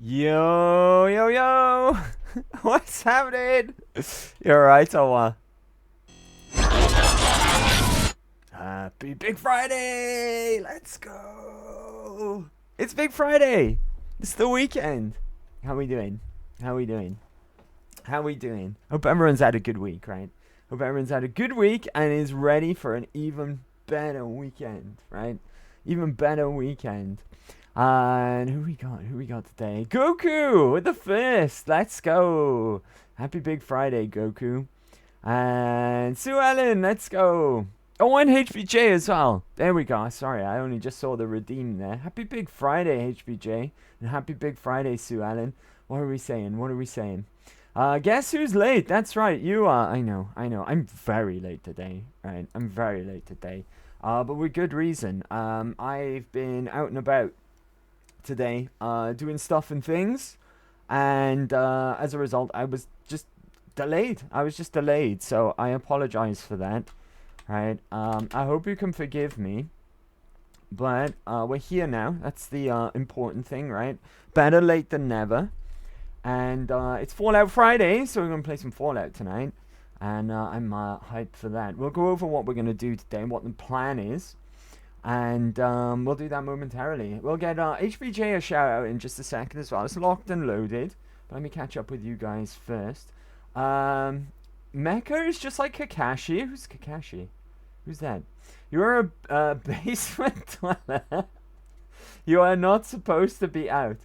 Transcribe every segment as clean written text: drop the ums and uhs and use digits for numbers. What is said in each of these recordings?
Yo, yo, yo! What's happening? You alright, or what? Happy Big Friday! Let's go! It's Big Friday! It's the weekend! How we doing? How we doing? How we doing? Hope everyone's had a good week, right? Hope everyone's had a good week and is ready for an even better weekend, right? Even better weekend. And who we got? Who we got today? Goku with the first. Let's go. Happy Big Friday, Goku. And Sue Ellen, let's go. Oh, and HBJ as well. There we go. Sorry, I only just saw the redeem there. Happy Big Friday, HBJ. And happy Big Friday, Sue Ellen. What are we saying? What are we saying? Guess who's late? That's right, you are. I know. I'm very late today, right? I'm very late today. But with good reason. I've been out and about today, doing stuff and things, and as a result, I was just delayed. So I apologize for that. Right? I hope you can forgive me. But we're here now. That's the important thing, right? Better late than never. And it's Fallout Friday, so we're gonna play some Fallout tonight, and I'm hyped for that. We'll go over what we're gonna do today, what the plan is. And we'll do that momentarily. We'll get HBJ a shout out in just a second as well. It's locked and loaded. But let me catch up with you guys first. Mecha is just like Kakashi. Who's Kakashi? Who's that? You're a basement dweller. You are not supposed to be out.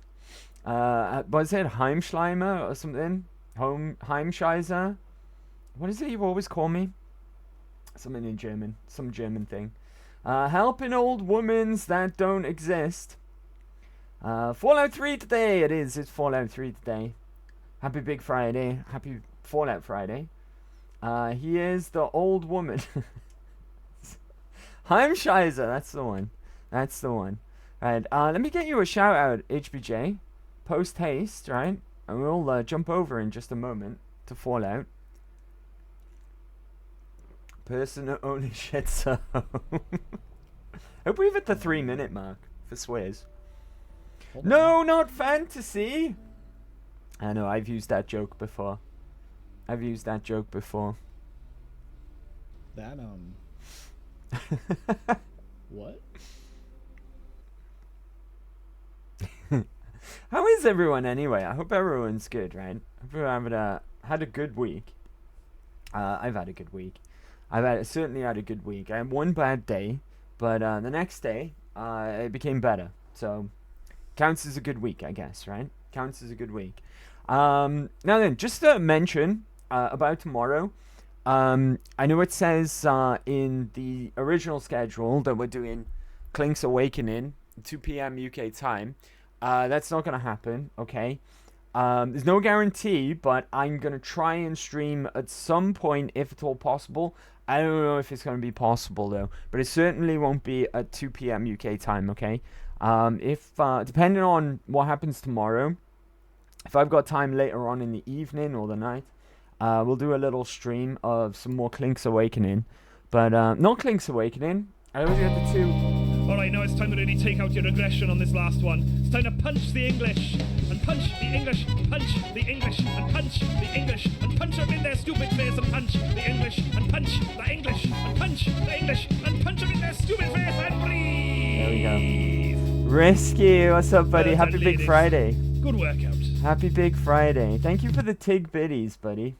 Was it Heimschleimer or something? Heimscheiser? What is it you always call me? Something in German. Some German thing. Helping old womans that don't exist. Fallout 3 today it is. It's Fallout 3 today. Happy Big Friday. Happy Fallout Friday. Here's the old woman. Heimscheiser. That's the one. That's the one. Right. Let me get you a shout out, HBJ. Post haste, right? And we'll jump over in just a moment to Fallout. Person that only shits home. Hope we've hit the 3-minute mark for Swizz. No, not fantasy. I know, I've used that joke before. That, What? How is everyone anyway? I hope everyone's good, right? Hope everyone had a good week. I've had a good week. Certainly had a good week. I had one bad day, but the next day, it became better. So, counts as a good week, I guess, right? Counts as a good week. Now then, just to mention about tomorrow. I know it says in the original schedule that we're doing Clink's Awakening, 2 p.m. UK time. That's not going to happen, okay? There's no guarantee, but I'm going to try and stream at some point, if at all possible. I don't know if it's going to be possible, though. But it certainly won't be at 2 p.m. UK time, okay? Depending on what happens tomorrow, if I've got time later on in the evening or the night, we'll do a little stream of some more Clink's Awakening. But, not Clink's Awakening. I always get the two. Alright, now it's time to really take out your aggression on this last one. It's time to punch the English, and punch the English, punch the English, and punch the English, and punch them in their stupid face, and punch the English, and punch the English, and punch the English, and punch them in their stupid face, and breathe! There we go. Risky, what's up, buddy? Happy Big Friday. Good workout. Happy Big Friday. Thank you for the Tig Biddies, buddy.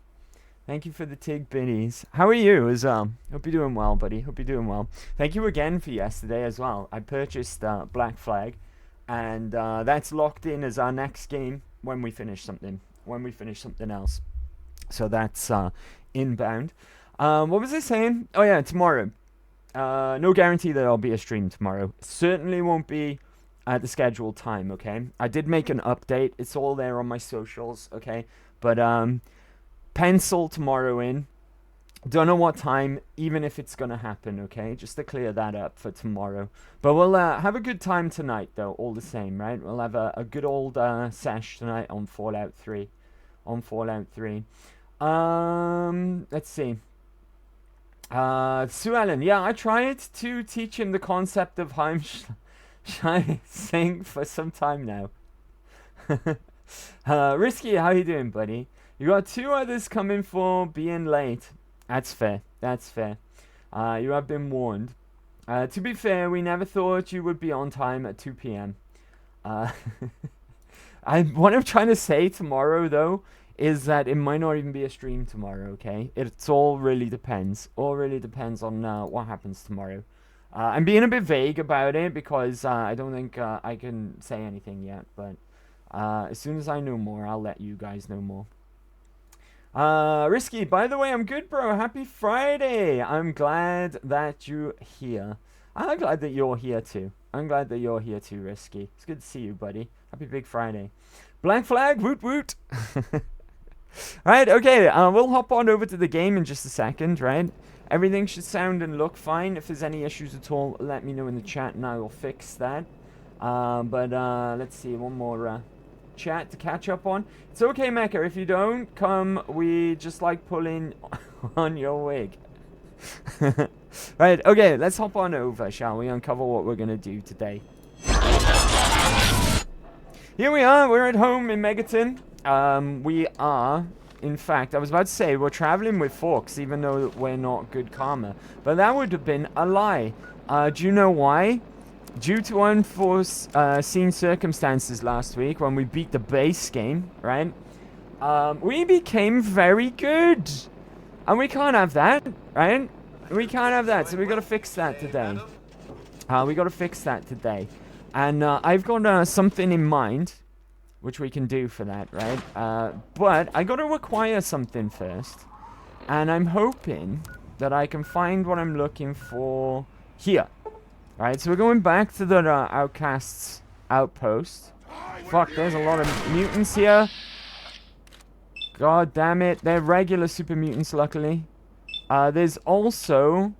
Thank you for the Tig Biddies. How are you as well? Hope you're doing well, buddy. Hope you're doing well. Thank you again for yesterday as well. I purchased Black Flag, and that's locked in as our next game when we finish something. When we finish something else. So that's inbound. What was I saying? Oh yeah, tomorrow. No guarantee that I'll be a stream tomorrow. Certainly won't be at the scheduled time, okay? I did make an update. It's all there on my socials, okay? But pencil tomorrow in. Don't know what time, even if it's gonna happen, okay? Just to clear that up for tomorrow. But we'll have a good time tonight, though, all the same, right? We'll have a good old sesh tonight on Fallout 3. Let's see. Sue Ellen, yeah, I tried to teach him the concept of Heimschleimer for some time now. Risky, how you doing, buddy? You got 2 others coming for being late. That's fair. That's fair. You have been warned. To be fair, we never thought you would be on time at 2 p.m. What I'm trying to say tomorrow, though, is that it might not even be a stream tomorrow, okay? It's all really depends. All really depends on what happens tomorrow. I'm being a bit vague about it because I don't think I can say anything yet. But as soon as I know more, I'll let you guys know more. Risky, by the way, I'm good, bro. Happy Friday. I'm glad that you're here. I'm glad that you're here, too. I'm glad that you're here, too, Risky. It's good to see you, buddy. Happy Big Friday. Black flag, woot woot. Right, okay, we'll hop on over to the game in just a second, right? Everything should sound and look fine. If there's any issues at all, let me know in the chat and I will fix that. But let's see, one more chat to catch up on. It's okay, Mecha, if you don't come, we just like pulling on your wig. Right, okay, let's hop on over, shall we? Uncover what we're going to do today. Here we are, we're at home in Megaton. We are, in fact, I was about to say, we're traveling with Forks, even though we're not good karma. But that would have been a lie. Do you know why? Due to unforeseen circumstances last week, when we beat the base game, right? We became very good. And we can't have that, right? We can't have that, so we got to fix that today. We got to fix that today. And I've got something in mind, which we can do for that, right? But I got to acquire something first. And I'm hoping that I can find what I'm looking for here. Right, so we're going back to the Outcasts outpost. Fuck, there's a lot of mutants here. God damn it. They're regular super mutants, luckily. There's also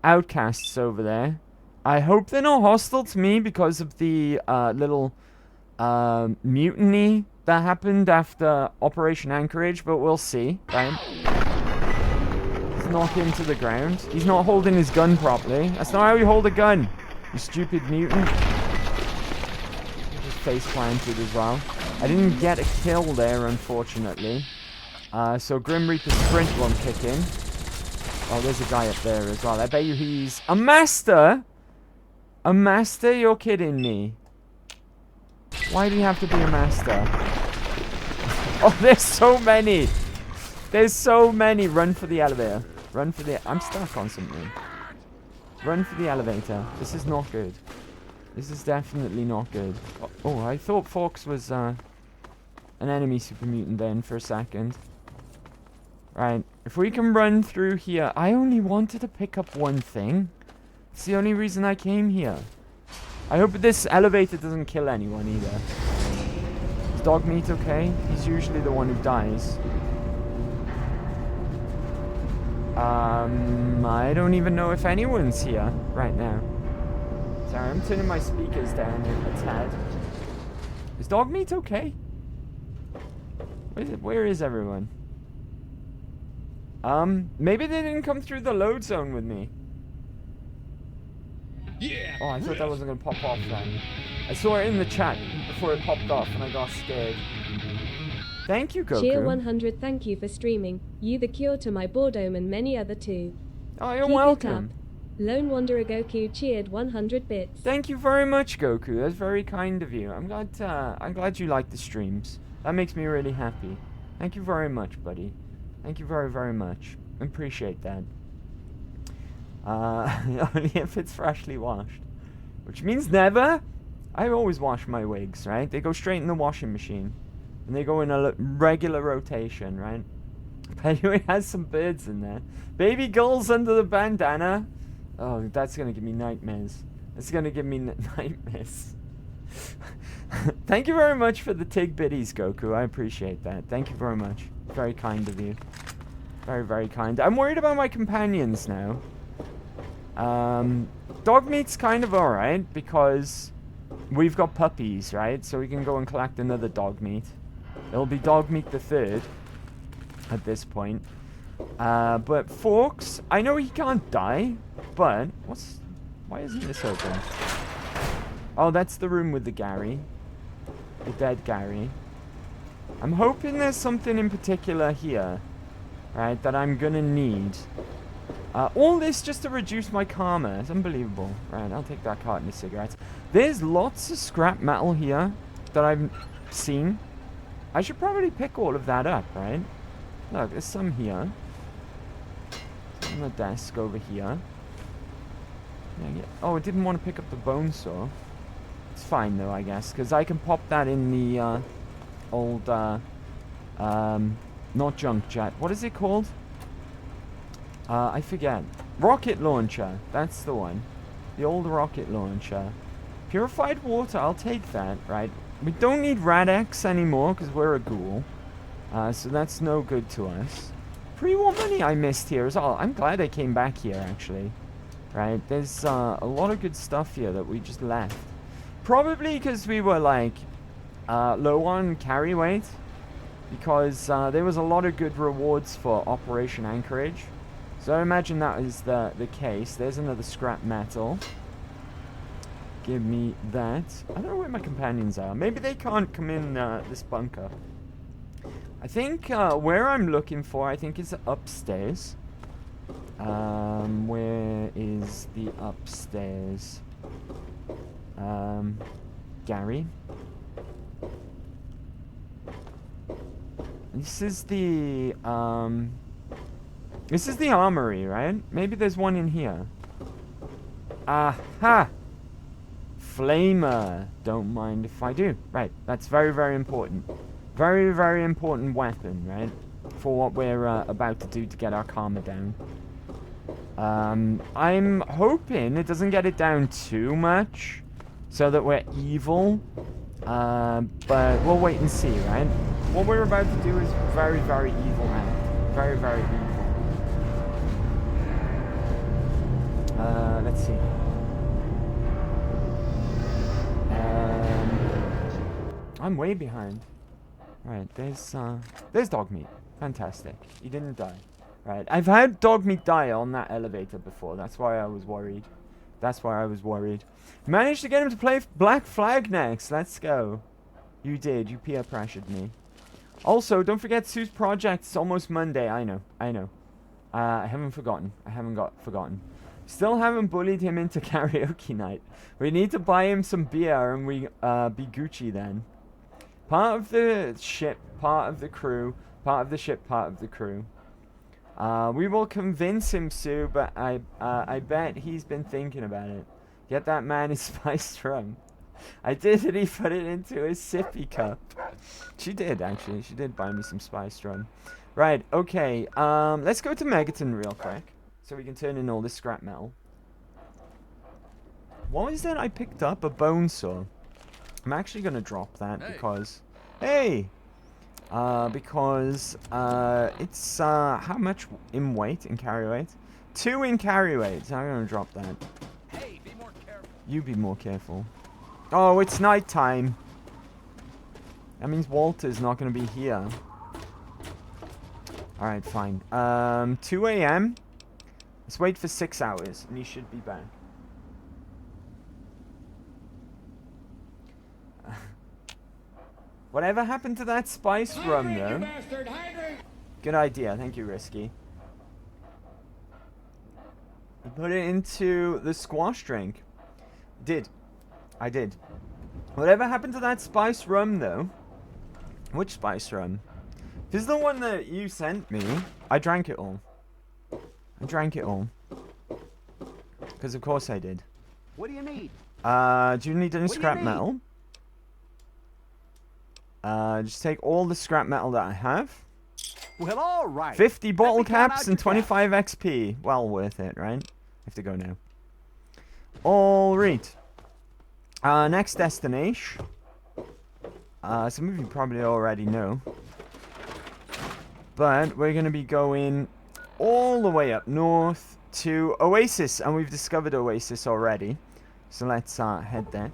Outcasts over there. I hope they're not hostile to me because of the little mutiny that happened after Operation Anchorage, but we'll see, right? Let's knock him to the ground. He's not holding his gun properly. That's not how you hold a gun, you stupid mutant. His face planted as well. I didn't get a kill there, unfortunately. So Grim Reaper Sprint won't kick in. Oh, there's a guy up there as well. I bet you he's a master. A master? You're kidding me. Why do you have to be a master? Oh, there's so many. There's so many. Run for the elevator. Run for the... I'm stuck on something. Run for the elevator. This is not good. This is definitely not good. Oh, I thought Fox was an enemy super mutant then for a second. Right. If we can run through here... I only wanted to pick up one thing. It's the only reason I came here. I hope this elevator doesn't kill anyone either. Is Dog Meat okay? He's usually the one who dies. I don't even know if anyone's here right now. Sorry, I'm turning my speakers down a tad. Is Dog Meat okay? Where is everyone? Maybe they didn't come through the load zone with me. Yeah. Oh, I thought that wasn't going to pop off then. I saw it in the chat before it popped off and I got scared. Thank you, Goku. Cheer 100, thank you for streaming. You the cure to my boredom and many other too. Oh, you're Keep welcome. It up. Lone Wanderer Goku cheered 100 bits. Thank you very much, Goku. That's very kind of you. I'm glad you like the streams. That makes me really happy. Thank you very much, buddy. Thank you very, very much. I appreciate that. Only if it's freshly washed. Which means never. I always wash my wigs, right? They go straight in the washing machine. And they go in a regular rotation, right? But anyway, has some birds in there. Baby gulls under the bandana. Oh, that's going to give me nightmares. It's going to give me nightmares. Thank you very much for the tig bitties, Goku. I appreciate that. Thank you very much. Very kind of you. Very, very kind. I'm worried about my companions now. Dog Meat's kind of alright because we've got puppies, right? So we can go and collect another Dog Meat. It'll be Dog Meat the third at this point. But Forks, I know he can't die, but why isn't this open? Oh, that's the room with the Gary. the dead Gary. I'm hoping there's something in particular here, right, that I'm gonna need. All this just to reduce my karma. It's unbelievable. Right, I'll take that carton of cigarettes. There's lots of scrap metal here that I've seen. I should probably pick all of that up, right? Look, there's some here. Some on the desk over here. Yeah. Oh, I didn't want to pick up the bone saw. It's fine though, I guess, because I can pop that in the old, not junk jet. What is it called? I forget. Rocket launcher. That's the one. The old rocket launcher. Purified water. I'll take that, right? We don't need Rad-X anymore because we're a ghoul. So that's no good to us. Pre-war money I missed here as well. I'm glad I came back here, actually. Right? There's a lot of good stuff here that we just left. Probably because we were, like, low on carry weight. Because there was a lot of good rewards for Operation Anchorage. So I imagine that is the case. There's another scrap metal. Give me that. I don't know where my companions are. Maybe they can't come in this bunker. I think where I'm looking for, I think, is upstairs. Where is the upstairs? Gary. This is the armory, right? Maybe there's one in here. Aha! Flamer. Don't mind if I do. Right, that's very, very important. Very, very important weapon, right? For what we're about to do to get our karma down. I'm hoping it doesn't get it down too much, so that we're evil. But we'll wait and see, right? What we're about to do is very, very evil act. Very, very evil. Let's see. I'm way behind. Right, there's dog meat. Fantastic. He didn't die. Right, I've had dog meat die on that elevator before. That's why I was worried. Managed to get him to play Black Flag next. Let's go. You did. You peer pressured me. Also, don't forget Sue's project. It's almost Monday. I know. I haven't forgotten. Still haven't bullied him into karaoke night. We need to buy him some beer and we be Gucci then. Part of the ship, part of the crew. Part of the ship, part of the crew. We will convince him, Sue, but I bet he's been thinking about it. Get that man his spiced rum. I did, and he put it into his sippy cup. She did, actually. She did buy me some spiced rum. Right, okay. Let's go to Megaton real quick. So we can turn in all this scrap metal. What is that I picked up? A bone saw. I'm actually going to drop that because... Hey! Because it's how much in weight, in carry weight? 2 in carry weight. So I'm going to drop that. Hey, be more careful. You be more careful. Oh, it's nighttime. That means Walter's not going to be here. Alright, fine. 2 a.m. Let's wait for 6 hours, and he should be back. Whatever happened to that spice rum, though? Bastard, hydrate. Good idea. Thank you, Risky. I put it into the squash drink. I did. Whatever happened to that spice rum, though? Which spice rum? This is the one that you sent me. I drank it all. Because of course I did. What do you need? Do you need any scrap metal? Just take all the scrap metal that I have. Well, all right. 50 bottle Let me count caps out and your 25 XP. Well worth it, right? I have to go now. All right. Next destination. Some of you probably already know. But we're going to be going all the way up north to Oasis. And we've discovered Oasis already. So let's head there.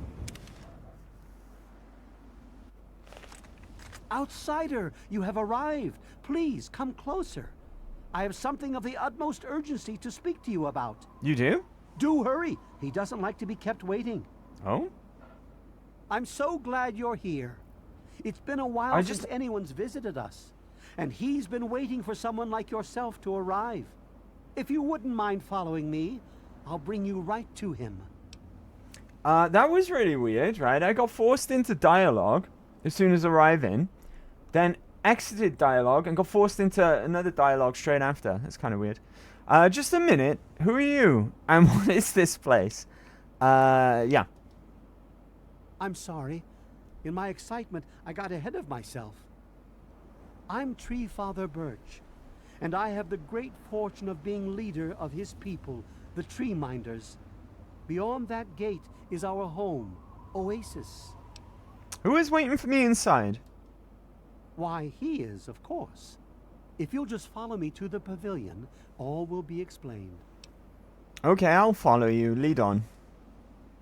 Outsider, you have arrived. Please, come closer. I have something of the utmost urgency to speak to you about. You do? Do hurry. He doesn't like to be kept waiting. Oh? I'm so glad you're here. It's been a while I since anyone's visited us, and he's been waiting for someone like yourself to arrive. If you wouldn't mind following me, I'll bring you right to him. That was really weird, right? I got forced into dialogue as soon as arriving, then exited dialogue and got forced into another dialogue straight after. That's kind of weird. Just a minute. Who are you? And what is this place? Yeah. I'm sorry. In my excitement, I got ahead of myself. I'm Tree Father Birch, and I have the great fortune of being leader of his people, the Tree Minders. Beyond that gate is our home, Oasis. Who is waiting for me inside? Why, he is, of course. If you'll just follow me to the pavilion, all will be explained. Okay, I'll follow you. Lead on.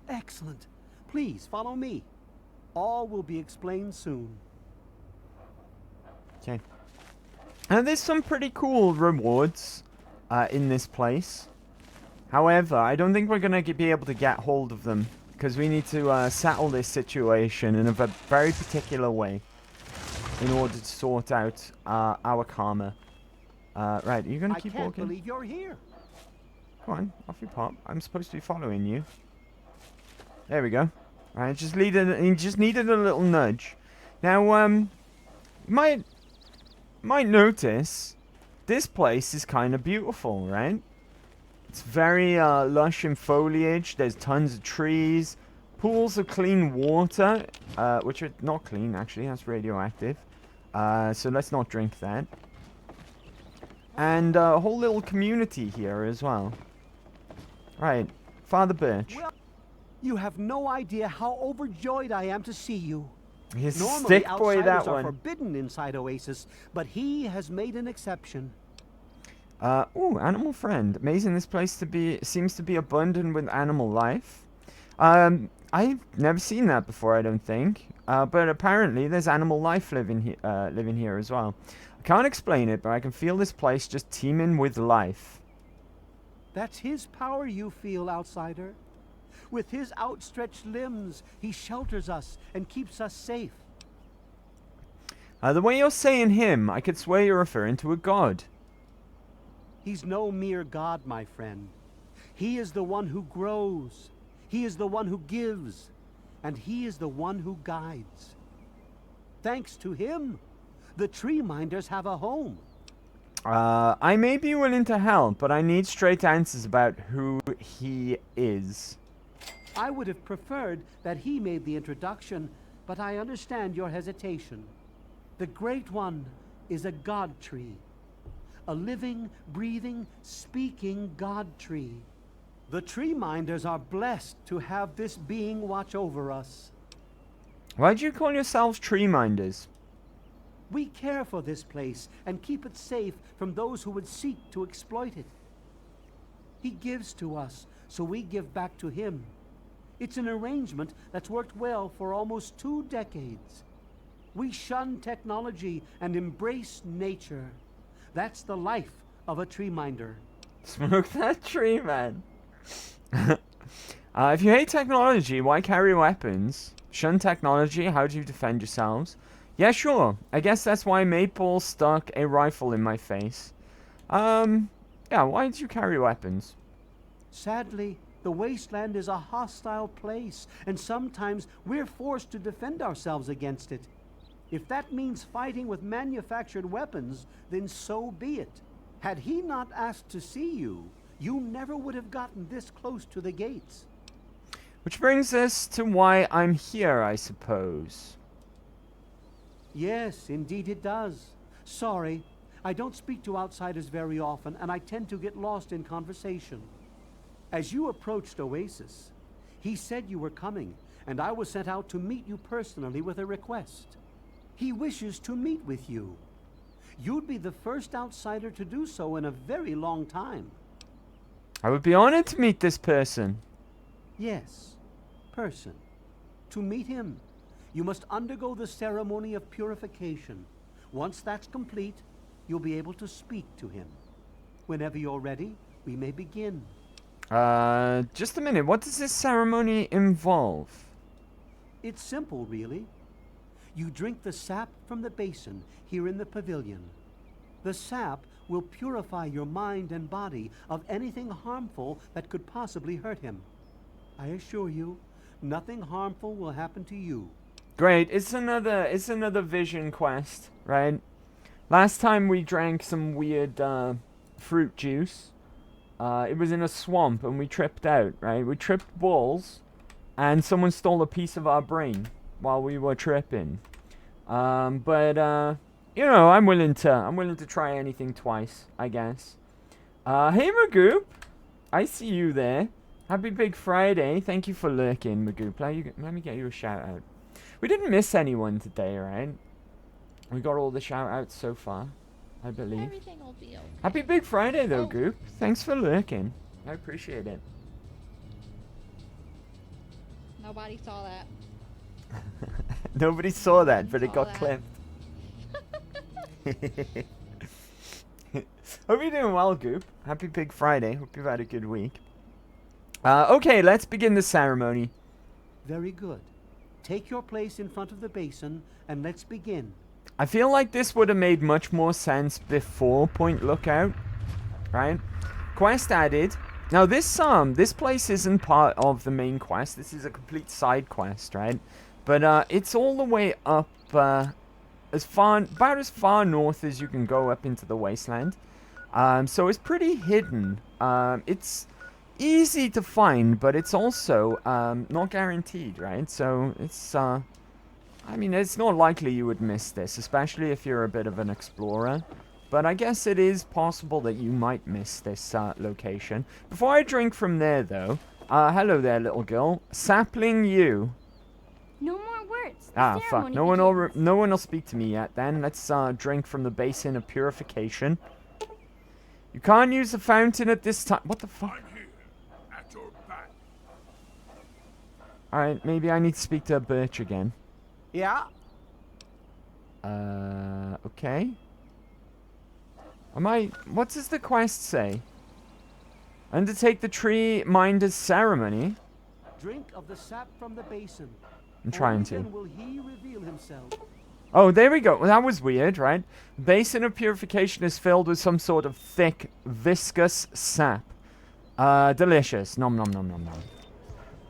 Excellent. Please follow me. All will be explained soon. Okay. And there's some pretty cool rewards in this place. However, I don't think we're going to be able to get hold of them, because we need to settle this situation in a very particular way in order to sort out our karma. Right, are you going to keep walking? I walking? can't believe you're here. Come on, off you pop. I'm supposed to be following you. There we go. Alright, just needed a little nudge. Now, you might notice this place is kind of beautiful, right? It's very lush in foliage. There's tons of trees, pools of clean water, which are not clean actually. That's radioactive. So let's not drink that. And a whole little community here as well. Right, Father Birch. Well, you have no idea how overjoyed I am to see you. He's a Normally, stick boy, outsiders that are one. forbidden inside Oasis, but he has made an exception. Ooh, animal friend. Amazing. This place seems to be abundant with animal life. I've never seen that before, I don't think. But apparently there's animal life living here as well. I can't explain it, but I can feel this place just teeming with life. That's his power you feel, outsider. With his outstretched limbs, he shelters us and keeps us safe. The way you're saying him, I could swear you're referring to a god. He's no mere god, my friend. He is the one who grows. He is the one who gives. And he is the one who guides. Thanks to him, the Tree Minders have a home. I may be willing to help, but I need straight answers about who he is. I would have preferred that he made the introduction, but I understand your hesitation. The Great One is a god tree. A living, breathing, speaking god tree. The Tree Minders are blessed to have this being watch over us. Why do you call yourselves Tree Minders? We care for this place and keep it safe from those who would seek to exploit it. He gives to us, so we give back to him. It's an arrangement that's worked well for almost 2 decades. We shun technology and embrace nature. That's the life of a tree minder. Smoke that tree, man. If you hate technology, why carry weapons? Shun technology, how do you defend yourselves? Yeah, sure. I guess that's why Maple stuck a rifle in my face. Yeah, why did you carry weapons? Sadly, the wasteland is a hostile place, and sometimes we're forced to defend ourselves against it. If that means fighting with manufactured weapons, then so be it. Had he not asked to see you, you never would have gotten this close to the gates. Which brings us to why I'm here, I suppose. Yes, indeed it does. Sorry, I don't speak to outsiders very often, and I tend to get lost in conversation. As you approached Oasis, he said you were coming, and I was sent out to meet you personally with a request. He wishes to meet with you. You'd be the first outsider to do so in a very long time. I would be honored to meet this person. Yes, person. To meet him, you must undergo the ceremony of purification. Once that's complete, you'll be able to speak to him. Whenever you're ready, we may begin. Just a minute. What does this ceremony involve? It's simple, really. You drink the sap from the basin here in the pavilion. The sap will purify your mind and body of anything harmful that could possibly hurt him. I assure you, nothing harmful will happen to you. Great. It's another vision quest, right? Last time we drank some weird fruit juice. It was in a swamp and we tripped out, right? We tripped balls and someone stole a piece of our brain while we were tripping. But you know, I'm willing to try anything twice, I guess. Hey Magoop, I see you there. Happy Big Friday. Thank you for lurking, Magoop. Let me get you a shout out. We didn't miss anyone today, right? We got all the shout outs so far, I believe. Everything will be okay. Happy Big Friday though, Goop. Thanks for lurking. I appreciate it. Nobody saw that. Nobody saw that, but it got clipped. Hope you're doing well, Goop. Happy Big Friday. Hope you've had a good week. Okay, let's begin the ceremony. Very good. Take your place in front of the basin and let's begin. I feel like this would have made much more sense before Point Lookout, right? Quest added. Now this place isn't part of the main quest. This is a complete side quest, right? But it's all the way up about as far north as you can go up into the wasteland. So it's pretty hidden. It's easy to find, but it's also not guaranteed, right? So it's I mean, it's not likely you would miss this, especially if you're a bit of an explorer. But I guess it is possible that you might miss this location. Before I drink from there, though, hello there, little girl. Sapling you. No more words. Fuck. No one will speak to me yet. Then let's drink from the basin of purification. You can't use the fountain at this time. What the fuck? I'm here, at your back. All right, maybe I need to speak to Birch again. Yeah? Okay. What does the quest say? Undertake the tree minder's ceremony. Drink of the sap from the basin. I'm trying to. Then will he reveal himself. Oh, there we go. Well, that was weird, right? The basin of purification is filled with some sort of thick, viscous sap. Delicious. Nom nom nom nom nom.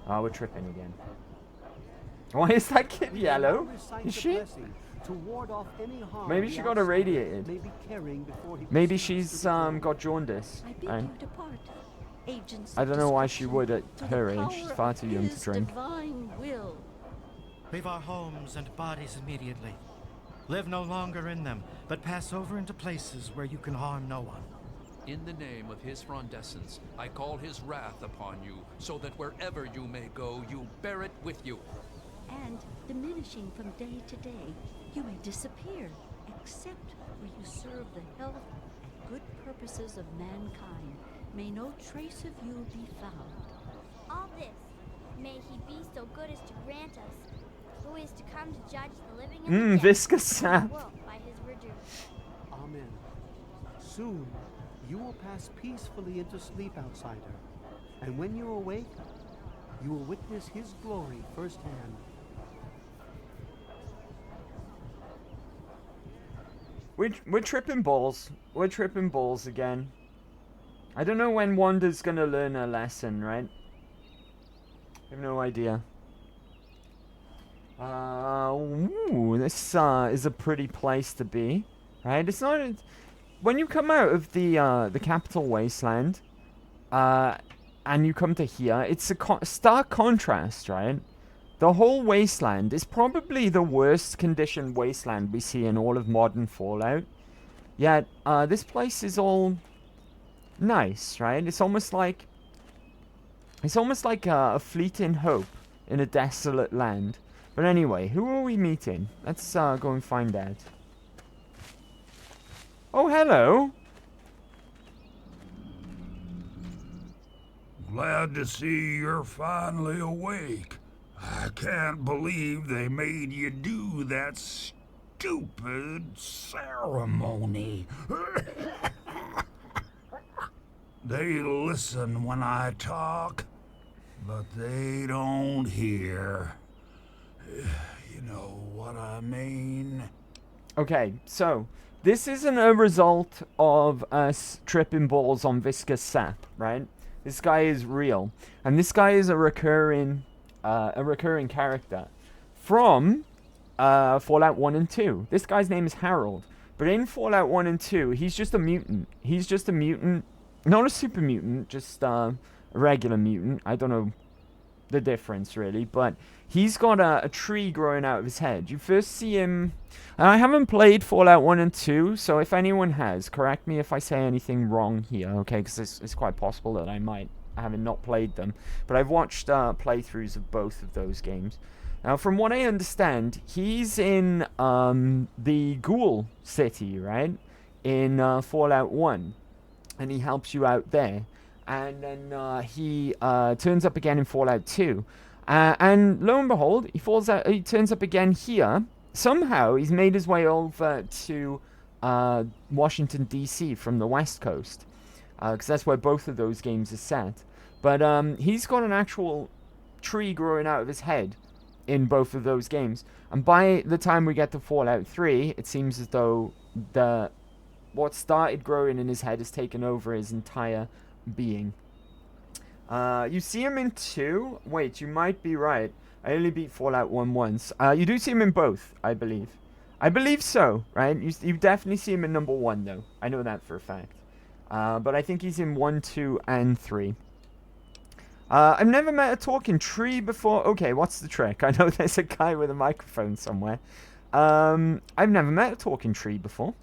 Oh, we're tripping again. Why is that kid yellow? Is she? Maybe she got irradiated. Maybe she's got jaundice. Right? I don't know why she would at her age. She's far too young to drink. Leave our homes and bodies immediately. Live no longer in them, but pass over into places where you can harm no one. In the name of his frondescence, I call his wrath upon you, so that wherever you may go, you bear it with you. And, diminishing from day to day, you may disappear, except where you serve the health and good purposes of mankind. May no trace of you be found. All this, may he be so good as to grant us, who is to come to judge the living and the dead, viscous sap. by his virtue. Amen. Soon, you will pass peacefully into sleep, outsider. And when you awake, you will witness his glory firsthand. We're tripping balls. We're tripping balls again. I don't know when Wanda's gonna learn a lesson, right? I have no idea. This is a pretty place to be, right? It's not when you come out of the capital wasteland, and you come to here. It's a stark contrast, right? The whole wasteland is probably the worst conditioned wasteland we see in all of modern Fallout. Yet, this place is all nice, right? It's almost like a fleeting hope in a desolate land. But anyway, who are we meeting? Let's go and find out. Oh, hello. Glad to see you're finally awake. I can't believe they made you do that stupid ceremony. They listen when I talk, but they don't hear. You know what I mean? Okay, so this isn't a result of us tripping balls on viscous sap, right? This guy is real, and this guy is a recurring character from Fallout 1 and 2. This guy's name is Harold, but in Fallout 1 and 2, he's just a mutant. He's just a mutant, not a super mutant, just a regular mutant. I don't know the difference really, but he's got a tree growing out of his head. You first see him, and I haven't played Fallout 1 and 2, so if anyone has, correct me if I say anything wrong here, okay, because it's quite possible that I might have not played them, but I've watched playthroughs of both of those games. Now, from what I understand, he's in the Ghoul City, right, in Fallout 1, and he helps you out there. And then he turns up again in Fallout 2. And lo and behold, he turns up again here. Somehow, he's made his way over to Washington, D.C. from the West Coast. Because that's where both of those games are set. But he's got an actual tree growing out of his head in both of those games. And by the time we get to Fallout 3, it seems as though what started growing in his head has taken over his entire being. You see him in 2. Wait, you might be right. I only beat Fallout 1 once. You do see him in both, I believe. I believe so, right? You definitely see him in number 1, though. I know that for a fact. But I think he's in 1, 2, and 3. I've never met a talking tree before. Okay, what's the trick? I know there's a guy with a microphone somewhere. I've never met a talking tree before.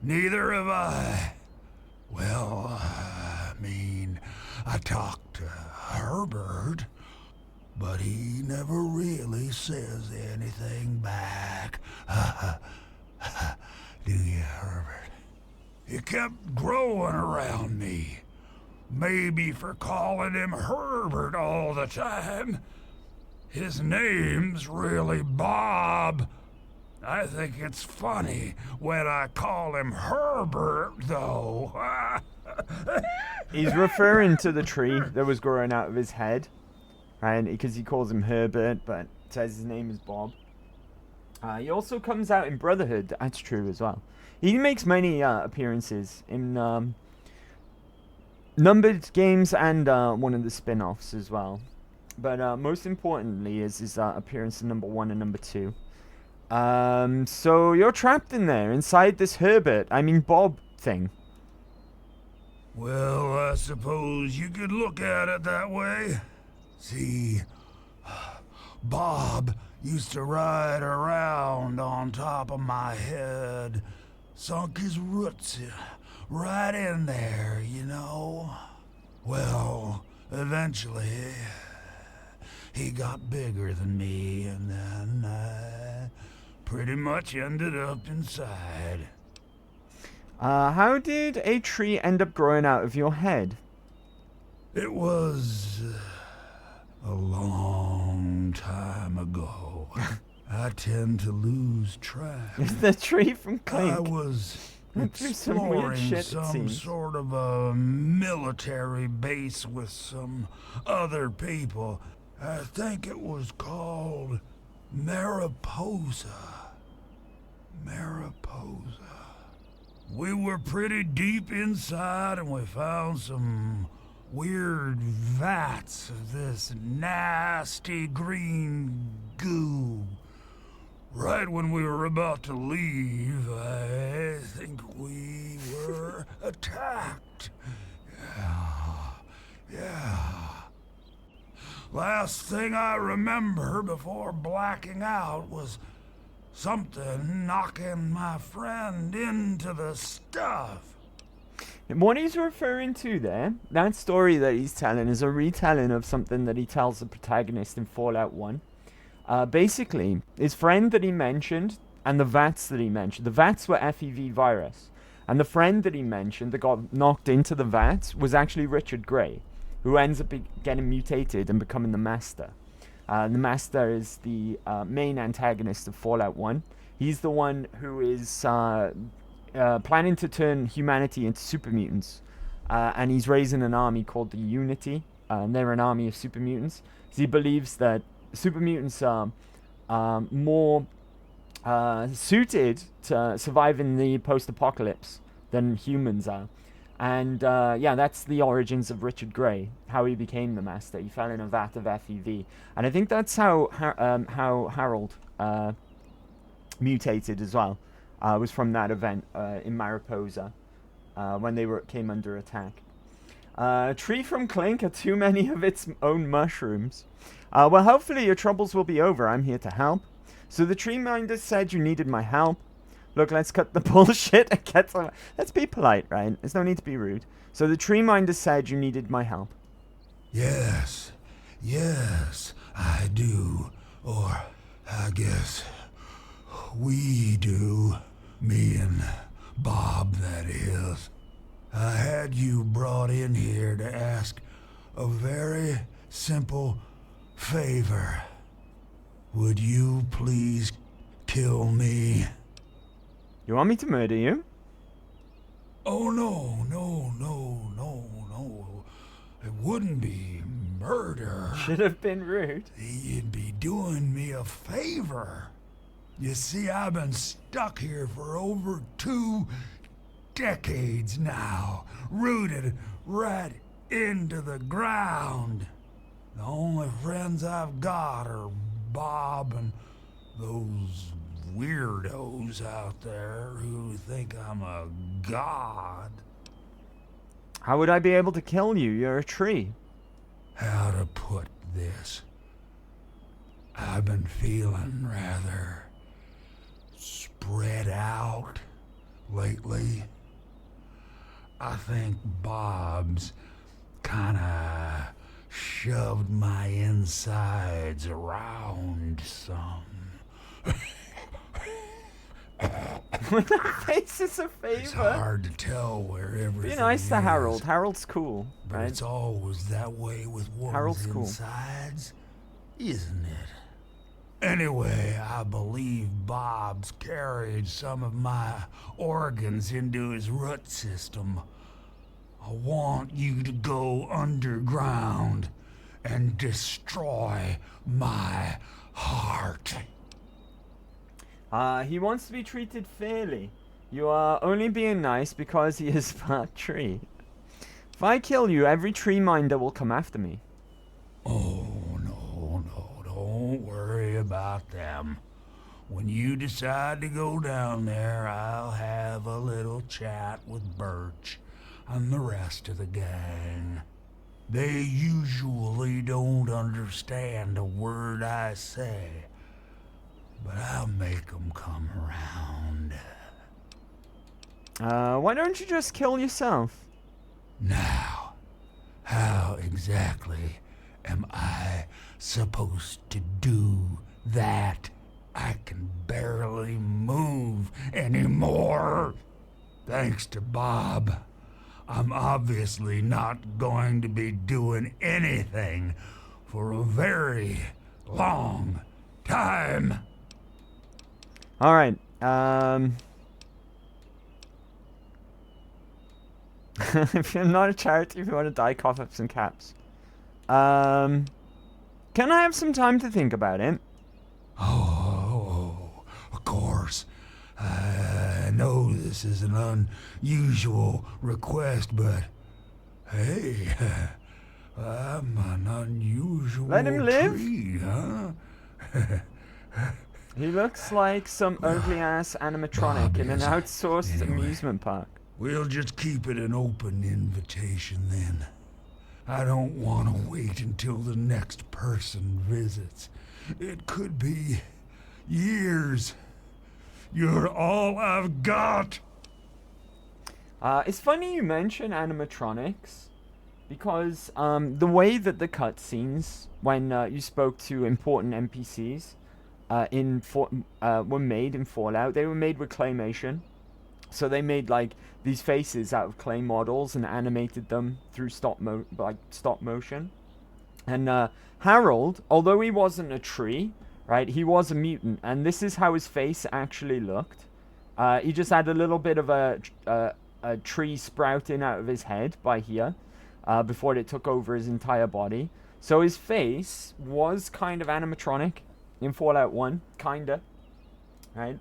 Neither have I. Well, I mean, I talked to Herbert, but he never really says anything back. Do you, Herbert? He kept growing around me. Maybe for calling him Herbert all the time. His name's really Bob. I think it's funny when I call him Herbert, though. He's referring to the tree that was growing out of his head, right? Because he calls him Herbert, but says his name is Bob. He also comes out in Brotherhood. That's true as well. He makes many appearances in numbered games and one of the spin-offs as well. But most importantly is his appearance in number 1 and number 2. So you're trapped in there, inside this Bob thing. Well, I suppose you could look at it that way. See, Bob used to ride around on top of my head, sunk his roots right in there, you know. Well, eventually, he got bigger than me, and then I pretty much ended up inside. How did a tree end up growing out of your head? It was a long time ago. I tend to lose track. It's the tree from Clink. I was some weird exploring shit, some sort of a military base with some other people. I think it was called Mariposa. We were pretty deep inside and we found some weird vats of this nasty green goo. Right when we were about to leave, I think we were attacked. Yeah. Last thing I remember before blacking out was something knocking my friend into the stuff. And what he's referring to there, that story that he's telling, is a retelling of something that he tells the protagonist in Fallout 1. Basically, his friend that he mentioned and the vats that he mentioned, the vats were FEV virus. And the friend that he mentioned that got knocked into the vats was actually Richard Gray, who ends up getting mutated and becoming the Master. The Master is the main antagonist of Fallout 1. He's the one who is planning to turn humanity into super mutants. And he's raising an army called the Unity. And they're an army of super mutants. He believes that super mutants more suited to survive in the post-apocalypse than humans are. And yeah, that's the origins of Richard Grey, how he became the Master. He fell in a vat of FEV, and I think that's how Harold mutated as well. Was from that event in Mariposa when they came under attack. Tree from Clink are too many of its own mushrooms. Well, hopefully your troubles will be over. I'm here to help. So the tree minder said you needed my help. Look, let's cut the bullshit and get some... Let's be polite, right? There's no need to be rude. So the tree minder said you needed my help. Yes, I do. Or, I guess, we do. Me and Bob, that is. I had you brought in here to ask a very simple favor. Would you please kill me? You want me to murder you? Oh, no. It wouldn't be murder. Should have been rude. You'd be doing me a favor. You see, I've been stuck here for over 2 decades now, rooted right into the ground. The only friends I've got are Bob and those weirdos out there who think I'm a god. How would I be able to kill you? You're a tree. How to put this? I've been feeling rather spread out lately. I think Bob's kinda shoved my insides around some. Face is a favor. It's hard to tell where everything Be nice to is, Harold. Harold's cool, but right? it's always that way with women's Harold's cool. insides, isn't it? Anyway, I believe Bob's carried some of my organs into his root system. I want you to go underground and destroy my heart. He wants to be treated fairly. You are only being nice because he is part tree. If I kill you, every tree minder will come after me. Oh, no, don't worry about them. When you decide to go down there, I'll have a little chat with Birch and the rest of the gang. They usually don't understand a word I say, but I'll make them come around. Why don't you just kill yourself? Now, how exactly am I supposed to do that? I can barely move anymore. Thanks to Bob, I'm obviously not going to be doing anything for a very long time. All right. If you're not a charity, if you want to die, cough up some caps. Can I have some time to think about it? Oh, of course. I know this is an unusual request, but hey, I'm an unusual Let him live? tree, huh? He looks like some ugly-ass animatronic in an outsourced amusement park. We'll just keep it an open invitation then. I don't want to wait until the next person visits. It could be years. You're all I've got. It's funny you mention animatronics, because the way that the cutscenes, when you spoke to important NPCs, were made in Fallout, they were made with claymation. So they made like these faces out of clay models and animated them through stop motion. And Harold, although he wasn't a tree, right, he was a mutant, and this is how his face actually looked. He just had a little bit of a tree sprouting out of his head by here, before it took over his entire body. So his face was kind of animatronic in Fallout 1, kinda. Right?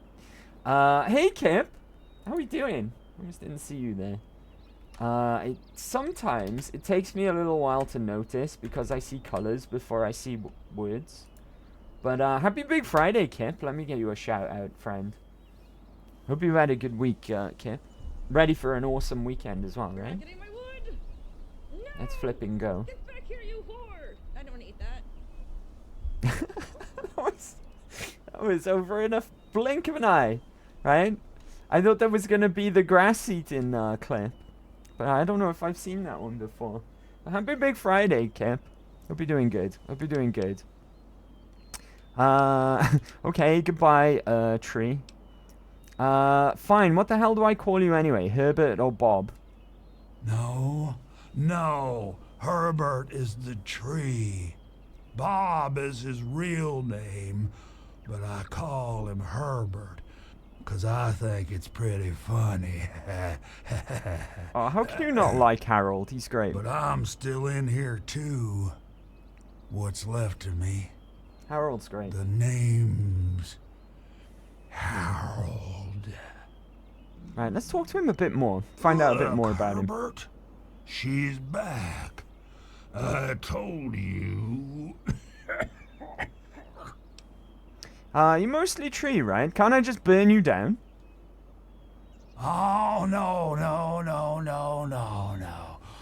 Hey, Kip. How we doing? I just didn't see you there. Sometimes it takes me a little while to notice because I see colors before I see words. But happy Big Friday, Kip. Let me get you a shout out, friend. Hope you've had a good week, Kip. Ready for an awesome weekend as well, right? Getting my wood. No! Let's flip and go. Get back here, you whore! I don't eat that. that was over in a blink of an eye, right? I thought that was gonna be the grass eating clip, but I don't know if I've seen that one before. But happy Big Friday, Kip. Hope you're doing good. Hope you're doing good. Okay, goodbye, tree. Fine, what the hell do I call you anyway? Herbert or Bob? No, Herbert is the tree. Bob is his real name, but I call him Herbert, 'cause I think it's pretty funny. Oh, how can you not like Harold? He's great. But I'm still in here too. What's left of me? Harold's great. The name's Harold. Right, let's talk to him a bit more. Find out a bit more about him. Herbert, she's back. I told you. You're mostly tree, right? Can't I just burn you down? Oh, no.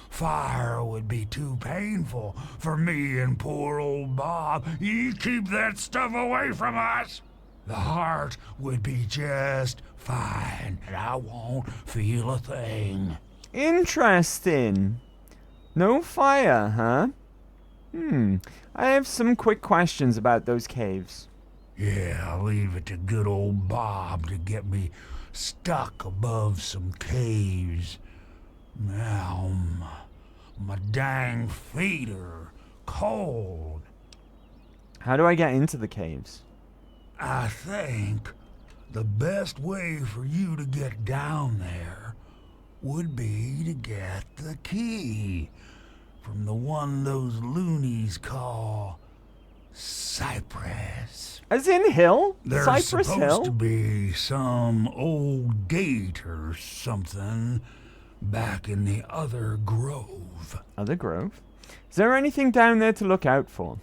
Fire would be too painful for me and poor old Bob. You keep that stuff away from us. The heart would be just fine, and I won't feel a thing. Interesting. No fire, huh? I have some quick questions about those caves. Yeah, I'll leave it to good old Bob to get me stuck above some caves. Now, my dang feet are cold. How do I get into the caves? I think the best way for you to get down there would be to get the key from the one those loonies call Cypress. As in Hill? There's Cypress supposed Hill? to be some old gate or something back in the other grove. Other grove? Is there anything down there to look out for?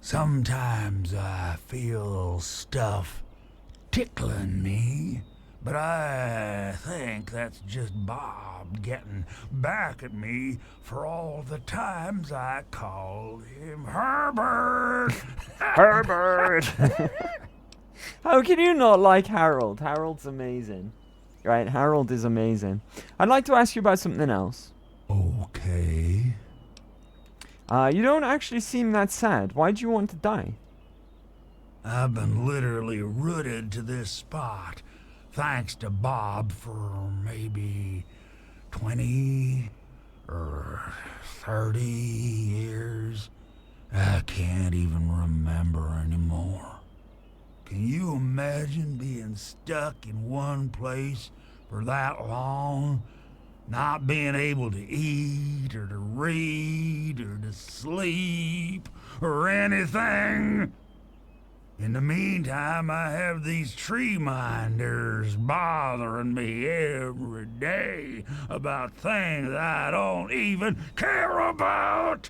Sometimes I feel stuff tickling me, but I think that's just Bob getting back at me for all the times I called him Herbert. Herbert! How can you not like Harold? Harold's amazing. Right, Harold is amazing. I'd like to ask you about something else. Okay. You don't actually seem that sad. Why'd you want to die? I've been literally rooted to this spot, thanks to Bob, for maybe 20 or 30 years. I can't even remember anymore. Can you imagine being stuck in one place for that long? Not being able to eat, or to read, or to sleep, or anything? In the meantime, I have these tree minders bothering me every day about things I don't even care about.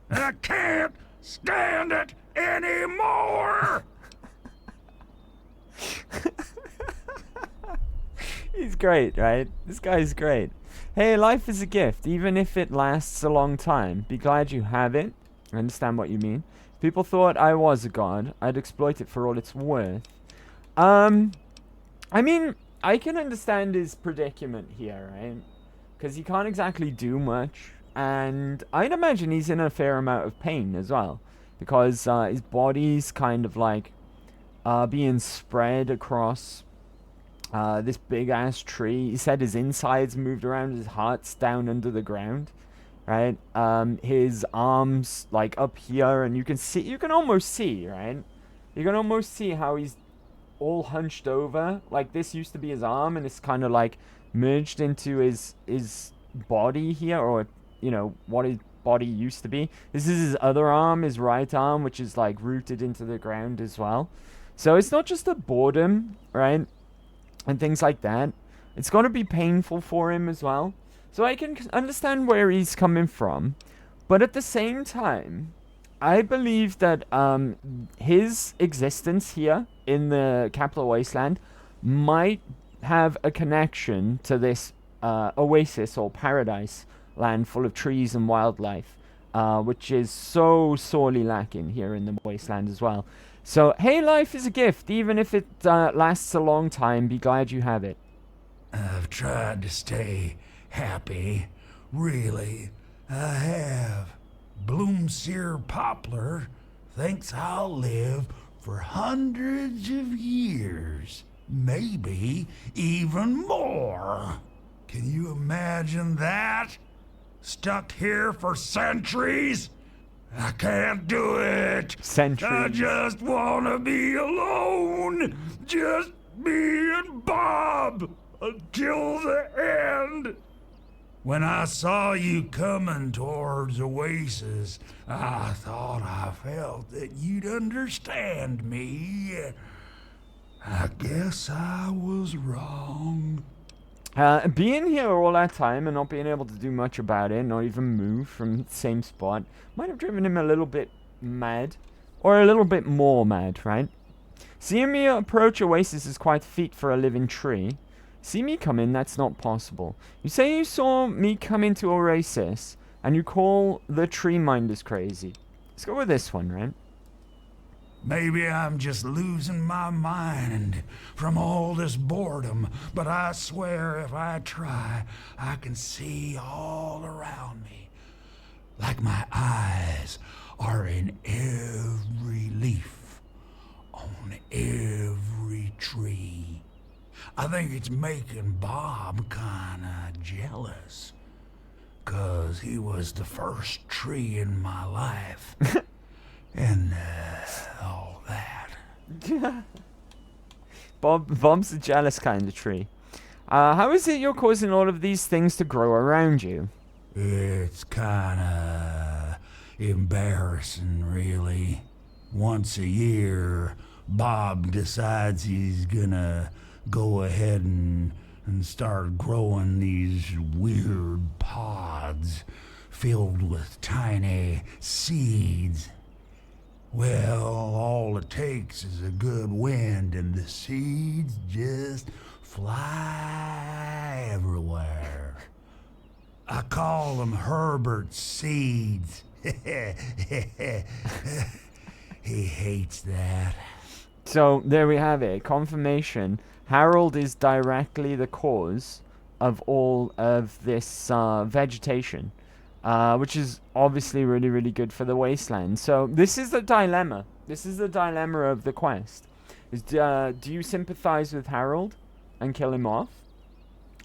And I can't stand it anymore. He's great, right? This guy's great. Hey, life is a gift, even if it lasts a long time. Be glad you have it. I understand what you mean. If people thought I was a god, I'd exploit it for all it's worth. I mean, I can understand his predicament here, right? Because he can't exactly do much. And I'd imagine he's in a fair amount of pain as well. Because his body's kind of like being spread across this big ass tree. He said his insides moved around, his heart's down under the ground, right? His arms like up here, and you can almost see, right? You can almost see how he's all hunched over. Like this used to be his arm, and it's kind of like merged into his body here, or you know what body used to be. This is his other arm, his right arm, which is like rooted into the ground as well. So it's not just a boredom, right? And things like that. It's going to be painful for him as well. So I can understand where he's coming from. But at the same time, I believe that his existence here in the capital wasteland might have a connection to this oasis or paradise land full of trees and wildlife, which is so sorely lacking here in the wasteland as well. So, hey, life is a gift. Even if it lasts a long time, be glad you have it. I've tried to stay happy. Really, I have. Bloomseer Poplar thinks I'll live for hundreds of years. Maybe even more. Can you imagine that? Stuck here for centuries? I can't do it. Centuries. I just want to be alone. Just me and Bob until the end. When I saw you coming towards Oasis, I thought I felt that you'd understand me. I guess I was wrong. Being here all that time and not being able to do much about it, not even move from the same spot, might have driven him a little bit mad. Or a little bit more mad, right? Seeing me approach Oasis is quite a feat for a living tree. See me come in, that's not possible. You say you saw me come into Oasis, and you call the tree minders crazy. Let's go with this one, right? Maybe I'm just losing my mind from all this boredom, but I swear if I try, I can see all around me. Like my eyes are in every leaf, on every tree. I think it's making Bob kinda jealous, 'cause he was the first tree in my life. And all that. Bob's a jealous kind of tree. How is it you're causing all of these things to grow around you? It's kinda embarrassing, really. Once a year, Bob decides he's gonna go ahead and start growing these weird pods filled with tiny seeds. Well, all it takes is a good wind and the seeds just fly everywhere. I call them Herbert's seeds. He hates that. So, there we have it. Confirmation. Harold is directly the cause of all of this vegetation. Which is obviously really, really good for the wasteland. So this is the dilemma. This is the dilemma of the quest. Do you sympathize with Harold and kill him off?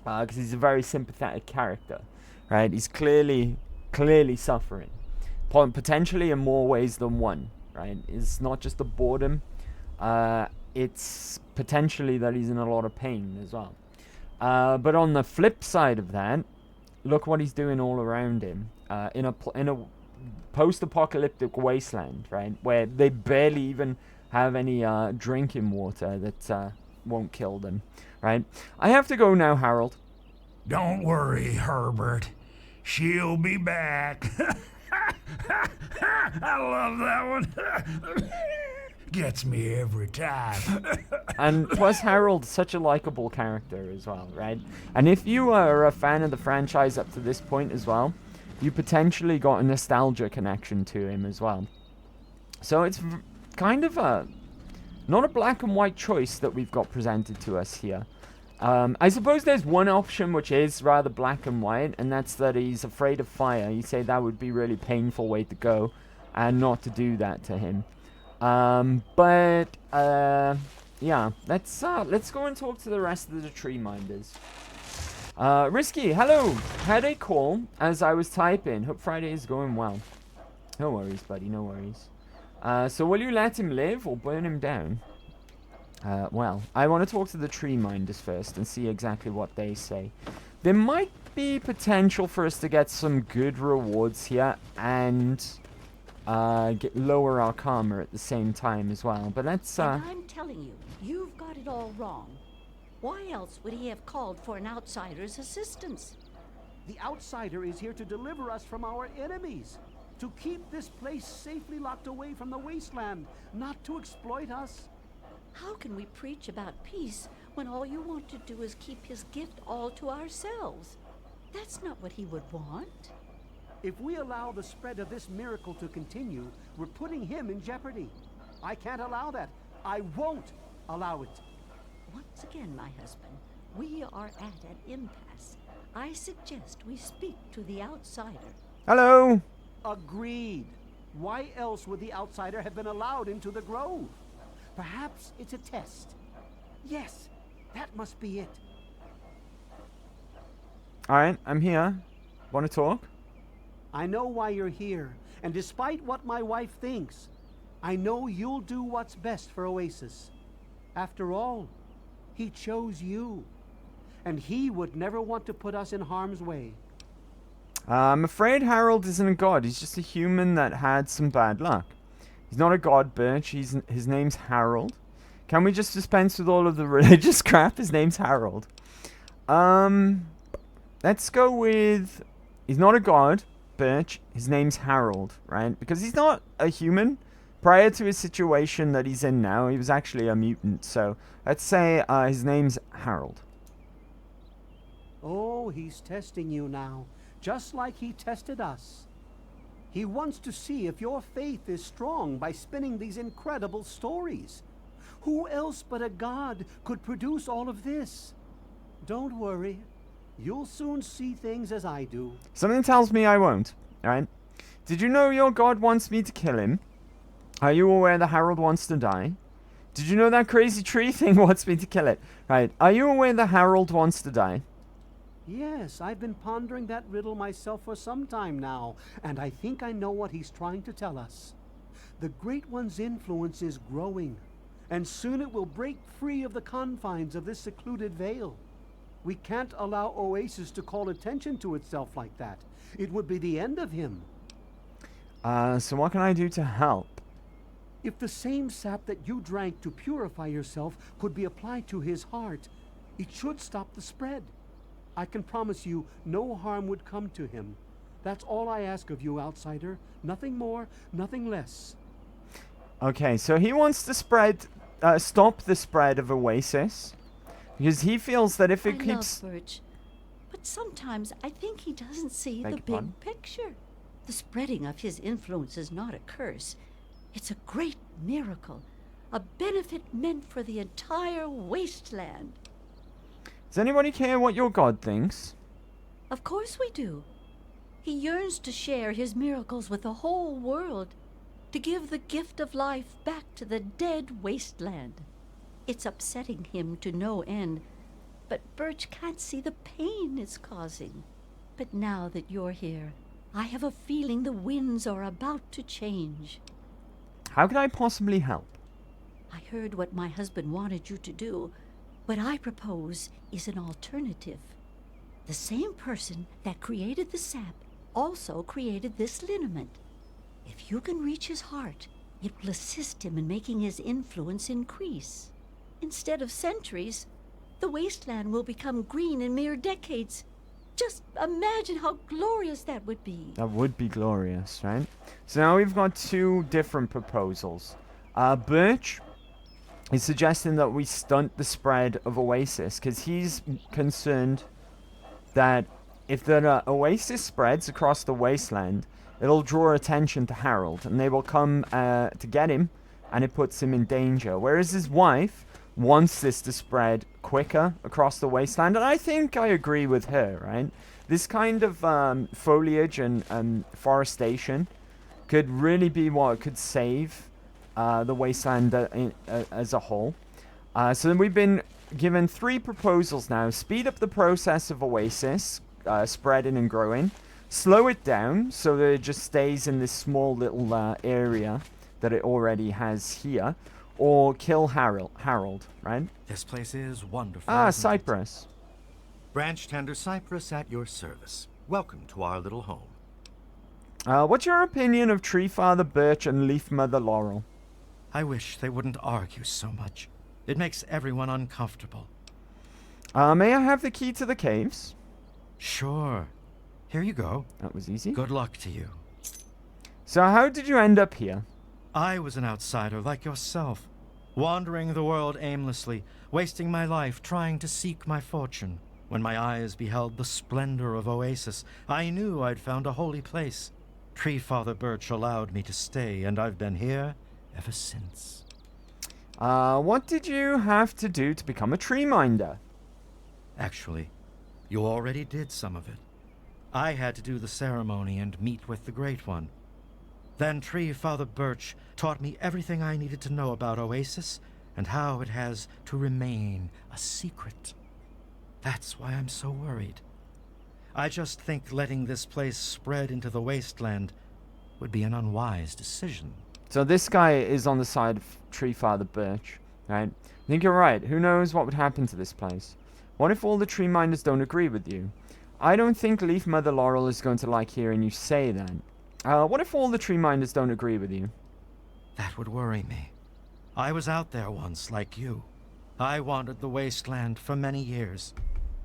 Because he's a very sympathetic character, right? He's clearly suffering, potentially in more ways than one, right? It's not just the boredom. It's potentially that he's in a lot of pain as well. But on the flip side of that, look what he's doing all around him, in a post-apocalyptic wasteland, right, where they barely even have any drinking water that won't kill them, right? I have to go now, Harold. Don't worry, Herbert. She'll be back. I love that one. Gets me every time. And plus Harold's such a likable character as well, right? And if you are a fan of the franchise up to this point as well, you potentially got a nostalgia connection to him as well. So it's kind of not a black and white choice that we've got presented to us here. I suppose there's one option which is rather black and white, and that's that he's afraid of fire. You say that would be a really painful way to go, and not to do that to him. Yeah, let's go and talk to the rest of the tree minders. Risky, hello. Had a call as I was typing. Hope Friday is going well. No worries, buddy, no worries. So will you let him live or burn him down? Well, I want to talk to the tree minders first and see exactly what they say. There might be potential for us to get some good rewards here and lower our karma at the same time as well. But let's And I'm telling you, you've got it all wrong. Why else would he have called for an outsider's assistance? The outsider is here to deliver us from our enemies, to keep this place safely locked away from the wasteland, not to exploit us. How can we preach about peace when all you want to do is keep his gift all to ourselves? That's not what he would want. If we allow the spread of this miracle to continue, we're putting him in jeopardy. I can't allow that. I won't allow it. Once again, my husband, we are at an impasse. I suggest we speak to the outsider. Hello. Agreed. Why else would the outsider have been allowed into the grove? Perhaps it's a test. Yes, that must be it. Alright, I'm here. Want to talk? I know why you're here, and despite what my wife thinks, I know you'll do what's best for Oasis. After all, he chose you, and he would never want to put us in harm's way. I'm afraid Harold isn't a god. He's just a human that had some bad luck. He's not a god, Birch. His name's Harold. Can we just dispense with all of the religious crap? His name's Harold. Let's go with... He's not a god, Birch. His name's Harold, right? Because he's not a human. Prior to his situation that he's in now, he was actually a mutant. So let's say his name's Harold. Oh, he's testing you now, just like he tested us. He wants to see if your faith is strong by spinning these incredible stories. Who else but a god could produce all of this? Don't worry. You'll soon see things as I do. Something tells me I won't, alright? Did you know your god wants me to kill him? Are you aware that Harold wants to die? Did you know that crazy tree thing wants me to kill it? Right, are you aware that Harold wants to die? Yes, I've been pondering that riddle myself for some time now, and I think I know what he's trying to tell us. The Great One's influence is growing, and soon it will break free of the confines of this secluded vale. We can't allow Oasis to call attention to itself like that. It would be the end of him. So what can I do to help? If the same sap that you drank to purify yourself could be applied to his heart, it should stop the spread. I can promise you no harm would come to him. That's all I ask of you, outsider. Nothing more, nothing less. Okay, so he wants to stop the spread of Oasis. Because he feels that if it keeps... love Birch, but sometimes I think he doesn't see the big pardon? picture. The spreading of his influence is not a curse. It's a great miracle. A benefit meant for the entire wasteland. Does anybody care what your god thinks? Of course we do. He yearns to share his miracles with the whole world, to give the gift of life back to the dead wasteland. It's upsetting him to no end, but Birch can't see the pain it's causing. But now that you're here, I have a feeling the winds are about to change. How can I possibly help? I heard what my husband wanted you to do. What I propose is an alternative. The same person that created the sap also created this liniment. If you can reach his heart, it will assist him in making his influence increase. Instead of centuries, the wasteland will become green in mere decades. Just imagine how glorious that would be. That would be glorious, right? So now we've got two different proposals. Birch is suggesting that we stunt the spread of Oasis because he's concerned that if the Oasis spreads across the wasteland, it'll draw attention to Harold and they will come to get him and it puts him in danger. Whereas his wife wants this to spread quicker across the wasteland, and I think I agree with her, right? This kind of foliage and forestation could really be what could save the wasteland as a whole. So we've been given 3 proposals now. Speed up the process of Oasis spreading and growing. Slow it down so that it just stays in this small little area that it already has here. Or kill Harold, right? This place is wonderful. Cypress. Branch tender Cypress at your service. Welcome to our little home. What's your opinion of Tree Father Birch and Leaf Mother Laurel? I wish they wouldn't argue so much. It makes everyone uncomfortable. May I have the key to the caves? Sure. Here you go. That was easy. Good luck to you. So how did you end up here? I was an outsider like yourself, wandering the world aimlessly, wasting my life trying to seek my fortune. When my eyes beheld the splendor of Oasis, I knew I'd found a holy place. Tree Father Birch allowed me to stay, and I've been here ever since. What did you have to do to become a tree minder? Actually, you already did some of it. I had to do the ceremony and meet with the Great One. Then Tree Father Birch taught me everything I needed to know about Oasis and how it has to remain a secret. That's why I'm so worried. I just think letting this place spread into the wasteland would be an unwise decision. So this guy is on the side of Tree Father Birch, right? I think you're right. Who knows what would happen to this place? What if all the tree minders don't agree with you? I don't think Leaf Mother Laurel is going to like hearing you say that. What if all the tree minders don't agree with you? That would worry me. I was out there once, like you. I wandered the wasteland for many years.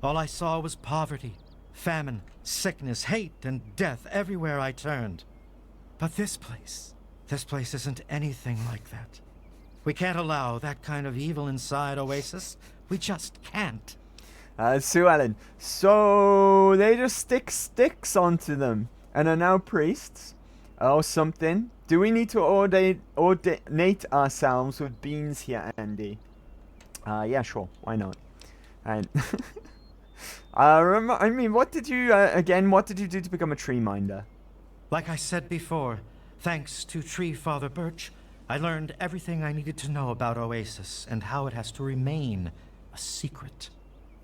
All I saw was poverty, famine, sickness, hate, and death everywhere I turned. But this place isn't anything like that. We can't allow that kind of evil inside Oasis. We just can't. Sue Ellen. So they just stick sticks onto them and are now priests? Or something? Do we need to ordinate ourselves with beans here, Andy? Yeah, sure. Why not? And I mean, what did you, what did you do to become a tree minder? Like I said before, thanks to Tree Father Birch, I learned everything I needed to know about Oasis and how it has to remain a secret.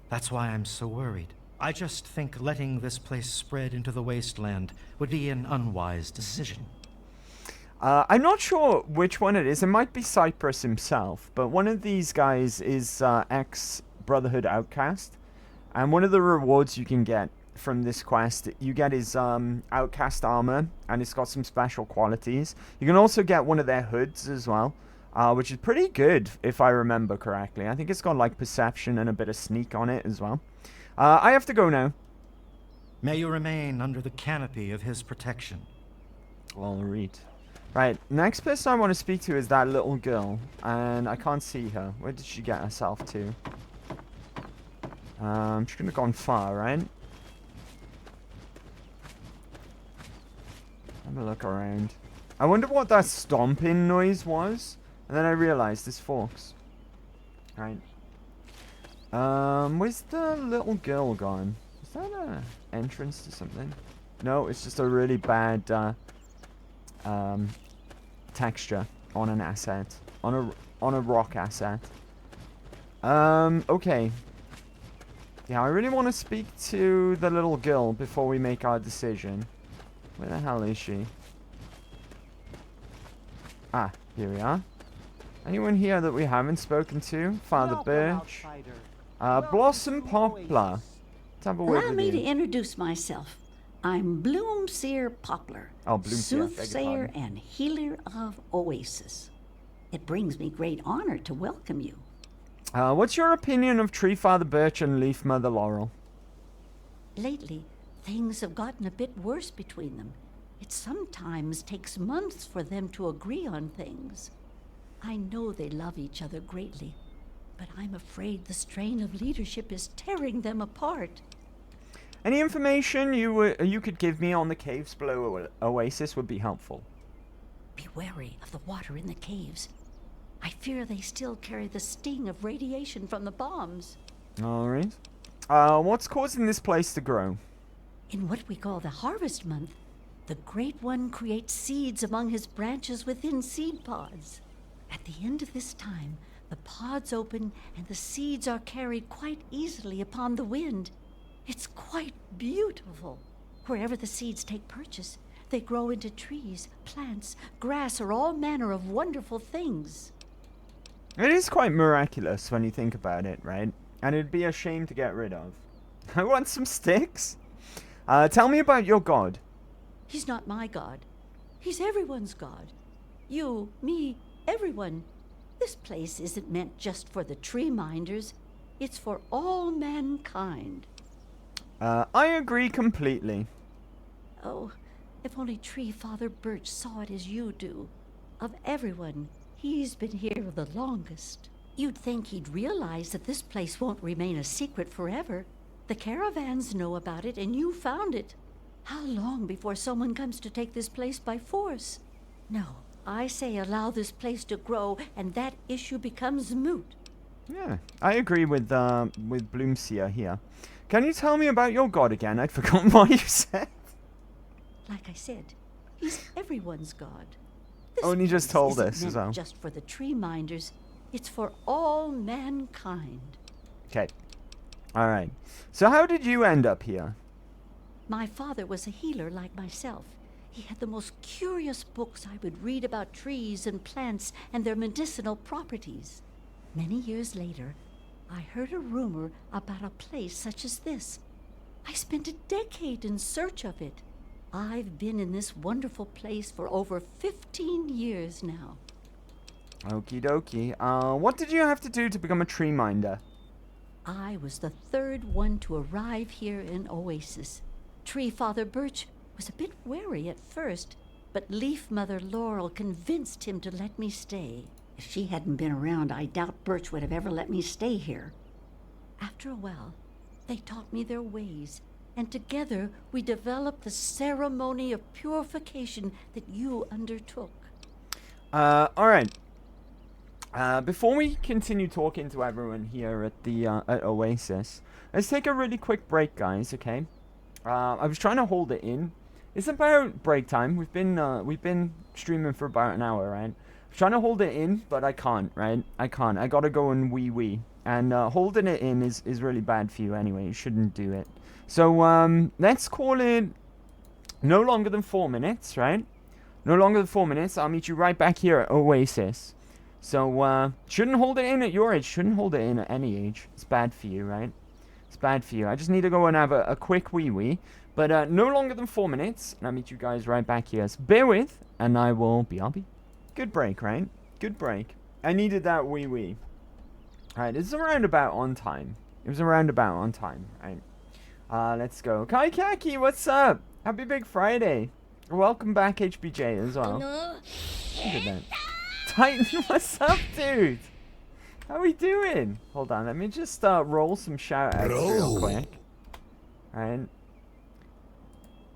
That's why I'm so worried. I just think letting this place spread into the wasteland would be an unwise decision. I'm not sure which one it is. It might be Cypress himself, but one of these guys is ex-Brotherhood outcast. And one of the rewards you can get from this quest, you get his outcast armor, and it's got some special qualities. You can also get one of their hoods as well, which is pretty good, if I remember correctly. I think it's got like perception and a bit of sneak on it as well. I have to go now. May you remain under the canopy of his protection. Well, read. Right, next person I want to speak to is that little girl, and I can't see her. Where did she get herself to? She couldn't have gone far, right? Have a look around. I wonder what that stomping noise was, and then I realized it's Forks. Right. Where's the little girl gone? Is that a entrance to something? No, it's just a really bad texture on an asset, on a rock asset. Okay. Yeah, I really want to speak to the little girl before we make our decision. Where the hell is she? Ah, here we are. Anyone here that we haven't spoken to? Father Birch. Blossom Poplar. Let's have a word Allow with me you. to introduce myself. I'm Bloomseer Poplar, Oh, Bloomseer, beg your soothsayer pardon. and healer of Oasis. It brings me great honor to welcome you. What's your opinion of Tree Father Birch and Leaf Mother Laurel? Lately, things have gotten a bit worse between them. It sometimes takes months for them to agree on things. I know they love each other greatly, but I'm afraid the strain of leadership is tearing them apart. Any information you could give me on the caves below Oasis would be helpful. Be wary of the water in the caves. I fear they still carry the sting of radiation from the bombs. Alright. What's causing this place to grow? In what we call the harvest month, the Great One creates seeds among his branches within seed pods. At the end of this time, the pods open and the seeds are carried quite easily upon the wind. It's quite beautiful. Wherever the seeds take purchase, they grow into trees, plants, grass, or all manner of wonderful things. It is quite miraculous when you think about it, right? And it'd be a shame to get rid of. I want some sticks. Tell me about your god. He's not my god. He's everyone's god. You, me, everyone. This place isn't meant just for the tree minders. It's for all mankind. I agree completely. Oh, if only Tree Father Birch saw it as you do. Of everyone, he's been here the longest. You'd think he'd realize that this place won't remain a secret forever. The caravans know about it, and you found it. How long before someone comes to take this place by force? No, I say allow this place to grow, and that issue becomes moot. Yeah, I agree with Bloomseer here. Can you tell me about your god again? I'd forgotten what you said. Like I said, he's everyone's god. Only just told us as well. Just for the tree minders, it's for all mankind. Okay. Alright. So how did you end up here? My father was a healer like myself. He had the most curious books I would read about trees and plants and their medicinal properties. Many years later, I heard a rumor about a place such as this. I spent a decade in search of it. I've been in this wonderful place for over 15 years now. Okie dokie. What did you have to do to become a tree minder? I was the third one to arrive here in Oasis. Tree Father Birch was a bit wary at first, but Leaf Mother Laurel convinced him to let me stay. If she hadn't been around, I doubt Birch would have ever let me stay here. After a while, they taught me their ways, and together we developed the ceremony of purification that you undertook. Alright. Before we continue talking to everyone here at the at Oasis, let's take a really quick break, guys, okay? I was trying to hold it in. It's about break time. We've been streaming for about an hour, right? I'm trying to hold it in, but I can't, right? I can't. I gotta go and wee. And holding it in is really bad for you anyway. You shouldn't do it. So, let's call it no longer than 4 minutes, right? No longer than 4 minutes. I'll meet you right back here at Oasis. So, shouldn't hold it in at your age. Shouldn't hold it in at any age. It's bad for you, right? It's bad for you. I just need to go and have a quick wee. But no longer than 4 minutes. And I'll meet you guys right back here. So bear with, and I'll be. Good break, right? Good break. I needed that wee. Alright, it's around about on time. It was around about on time, right? Let's go. Kai Kaki, what's up? Happy Big Friday. Welcome back, HBJ, as well. Look at that. Titan, what's up, dude? How we doing? Hold on, let me just roll some shout-outs real quick. Alright.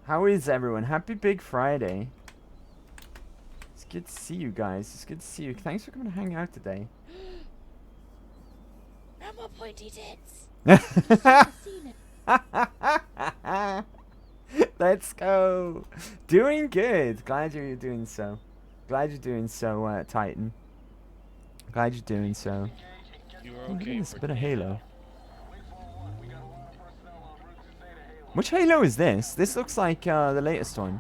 How is everyone? Happy Big Friday. It's good to see you guys. It's good to see you. Thanks for coming to hang out today. No more pointy tits. Let's go. Doing good. Glad you're doing so. Glad you're doing so, Titan. Glad you're doing so. Oh, look at this bit of Halo. Which Halo is this? This looks like the latest one.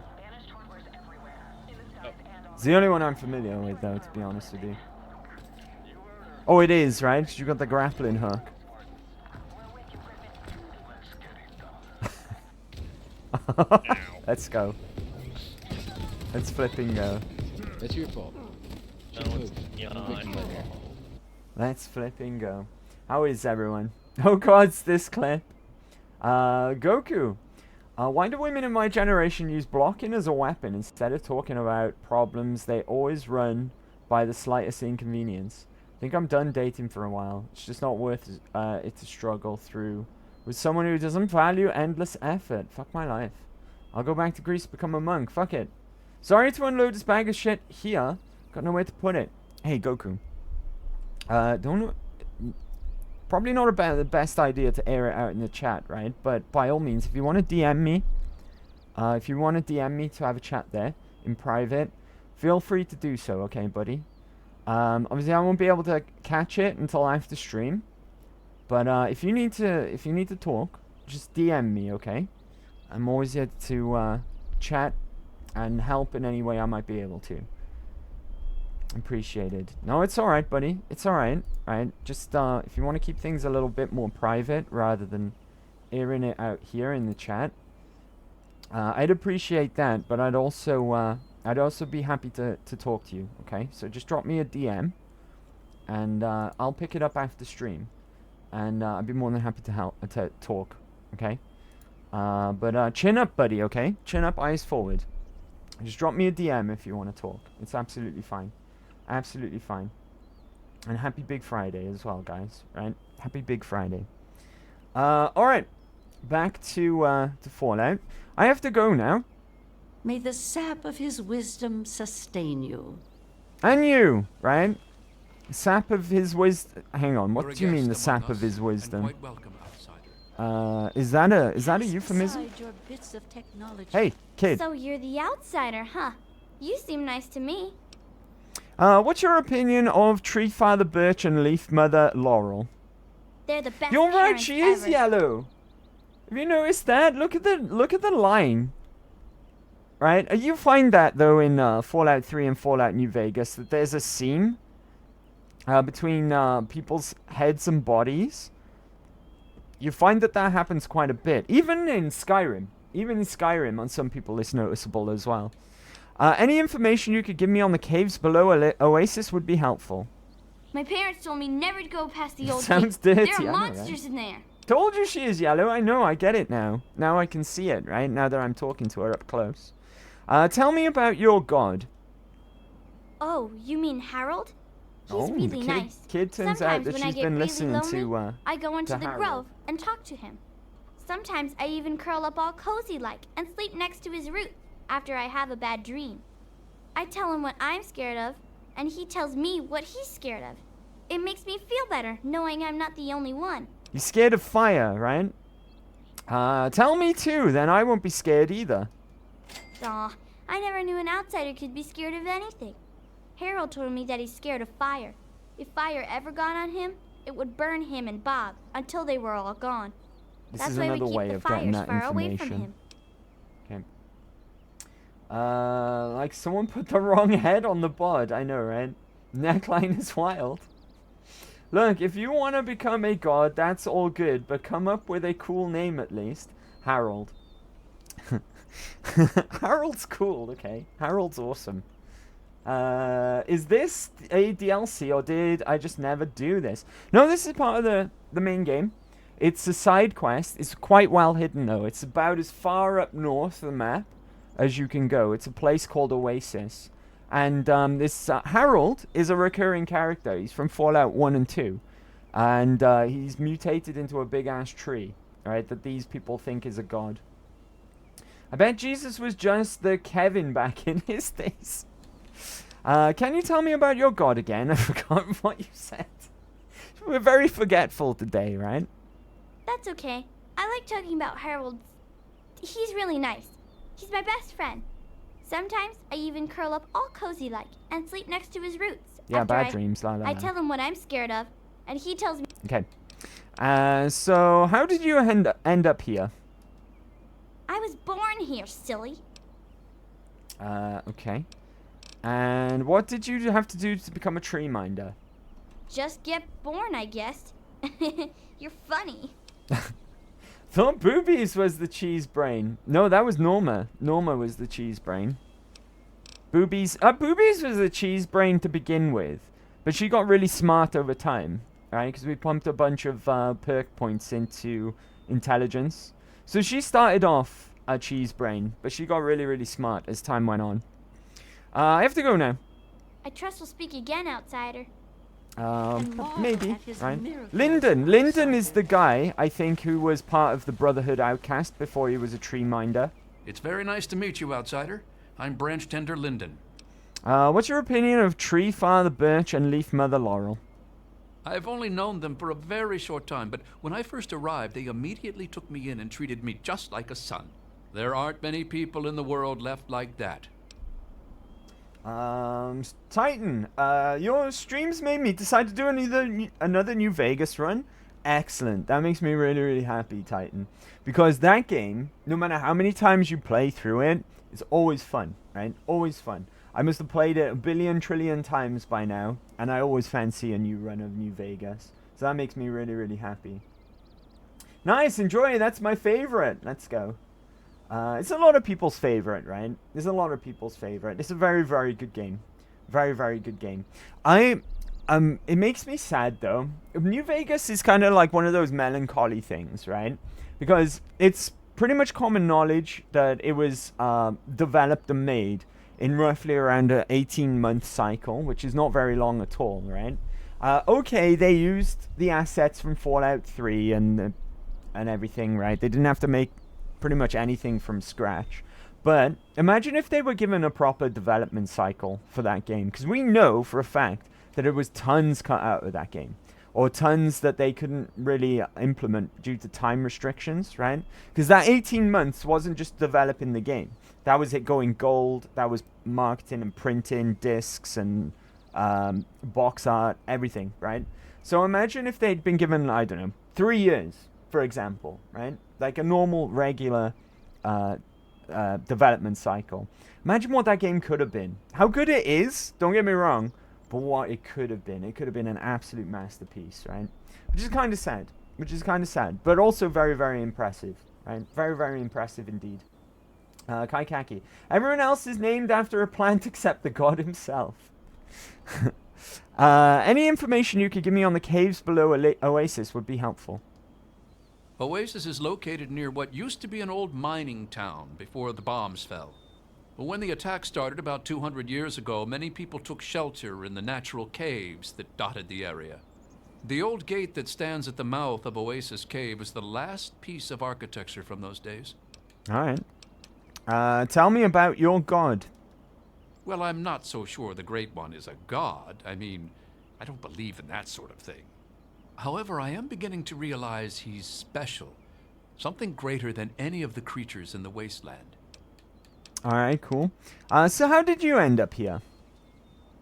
It's the only one I'm familiar with, though, to be honest with you. Oh, it is, right? 'Cause you got the grappling hook. Let's go. Let's flipping go. That's your fault. Let's flipping go. How is everyone? Oh god, it's this clip. Goku. Why do women in my generation use blocking as a weapon instead of talking about problems they always run by the slightest inconvenience? I think I'm done dating for a while. It's just not worth it to struggle through with someone who doesn't value endless effort. Fuck my life. I'll go back to Greece to become a monk. Fuck it. Sorry to unload this bag of shit here. Got nowhere to put it. Hey, Goku. Probably not about the best idea to air it out in the chat, right? But by all means, if you want to DM me, to have a chat there in private, feel free to do so, okay, buddy? Obviously, I won't be able to catch it until after stream. But if you need to talk, just DM me, okay? I'm always here to chat and help in any way I might be able to. Appreciated. No, it's alright, buddy. It's alright. Right? Just if you want to keep things a little bit more private rather than airing it out here in the chat, I'd appreciate that. But I'd also be happy to talk to you. Okay, so just drop me a DM, and I'll pick it up after stream, and I'd be more than happy to talk. Okay, but chin up, buddy. Okay, chin up, eyes forward. Just drop me a DM if you want to talk. It's absolutely fine. Absolutely fine. And happy Big Friday as well, guys. Right? Happy Big Friday. Alright. Back to Fallout. I have to go now. May the sap of his wisdom sustain you. And you, right? Sap of his wisdom. Hang on, what You're a do you mean the guest among sap of us, his and wisdom? quite welcome, outsider. Is that a Cast euphemism? aside your bits of technology. Hey, kid. So you're the outsider, huh? You seem nice to me. What's your opinion of Tree Father Birch and Leaf Mother Laurel? They're the best You're right, parents she is ever. yellow. Have you noticed that? Look at the line. Right? You find that though in Fallout 3 and Fallout New Vegas that there's a seam between people's heads and bodies. You find that happens quite a bit. Even in Skyrim. Even in Skyrim, on some people it's noticeable as well. Any information you could give me on the caves below Oasis would be helpful. My parents told me never to go past the old Sounds cave. dirty, There I are know, right? monsters in there. Told you she is yellow. I know, I get it now. Now I can see it, right? Now that I'm talking to her up close. Tell me about your god. Oh, you mean Harold? He's Oh, the really kid- nice. kid turns Sometimes out that when I she's get been really listening lonely, to, I go into to the Harold. grove and talk to him. Sometimes I even curl up all cozy-like and sleep next to his roots after I have a bad dream. I tell him what I'm scared of, and he tells me what he's scared of. It makes me feel better knowing I'm not the only one. You're scared of fire, right? Tell me too, then I won't be scared either. Aw, I never knew an outsider could be scared of anything. Harold told me that he's scared of fire. If fire ever got on him, it would burn him and Bob until they were all gone. This That's is why we another keep way the of getting fires that far away from information. him. Okay. Like someone put the wrong head on the bod. I know, right? Neckline is wild. Look, if you want to become a god, that's all good, but come up with a cool name at least. Harold. Harold's cool, okay. Harold's awesome. Is this a DLC, or did I just never do this? No, this is part of the main game. It's a side quest. It's quite well hidden, though. It's about as far up north the map as you can go. It's a place called Oasis. And this Harold is a recurring character. He's from Fallout 1 and 2. And he's mutated into a big-ass tree, right, that these people think is a god. I bet Jesus was just the Kevin back in his days. Can you tell me about your god again? I forgot what you said. We're very forgetful today, right? That's okay. I like talking about Harold. He's really nice. He's my best friend. Sometimes I even curl up all cozy-like and sleep next to his roots. Yeah, After bad dreams, la la. I tell him what I'm scared of, and he tells me. Okay. So how did you end up here? I was born here, silly. Okay. And what did you have to do to become a tree minder? Just get born, I guess. You're funny. Thought Boobies was the cheese brain. No, that was Norma. Norma was the cheese brain. Boobies was the cheese brain to begin with. But she got really smart over time. Right? Because we pumped a bunch of perk points into intelligence. So she started off a cheese brain. But she got really, really smart as time went on. I have to go now. I trust we'll speak again, outsider. Maybe, at his right? miracles, Lyndon is the guy, I think, who was part of the Brotherhood Outcast before he was a tree minder. It's very nice to meet you, outsider. I'm Branch Tender Linden. What's your opinion of Tree Father Birch and Leaf Mother Laurel? I've only known them for a very short time, but when I first arrived, they immediately took me in and treated me just like a son. There aren't many people in the world left like that. Titan, your streams made me decide to do another New Vegas run. Excellent. That makes me really, really happy, Titan. Because that game, no matter how many times you play through it, it's always fun, right? Always fun. I must have played it a billion trillion times by now, and I always fancy a new run of New Vegas. So that makes me really, really happy. Nice, enjoy. That's my favorite. Let's go. It's a lot of people's favorite, right? It's a lot of people's favorite. It's a very, very good game. Very, very good game. It makes me sad though. New Vegas is kind of like one of those melancholy things, right? Because it's pretty much common knowledge that it was developed and made in roughly around an 18-month cycle, which is not very long at all, right? Okay, they used the assets from Fallout 3 and everything, right? They didn't have to make pretty much anything from scratch. But imagine if they were given a proper development cycle for that game, because we know for a fact that it was tons cut out of that game, or tons that they couldn't really implement due to time restrictions, right? Because that 18 months wasn't just developing the game. That was it going gold, that was marketing and printing, discs and box art, everything, right? So imagine if they'd been given, I don't know, 3 years, for example, right? Like a normal, regular development cycle. Imagine what that game could have been. How good it is, don't get me wrong, but what it could have been. It could have been an absolute masterpiece, right? Which is kind of sad. But also very, very impressive, right? Very, very impressive indeed. Kaikaki. Everyone else is named after a plant except the god himself. Any information you could give me on the caves below Oasis would be helpful. Oasis is located near what used to be an old mining town before the bombs fell. But when the attack started about 200 years ago, many people took shelter in the natural caves that dotted the area. The old gate that stands at the mouth of Oasis Cave is the last piece of architecture from those days. All right. Tell me about your god. Well, I'm not so sure the Great One is a god. I mean, I don't believe in that sort of thing. However, I am beginning to realize he's special. Something greater than any of the creatures in the wasteland. Alright, cool. So how did you end up here?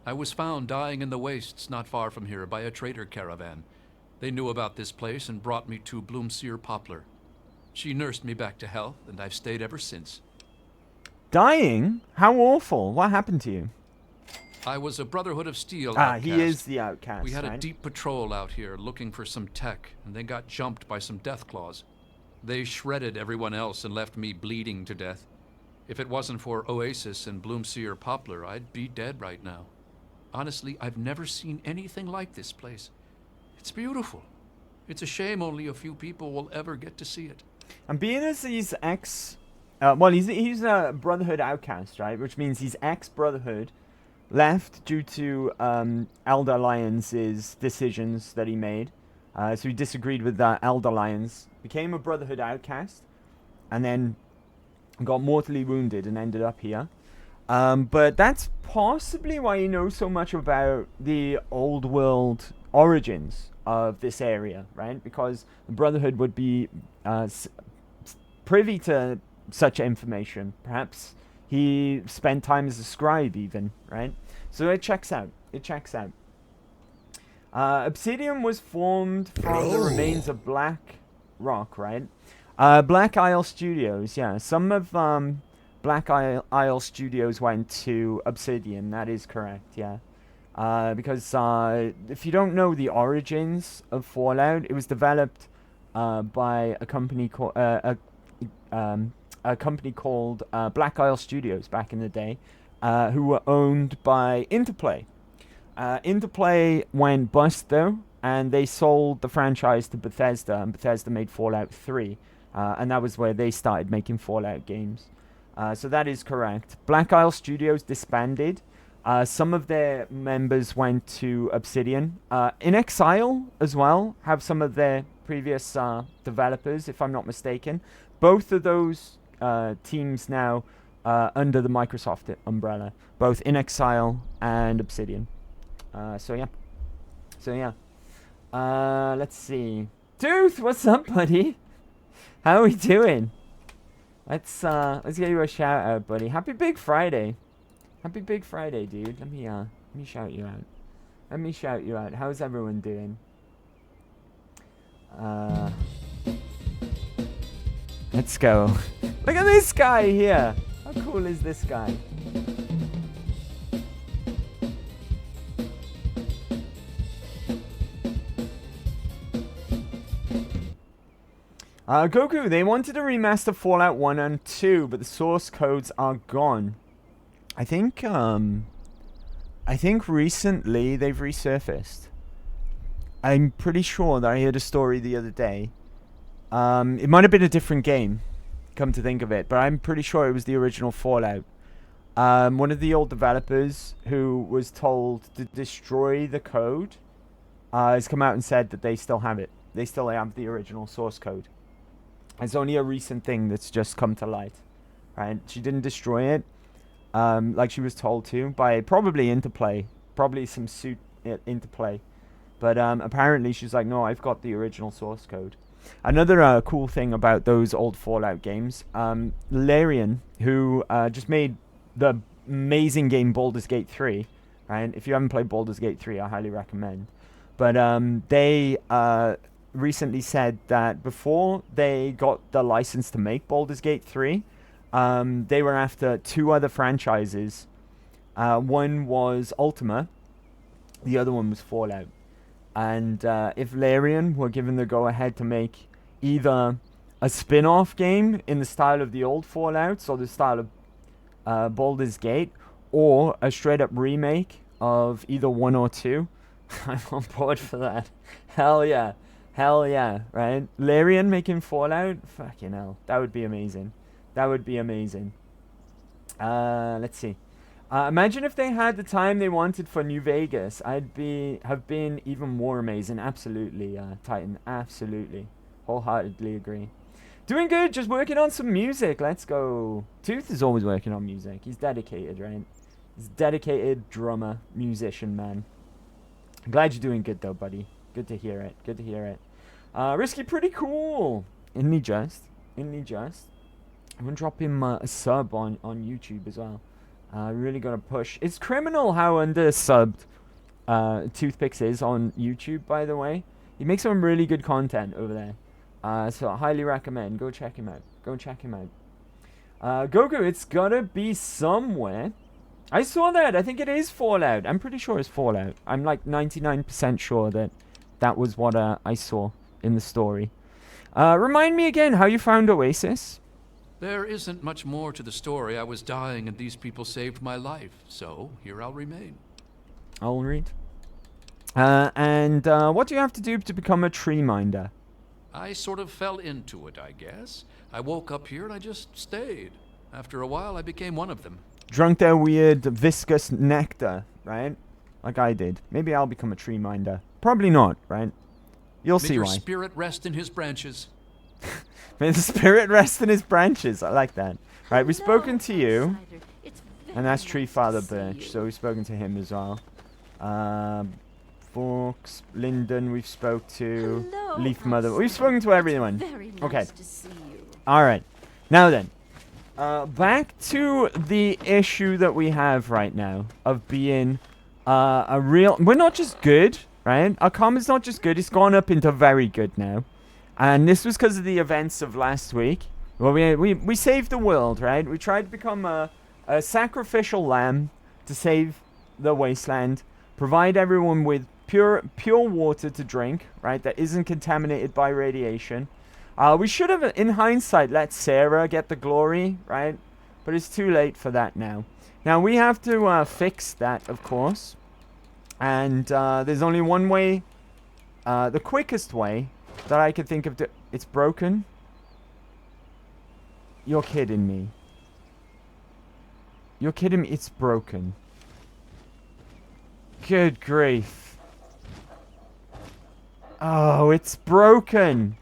I was found dying in the wastes not far from here by a trader caravan. They knew about this place and brought me to Bloomseer Poplar. She nursed me back to health, and I've stayed ever since. Dying? How awful. What happened to you? I was a Brotherhood of Steel outcast. He is the outcast, We had right? a deep patrol out here looking for some tech, and they got jumped by some Deathclaws. They shredded everyone else and left me bleeding to death. If it wasn't for Oasis and Bloomseer Poplar, I'd be dead right now. Honestly, I've never seen anything like this place. It's beautiful. It's a shame only a few people will ever get to see it. And being as he's he's a Brotherhood outcast, right? Which means he's ex-Brotherhood, left due to Elder Alliance's decisions that he made. So he disagreed with the Elder Alliance, became a Brotherhood outcast, and then got mortally wounded and ended up here. But that's possibly why you know so much about the old world origins of this area, right? Because the Brotherhood would be privy to such information. Perhaps he spent time as a scribe even, right? So it checks out. Obsidian was formed from the remains of Black Rock, right? Black Isle Studios, yeah. Some of Black Isle Studios went to Obsidian, that is correct, yeah. Because if you don't know the origins of Fallout, it was developed by a company called Black Isle Studios back in the day, who were owned by Interplay. Interplay went bust though, and they sold the franchise to Bethesda, and Bethesda made Fallout 3, and that was where they started making Fallout games. So that is correct. Black Isle Studios disbanded. Some of their members went to Obsidian. In Exile as well have some of their previous developers, if I'm not mistaken. Both of those teams now under the Microsoft umbrella, both In Exile and Obsidian. So yeah. Let's see. Tooth, what's up, buddy? How are we doing? Let's get you a shout out, buddy. Happy Big Friday. Happy Big Friday, dude. Let me shout you out. How's everyone doing? Let's go. Look at this guy here. How cool is this guy? Goku, they wanted to remaster Fallout 1 and 2, but the source codes are gone. I think recently they've resurfaced. I'm pretty sure that I heard a story the other day. It might have been a different game, come to think of it, but I'm pretty sure it was the original Fallout. One of the old developers who was told to destroy the code has come out and said that they still have it. They still have the original source code. It's only a recent thing that's just come to light. Right? She didn't destroy it like she was told to by probably Interplay. Probably some suit Interplay. But apparently she's like, no, I've got the original source code. Another cool thing about those old Fallout games, Larian, who just made the amazing game Baldur's Gate 3, right? If you haven't played Baldur's Gate 3, I highly recommend. But they recently said that before they got the license to make Baldur's Gate 3, they were after 2 other franchises. One was Ultima, the other one was Fallout. And if Larian were given the go-ahead to make either a spin-off game in the style of the old Fallouts or the style of Baldur's Gate, or a straight-up remake of either 1 or 2, I'm on board for that. Hell yeah. Hell yeah, right? Larian making Fallout? Fucking hell. That would be amazing. That would be amazing. Let's see. Imagine if they had the time they wanted for New Vegas. Have been even more amazing. Absolutely, Titan. Absolutely. Wholeheartedly agree. Doing good. Just working on some music. Let's go. Tooth is always working on music. He's dedicated, right? He's a dedicated drummer, musician, man. I'm glad you're doing good, though, buddy. Good to hear it. Good to hear it. Risky, pretty cool. Isn't he just? Isn't he just? I'm going to drop him a sub on YouTube as well. Really gonna push. It's criminal how under-subbed Toothpicks is on YouTube, by the way. He makes some really good content over there. So I highly recommend. Go check him out. Go check him out. Goku, it's gotta be somewhere. I saw that. I think it is Fallout. I'm pretty sure it's Fallout. I'm like 99% sure that was what I saw in the story. Remind me again how you found Oasis. There isn't much more to the story. I was dying and these people saved my life. So, here I'll remain. I'll read. And what do you have to do to become a tree minder? I sort of fell into it, I guess. I woke up here and I just stayed. After a while, I became one of them. Drunk their weird viscous nectar, right? Like I did. Maybe I'll become a tree minder. Probably not, right? You'll see why. May your spirit rest in his branches. May the spirit rest in his branches. I like that. Right, we've spoken to you. And that's Tree Father Birch. So we've spoken to him as well. Forks, Lyndon, we've spoke to. Leaf Mother. We've spoken to everyone. Okay. Alright. Now then. Back to the issue that we have right now. Of being a real... We're not just good, right? Our comment's not just good. It's gone up into very good now. And this was because of the events of last week. Well, we saved the world, right? We tried to become a sacrificial lamb to save the wasteland. Provide everyone with pure water to drink, right? That isn't contaminated by radiation. We should have, in hindsight, let Sarah get the glory, right? But it's too late for that now. Now, we have to fix that, of course. And there's only one way, the quickest way that I could think of. It's broken? You're kidding me. You're kidding me. It's broken. Good grief. Oh, it's broken.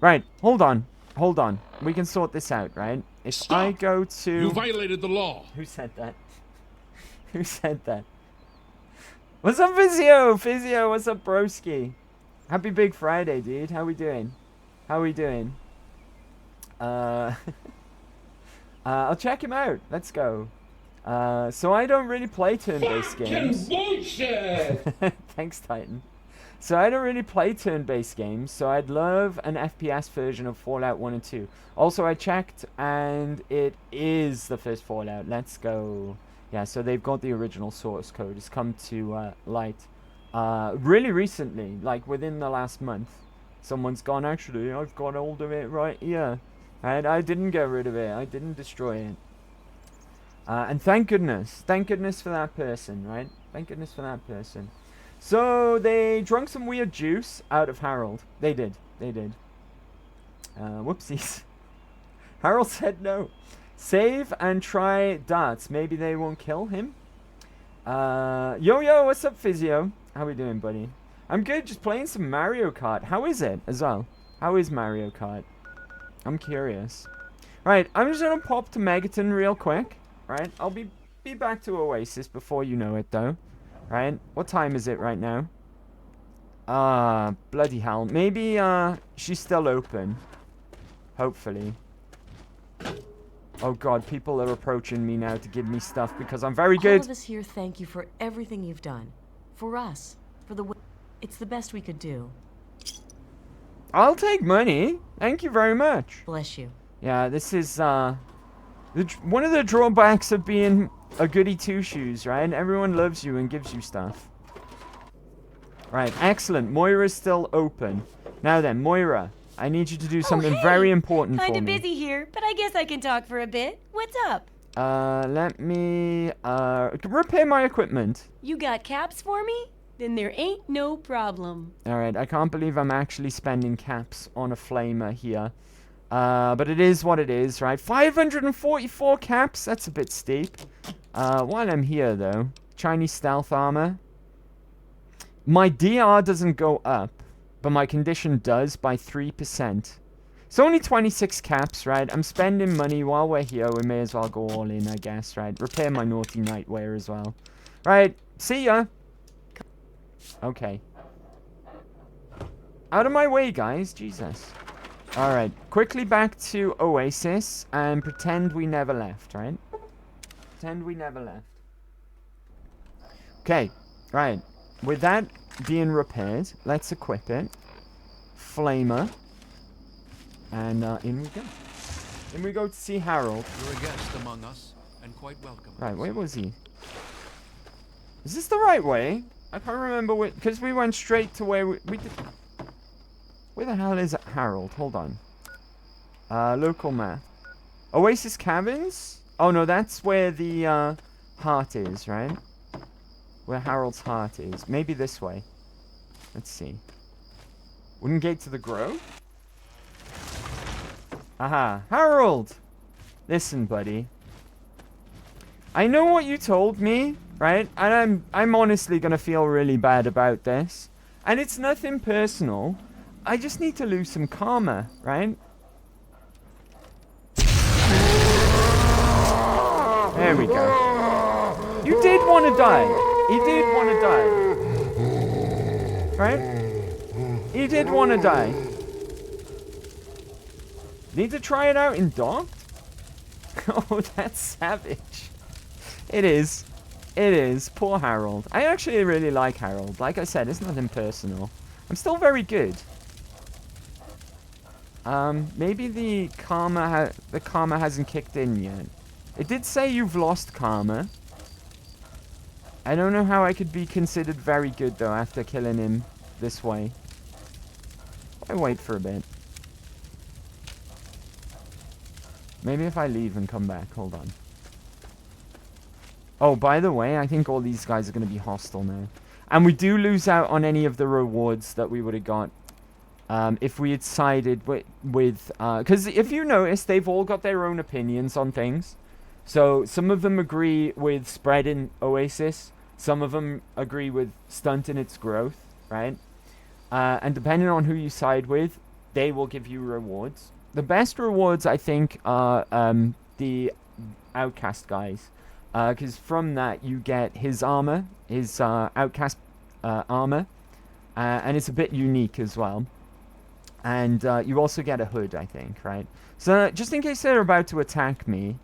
Right, hold on. Hold on. We can sort this out, right? If Stop. I go to... You violated the law. Who said that? Who said that? What's up, Physio? Physio, what's up, broski? Happy Big Friday, dude. How we doing? How we doing? I'll check him out. Let's go. So I don't really play turn-based games. Bullshit! Thanks, Titan. So I don't really play turn-based games, so I'd love an FPS version of Fallout 1 and 2. Also, I checked, and it is the first Fallout. Let's go. Yeah, so they've got the original source code. It's come to light really recently, like within the last month. Someone's gone, actually, I've got hold of it right here. And I didn't get rid of it. I didn't destroy it. And thank goodness. Thank goodness for that person, right? Thank goodness for that person. So, they drunk some weird juice out of Harold. They did. They did. Whoopsies. Harold said no. Save and try darts. Maybe they won't kill him. Yo, what's up, Physio? How we doing, buddy? I'm good, just playing some Mario Kart. How is it, as well? How is Mario Kart? I'm curious. Right, I'm just gonna pop to Megaton real quick. Right, I'll be back to Oasis before you know it, though. Right, what time is it right now? Bloody hell. Maybe, she's still open. Hopefully. Oh god, people are approaching me now to give me stuff because I'm very good. All of us here thank you for everything you've done. For us. For the way... It's the best we could do. I'll take money. Thank you very much. Bless you. Yeah, this is, one of the drawbacks of being a goody two-shoes, right? Everyone loves you and gives you stuff. Right, excellent. Moira's still open. Now then, Moira, I need you to do something very important for me. Kinda busy here, but I guess I can talk for a bit. What's up? Let me, repair my equipment. You got caps for me? Then there ain't no problem. Alright, I can't believe I'm actually spending caps on a flamer here. But it is what it is, right? 544 caps? That's a bit steep. While I'm here, though, Chinese stealth armor. My DR doesn't go up, but my condition does by 3%. It's only 26 caps, right? I'm spending money while we're here. We may as well go all in, I guess, right? Repair my naughty nightwear as well. Right, see ya. Okay. Out of my way, guys. Jesus. Alright, quickly back to Oasis and pretend we never left, right? Pretend we never left. Okay, right. With that being repaired, let's equip it. Flamer. And in we go. In we go to see Harold. You're a guest among us, and quite welcome. Right, where was he? Is this the right way? I can't remember where, because we went straight to where we did. Where the hell is Harold? Hold on. Local map. Oasis Caverns? Oh no, that's where the heart is, right? Where Harold's heart is. Maybe this way. Let's see. Wooden gate to the grove? Aha. Harold! Listen, buddy. I know what you told me, right? And I'm honestly gonna feel really bad about this. And it's nothing personal. I just need to lose some karma, right? There we go. You did want to die. You did want to die. Right? You did want to die. Need to try it out in docked? Oh, that's savage. It is. It is. Poor Harold. I actually really like Harold. Like I said, it's nothing personal. I'm still very good. Maybe the karma hasn't kicked in yet. It did say you've lost karma. I don't know how I could be considered very good though after killing him this way. I wait for a bit. Maybe if I leave and come back, hold on. Oh, by the way, I think all these guys are going to be hostile now. And we do lose out on any of the rewards that we would have got. If we had sided with because if you notice, they've all got their own opinions on things. So some of them agree with spreading Oasis. Some of them agree with stunting its growth, right? And depending on who you side with, they will give you rewards. The best rewards, I think, are the Outcast guys. Because from that, you get his armor, his Outcast armor. And it's a bit unique as well. And you also get a hood, I think, right? So just in case they're about to attack me,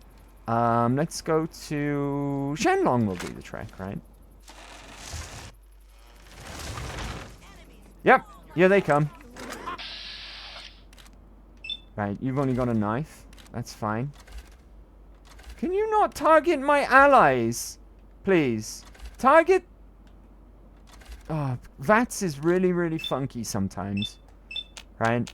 let's go to... Shenlong will do the trek, right? Yep, here they come. Right, you've only got a knife. That's fine. Can you not target my allies? Please. Target... Oh, VATS is really, really funky sometimes. Right?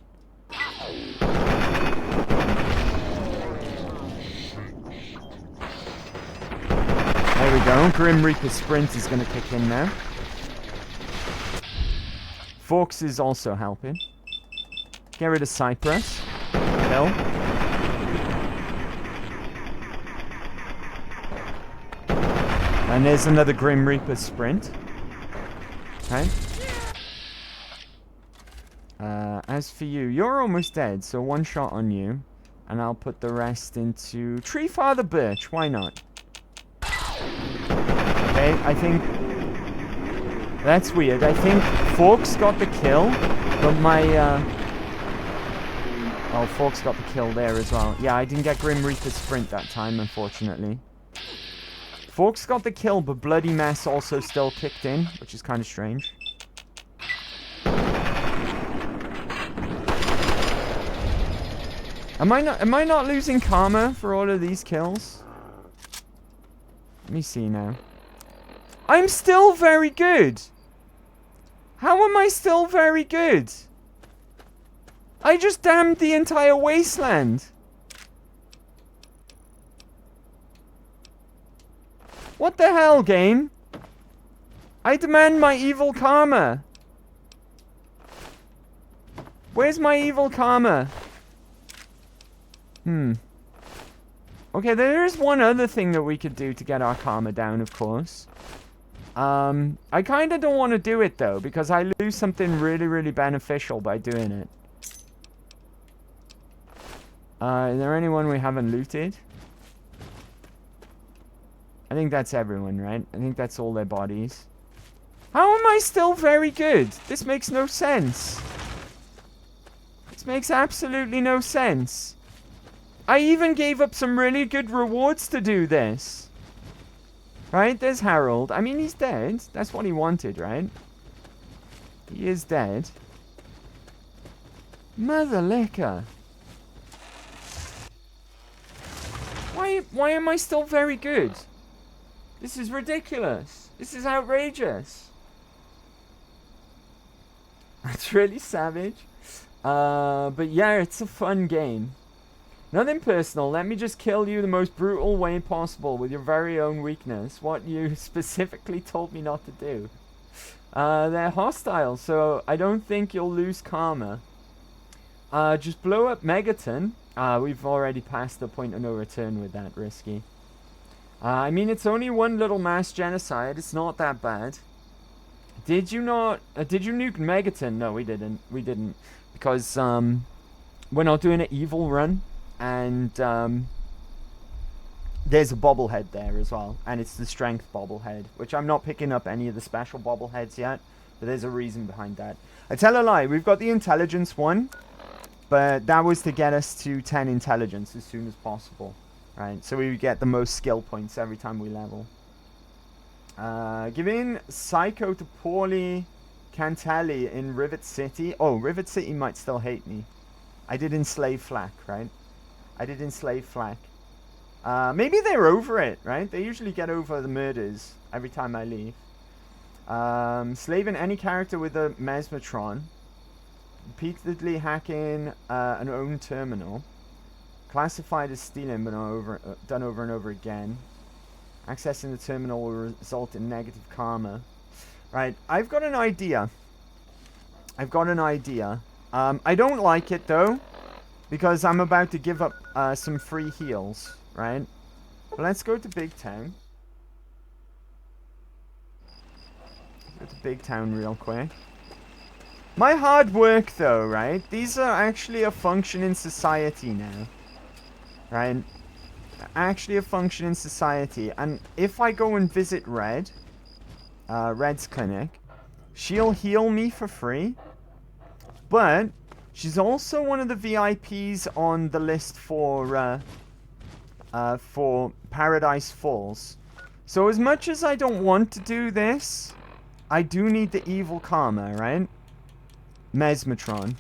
There we go. Grim Reaper Sprint is going to kick in now. Forks is also helping. Get rid of Cypress. Kill. And there's another Grim Reaper Sprint. Okay. As for you, you're almost dead, so one shot on you. And I'll put the rest into Tree Father Birch. Why not? Okay, I think... That's weird. I think Forks got the kill, but my... Oh, Forks got the kill there as well. Yeah, I didn't get Grim Reaper Sprint that time, unfortunately. Forks got the kill, but Bloody Mess also still kicked in, which is kind of strange. Am I not losing karma for all of these kills? Let me see now. I'm still very good. How am I still very good? I just damned the entire wasteland. What the hell, game? I demand my evil karma. Where's my evil karma? Okay, there is one other thing that we could do to get our karma down, of course. I kind of don't want to do it, though, because I lose something really, really beneficial by doing it. Is there anyone we haven't looted? I think that's everyone, right? I think that's all their bodies. How am I still very good? This makes no sense. This makes absolutely no sense. I even gave up some really good rewards to do this. Right? There's Harold. I mean, he's dead. That's what he wanted, right? He is dead. Mother liquor. Why am I still very good? This is ridiculous. This is outrageous. That's really savage. But yeah, it's a fun game. Nothing personal. Let me just kill you the most brutal way possible with your very own weakness. What you specifically told me not to do. They're hostile, so I don't think you'll lose karma. Just blow up Megaton. We've already passed the point of no return with that, Risky. I mean, it's only one little mass genocide. It's not that bad. Did you not... did you nuke Megaton? No, we didn't. We didn't. Because, we're not doing an evil run. And, there's a bobblehead there as well. And it's the strength bobblehead. Which I'm not picking up any of the special bobbleheads yet. But there's a reason behind that. I tell a lie. We've got the intelligence one. But that was to get us to 10 intelligence as soon as possible. Right? So we would get the most skill points every time we level. Giving Psycho to Paulie Cantelli in Rivet City. Oh, Rivet City might still hate me. I did enslave Flack, right? I did enslave Flack. Maybe they're over it, right? They usually get over the murders every time I leave. Slaving any character with a Mesmetron. Repeatedly hacking an own terminal. Classified as stealing, but done over and over again. Accessing the terminal will result in negative karma. Right, I've got an idea. I don't like it, though. Because I'm about to give up some free heals, right? But let's go to Big Town. Go to Big Town real quick. My hard work, though, right? These are actually a function in society now. Right? Actually a function in society. And if I go and visit Red, Red's clinic, she'll heal me for free. But she's also one of the VIPs on the list for Paradise Falls. So as much as I don't want to do this, I do need the evil karma, right? Mesmetron.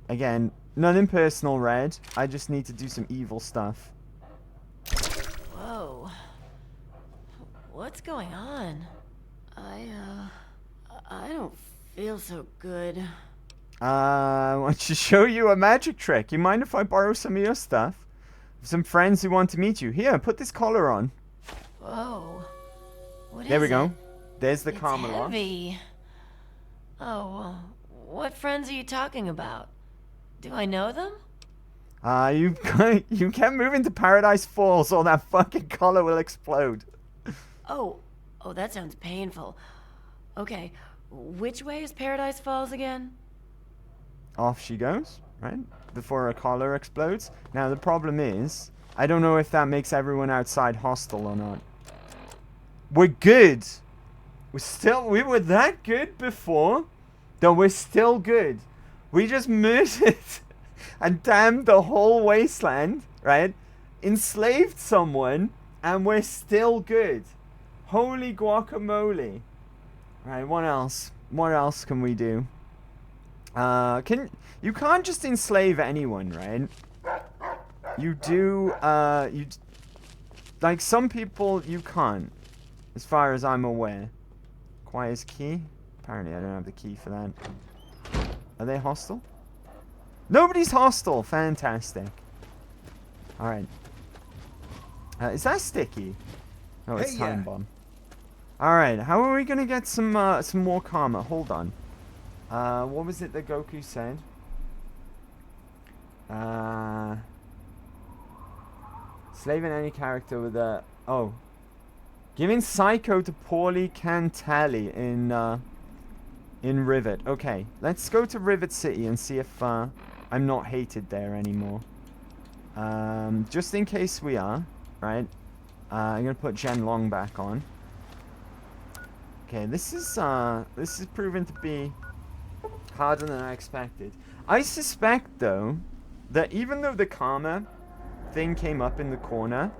Again, nothing personal, Red. I just need to do some evil stuff. Whoa. What's going on? I don't feel so good. I want to show you a magic trick. You mind if I borrow some of your stuff? Some friends who want to meet you. Here, put this collar on. Whoa. There we go. It? There's the It's Carmelot. heavy. Oh, well, what friends are you talking about? Do I know them? You can't move into Paradise Falls or that fucking collar will explode. Oh, that sounds painful. Okay, which way is Paradise Falls again? Off she goes, right? Before her collar explodes. Now the problem is, I don't know if that makes everyone outside hostile or not. We're good. We were that good before, though we're still good. We just murdered and damned the whole wasteland, right? Enslaved someone, and we're still good. Holy guacamole. Right, what else? What else can we do? You can't just enslave anyone, right? You do, like some people you can't, as far as I'm aware. Requires key. Apparently I don't have the key for that. Are they hostile? Nobody's hostile. Fantastic. Alright. Is that sticky? No, it's time bomb. Alright, how are we gonna get some more karma? Hold on. What was it that Goku said? Slaving any character with a... Oh. Giving Psycho to Paulie Cantali in Rivet. Okay, let's go to Rivet City and see if I'm not hated there anymore. Just in case we are, right? I'm gonna put Gen Long back on. Okay, this is proven to be harder than I expected. I suspect though that even though the karma thing came up in the corner,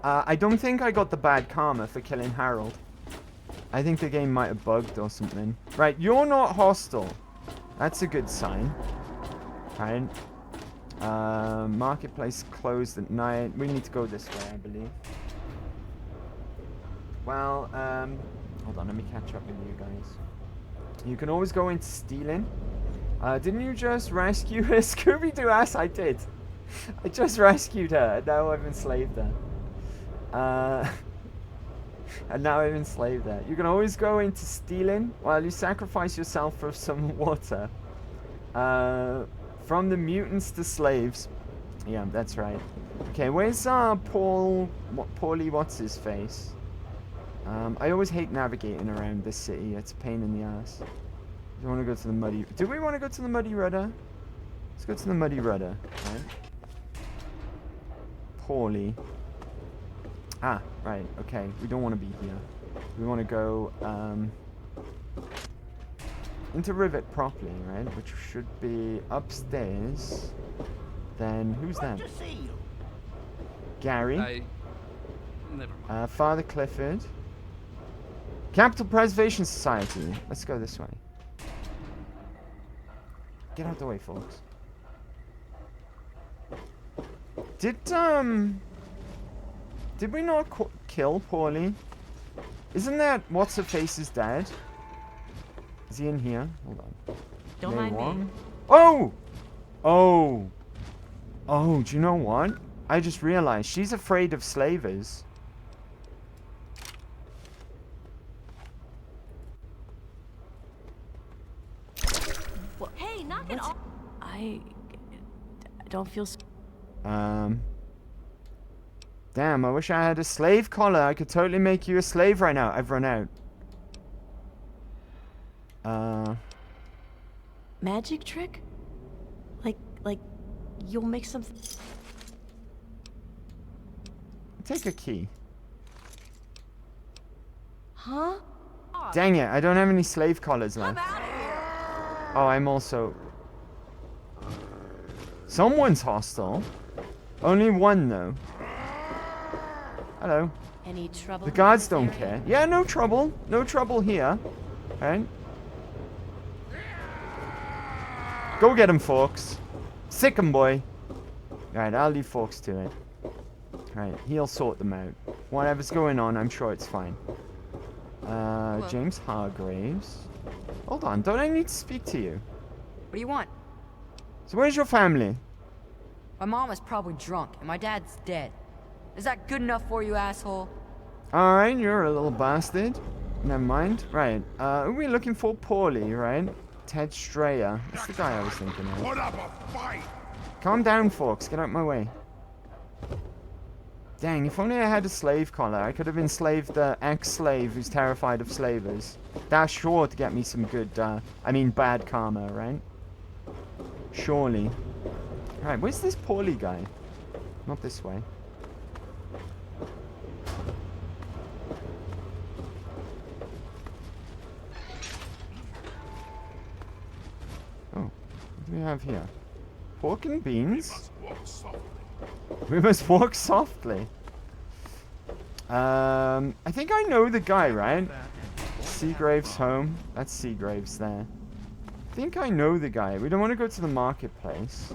I don't think I got the bad karma for killing Harold. I think the game might have bugged or something. Right, you're not hostile. That's a good sign. Right. Marketplace closed at night. We need to go this way, I believe. Well, hold on, let me catch up with you guys. You can always go into stealing. Didn't you just rescue her? Scooby-Doo ass, I did. I just rescued her, and now I've enslaved her. And now I've enslaved her. You can always go into stealing while you sacrifice yourself for some water. From the mutants to slaves. Yeah, that's right. Okay, where's Paulie what's his face? I always hate navigating around this city. It's a pain in the ass. Do want to go to the muddy... Do we want to go to the Muddy Rudder? Let's go to the Muddy Rudder. Right. Paulie. Ah, right. Okay. We don't want to be here. We want to go into Rivet properly, right? Which should be upstairs. Then who's that? Gary. Never mind. Father Clifford. Capital Preservation Society. Let's go this way. Get out the way, folks. Did we not kill Paulie? Isn't that what's-her-face's dad? Is he in here? Hold on. Don't mind me. Oh! Oh! Oh, do you know what? I just realized she's afraid of slavers. Well, hey, knock it off. I don't feel... Damn, I wish I had a slave collar. I could totally make you a slave right now. I've run out. Magic trick? Like, you'll make something... Take a key. Huh? Dang it, I don't have any slave collars left. Oh, I'm also... Someone's hostile. Only one, though. Hello. Any trouble? The guards don't care. Yeah, no trouble. No trouble here. Right? Go get him, Forks. Sick him, boy. Alright, I'll leave Forks to it. Right, he'll sort them out. Whatever's going on, I'm sure it's fine. James Hargraves. Hold on, don't I need to speak to you? What do you want? So where's your family? My mom is probably drunk, and my dad's dead. Is that good enough for you, asshole? Alright, you're a little bastard. Never mind. Right. Who are we looking for? Paulie, right? Ted Strayer. That's the guy I was thinking of. Put up a fight! Calm down, folks. Get out my way. Dang, if only I had a slave collar, I could have enslaved the ex-slave who's terrified of slavers. That's sure to get me some good, bad karma, right? Surely. Right, where's this Paulie guy? Not this way. Oh, what do we have here? Pork and beans? We must walk softly. I think I know the guy, right? Seagrave's home. That's Seagrave's there. I think I know the guy. We don't want to go to the marketplace.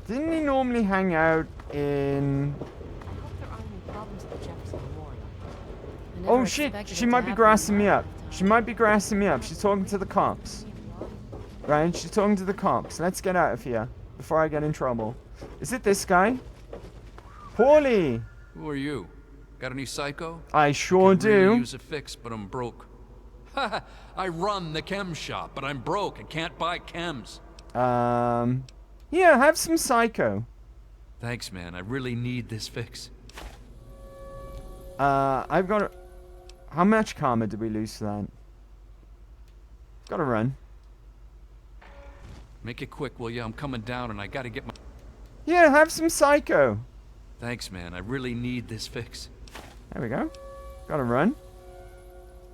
Didn't he normally hang out in... Oh shit, she might be grassing me up. She might be grassing me up. She's talking to the cops. Right, she's talking to the cops. Let's get out of here before I get in trouble. Is it this guy? Paulie! Who are you? Got any psycho? I sure Could really do. use a fix, but I'm broke. Haha, I run the chem shop, but I'm broke and can't buy chems. Yeah, have some psycho. Thanks, man. I really need this fix. I've got... How much karma did we lose for that? Gotta run. Make it quick, will ya? I'm coming down and I gotta get my... Yeah, have some psycho. Thanks, man. I really need this fix. There we go. Gotta run.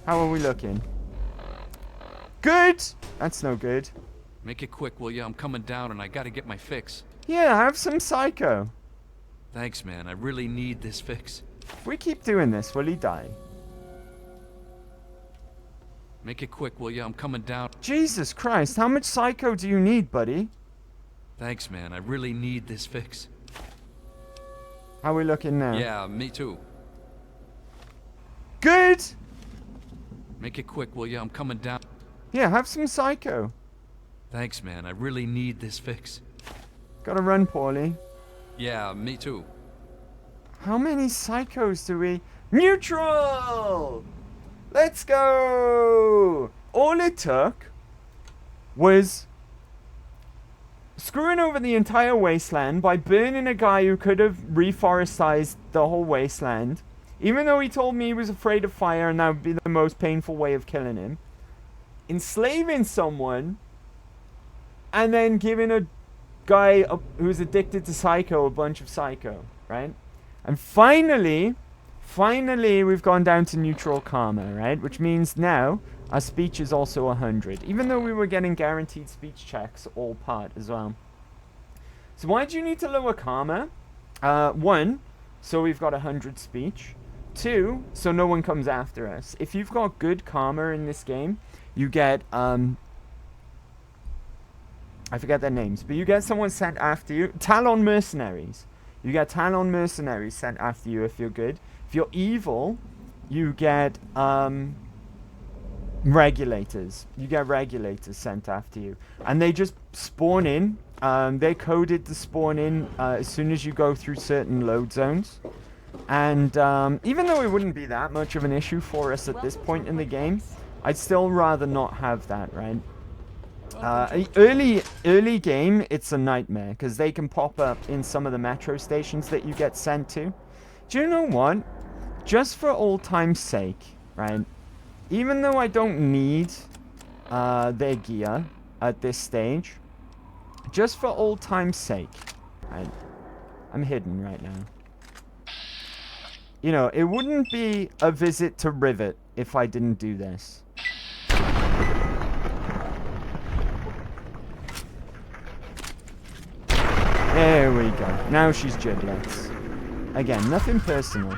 How are we looking? Good! That's no good. Make it quick, will ya? I'm coming down and I gotta get my fix. Yeah, have some psycho. Thanks, man. I really need this fix. If we keep doing this, will he die? Make it quick, will ya? I'm coming down. Jesus Christ, how much psycho do you need, buddy? Thanks, man. I really need this fix. How are we looking now? Yeah, me too. Good! Make it quick, will ya? I'm coming down. Yeah, have some psycho. Thanks, man. I really need this fix. Gotta run, Paulie. Yeah, me too. How many psychos do we... Neutral! Let's go! All it took was screwing over the entire wasteland by burning a guy who could have reforestized the whole wasteland. Even though he told me he was afraid of fire and that would be the most painful way of killing him. Enslaving someone and then giving a guy who's addicted to psycho a bunch of psycho, right? And finally, we've gone down to neutral karma, right? Which means now our speech is also 100. Even though we were getting guaranteed speech checks all part as well. So why do you need to lower karma? 1, so we've got 100 speech. 2, so no one comes after us. If you've got good karma in this game, you get, I forget their names, but you get someone sent after you. Talon mercenaries. You get Talon mercenaries sent after you if you're good. If you're evil, you get regulators. You get regulators sent after you. And they just spawn in. They're coded to spawn in as soon as you go through certain load zones. And even though it wouldn't be that much of an issue for us at this point in the game, I'd still rather not have that, right? Early game, it's a nightmare because they can pop up in some of the metro stations that you get sent to. Do you know what? Just for old time's sake, right? Even though I don't need their gear at this stage, just for old time's sake, right? I'm hidden right now. You know, it wouldn't be a visit to Rivet if I didn't do this. There we go. Now she's giblets. Again, nothing personal.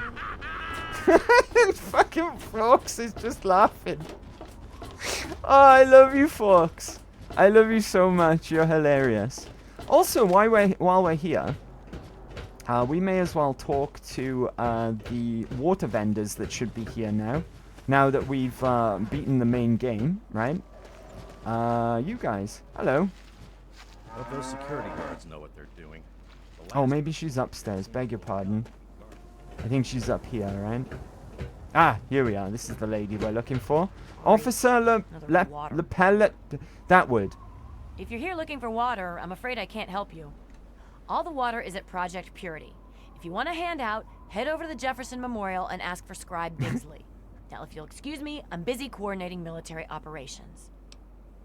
Fucking Fox is just laughing. Oh, I love you, Fox. I love you so much. You're hilarious. Also, while we're here, we may as well talk to the water vendors that should be here now. Now that we've beaten the main game, right? You guys, hello. Hope those security guards know what they're doing. Oh, maybe she's upstairs. Beg your pardon. I think she's up here, right? Ah, here we are. This is the lady we're looking for. Officer Lepelle. That would. If you're here looking for water, I'm afraid I can't help you. All the water is at Project Purity. If you want a handout, head over to the Jefferson Memorial and ask for Scribe Bigsley. Now, if you'll excuse me, I'm busy coordinating military operations.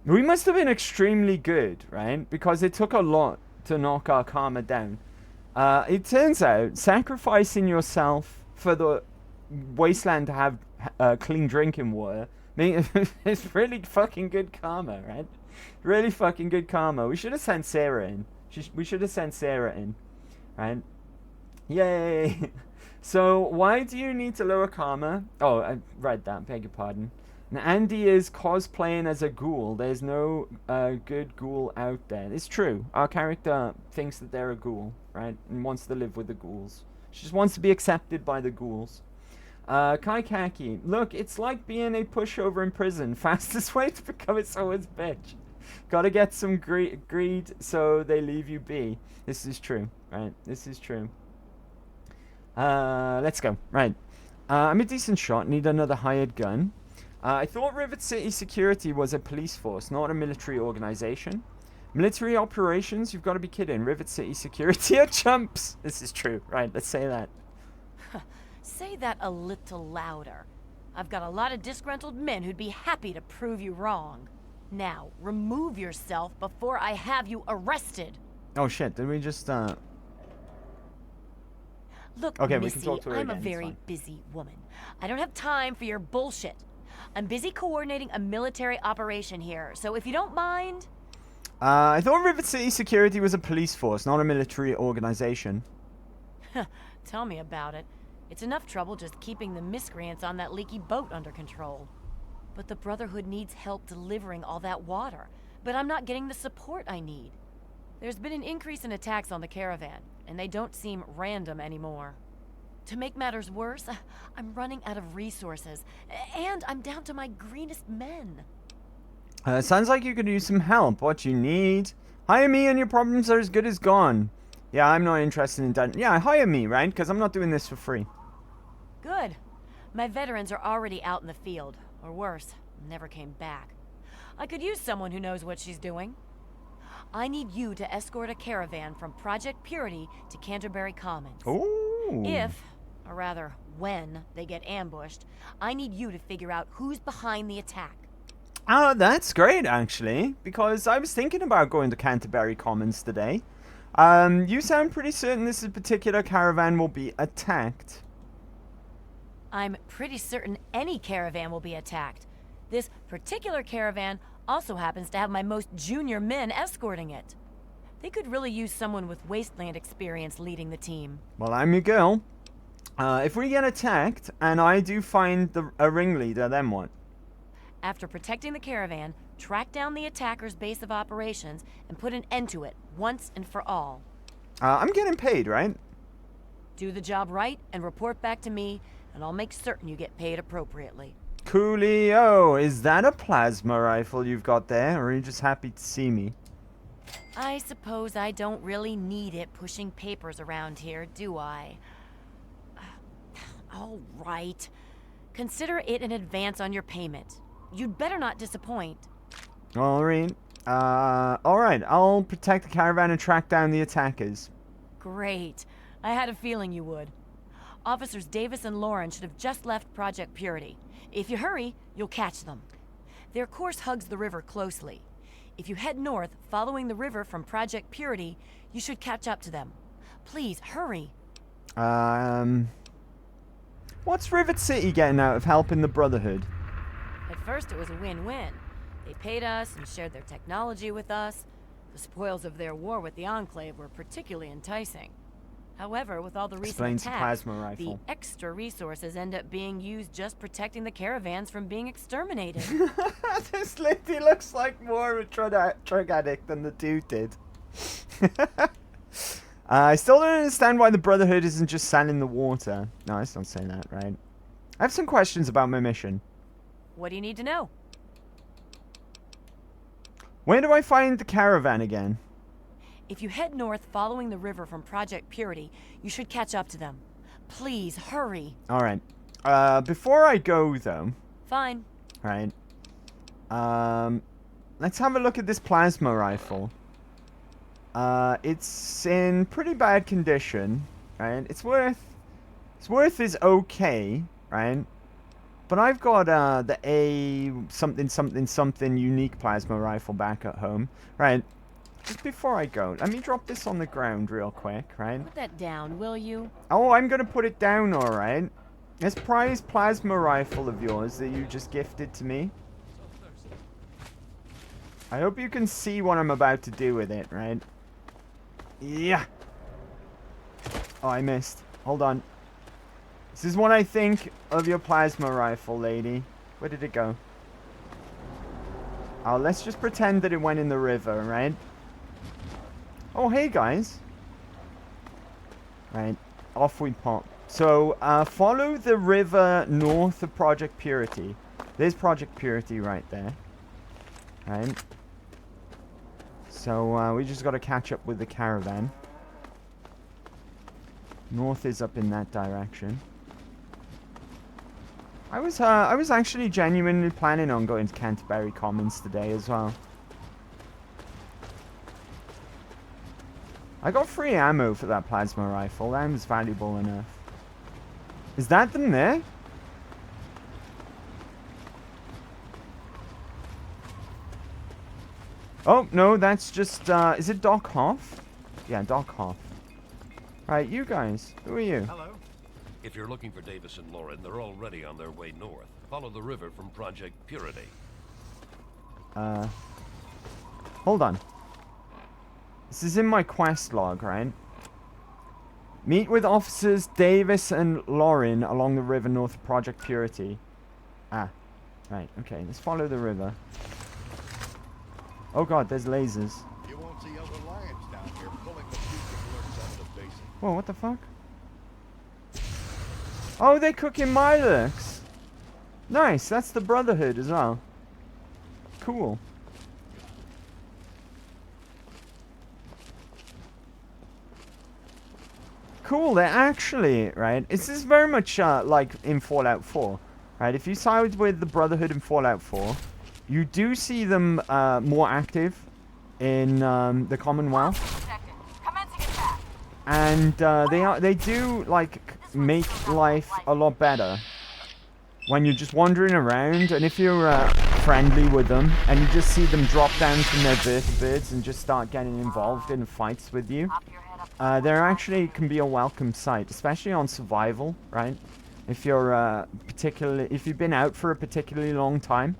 We must have been extremely good, right? Because it took a lot to knock our karma down. It turns out sacrificing yourself for the wasteland to have clean drinking water it's really fucking good karma, right? Really fucking good karma. We should have sent Sarah in. We should have sent Sarah in, right? Yay! So why do you need to lower karma? Oh, I read that. Beg your pardon. Now, Andy is cosplaying as a ghoul. There's no good ghoul out there. It's true. Our character thinks that they're a ghoul, right? And wants to live with the ghouls. She just wants to be accepted by the ghouls. Kai Kaki. Look, it's like being a pushover in prison. Fastest way to become someone's bitch. Gotta get some greed so they leave you be. This is true, right? This is true. Let's go. Right. I'm a decent shot. Need another hired gun. I thought Rivet City Security was a police force, not a military organization. Military operations? You've got to be kidding. Rivet City Security are chumps. This is true. Right, let's say that. Say that a little louder. I've got a lot of disgruntled men who'd be happy to prove you wrong. Now, remove yourself before I have you arrested. Oh shit, did we just Look, okay, Missy, we can talk to her I'm again. a very busy woman. I don't have time for your bullshit. I'm busy coordinating a military operation here, so if you don't mind... I thought Rivet City Security was a police force, not a military organization. Tell me about it. It's enough trouble just keeping the miscreants on that leaky boat under control. But the Brotherhood needs help delivering all that water. But I'm not getting the support I need. There's been an increase in attacks on the caravan, and they don't seem random anymore. To make matters worse, I'm running out of resources, and I'm down to my greenest men. Sounds like you could use some help. What you need? Hire me and your problems are as good as gone. Yeah, I'm not interested in that. Yeah, hire me, right? Because I'm not doing this for free. Good. My veterans are already out in the field, or worse, never came back. I could use someone who knows what she's doing. I need you to escort a caravan from Project Purity to Canterbury Commons. Ooh. If, or rather, when they get ambushed, I need you to figure out who's behind the attack. Oh, that's great, actually, because I was thinking about going to Canterbury Commons today. You sound pretty certain this particular caravan will be attacked. I'm pretty certain any caravan will be attacked. This particular caravan also happens to have my most junior men escorting it. They could really use someone with wasteland experience leading the team. Well, I'm your girl. If we get attacked and I do find a ringleader, then what? After protecting the caravan, track down the attacker's base of operations and put an end to it once and for all. I'm getting paid, right? Do the job right and report back to me, and I'll make certain you get paid appropriately. Coolio. Is that a plasma rifle you've got there, or are you just happy to see me? I suppose I don't really need it pushing papers around here, do I? All right. Consider it an advance on your payment. You'd better not disappoint. Alright. Alright, I'll protect the caravan and track down the attackers. Great. I had a feeling you would. Officers Davis and Lauren should have just left Project Purity. If you hurry, you'll catch them. Their course hugs the river closely. If you head north, following the river from Project Purity, you should catch up to them. Please, hurry. What's Rivet City getting out of helping the Brotherhood? At first, it was a win-win. They paid us and shared their technology with us. The spoils of their war with the Enclave were particularly enticing. However, with all the recent attacks, the extra resources end up being used just protecting the caravans from being exterminated. This lady looks like more of a drug addict than the dude did. I still don't understand why the Brotherhood isn't just sand in the water. No, let's not say that, right? I have some questions about my mission. What do you need to know? Where do I find the caravan again? If you head north following the river from Project Purity, you should catch up to them. Please, hurry. Alright. Before I go, though... Fine. Right. Let's have a look at this plasma rifle. It's in pretty bad condition, right? Its worth is okay, right? But I've got the A something unique plasma rifle back at home, right? Just before I go, let me drop this on the ground real quick, right? Put that down, will you? Oh, I'm gonna put it down, alright. This prized plasma rifle of yours that you just gifted to me. I hope you can see what I'm about to do with it, right? Yeah. Oh, I missed. Hold on. This is what I think of your plasma rifle, lady. Where did it go? Oh, let's just pretend that it went in the river, right? Oh, hey, guys. Right. Off we pop. So, follow the river north of Project Purity. There's Project Purity right there. Right. So, we just got to catch up with the caravan. North is up in that direction. I was actually genuinely planning on going to Canterbury Commons today as well. I got free ammo for that plasma rifle. That was valuable enough. Is that them there? Oh, no, that's just, is it Doc Hoff? Yeah, Doc Hoff. Right, you guys. Who are you? Hello. If you're looking for Davis and Lauren, they're already on their way north. Follow the river from Project Purity. Hold on. This is in my quest log, right? Meet with officers Davis and Lauren along the river north of Project Purity. Ah. Right, okay. Let's follow the river. Oh god, there's lasers. You won't see other lions down here pulling the future lurks out of the basin. Whoa, what the fuck? Oh, they're cooking my lurks. Nice, that's the Brotherhood as well. Cool. Cool, they're actually, right? This is very much like in Fallout 4, right? If you side with the Brotherhood in Fallout 4, you do see them more active in the Commonwealth. And they do like make life a lot better when you're just wandering around, and if you're friendly with them and you just see them drop down from their vertebrates and just start getting involved in fights with you, there actually can be a welcome sight, especially on survival, right? If you're if you've been out for a particularly long time,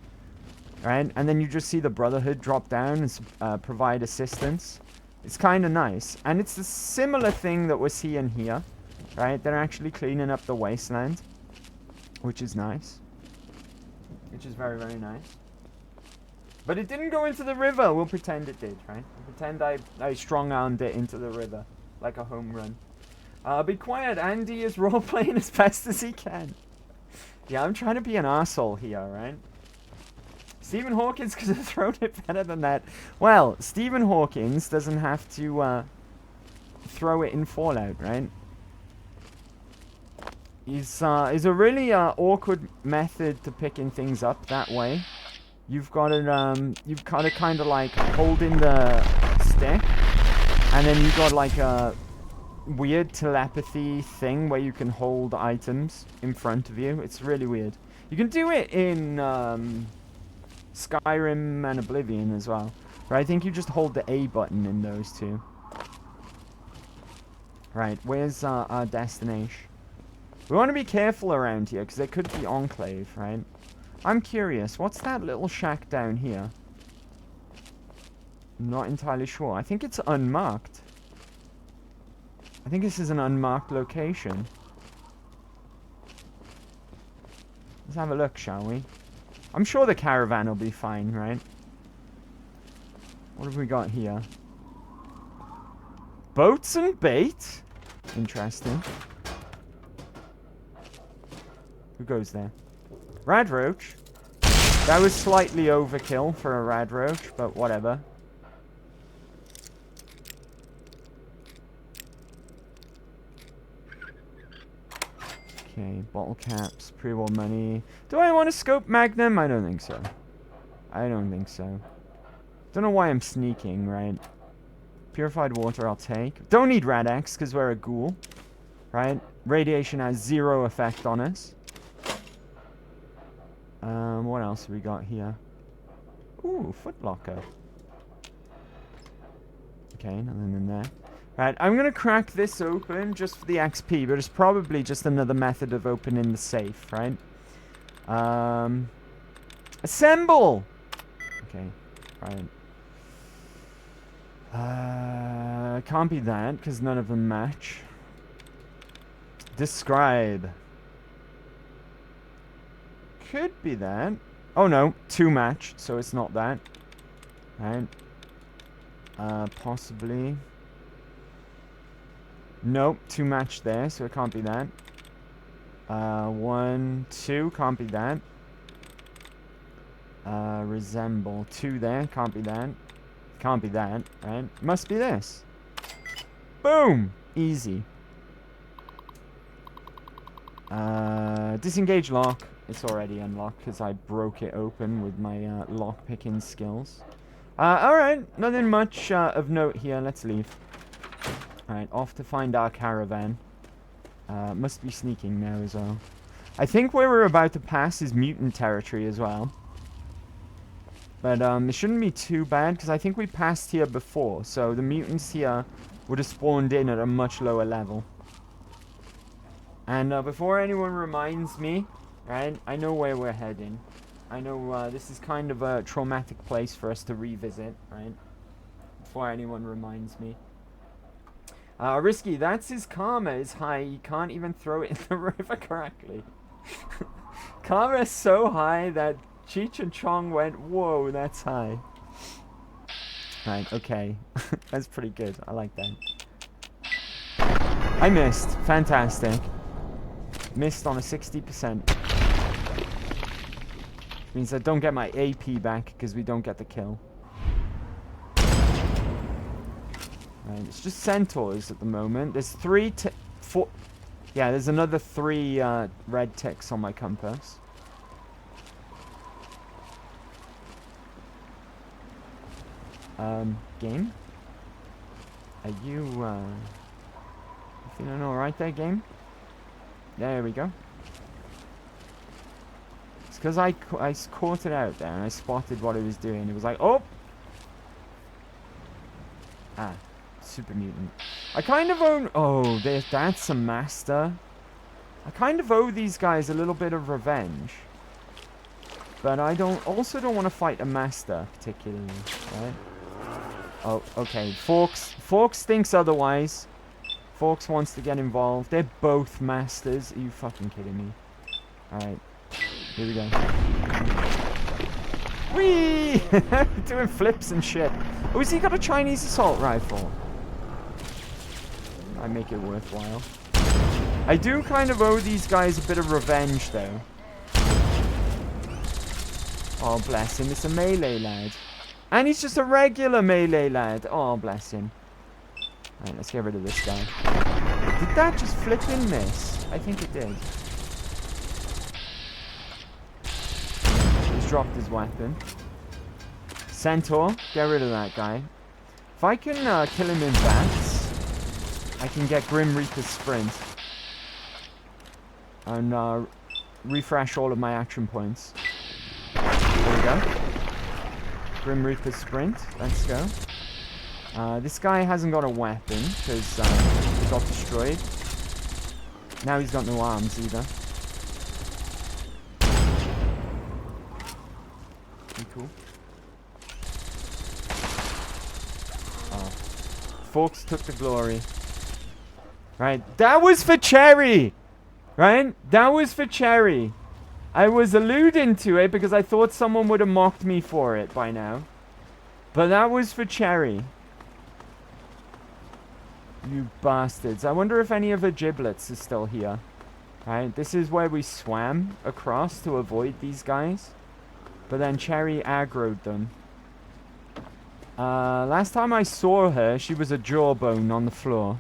right, and then you just see the Brotherhood drop down and provide assistance. It's kind of nice, and it's a similar thing that we're seeing here, right? They're actually cleaning up the wasteland, which is nice. Which is very, very nice. But it didn't go into the river. We'll pretend it did, right? We'll pretend I strong-armed it into the river, like a home run. Be quiet. Andy is role-playing as best as he can. Yeah, I'm trying to be an arsehole here, right? Stephen Hawkins could have thrown it better than that. Well, Stephen Hawkins doesn't have to throw it in Fallout, right? Is a really awkward method to picking things up that way. You've got to kind of like holding the stick, and then you've got like a weird telepathy thing where you can hold items in front of you. It's really weird. You can do it in Skyrim and Oblivion as well. Right, I think you just hold the A button in those two. Right, where's our destination? We want to be careful around here, because there could be Enclave, right? I'm curious, what's that little shack down here? I'm not entirely sure. I think it's unmarked. I think this is an unmarked location. Let's have a look, shall we? I'm sure the caravan will be fine, right? What have we got here? Boats and bait? Interesting. Who goes there? Rad roach. That was slightly overkill for a rad roach, but whatever. Okay, bottle caps, pre-war money. Do I want to scope Magnum? I don't think so. I don't think so. Don't know why I'm sneaking, right? Purified water I'll take. Don't need Rad-X because we're a ghoul. Right? Radiation has 0 effect on us. What else have we got here? Ooh, footlocker. Okay, nothing in there. Right, I'm gonna crack this open just for the XP, but it's probably just another method of opening the safe, right? Assemble! Okay, right. Can't be that, because none of them match. Describe. Could be that. Oh no, 2 match, so it's not that. Right. Possibly. Nope, 2 match there, so it can't be that. 1, 2, can't be that. Resemble, 2 there, can't be that. Can't be that, right? Must be this. Boom! Easy. Disengage lock. It's already unlocked because I broke it open with my lock picking skills. Alright, nothing much of note here. Let's leave. Alright, off to find our caravan. Must be sneaking now as well. I think where we're about to pass is mutant territory as well. But it shouldn't be too bad because I think we passed here before. So the mutants here would have spawned in at a much lower level. And before anyone reminds me, right, I know where we're heading. I know this is kind of a traumatic place for us to revisit, right? Before anyone reminds me. Risky, that's his karma is high. He can't even throw it in the river correctly. Karma is so high that Cheech and Chong went, whoa, that's high. Right, okay. That's pretty good. I like that. I missed. Fantastic. Missed on a 60%. Means I don't get my AP back because we don't get the kill. Right, it's just centaurs at the moment. There's 4... Yeah, there's another 3 red ticks on my compass. Game? Are you feeling alright there, game? There we go. It's because I caught it out there and I spotted what it was doing. It was like, oh! Ah, super mutant. I kind of own... Oh, that's a master. I kind of owe these guys a little bit of revenge. But I also don't want to fight a master, particularly, right? Oh, okay. Forks thinks otherwise. Forks wants to get involved. They're both masters. Are you fucking kidding me? Alright. Here we go. Whee! Doing flips and shit. Oh, has he got a Chinese assault rifle? I make it worthwhile. I do kind of owe these guys a bit of revenge, though. Oh, bless him. It's a melee lad. And he's just a regular melee lad. Oh, bless him. Alright, let's get rid of this guy. Did that just flip and miss? I think it did. He's dropped his weapon. Centaur, get rid of that guy. If I can kill him in bats, I can get Grim Reaper's sprint. And refresh all of my action points. There we go. Grim Reaper's sprint. Let's go. This guy hasn't got a weapon because he got destroyed. Now he's got no arms either. Pretty cool. Oh. Forks took the glory. Right. That was for Cherry! Right? That was for Cherry. I was alluding to it because I thought someone would have mocked me for it by now. But that was for Cherry. You bastards. I wonder if any of her giblets is still here. Right, this is where we swam across to avoid these guys. But then Cherry aggroed them. Last time I saw her, she was a jawbone on the floor.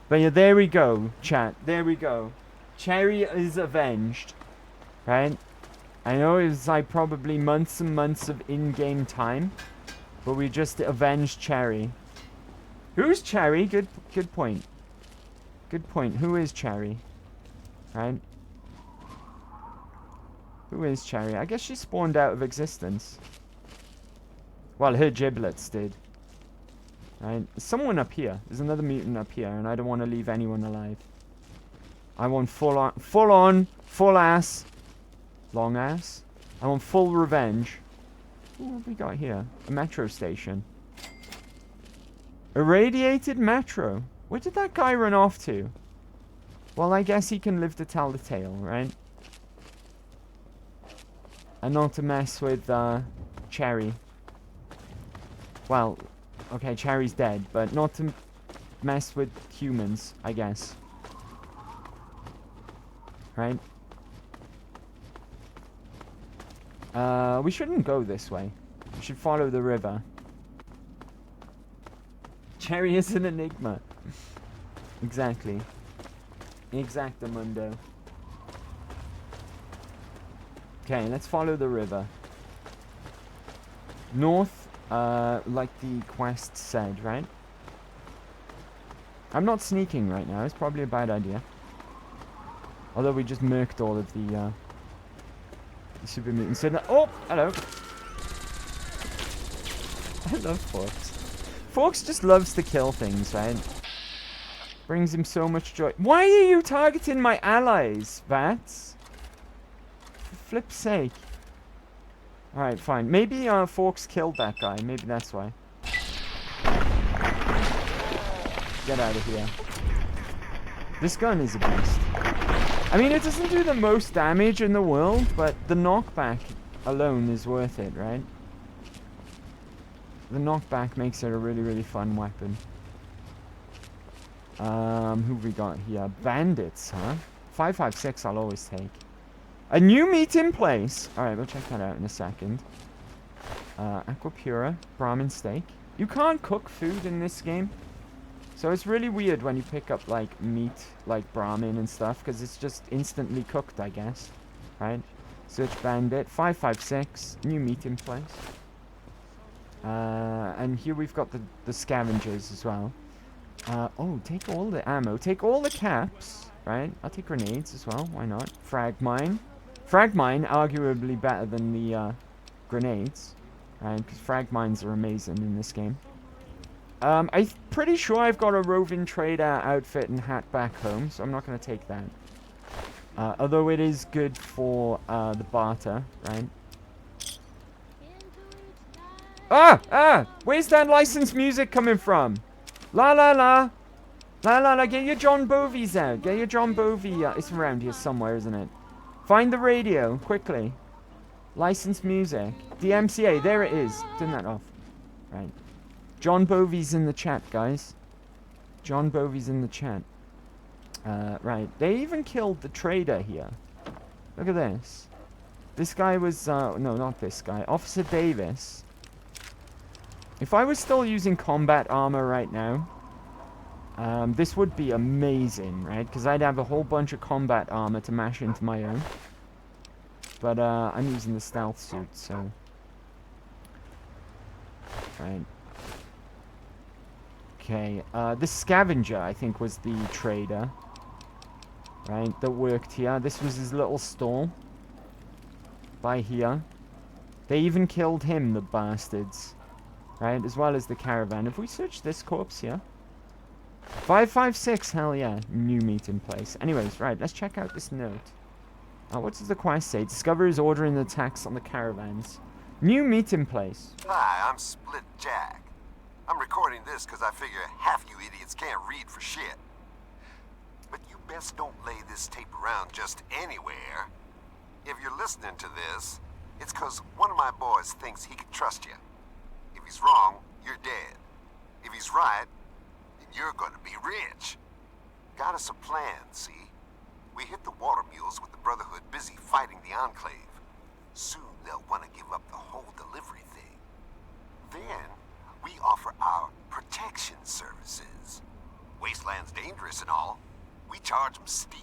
But yeah, there we go, chat. There we go. Cherry is avenged. Right? I know it was like probably months and months of in-game time. But we just avenged Cherry. Who's Cherry? Good point. Good point. Who is Cherry? Right? Who is Cherry? I guess she spawned out of existence. Well, her giblets did. Right? There's someone up here. There's another mutant up here, and I don't want to leave anyone alive. I want full ass. Long ass. I want full revenge. What have we got here? A metro station. Irradiated metro. Where did that guy run off to? Well, I guess he can live to tell the tale, right? And not to mess with, Cherry. Well, okay, Cherry's dead, but not to mess with humans, I guess. Right? We shouldn't go this way. We should follow the river. Cherry is an enigma. Exactly. Exactamundo. Okay, let's follow the river. North, like the quest said, right? I'm not sneaking right now. It's probably a bad idea. Although we just murked all of the super mutants. Oh, hello. I love Fox. Fox just loves to kill things, right? Brings him so much joy. Why are you targeting my allies, Vats? For flip's sake. Alright, fine. Maybe Fox killed that guy. Maybe that's why. Get out of here. This gun is a beast. I mean, it doesn't do the most damage in the world, but the knockback alone is worth it, right? The knockback makes it a really, really fun weapon. Who we got here? Bandits, huh? 556 I'll always take. A new meat in place. Alright, we'll check that out in a second. Aquapura, Brahmin steak. You can't cook food in this game. So it's really weird when you pick up, like, meat, like Brahmin and stuff, because it's just instantly cooked, I guess. Right? Search bandit. 556. New meat in place. And here we've got the scavengers as well. Oh, take all the ammo. Take all the caps. Right? I'll take grenades as well. Why not? Frag mine. Frag mine, arguably better than the grenades. Right? Because frag mines are amazing in this game. I'm pretty sure I've got a roving trader outfit and hat back home, so I'm not going to take that. Although it is good for the barter, right? Where's that licensed music coming from? La la la. La la la, get your John Bovies out. Get your John Bovie. It's around here somewhere, isn't it? Find the radio, quickly. Licensed music. DMCA, there it is. Turn that off. Right. John Bovie's in the chat, guys. John Bovie's in the chat. Right. They even killed the trader here. Look at this. This guy was, no, not this guy. Officer Davis. If I was still using combat armor right now, this would be amazing, right? Because I'd have a whole bunch of combat armor to mash into my own. But, I'm using the stealth suit, so... Right. Okay, the scavenger, I think, was the trader. Right, that worked here. This was his little stall. By here. They even killed him, the bastards. Right, as well as the caravan. If we search this corpse here. 556, hell yeah. New meat in place. Anyways, right, let's check out this note. What does the quest say? Discover is ordering attacks on the caravans. New meat in place. Hi, I'm Split Jack. I'm recording this because I figure half you idiots can't read for shit. But you best don't lay this tape around just anywhere. If you're listening to this, it's because one of my boys thinks he can trust you. If he's wrong, you're dead. If he's right, then you're gonna be rich. Got us a plan, see? We hit the water mules with the Brotherhood busy fighting the Enclave. Soon they'll want to give up the whole delivery thing. Then, we offer our protection services. Wasteland's dangerous and all. We charge them steep.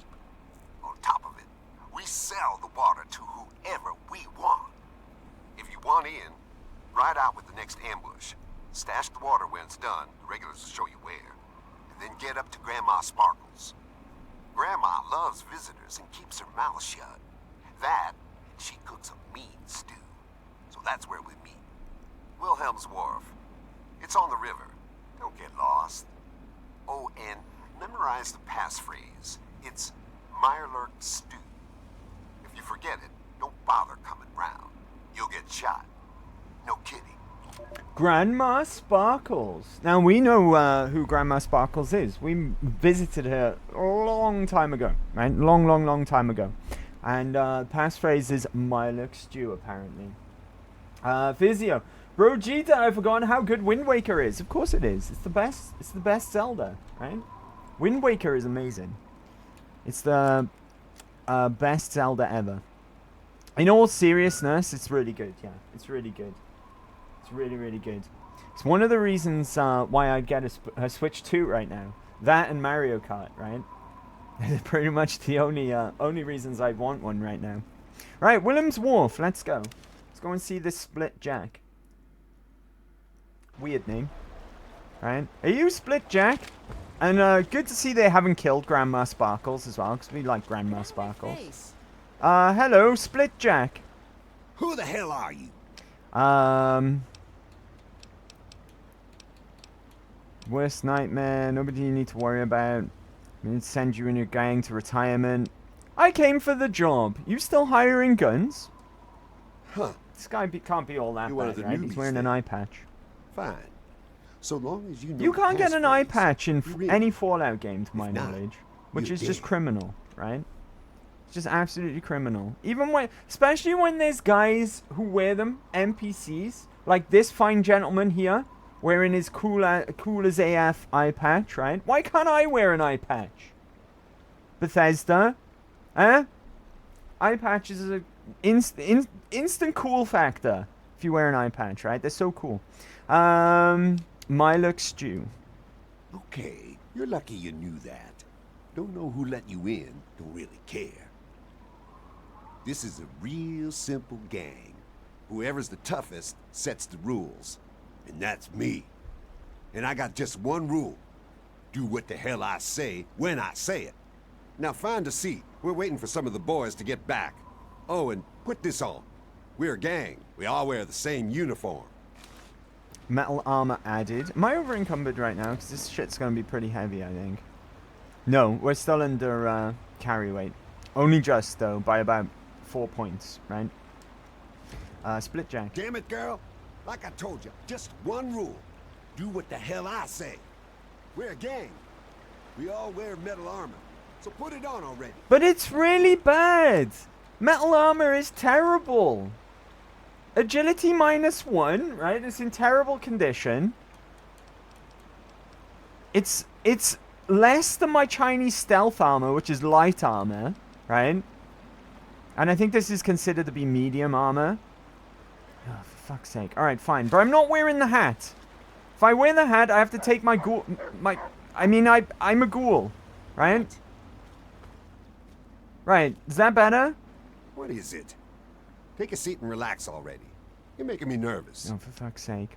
On top of it, we sell the water to whoever we want. If you want in, ride out with the next ambush. Stash the water when it's done, the regulars will show you where. And then get up to Grandma Sparkles. Grandma loves visitors and keeps her mouth shut. That, and she cooks a mean stew. So that's where we meet. Wilhelm's Wharf. It's on the river. Don't get lost. Oh, and memorize the passphrase. It's Mirelurk stew. If you forget it, don't bother coming round. You'll get shot. No kidding. Grandma Sparkles. Now, we know who Grandma Sparkles is. We visited her a long time ago, right? Long time ago. And passphrase is Mirelurk stew, apparently. Physio. Rojita, I've forgotten how good Wind Waker is. Of course it is. It's the best. It's the best Zelda, right? Wind Waker is amazing. It's the best Zelda ever. In all seriousness, it's really good. Yeah, it's really good. It's really, really good. It's one of the reasons why I'd get a Switch 2 right now. That and Mario Kart, right? They're pretty much the only reasons I'd want one right now. Right, Willem's Wharf. Let's go. Let's go and see this Split Jack. Weird name. Right? Are you Split Jack? And good to see they haven't killed Grandma Sparkles as well, because we like Grandma Sparkles. Hello, Split Jack. Who the hell are you? Worst nightmare. Nobody you need to worry about. We need to send you and your gang to retirement. I came for the job. You still hiring guns? Huh. This guy can't be all that You're one bad, of the right? He's newbies wearing then. an eye patch. Fine. So long as you know You can't get an eye patch in you're in. any Fallout game, to my If not, knowledge, which you're is just dead. criminal, right? It's just absolutely criminal. Even when, especially when there's guys who wear them, NPCs, like this fine gentleman here, wearing his cool as AF eye patch, right? Why can't I wear an eye patch? Bethesda, eh? Eye patch is a instant cool factor if you wear an eye patch, right? They're so cool. Mirelurk stew. Okay, you're lucky you knew that. Don't know who let you in, don't really care. This is a real simple gang. Whoever's the toughest sets the rules. And that's me. And I got just one rule. Do what the hell I say when I say it. Now find a seat. We're waiting for some of the boys to get back. Oh, and put this on. We're a gang. We all wear the same uniform. Metal armor added. Am I over encumbered right now? Because this shit's going to be pretty heavy, I think. No, we're still under carry weight. Only just, though, by about 4 points, right? Split Jack. Damn it, girl. Like I told you, just one rule. Do what the hell I say. We're a gang. We all wear metal armor. So put it on already. But it's really bad. Metal armor is terrible. Agility -1, right? It's in terrible condition. It's less than my Chinese stealth armor, which is light armor, right? And I think this is considered to be medium armor. Oh, for fuck's sake. Alright, fine. But I'm not wearing the hat. If I wear the hat, I have to take my ghoul... I'm a ghoul, right? Right. Is that better? What is it? Take a seat and relax already. You're making me nervous. Oh, for fuck's sake.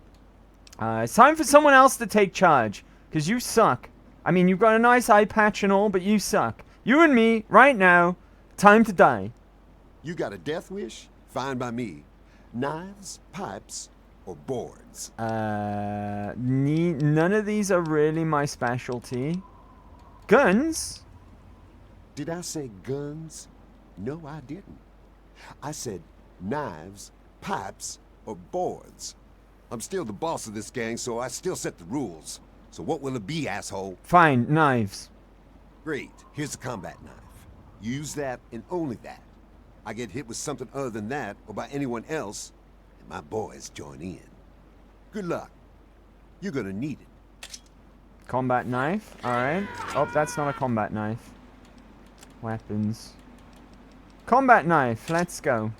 It's time for someone else to take charge. Because you suck. I mean, you've got a nice eye patch and all, but you suck. You and me, right now, time to die. You got a death wish? Fine by me. Knives, pipes, or boards? None of these are really my specialty. Guns? Did I say guns? No, I didn't. I said knives, pipes, or boards. I'm still the boss of this gang, so I still set the rules. So what will it be, asshole? Fine, knives. Great. Here's a combat knife. Use that and only that. I get hit with something other than that, or by anyone else, and my boys join in. Good luck. You're gonna need it. Combat knife. Alright. Oh, that's not a combat knife. Weapons. Combat knife. Let's go.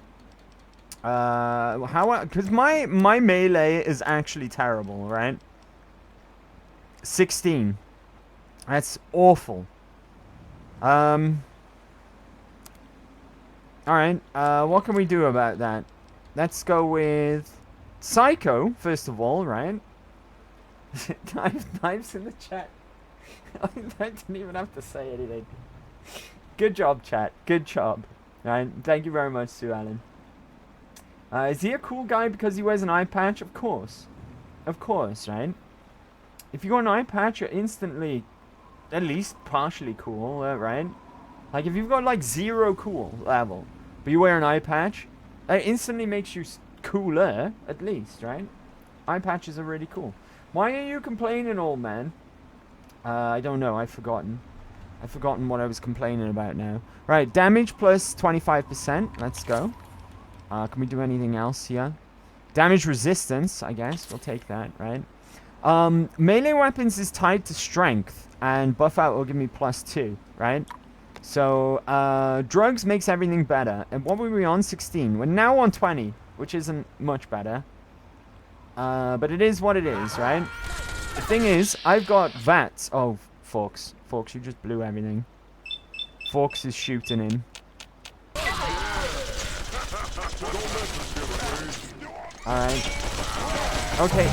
Because my melee is actually terrible, right? 16. That's awful. Alright, what can we do about that? Let's go with Psycho, first of all, right? Knives in the chat. I didn't even have to say anything. Good job, chat. Good job. Right? Thank you very much, Sue Allen. Is he a cool guy because he wears an eye patch? Of course. Of course, right? If you got an eye patch, you're instantly at least partially cool, right? Like, if you've got, like, 0 cool level, but you wear an eye patch, it instantly makes you cooler, at least, right? Eye patches are really cool. Why are you complaining, old man? I don't know. I've forgotten. I've forgotten what I was complaining about now. Right, damage plus 25%. Let's go. Can we do anything else here? Damage resistance, I guess. We'll take that, right? Melee weapons is tied to strength, and buff out will give me +2, right? So, drugs makes everything better. And what were we on? 16. We're now on 20, which isn't much better. But it is what it is, right? The thing is, I've got VATS. Oh, Forks. Forks, you just blew everything. Forks is shooting in. Alright. Okay.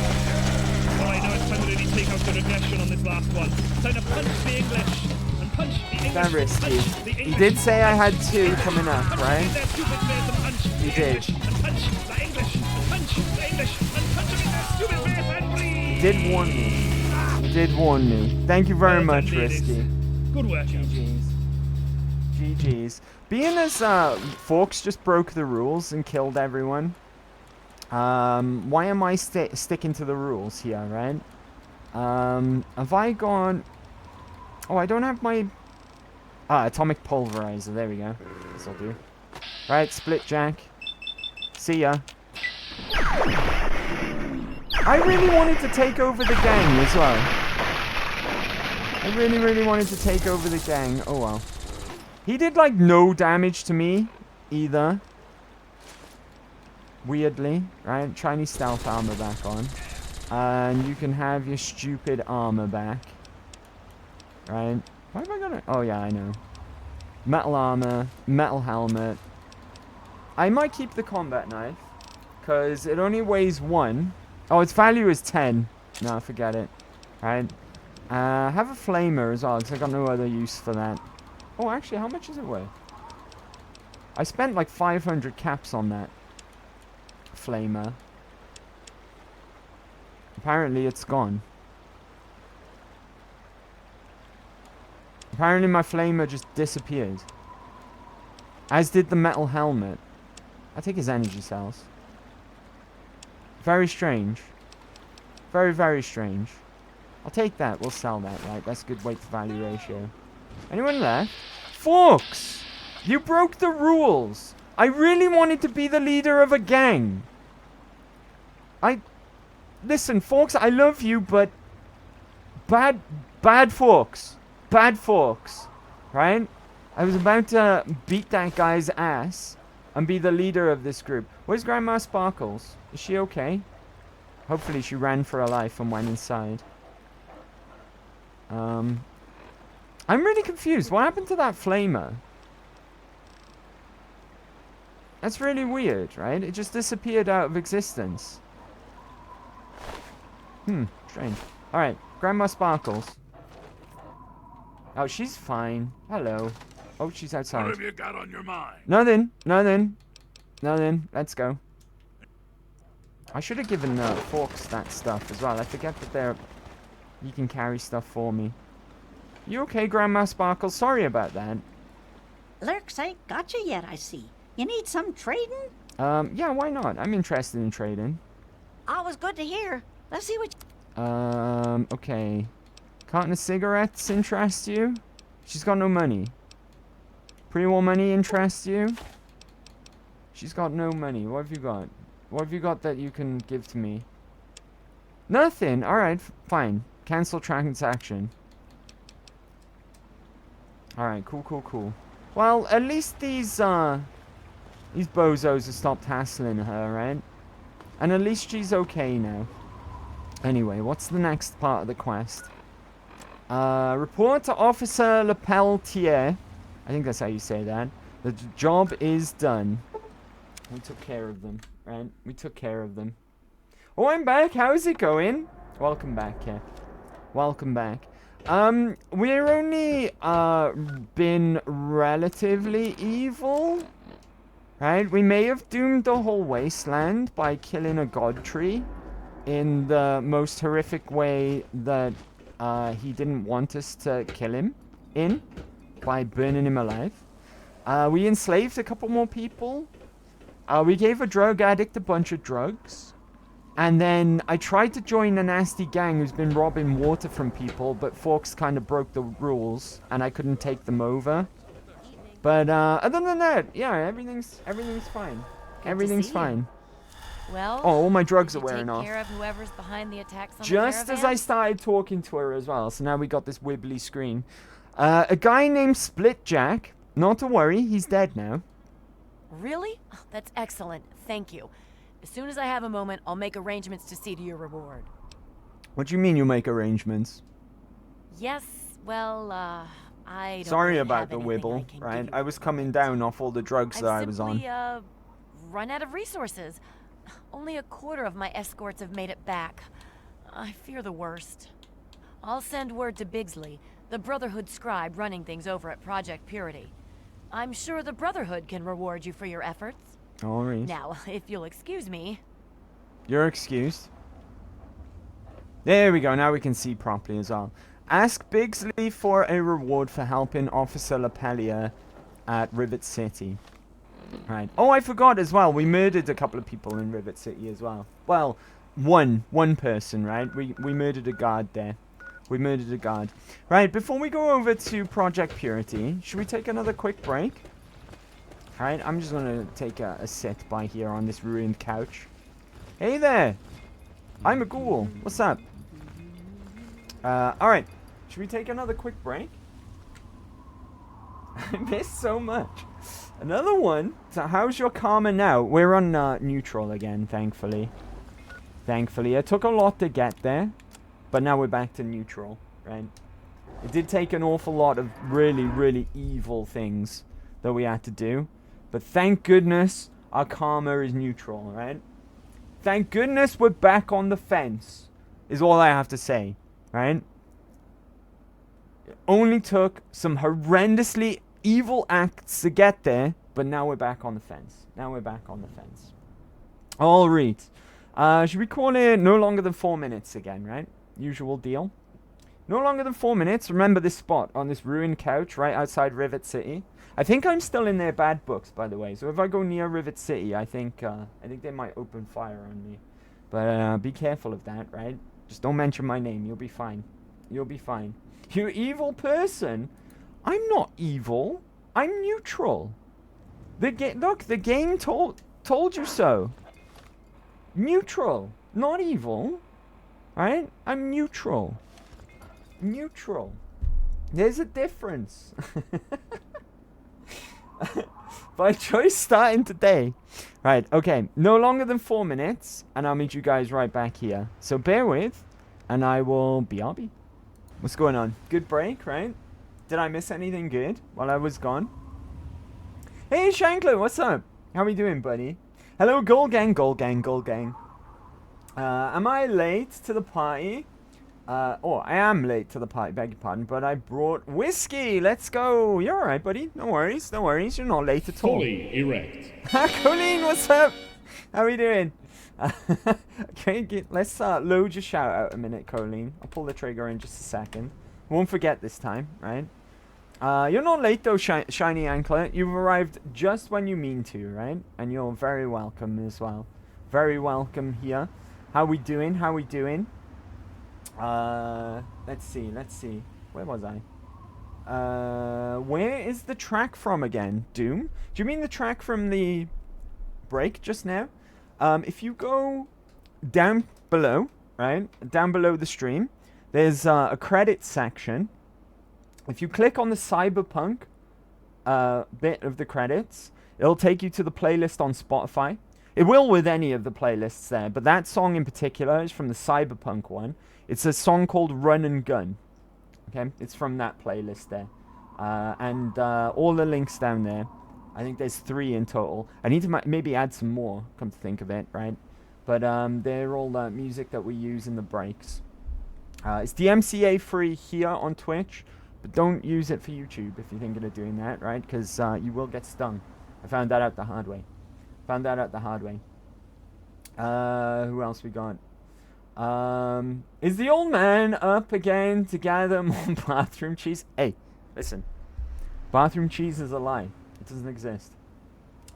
Alright, now it's time to really take out your aggression on this last one. It's time to punch the English. And punch the English. That risky. He did say I had 2 coming up, right? He did. He did warn me. He did warn me. Thank you very much, Risky. Good work. GG's. GG's. Being as Forks just broke the rules and killed everyone, why am I sticking to the rules here, right? Have I gone... Oh, I don't have my... atomic pulverizer. There we go. This'll do. Right, split jack. See ya. I really wanted to take over the gang as well. I really, really wanted to take over the gang. Oh, well. He did, like, no damage to me either. Weirdly, right? Chinese stealth armor back on. And you can have your stupid armor back. Right? Why am I gonna... Oh, yeah, I know. Metal armor. Metal helmet. I might keep the combat knife. Because it only weighs 1. Oh, its value is 10. No, forget it. Right? Have a flamer as well, because I got no other use for that. Oh, actually, how much does it weigh? I spent like 500 caps on that flamer. Apparently, it's gone. Apparently, my flamer just disappeared. As did the metal helmet. I take his energy cells. Very strange. Very, very strange. I'll take that. We'll sell that, right? That's a good weight to value ratio. Anyone left? Forks! You broke the rules! I really wanted to be the leader of a gang. Listen, Forks, I love you, but... Bad Forks. Bad Forks. Right? I was about to beat that guy's ass and be the leader of this group. Where's Grandma Sparkles? Is she okay? Hopefully she ran for her life and went inside. I'm really confused. What happened to that flamer? That's really weird, right? It just disappeared out of existence. Strange. Alright, Grandma Sparkles. Oh, she's fine. Hello. Oh, she's outside. What have you got on your mind? Nothing. Nothing. Nothing. Let's go. I should have given Forks that stuff as well. I forget that you can carry stuff for me. You okay, Grandma Sparkle? Sorry about that. Lurks ain't got you yet, I see. You need some trading? Yeah, why not? I'm interested in trading. Always good to hear. Let's see what Okay. Carton of cigarettes interest you? She's got no money. Pre-war money interest you? She's got no money. What have you got? What have you got that you can give to me? Nothing. Alright, fine. Cancel transaction. Alright, cool. Well, at least these bozos have stopped hassling her, right? And at least she's okay now. Anyway, what's the next part of the quest? Report to Officer Lepeltier. I think that's how you say that. The job is done. We took care of them, right? We took care of them. Oh, I'm back. How's it going? Welcome back, yeah. Welcome back. We're only, been relatively evil. Right? We may have doomed the whole wasteland by killing a god tree in the most horrific way that, he didn't want us to kill him in, by burning him alive. We enslaved a couple more people. We gave a drug addict a bunch of drugs. And then I tried to join a nasty gang who's been robbing water from people, but Forks kind of broke the rules, and I couldn't take them over. But other than that, yeah, everything's fine. Everything's fine. Well, oh, all my drugs are wearing off. Take care of whoever's behind the attacks on Just the as I started talking to her as well, so now we got this wibbly screen. A guy named Splitjack. Not to worry, he's dead now. Really? Oh, that's excellent. Thank you. As soon as I have a moment, I'll make arrangements to see to your reward. What do you mean you make arrangements? Yes, well, I don't Sorry really about have the anything wibble, I can right? give you. I was coming down off all the drugs that I was on. I've simply, run out of resources. Only a quarter of my escorts have made it back. I fear the worst. I'll send word to Bigsley, the Brotherhood scribe running things over at Project Purity. I'm sure the Brotherhood can reward you for your efforts. All right. Now, if you'll excuse me. You're excused. There we go. Now we can see properly as well. Ask Bigsley for a reward for helping Officer Lapellier at Rivet City. Right. Oh, I forgot as well. We murdered a couple of people in Rivet City as well. Well, one person, right? We murdered a guard there. We murdered a guard. Right, before we go over to Project Purity, should we take another quick break? Alright, I'm just gonna take a sit by here on this ruined couch. Hey there! I'm a ghoul. What's up? Alright. Should we take another quick break? I missed so much. Another one? So how's your karma now? We're on neutral again, thankfully. Thankfully. It took a lot to get there. But now we're back to neutral, right? It did take an awful lot of really, really evil things that we had to do. But thank goodness our karma is neutral, right? Thank goodness we're back on the fence, is all I have to say, right? It only took some horrendously evil acts to get there, but now we're back on the fence. Now we're back on the fence. All right. Should we call it no longer than 4 minutes again, right? Usual deal. No longer than 4 minutes. Remember this spot on this ruined couch right outside Rivet City. I think I'm still in their bad books, by the way. So if I go near Rivet City, I think they might open fire on me. But be careful of that, right? Just don't mention my name. You'll be fine. You'll be fine. You evil person? I'm not evil. I'm neutral. Look, the game told you so. Neutral, not evil. Right? I'm neutral. Neutral. There's a difference. By choice starting today. Right, okay. No longer than 4 minutes, and I'll meet you guys right back here. So bear with, and I will BRB. What's going on? Good break, right? Did I miss anything good while I was gone? Hey, Shankler, what's up? How are we doing, buddy? Hello, Gold Gang, Gold Gang, Gold Gang. Am I late to the party? I am late to the party, beg your pardon, but I brought whiskey. Let's go. You're alright, buddy. No worries, no worries. You're not late at all. Fully erect. Colleen, what's up? How are we doing? Okay, let's load your shout out a minute, Colleen. I'll pull the trigger in just a second. Won't forget this time, right? You're not late though, Shiny Anklet. You've arrived just when you mean to, right? And you're very welcome as well. Very welcome here. How we doing? How we doing? Let's see. Where was I? Where is the track from again? Doom? Do you mean the track from the break just now? If you go down below, right? Down below the stream, there's a credits section. If you click on the Cyberpunk bit of the credits, it'll take you to the playlist on Spotify. It will with any of the playlists there, but that song in particular is from the Cyberpunk one. It's a song called Run and Gun. Okay, it's from that playlist there. And all the links down there. I think there's 3 in total. I need to maybe add some more, come to think of it, right? But they're all music that we use in the breaks. It's DMCA free here on Twitch, but don't use it for YouTube if you're thinking of doing that, right? Because you will get stung. I found that out the hard way. Who else we got? Is the old man up again to gather more bathroom cheese? Hey, listen. Bathroom cheese is a lie. It doesn't exist.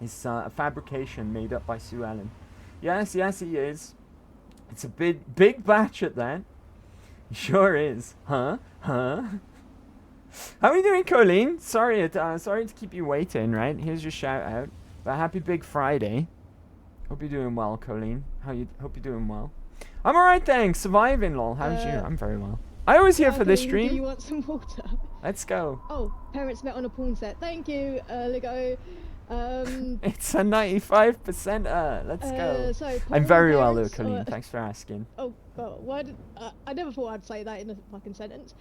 It's a fabrication made up by Sue Ellen. Yes, he is. It's a big batch at that. He sure is. Huh? How are you doing, Colleen? Sorry to keep you waiting, right? Here's your shout out. But happy Big Friday. Hope you're doing well, Colleen. Hope you're doing well. I'm alright, thanks. Surviving, lol. How's you? I'm very well. I was here for this stream. Do you want some water? Let's go. Oh, parents met on a porn set. Thank you, Lego. It's a 95%. Let's go. So I'm very well, though, Colleen. Thanks for asking. Oh, God. Why did I never thought I'd say that in a fucking sentence.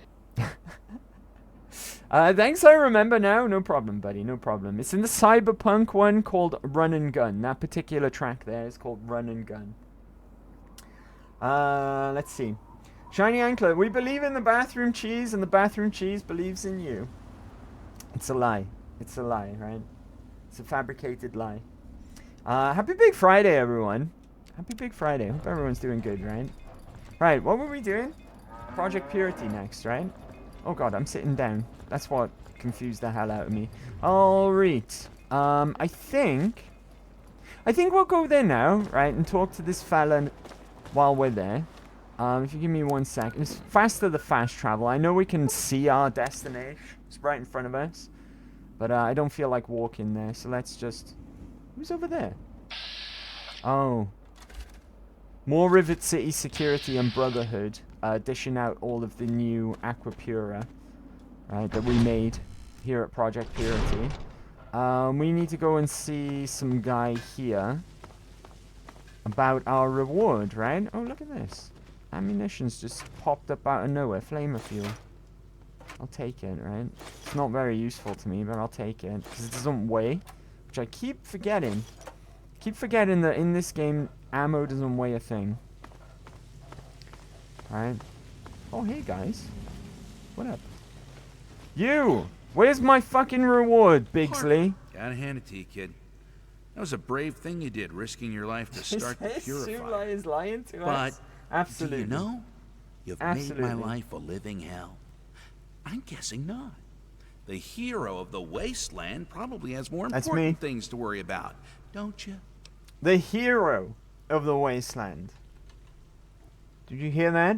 Thanks, I remember now. No problem, buddy. No problem. It's in the Cyberpunk one called Run and Gun. That particular track there is called Run and Gun. Let's see. Shiny Anklet, we believe in the bathroom cheese, and the bathroom cheese believes in you. It's a lie. It's a lie, right? It's a fabricated lie. Happy Big Friday, everyone. Happy Big Friday. Hope everyone's doing good, right? Right, what were we doing? Project Purity next, right? Oh god, I'm sitting down. That's what confused the hell out of me. Alright. I think we'll go there now, right, and talk to this fella while we're there. If you give me 1 second. It's faster the fast travel. I know we can see our destination. It's right in front of us. But I don't feel like walking there, so let's just... Who's over there? Oh. More Rivet City Security and Brotherhood. Dishing out all of the new Aquapura, right, that we made here at Project Purity. We need to go and see some guy here about our reward, right? Oh, look at this. Ammunition's just popped up out of nowhere. Flamer fuel. I'll take it, right? It's not very useful to me, but I'll take it. Because it doesn't weigh, which I keep forgetting. Keep forgetting that in this game, ammo doesn't weigh a thing. Alright. Oh, hey, guys. What up? You! Where's my fucking reward, Bigsley? Gotta hand it to you, kid. That was a brave thing you did, risking your life to start the purifier. Is lying to us. But absolutely. Do you know? You've made my life a living hell. I'm guessing not. The hero of the wasteland probably has more important things to worry about, don't you? The hero of the wasteland. Did you hear that?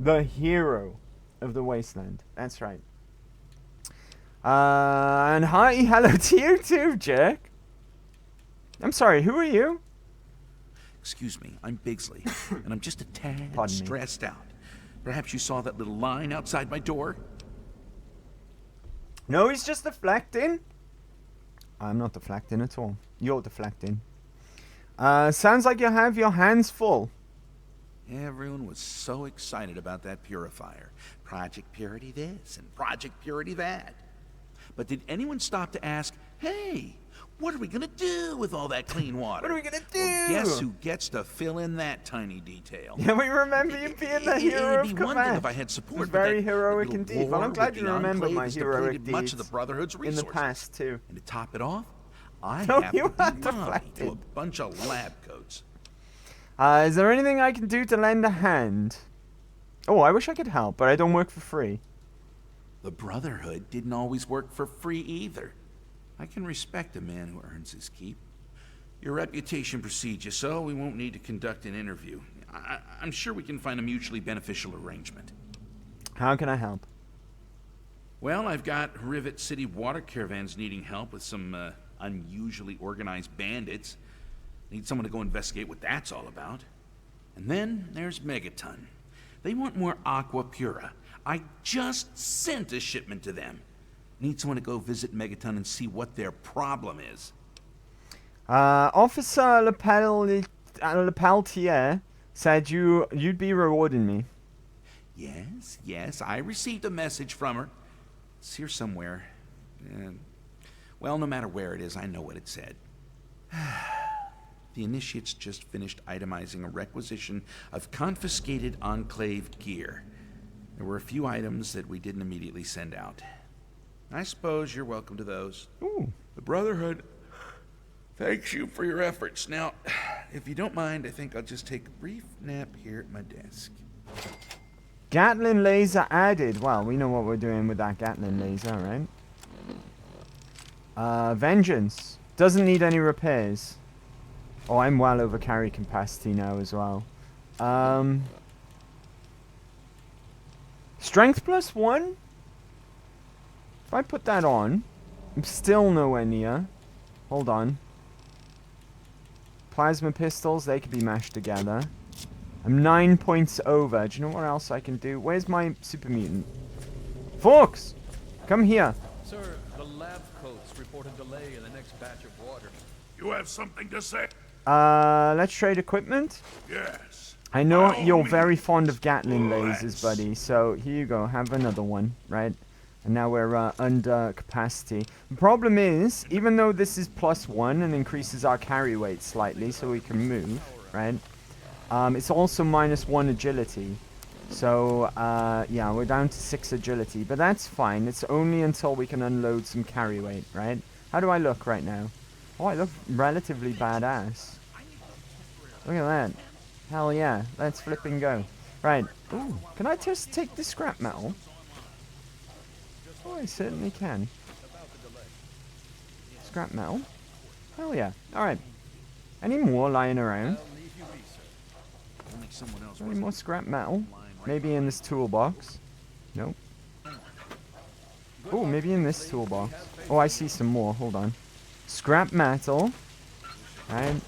The hero of the wasteland. That's right. And hi, hello to you too, Jack. I'm sorry, who are you? Excuse me, I'm Bigsley, and I'm just a tad stressed out. Perhaps you saw that little line outside my door? No, he's just deflecting. I'm not deflecting at all. You're deflecting. Sounds like you have your hands full. Everyone was so excited about that purifier. Project Purity this and Project Purity that. But did anyone stop to ask, hey, what are we gonna do with all that clean water? What are we gonna do? Well, guess who gets to fill in that tiny detail? Yeah, we remember you being the hero of It'd be one thing if I had support. It was very heroic indeed. Well, I'm glad you remember my heroic deeds much of the Brotherhood's resources. In the past too. And to top it off, I have to deflected to a bunch of lab coats. Is there anything I can do to lend a hand? Oh, I wish I could help, but I don't work for free. The Brotherhood didn't always work for free either. I can respect a man who earns his keep. Your reputation precedes you, so we won't need to conduct an interview. I'm sure we can find a mutually beneficial arrangement. How can I help? Well, I've got Rivet City water caravans needing help with some unusually organized bandits. Need someone to go investigate what that's all about. And then there's Megaton. They want more aqua pura. I just sent a shipment to them. Need someone to go visit Megaton and see what their problem is. Officer Lepeltier said you'd be rewarding me. Yes, I received a message from her. It's here somewhere. Well, no matter where it is, I know what it said. The Initiates just finished itemizing a requisition of confiscated Enclave gear. There were a few items that we didn't immediately send out. I suppose you're welcome to those. Ooh. The Brotherhood thanks you for your efforts. Now, if you don't mind, I think I'll just take a brief nap here at my desk. Gatling laser added. Well, we know what we're doing with that Gatling laser, right? Vengeance. Doesn't need any repairs. Oh, I'm well over carry capacity now as well. Strength +1? If I put that on, I'm still nowhere near. Hold on. Plasma pistols, they could be mashed together. I'm 9 points over. Do you know what else I can do? Where's my super mutant? Fox! Come here. Sir, the lab coats report a delay in the next batch of water. You have something to say? Let's trade equipment. Yes. I know you're very fond of Gatling lasers, buddy. So here you go. Have another one, right? And now we're under capacity. The problem is, even though this is +1 and increases our carry weight slightly so we can move, right? It's also -1 agility. So, yeah, we're down to 6 agility. But that's fine. It's only until we can unload some carry weight, right? How do I look right now? Oh, I look relatively badass. Look at that. Hell yeah. Let's flip and go. Right. Ooh, can I just take the scrap metal? Oh, I certainly can. Scrap metal? Hell yeah. Alright. Any more lying around? Any more scrap metal? Maybe in this toolbox? Nope. Oh, maybe in this toolbox. Oh, I see some more. Hold on. Scrap metal. And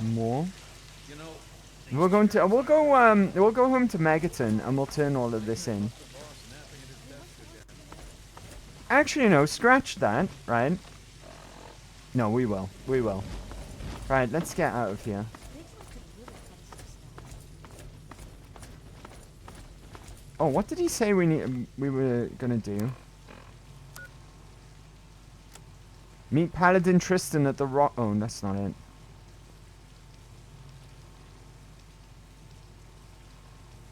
more. We'll go home to Megaton and we'll turn all of this in. Actually, no, scratch that, right? No, we will. We will. Right, let's get out of here. Oh, what did he say we were gonna do? Meet Paladin Tristan at the rock. Oh, that's not it.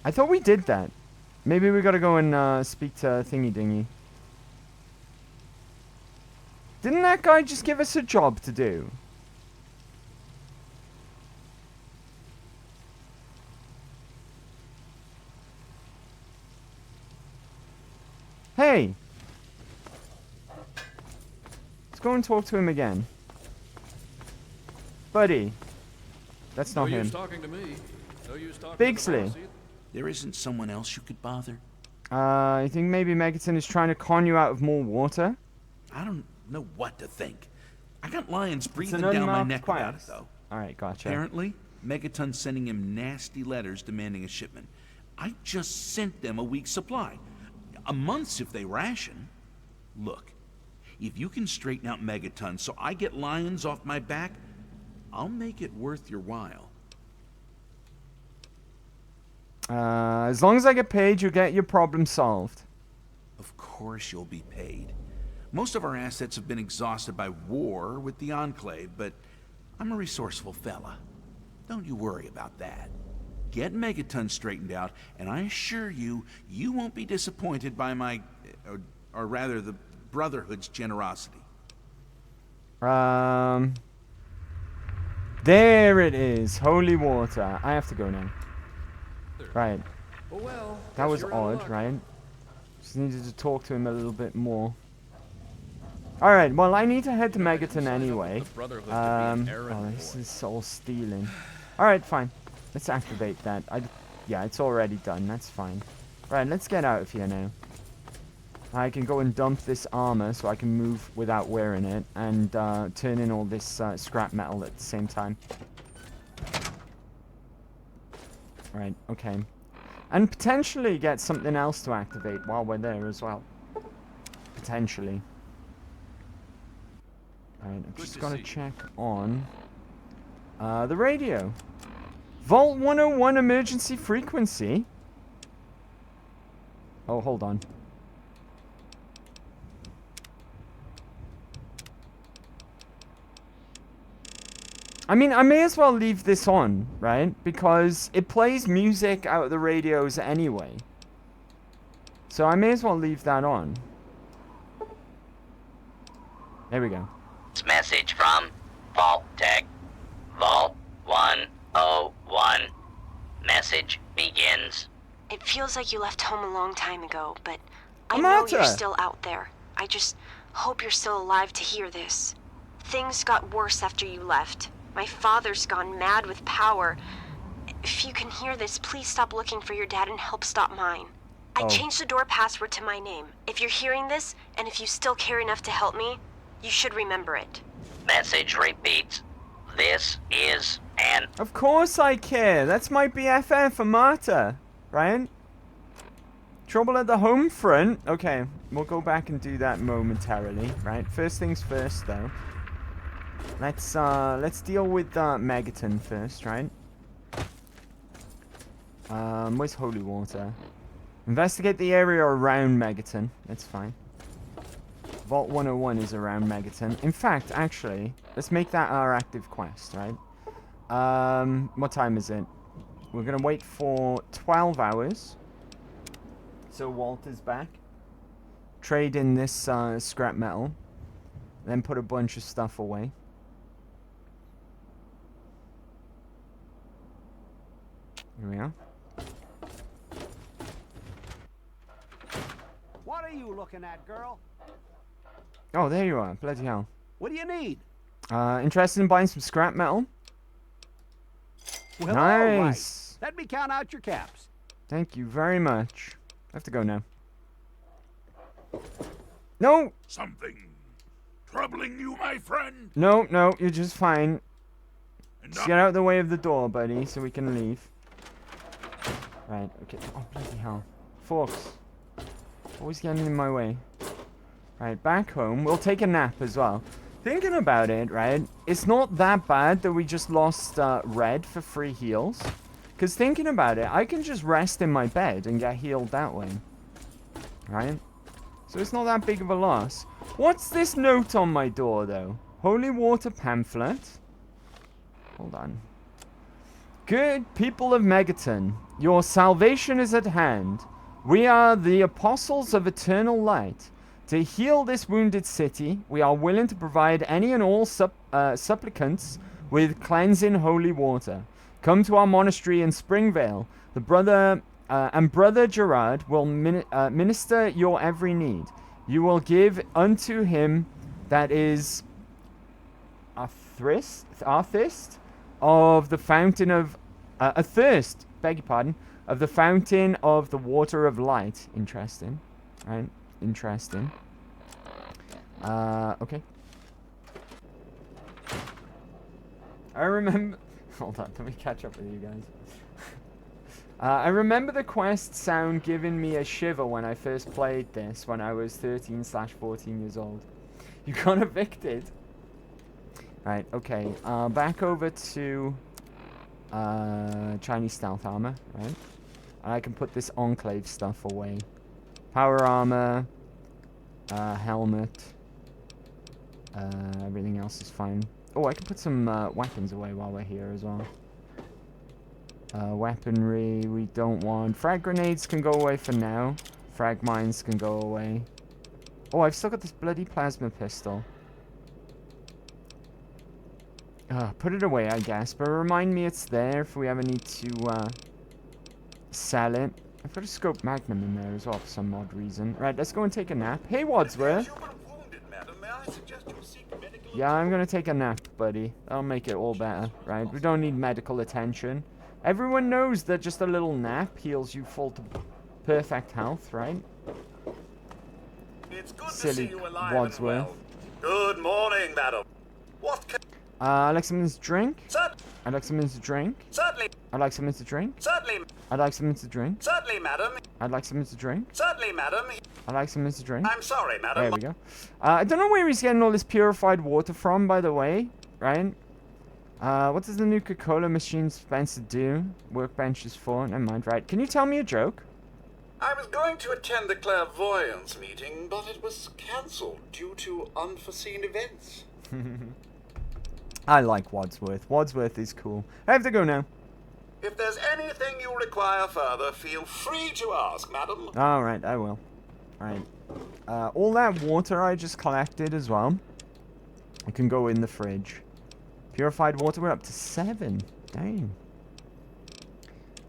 I thought we did that. Maybe we gotta go and speak to Thingy Dingy. Didn't that guy just give us a job to do? Hey! Let's go and talk to him again. Buddy. That's not no him. Use talking to me. No use talking Bigsley. To the There isn't someone else you could bother? I think maybe Megaton is trying to con you out of more water? I don't know what to think. I got lions It's breathing an down my unmarked neck about it, quest. though. Alright, gotcha. Apparently, Megaton's sending him nasty letters demanding a shipment. I just sent them a week's supply. A month's if they ration. Look, if you can straighten out Megaton so I get lions off my back, I'll make it worth your while. As long as I get paid, you get your problem solved. Of course you'll be paid. Most of our assets have been exhausted by war with the Enclave, but I'm a resourceful fella. Don't you worry about that. Get Megaton straightened out, and I assure you, you won't be disappointed by my, or rather the Brotherhood's generosity. There it is. Holy water. I have to go now. Right. Well, that was odd, right? Just needed to talk to him a little bit more. Alright, well, I need to head to Megaton anyway. Oh, this is all stealing. Alright, fine. Let's activate that. Yeah, it's already done. That's fine. Right, let's get out of here now. I can go and dump this armor so I can move without wearing it. And turn in all this scrap metal at the same time. Right, okay. And potentially get something else to activate while we're there as well. Potentially. Alright, I've just got to check on the radio. Vault 101 emergency frequency. Oh, hold on. I mean, I may as well leave this on, right? Because it plays music out of the radios anyway. So I may as well leave that on. There we go. Message from Vault Tech. Vault 101. Message begins. It feels like you left home a long time ago, but I know you're still out there. I just hope you're still alive to hear this. Things got worse after you left. My father's gone mad with power. If you can hear this, please stop looking for your dad and help stop mine. I changed the door password to my name. If you're hearing this, and if you still care enough to help me, you should remember it. Message repeats. This is an... Of course I care. That's my BFF, Amata. Right? Trouble at the home front. Okay, we'll go back and do that momentarily. Right? First things first, though. Let's deal with Megaton first, right? Where's Holy Water? Investigate the area around Megaton. That's fine. Vault 101 is around Megaton. In fact, actually, let's make that our active quest, right? What time is it? We're gonna wait for 12 hours. So Walter's back. Trade in this scrap metal. Then put a bunch of stuff away. Here we are. What are you looking at, girl? Oh, there you are. Bloody hell. What do you need? Interested in buying some scrap metal? Well, nice. All right. Let me count out your caps. Thank you very much. I have to go now. No! Something troubling you, my friend? No, you're just fine. Just get out of the way of the door, buddy, so we can leave. Right, okay. Oh, bloody hell. Forks. Always getting in my way. Right, back home. We'll take a nap as well. Thinking about it, right? It's not that bad that we just lost Red for free heals. Because thinking about it, I can just rest in my bed and get healed that way. Right? So it's not that big of a loss. What's this note on my door, though? Holy Water pamphlet. Hold on. Good people of Megaton, your salvation is at hand. We are the apostles of eternal light. To heal this wounded city, we are willing to provide any and all supplicants with cleansing holy water. Come to our monastery in Springvale. The brother Gerard will minister your every need. You will give unto him that is a thirst of the fountain of a thirst. Beg your pardon. Of the fountain of the water of light. Interesting, right? Interesting. Okay. I remember... Hold on, let me catch up with you guys. I remember the quest sound giving me a shiver when I first played this, when I was 13/14 years old. You got evicted. Right, okay. Back over to Chinese stealth armor, right? And I can put this Enclave stuff away. Power armor, helmet, everything else is fine. Oh, I can put some weapons away while we're here as well. Weaponry we don't want. Frag grenades can go away for now. Frag mines can go away. Oh, I've still got this bloody plasma pistol. Put it away, I guess. But remind me it's there if we ever need to sell it. I've got a scope magnum in there as well for some odd reason. Right, let's go and take a nap. Hey, Wadsworth. Yeah, I'm gonna take a nap, buddy. That'll make it all better, right? We don't need medical attention. Everyone knows that just a little nap heals you full to perfect health, right? It's good Silly to see you alive Wadsworth. and well. Good morning, madam. What can... I'd like something to drink. Certainly. I'd like something to drink. Certainly. I'd like something to drink. Certainly. I'd like something to drink. Certainly, madam. I'd like something to drink. Certainly, madam. I'd like something to drink. I'm sorry, madam. There we go. I don't know where he's getting all this purified water from, by the way. Right? What does the new Coca-Cola machine Spencer do? Workbench is for. Never mind. Right. Can you tell me a joke? I was going to attend the clairvoyance meeting, but it was cancelled due to unforeseen events. I like Wadsworth. Wadsworth is cool. I have to go now. If there's anything you require further, feel free to ask, madam. Alright, I will. Alright. All that water I just collected as well, it can go in the fridge. Purified water, we're up to 7. Dang.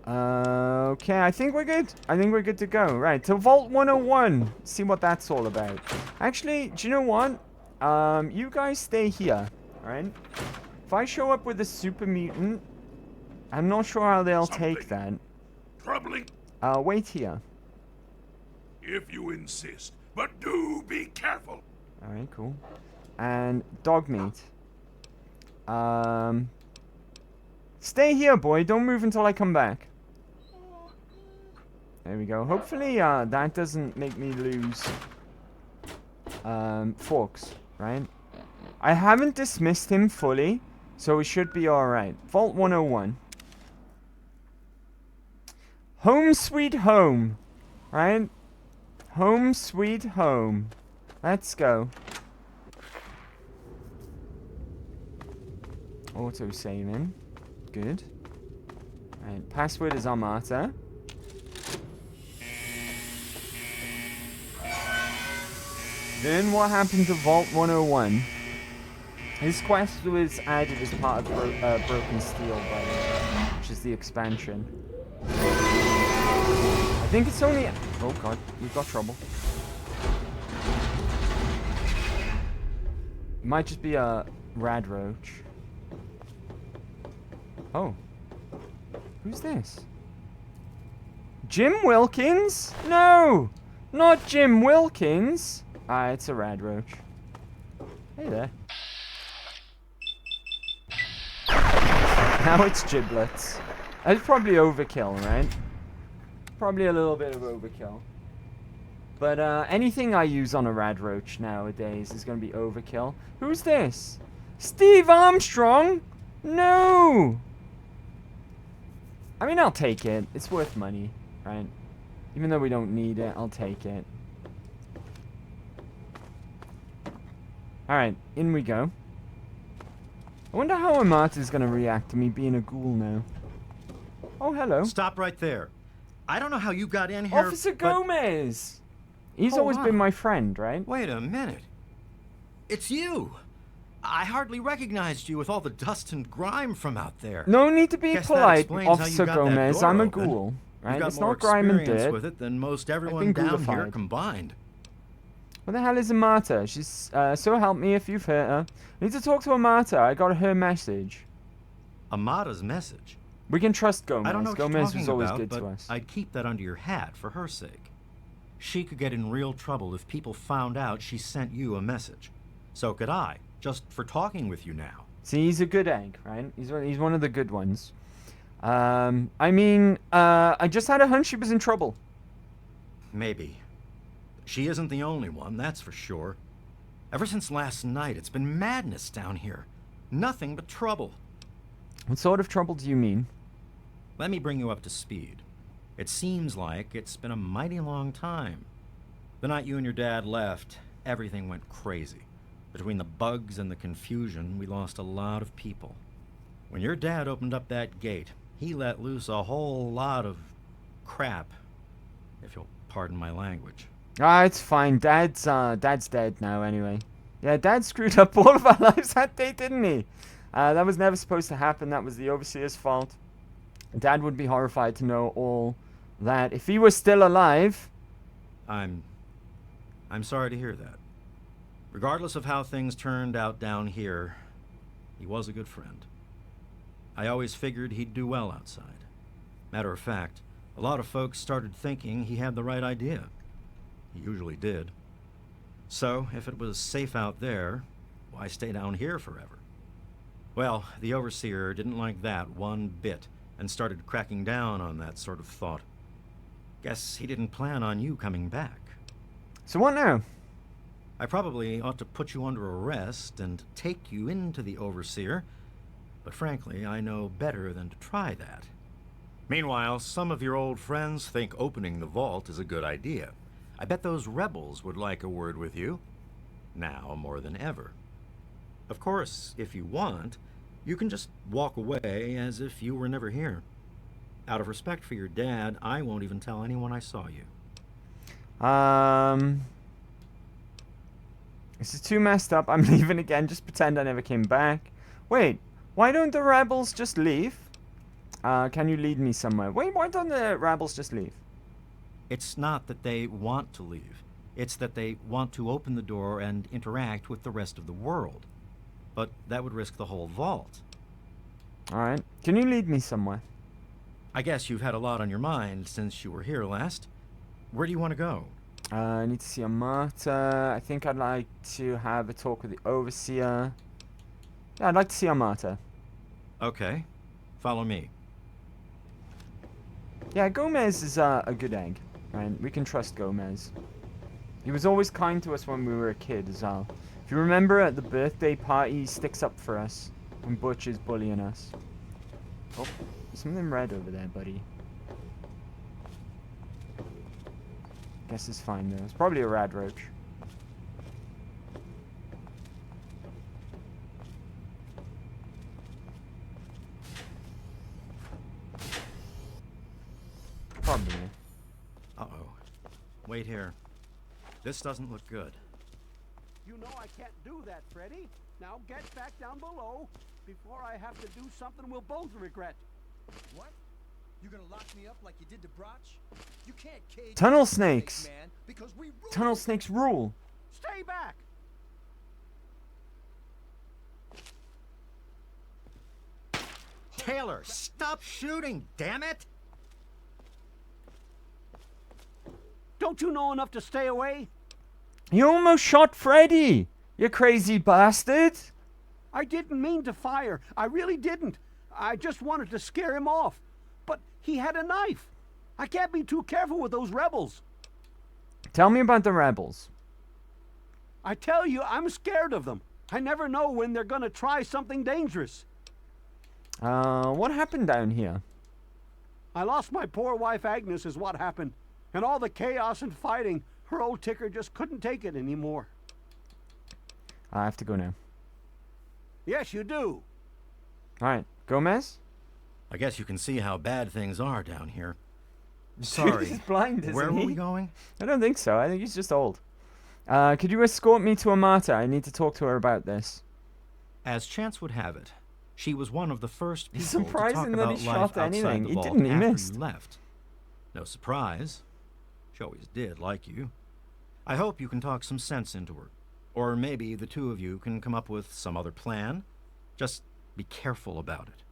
Okay, I think we're good. I think we're good to go. Right, to Vault 101. See what that's all about. Actually, do you know what? You guys stay here. Alright? If I show up with a super mutant, I'm not sure how they'll take that. Troubling. Wait here. If you insist, but do be careful. Alright, cool. And dog meat. Stay here, boy. Don't move until I come back. There we go. Hopefully, that doesn't make me lose forks, right? I haven't dismissed him fully, so we should be alright. Vault 101. Home sweet home, right? Home sweet home. Let's go. Auto saving. Good. Right, password is Armata. Then what happened to Vault 101? His quest was added as part of Broken Steel, by the way, which is the expansion. I think it's only... Oh god, we've got trouble. It might just be a rad roach. Oh. Who's this? Jim Wilkins? No! Not Jim Wilkins! Ah, it's a rad roach. Hey there. Now it's giblets. That's probably overkill, right? Probably a little bit of overkill. But anything I use on a rad roach nowadays is going to be overkill. Who's this? Steve Armstrong? No! I mean, I'll take it. It's worth money, right? Even though we don't need it, I'll take it. Alright, in we go. I wonder how Amata's gonna react to me being a ghoul now. Oh, hello. Stop right there. I don't know how you got in here, Officer Gomez! He's always been my friend, right? Wait a minute. It's you! I hardly recognized you with all the dust and grime from out there. No need to be Guess polite, that explains how you Officer got that Gomez. door I'm a open. ghoul, right? You've got It's more not grime and experience dirt. with it than most everyone been down here ghoulified. combined. What the hell is Amata? She's, so help me if you've hurt her. I need to talk to Amata. I got her message. Amata's message? We can trust Gomez. I don't know what Gomez you're was talking always about, good but to us. I'd keep that under your hat for her sake. She could get in real trouble if people found out she sent you a message. So could I, just for talking with you now. See, he's a good egg, right? He's one of the good ones. I mean, I just had a hunch she was in trouble. Maybe. She isn't the only one, that's for sure. Ever since last night, it's been madness down here. Nothing but trouble. What sort of trouble do you mean? Let me bring you up to speed. It seems like it's been a mighty long time. The night you and your dad left, everything went crazy. Between the bugs and the confusion, we lost a lot of people. When your dad opened up that gate, he let loose a whole lot of crap, if you'll pardon my language. Ah, it's fine. Dad's dead now anyway. Yeah, Dad screwed up all of our lives that day, didn't he? That was never supposed to happen. That was the Overseer's fault. Dad would be horrified to know all that. If he was still alive... I'm sorry to hear that. Regardless of how things turned out down here, he was a good friend. I always figured he'd do well outside. Matter of fact, a lot of folks started thinking he had the right idea. He usually did. So, if it was safe out there, why stay down here forever? Well, the Overseer didn't like that one bit and started cracking down on that sort of thought. Guess he didn't plan on you coming back. So what now? I probably ought to put you under arrest and take you into the Overseer, but frankly, I know better than to try that. Meanwhile, some of your old friends think opening the vault is a good idea. I bet those rebels would like a word with you, now more than ever. Of course, if you want, you can just walk away as if you were never here. Out of respect for your dad, I won't even tell anyone I saw you. This is too messed up. I'm leaving again. Just pretend I never came back. Wait, why don't the rebels just leave? Can you lead me somewhere? Wait, why don't the rebels just leave? It's not that they want to leave. It's that they want to open the door and interact with the rest of the world. But that would risk the whole vault. Alright. Can you lead me somewhere? I guess you've had a lot on your mind since you were here last. Where do you want to go? I need to see a martyr. I think I'd like to have a talk with the Overseer. Yeah, I'd like to see a martyr. Okay. Follow me. Yeah, Gomez is a good egg. Right? We can trust Gomez. He was always kind to us when we were a kid as well. If you remember at the birthday party, he sticks up for us when Butch is bullying us. Oh, there's something red over there, buddy. Guess it's fine though. It's probably a rad roach. Probably. Uh-oh. Wait here. This doesn't look good. You know I can't do that, Freddy. Now get back down below before I have to do something we'll both regret. What? You gonna lock me up like you did to Brotch? You can't cage Tunnel snakes! man, because we rule. Tunnel snakes rule! Stay back! Taylor, stop shooting, damn it! Don't you know enough to stay away? You almost shot Freddy! You crazy bastard! I didn't mean to fire. I really didn't. I just wanted to scare him off. But he had a knife. I can't be too careful with those rebels. Tell me about the rebels. I tell you, I'm scared of them. I never know when they're gonna try something dangerous. What happened down here? I lost my poor wife Agnes is what happened. And all the chaos and fighting, her old ticker just couldn't take it anymore. I have to go now. Yes, you do. Alright, Gomez? I guess you can see how bad things are down here. Sorry. He's blind, isn't Where he? were we going? I don't think so. I think he's just old. Could you escort me to a martyr? I need to talk to her about this. As chance would have it, she was one of the first people It's to talk surprising that about he life shot outside anything. the He vault didn't, he after missed. you left. No surprise. She always did like you. I hope you can talk some sense into her. Or maybe the two of you can come up with some other plan. Just be careful about it.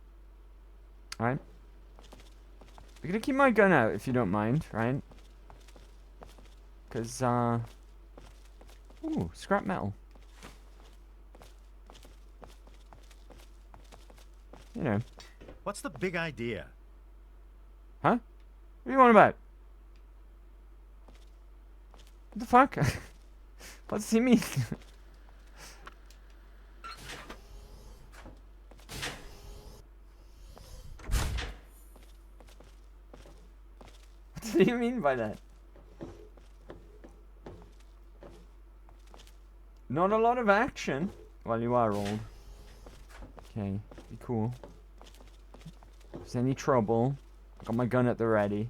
Alright. I'm gonna keep my gun out if you don't mind, right? Cause, ooh, scrap metal. You know. What's the big idea? Huh? What do you want about? What the fuck? What does he mean? What do you mean by that? Not a lot of action. Well, you are old. Okay, be cool. If there's any trouble, I got my gun at the ready.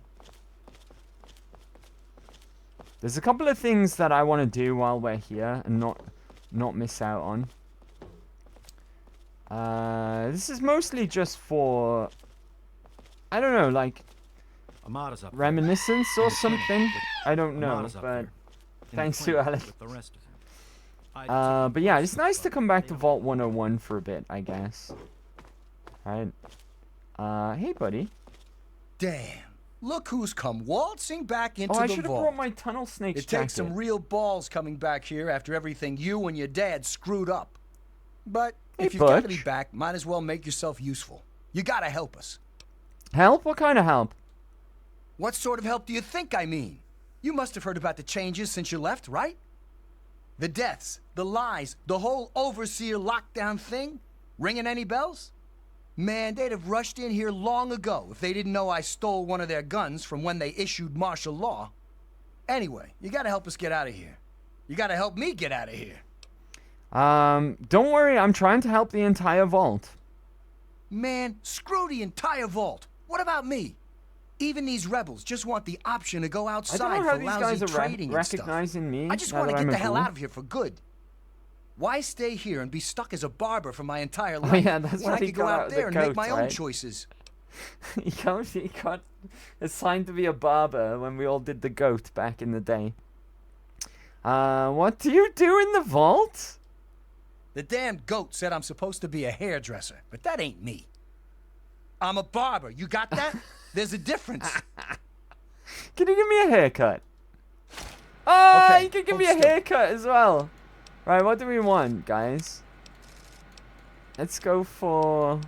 There's a couple of things that I want to do while we're here and not miss out on. This is mostly just for, I don't know, like Amada's up reminiscence or something. I don't know, Amada's up but there. In thanks the to clinic Alex. with the rest of them. But yeah, it's nice to come back to Vault 101 for a bit, I guess. Alright. Hey, buddy. Damn. Look who's come waltzing back into Oh, I the should have vault. brought my tunnel snakes It takes some jacket. real balls coming back here after everything you and your dad screwed up. But Hey, if you've got to Butch. be back, might as well make yourself useful. You gotta help us. Help? What kind of help? What sort of help do you think I mean? You must have heard about the changes since you left, right? The deaths, the lies, the whole overseer lockdown thing? Ringing any bells? Man, they'd have rushed in here long ago if they didn't know I stole one of their guns from when they issued martial law. Anyway, you gotta help us get out of here. You gotta help me get out of here. Don't worry, I'm trying to help the entire vault. Man, screw the entire vault. What about me? Even these rebels just want the option to go I outside don't know how for these lousy guys are trading and stuff. recognizing me. I just now want to that get I'm the a hell ghoul. out of here for good. Why stay here and be stuck as a barber for my entire Oh, life yeah, that's when why I he could go got out out of the there and make goat, my own right? choices? he got assigned to be a barber when we all did the goat back in the day. What do you do in the vault? The damn goat said I'm supposed to be a hairdresser, but that ain't me. I'm a barber. You got that? There's a difference. Can you give me a haircut? Oh, Okay, you can give hold me a still. haircut as well. Right, what do we want, guys? Let's go for...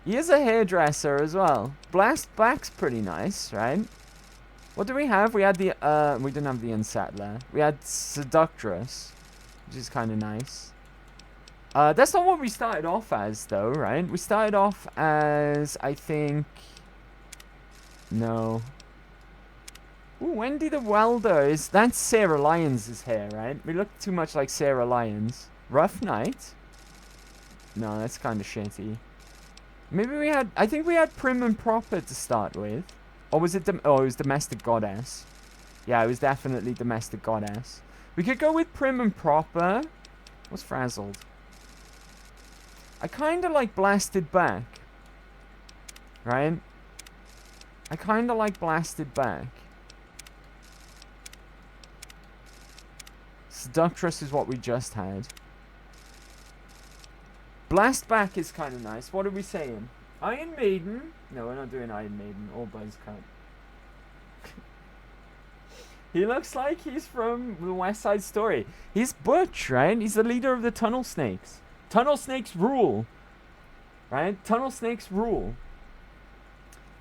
He is a hairdresser as well. Blast Black's pretty nice, right? What do we have? We had the, we didn't have the Unsettler. We had Seductress, which is kind of nice. That's not what we started off as, though, right? We started off as, I think... No. Ooh, Wendy the Welder that's Sarah Lyons' hair, right? We look too much like Sarah Lyons. Rough Night? No, that's kind of shitty. Maybe we had, I think we had Prim and Proper to start with. Or was it, it was Domestic Goddess. Yeah, it was definitely Domestic Goddess. We could go with Prim and Proper. What's Frazzled? I kind of like Blasted Back. Right? I kind of like Blasted Back. Seductress is what we just had. Blast Back is kind of nice. What are we saying? Iron Maiden? No, we're not doing Iron Maiden or Buzzcut. He looks like he's from the West Side Story. He's Butch, right? He's the leader of the Tunnel Snakes. Tunnel Snakes rule. Right? Tunnel Snakes rule.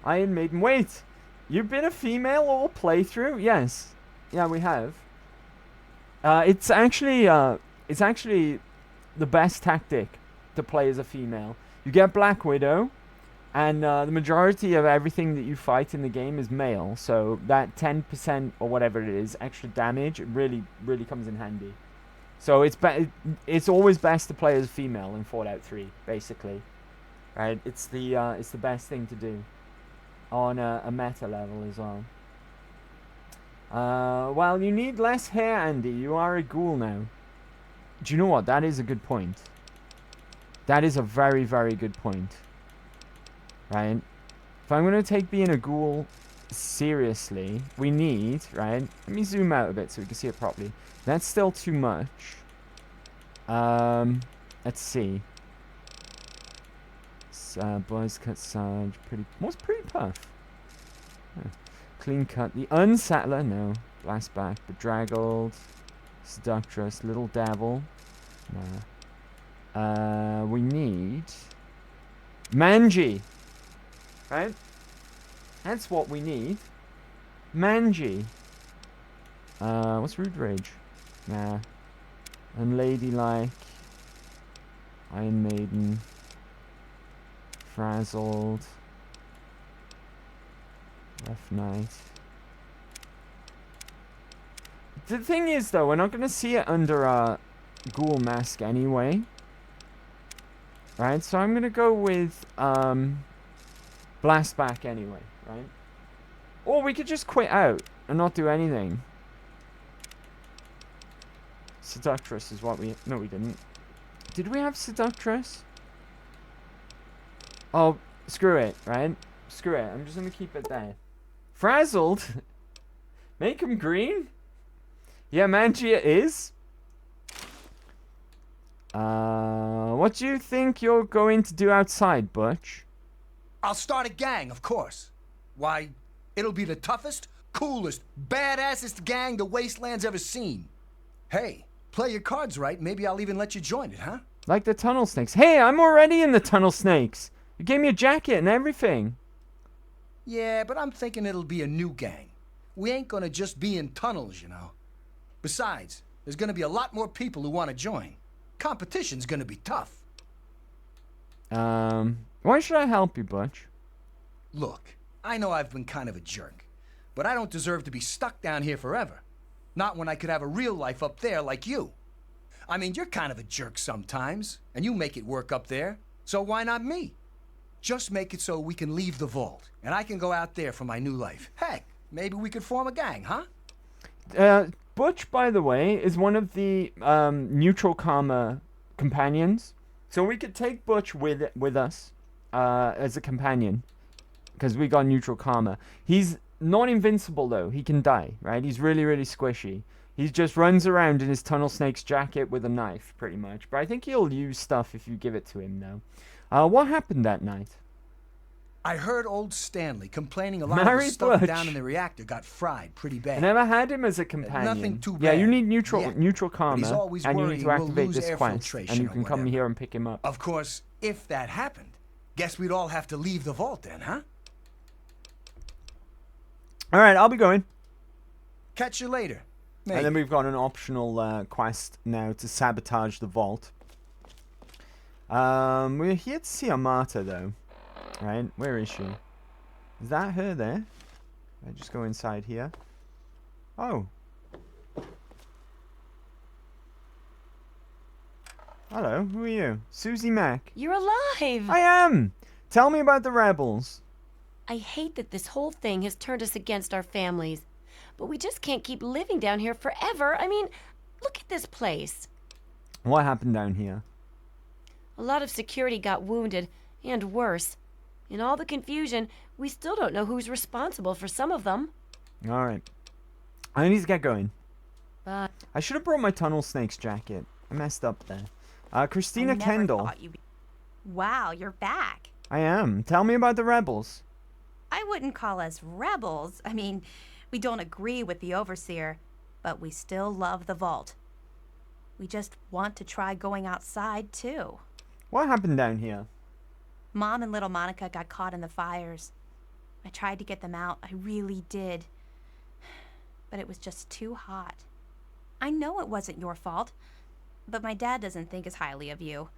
Iron Maiden. Wait! You've been a female all playthrough? Yes. Yeah, we have. It's actually the best tactic to play as a female. You get Black Widow, and the majority of everything that you fight in the game is male. So that 10% or whatever it is extra damage, it really comes in handy. So it's always best to play as a female in Fallout 3, basically. Right? It's the best thing to do on a meta level as well. Well, you need less hair, Andy. You are a ghoul now. Do you know what? That is a good point. That is a very, very good point. Right? If I'm going to take being a ghoul seriously, we need, right? Let me zoom out a bit so we can see it properly. That's still too much. Let's see. Buzz cut Sarge, what's pretty puff? Huh. Clean cut. The Unsettler, no. Blast Back, Bedraggled, Seductress, Little Devil. Nah. We need Manji. Right? That's what we need. Manji. What's Rude Rage? Nah. Unladylike. Iron Maiden. Frazzled. Rough Night. The thing is, though, we're not going to see it under a ghoul mask anyway. Right? So I'm going to go with Blast Back anyway, right? Or we could just quit out and not do anything. Seductress is what we... No, we didn't. Did we have Seductress? Oh, screw it, right? Screw it. I'm just going to keep it there. Frazzled? Make him green? Yeah, Mangia is. What do you think you're going to do outside, Butch? I'll start a gang, of course. Why, it'll be the toughest, coolest, badassest gang the Wasteland's ever seen. Hey, play your cards right, maybe I'll even let you join it, huh? Like the tunnel snakes. Hey, I'm already in the tunnel snakes. You gave me a jacket and everything. Yeah, but I'm thinking it'll be a new gang. We ain't gonna just be in tunnels, you know. Besides, there's gonna be a lot more people who want to join. Competition's gonna be tough. Why should I help you, Butch? Look, I know I've been kind of a jerk, but I don't deserve to be stuck down here forever. Not when I could have a real life up there like you. I mean, you're kind of a jerk sometimes, and you make it work up there, so why not me? Just make it so we can leave the vault, and I can go out there for my new life. Heck, maybe we could form a gang, huh? Butch, by the way, is one of the neutral karma companions. So we could take Butch with us as a companion, because we got neutral karma. He's not invincible, though. He can die, right? He's really, really squishy. He just runs around in his tunnel snake's jacket with a knife, pretty much. But I think he'll use stuff if you give it to him, though. What happened that night? I heard old Stanley complaining a lot of the stuff down in the reactor got fried pretty bad. I never had him as a companion. Nothing too bad. Yeah, you need neutral karma, he's always and you need to we'll activate lose this quest, and you can come here and pick him up. Of course, if that happened, guess we'd all have to leave the vault then, huh? All right, I'll be going. Catch you later. Maybe. And then we've got an optional quest now to sabotage the vault. We're here to see Amata, though. Right? Where is she? Is that her there? I just go inside here. Oh. Hello, who are you? Susie Mack. You're alive! I am! Tell me about the rebels. I hate that this whole thing has turned us against our families. But we just can't keep living down here forever. I mean, look at this place. What happened down here? A lot of security got wounded, and worse. In all the confusion, we still don't know who's responsible for some of them. Alright. I need to get going. But I should have brought my tunnel snake's jacket. I messed up there. Christina Kendall. Wow, you're back. I am. Tell me about the rebels. I wouldn't call us rebels. I mean, we don't agree with the Overseer, but we still love the vault. We just want to try going outside, too. What happened down here? Mom and little Monica got caught in the fires. I tried to get them out. I really did. But it was just too hot. I know it wasn't your fault, but my dad doesn't think as highly of you.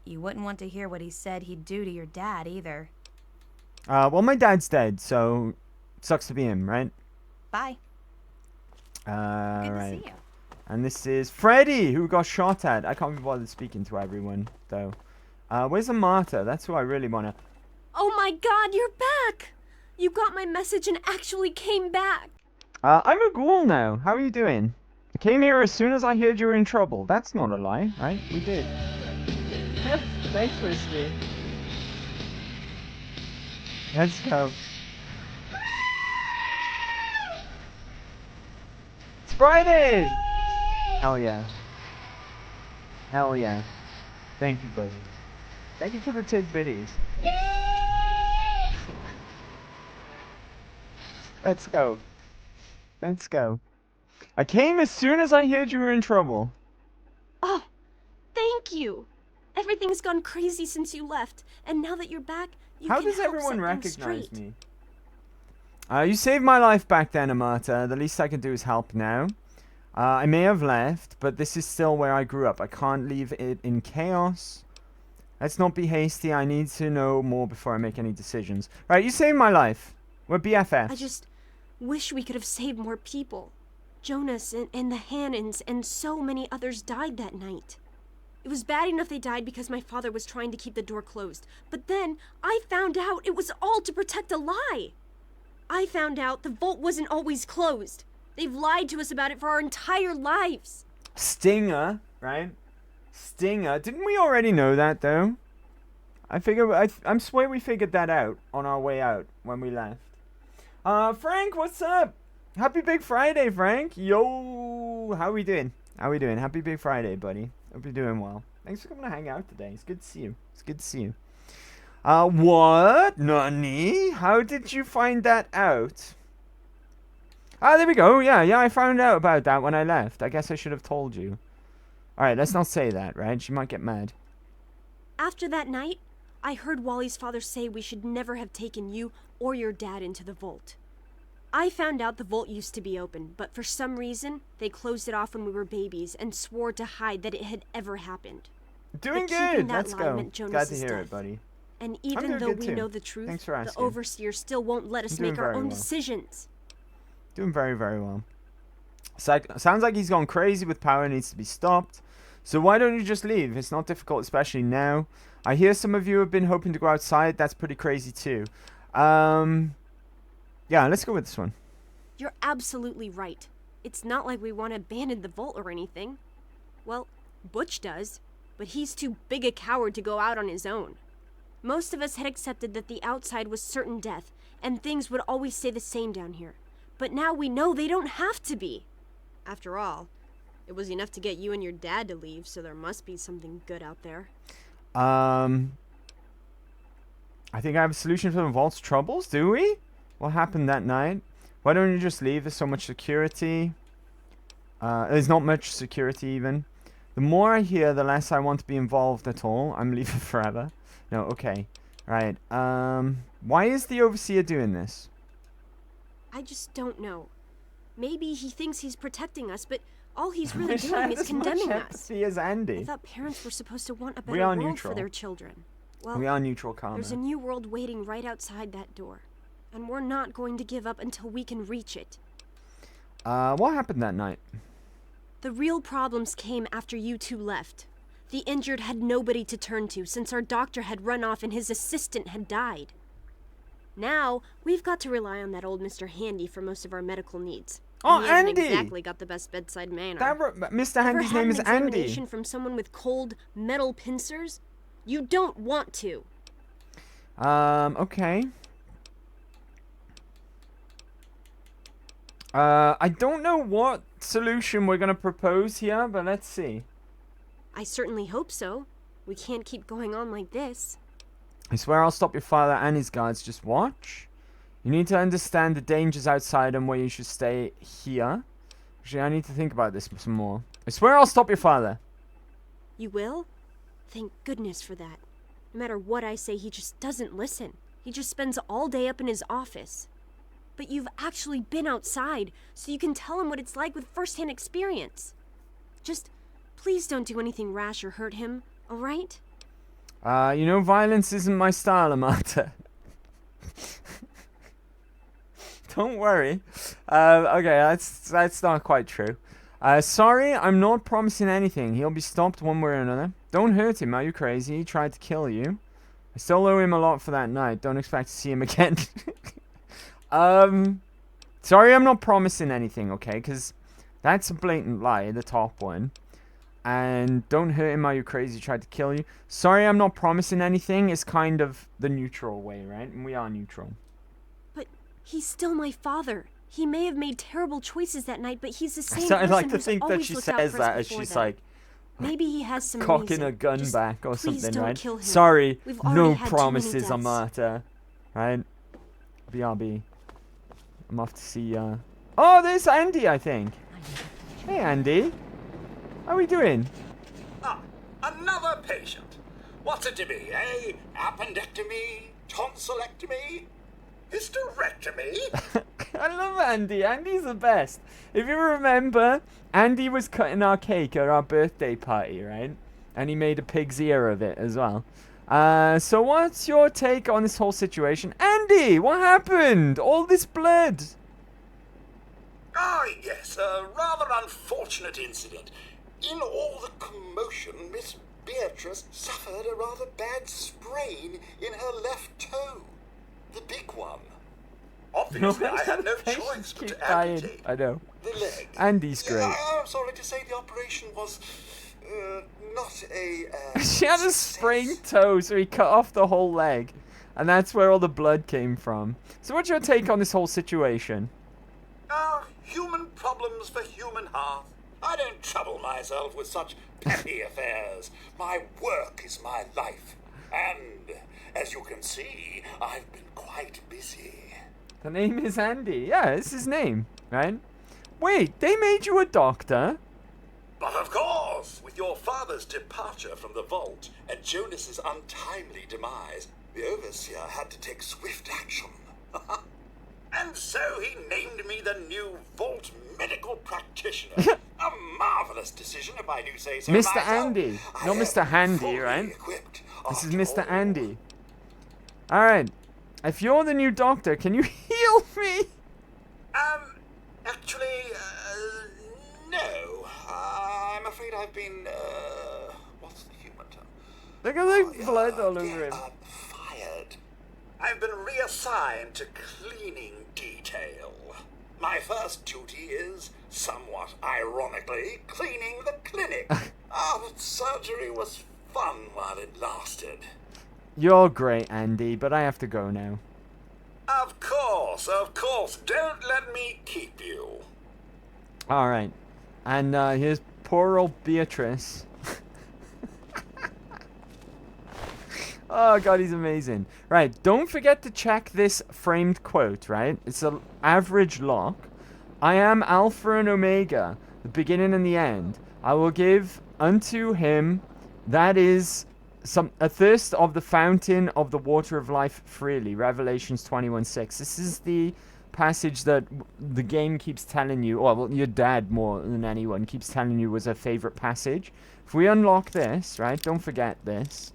You wouldn't want to hear what he said he'd do to your dad, either. Well, my dad's dead, so sucks to be him, right? Bye. Good right. to see you. And this is Freddy, who got shot at. I can't be bothered speaking to everyone, though. Where's Amata? That's who I really want to... Oh my god, you're back! You got my message and actually came back. I'm a ghoul now. How are you doing? I came here as soon as I heard you were in trouble. That's not a lie, right? We did. Thanks, Whiskey. Let's go. It's Friday! Hell yeah. Hell yeah. Thank you, buddy. Thank you for the tidbitties. Let's go. Let's go. I came as soon as I heard you were in trouble. Oh, thank you. Everything's gone crazy since you left, and now that you're back, you How can does help everyone set things recognize straight. me? You saved my life back then, Amata. The least I can do is help now. I may have left, but this is still where I grew up. I can't leave it in chaos. Let's not be hasty. I need to know more before I make any decisions. Right, you saved my life. We're BFFs. I just wish we could have saved more people. Jonas and the Hannons and so many others died that night. It was bad enough they died because my father was trying to keep the door closed. But then I found out it was all to protect a lie. I found out the vault wasn't always closed. They've lied to us about it for our entire lives. Stinger, right? Stinger. Didn't we already know that, though? I'm swear we figured that out on our way out when we left. Frank, what's up? Happy Big Friday, Frank. Yo, how we doing? How we doing? Happy Big Friday, buddy. Hope you're doing well. Thanks for coming to hang out today. It's good to see you. It's good to see you. What? Nani? How did you find that out? Ah, there we go. Yeah, I found out about that when I left. I guess I should have told you. Alright, let's not say that, right? She might get mad. After that night, I heard Wally's father say we should never have taken you or your dad into the vault. I found out the vault used to be open, but for some reason, they closed it off when we were babies and swore to hide that it had ever happened. Doing But keeping good. that Let's lie go. meant Glad to Jonas's hear death. it, buddy. And I'm even doing though good we too. know the truth, Thanks for the asking. overseer still won't let us I'm doing make our very own well. decisions. Doing very, very well. Sounds like he's gone crazy with power and needs to be stopped. So why don't you just leave? It's not difficult, especially now. I hear some of you have been hoping to go outside. That's pretty crazy too. Yeah, let's go with this one. You're absolutely right. It's not like we want to abandon the vault or anything. Well, Butch does, but he's too big a coward to go out on his own. Most of us had accepted that the outside was certain death, and things would always stay the same down here. But now we know they don't have to be. After all, it was enough to get you and your dad to leave, so there must be something good out there. I think I have a solution for the vault's troubles, do we? What happened that night? Why don't you just leave? There's so much security. There's not much security even. The more I hear, the less I want to be involved at all. I'm leaving forever. No, okay. Right. Why is the overseer doing this? I just don't know. Maybe he thinks he's protecting us, but all he's really Wish I doing had is as much condemning us. empathy as Andy. I thought parents were supposed to want a We better are world neutral. for their children. Well, We are neutral karma. there's a new world waiting right outside that door. And we're not going to give up until we can reach it. What happened that night? The real problems came after you two left. The injured had nobody to turn to since our doctor had run off and his assistant had died. Now, we've got to rely on that old Mr. Handy for most of our medical needs. Oh, And he hasn't Andy! exactly got the best bedside manner. Mr. Handy's name is Ever had an Andy. examination from someone with cold metal pincers? You don't want to. Okay. I don't know what solution we're gonna propose here, but let's see. I certainly hope so. We can't keep going on like this. I swear I'll stop your father and his guards. Just watch. You need to understand the dangers outside and where you should stay here. Actually, I need to think about this some more. I swear I'll stop your father. You will? Thank goodness for that. No matter what I say, he just doesn't listen. He just spends all day up in his office. But you've actually been outside, so you can tell him what it's like with first-hand experience. Just, please don't do anything rash or hurt him, alright? You know, violence isn't my style, Amata. Don't worry. Okay, that's not quite true. Sorry, I'm not promising anything. He'll be stopped one way or another. Don't hurt him, are you crazy? He tried to kill you. I still owe him a lot for that night. Don't expect to see him again. Sorry, I'm not promising anything, okay? Because that's a blatant lie, the top one. And don't hurt him, are you crazy? He tried to kill you. Sorry, I'm not promising anything is kind of the neutral way, right? And we are neutral. But he's still my father. He may have made terrible choices that night, but he's the same So I'd person like to who's think that always she looked out says for us that as before she's then. like Maybe he has some cocking reason. a gun Just back or please something, don't right? kill him. Sorry, We've no already had too many promises, deaths. Amata. Right? BRB. I'm off to see, Oh, there's Andy, I think. Hey, Andy. How are we doing? Ah, another patient. What's it to be, eh? Appendectomy? Tonsillectomy? Hysterectomy? I love Andy. Andy's the best. If you remember, Andy was cutting our cake at our birthday party, right? And he made a pig's ear of it as well. So what's your take on this whole situation? Andy, what happened? All this blood. Ah, yes, a rather unfortunate incident. In all the commotion, Miss Beatrice suffered a rather bad sprain in her left toe. The big one. Obviously, I had no choice but to amputate I know. the leg. Andy's great. I'm sorry to say the operation was not a... She had a sprained toe, so he cut off the whole leg. And that's where all the blood came from. So what's your take on this whole situation? Human problems for human hearth. I don't trouble myself with such petty affairs. My work is my life. And, as you can see, I've been quite busy. The name is Andy. Yeah, it's his name, right? Wait, they made you a doctor? But of course, with your father's departure from the vault and Jonas's untimely demise, the Overseer had to take swift action. And so he named me the new Vault Medical Practitioner. A marvelous decision, if I do say so Mr. myself. Andy. I Not am Mr. Handy, fully right? equipped. This is Mr. Andy. Alright. If you're the new doctor, can you heal me? Actually, no. I'm afraid I've been, what's the human term? Look at the blood all over him. Fired. I've been reassigned to cleaning detail. My first duty is, somewhat ironically, cleaning the clinic. But surgery was fun while it lasted. You're great, Andy, but I have to go now. Of course. Don't let me keep you. Alright. And here's poor old Beatrice. Oh god, he's amazing. Right, don't forget to check this framed quote, right? It's an average lock. I am Alpha and Omega, the beginning and the end. I will give unto him that is a thirst of the fountain of the water of life freely. Revelations 21:6. This is the passage that the game keeps telling you, or well, your dad more than anyone keeps telling you was a favorite passage. If we unlock this, right, don't forget this.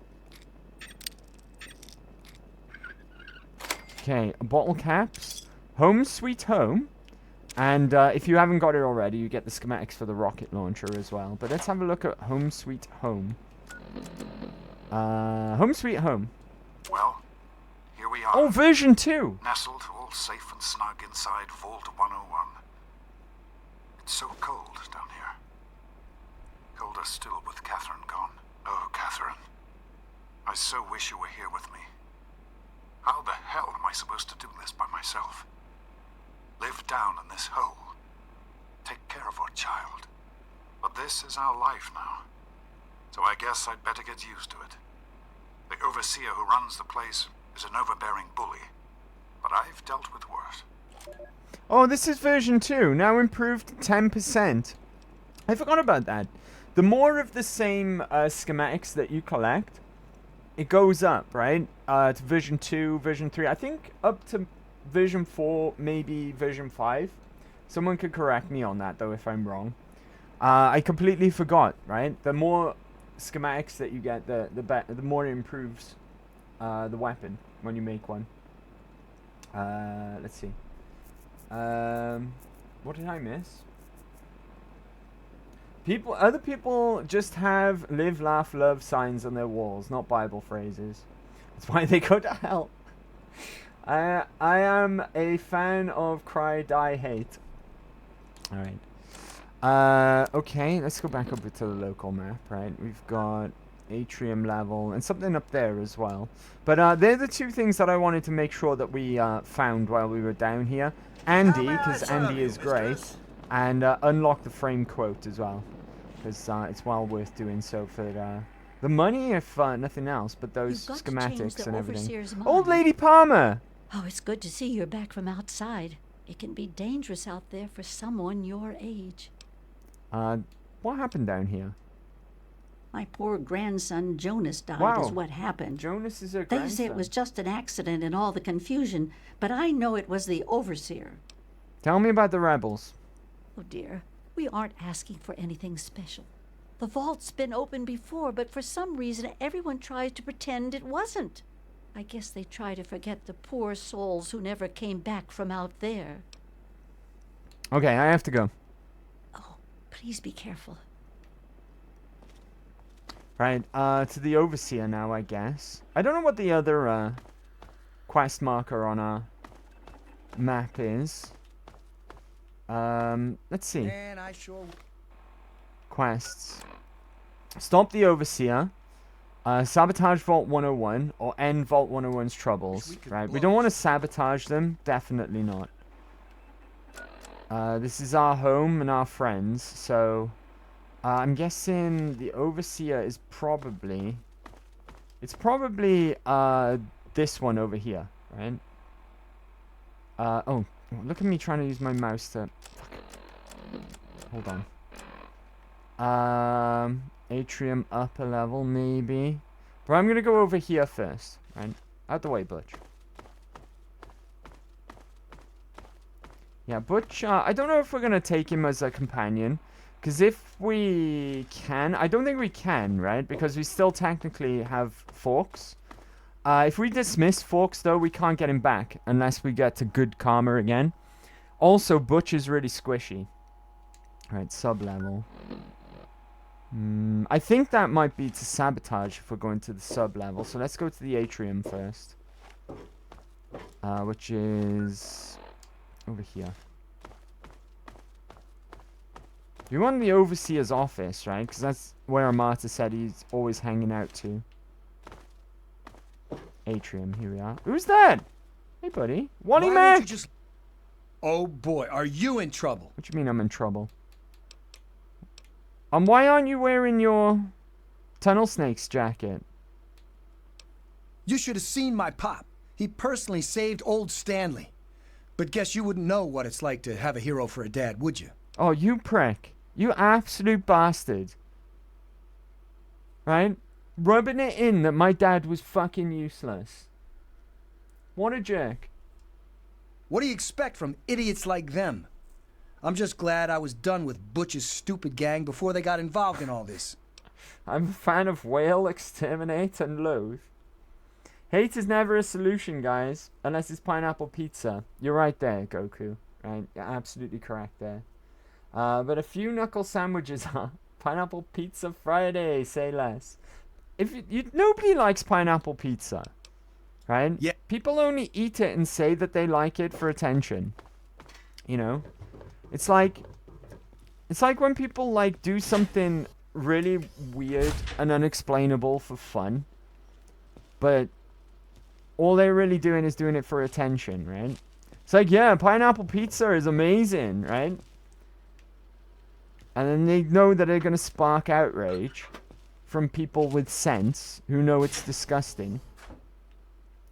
Okay, bottle caps, home sweet home, and if you haven't got it already, you get the schematics for the rocket launcher as well. But let's have a look at home sweet home. Home sweet home. Well, here we are. Oh, version 2. Nestled all safe and snug inside Vault 101. It's so cold down here. Colder still with Catherine gone. Oh, Catherine. I so wish you were here with me. How the hell am I supposed to do this by myself? Live down in this hole. Take care of our child. But this is our life now. So I guess I'd better get used to it. The overseer who runs the place is an overbearing bully. But I've dealt with worse. Oh, this is version 2. Now improved 10%. I forgot about that. The more of the same schematics that you collect, it goes up, right? To version 2, version 3. I think up to version 4, maybe version 5. Someone could correct me on that, though, if I'm wrong. I completely forgot, right? The more schematics that you get, the more it improves the weapon when you make one. Let's see. What did I miss? Other people just have live, laugh, love signs on their walls, not Bible phrases. That's why they go to hell. I am a fan of cry, die, hate. Alright. Okay, let's go back over to the local map, right? We've got atrium level and something up there as well. But they're the two things that I wanted to make sure that we found while we were down here. Andy, because Andy is great. And unlock the frame quote as well. Because it's well worth doing so for the money, if nothing else, but those schematics and everything. Old Lady Palmer! Oh, it's good to see you're back from outside. It can be dangerous out there for someone your age. What happened down here? My poor grandson Jonas died is what happened. Jonas is her They grandson. say it was just an accident in all the confusion, but I know it was the overseer. Tell me about the rebels. Oh dear, we aren't asking for anything special. The vault's been open before, but for some reason everyone tries to pretend it wasn't. I guess they try to forget the poor souls who never came back from out there. Okay, I have to go. Oh, please be careful. Right, to the Overseer now, I guess. I don't know what the other quest marker on our map is. Let's see. Man, I sure... Quests. Stop the Overseer. Sabotage Vault 101 or end Vault 101's troubles. Right, we don't want to sabotage them. Definitely not. This is our home and our friends, so... I'm guessing the Overseer is probably... It's probably this one over here, right? Oh, look at me trying to use my mouse to... Hold on. Atrium upper level, maybe. But I'm gonna go over here first. Right? Out the way, Butch. Yeah, Butch, I don't know if we're gonna take him as a companion. Because if we can... I don't think we can, right? Because we still technically have Forks. If we dismiss Forks, though, we can't get him back. Unless we get to good karma again. Also, Butch is really squishy. Right, sub-level. I think that might be to sabotage if we're going to the sub-level. So let's go to the atrium first. Which is... over here. We want the Overseer's office, right? Because that's where Amata said he's always hanging out to. Atrium, here we are. Who's that? Hey, buddy. Wally Mac! Oh boy, are you in trouble? What do you mean I'm in trouble? Why aren't you wearing your Tunnel Snakes jacket? You should have seen my pop. He personally saved old Stanley. But guess you wouldn't know what it's like to have a hero for a dad, would you? Oh, you prick. You absolute bastard. Right? Rubbing it in that my dad was fucking useless. What a jerk. What do you expect from idiots like them? I'm just glad I was done with Butch's stupid gang before they got involved in all this. I'm a fan of Whale, Exterminate, and Loathe. Hate is never a solution, guys, unless it's pineapple pizza. You're right there, Goku. Right? You're absolutely correct there. But a few knuckle sandwiches are. Pineapple pizza Friday, say less. If nobody likes pineapple pizza, right? Yeah. People only eat it and say that they like it for attention. You know? It's like when people like do something really weird and unexplainable for fun. But all they're really doing is doing it for attention, right? It's like, yeah, pineapple pizza is amazing, right? And then they know that they're going to spark outrage from people with sense who know it's disgusting.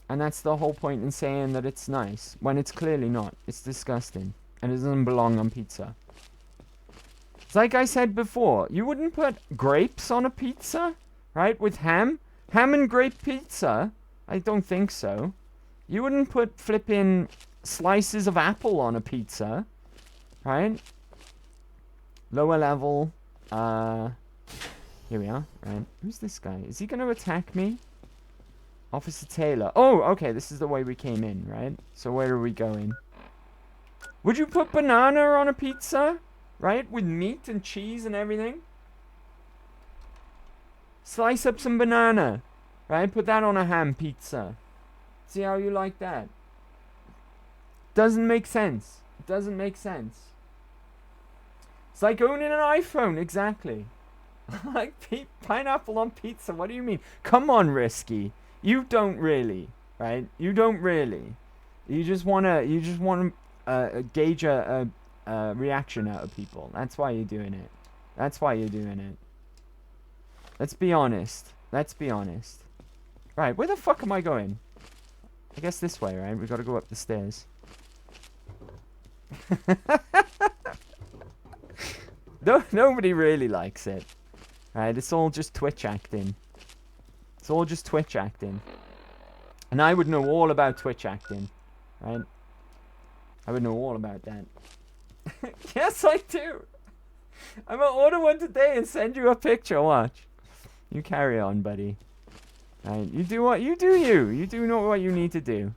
And that's the whole point in saying that it's nice, when it's clearly not. It's disgusting. And it doesn't belong on pizza. It's like I said before, you wouldn't put grapes on a pizza, right? With ham? Ham and grape pizza? I don't think so. You wouldn't put flipping slices of apple on a pizza, right? Lower level. Here we are. Right. Who's this guy? Is he going to attack me? Officer Taylor. Oh, okay. This is the way we came in, right? So where are we going? Would you put banana on a pizza? Right? With meat and cheese and everything? Slice up some banana. Right? Put that on a ham pizza. See how you like that? Doesn't make sense. It doesn't make sense. It's like owning an iPhone, exactly. Like pineapple on pizza, what do you mean? Come on, Risky. You don't really, right? You don't really. You just wanna gauge a reaction out of people. That's why you're doing it. That's why you're doing it. Let's be honest. Let's be honest. Right, where the fuck am I going? I guess this way, right? We gotta go up the stairs. No, nobody really likes it. Right, it's all just Twitch acting. It's all just Twitch acting. And I would know all about Twitch acting. Right? I would know all about that. Yes, I do. I'm gonna order one today and send you a picture. Watch. You carry on, buddy. Right, you do what you do. You do know what you need to do.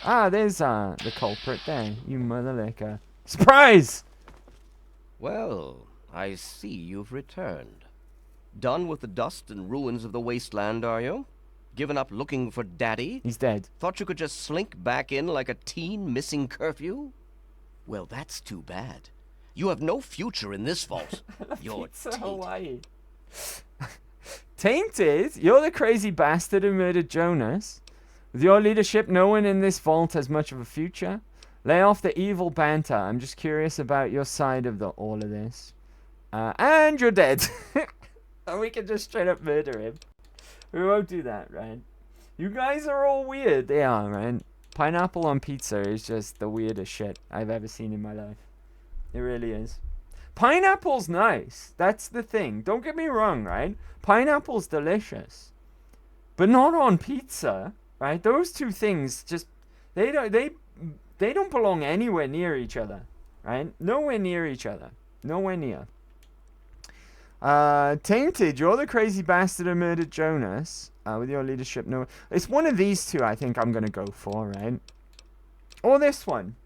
Ah, there's the culprit there. You mother licker. Surprise! Well, I see you've returned. Done with the dust and ruins of the wasteland, are you? Given up looking for Daddy? He's dead. Thought you could just slink back in like a teen missing curfew? Well, that's too bad. You have no future in this vault. You're tainted. Hawaii. Tainted? You're the crazy bastard who murdered Jonas. With your leadership, no one in this vault has much of a future. Lay off the evil banter. I'm just curious about your side of all of this. And you're dead. And we can just straight up murder him. We won't do that, right? You guys are all weird. They are, right? Pineapple on pizza is just the weirdest shit I've ever seen in my life. It really is. Pineapple's nice. That's the thing. Don't get me wrong, right? Pineapple's delicious. But not on pizza, right? Those two things just they don't belong anywhere near each other, right? Nowhere near each other. Nowhere near. Tainted, you're the crazy bastard who murdered Jonas. With your leadership, no. It's one of these two I think I'm going to go for, right? Or this one.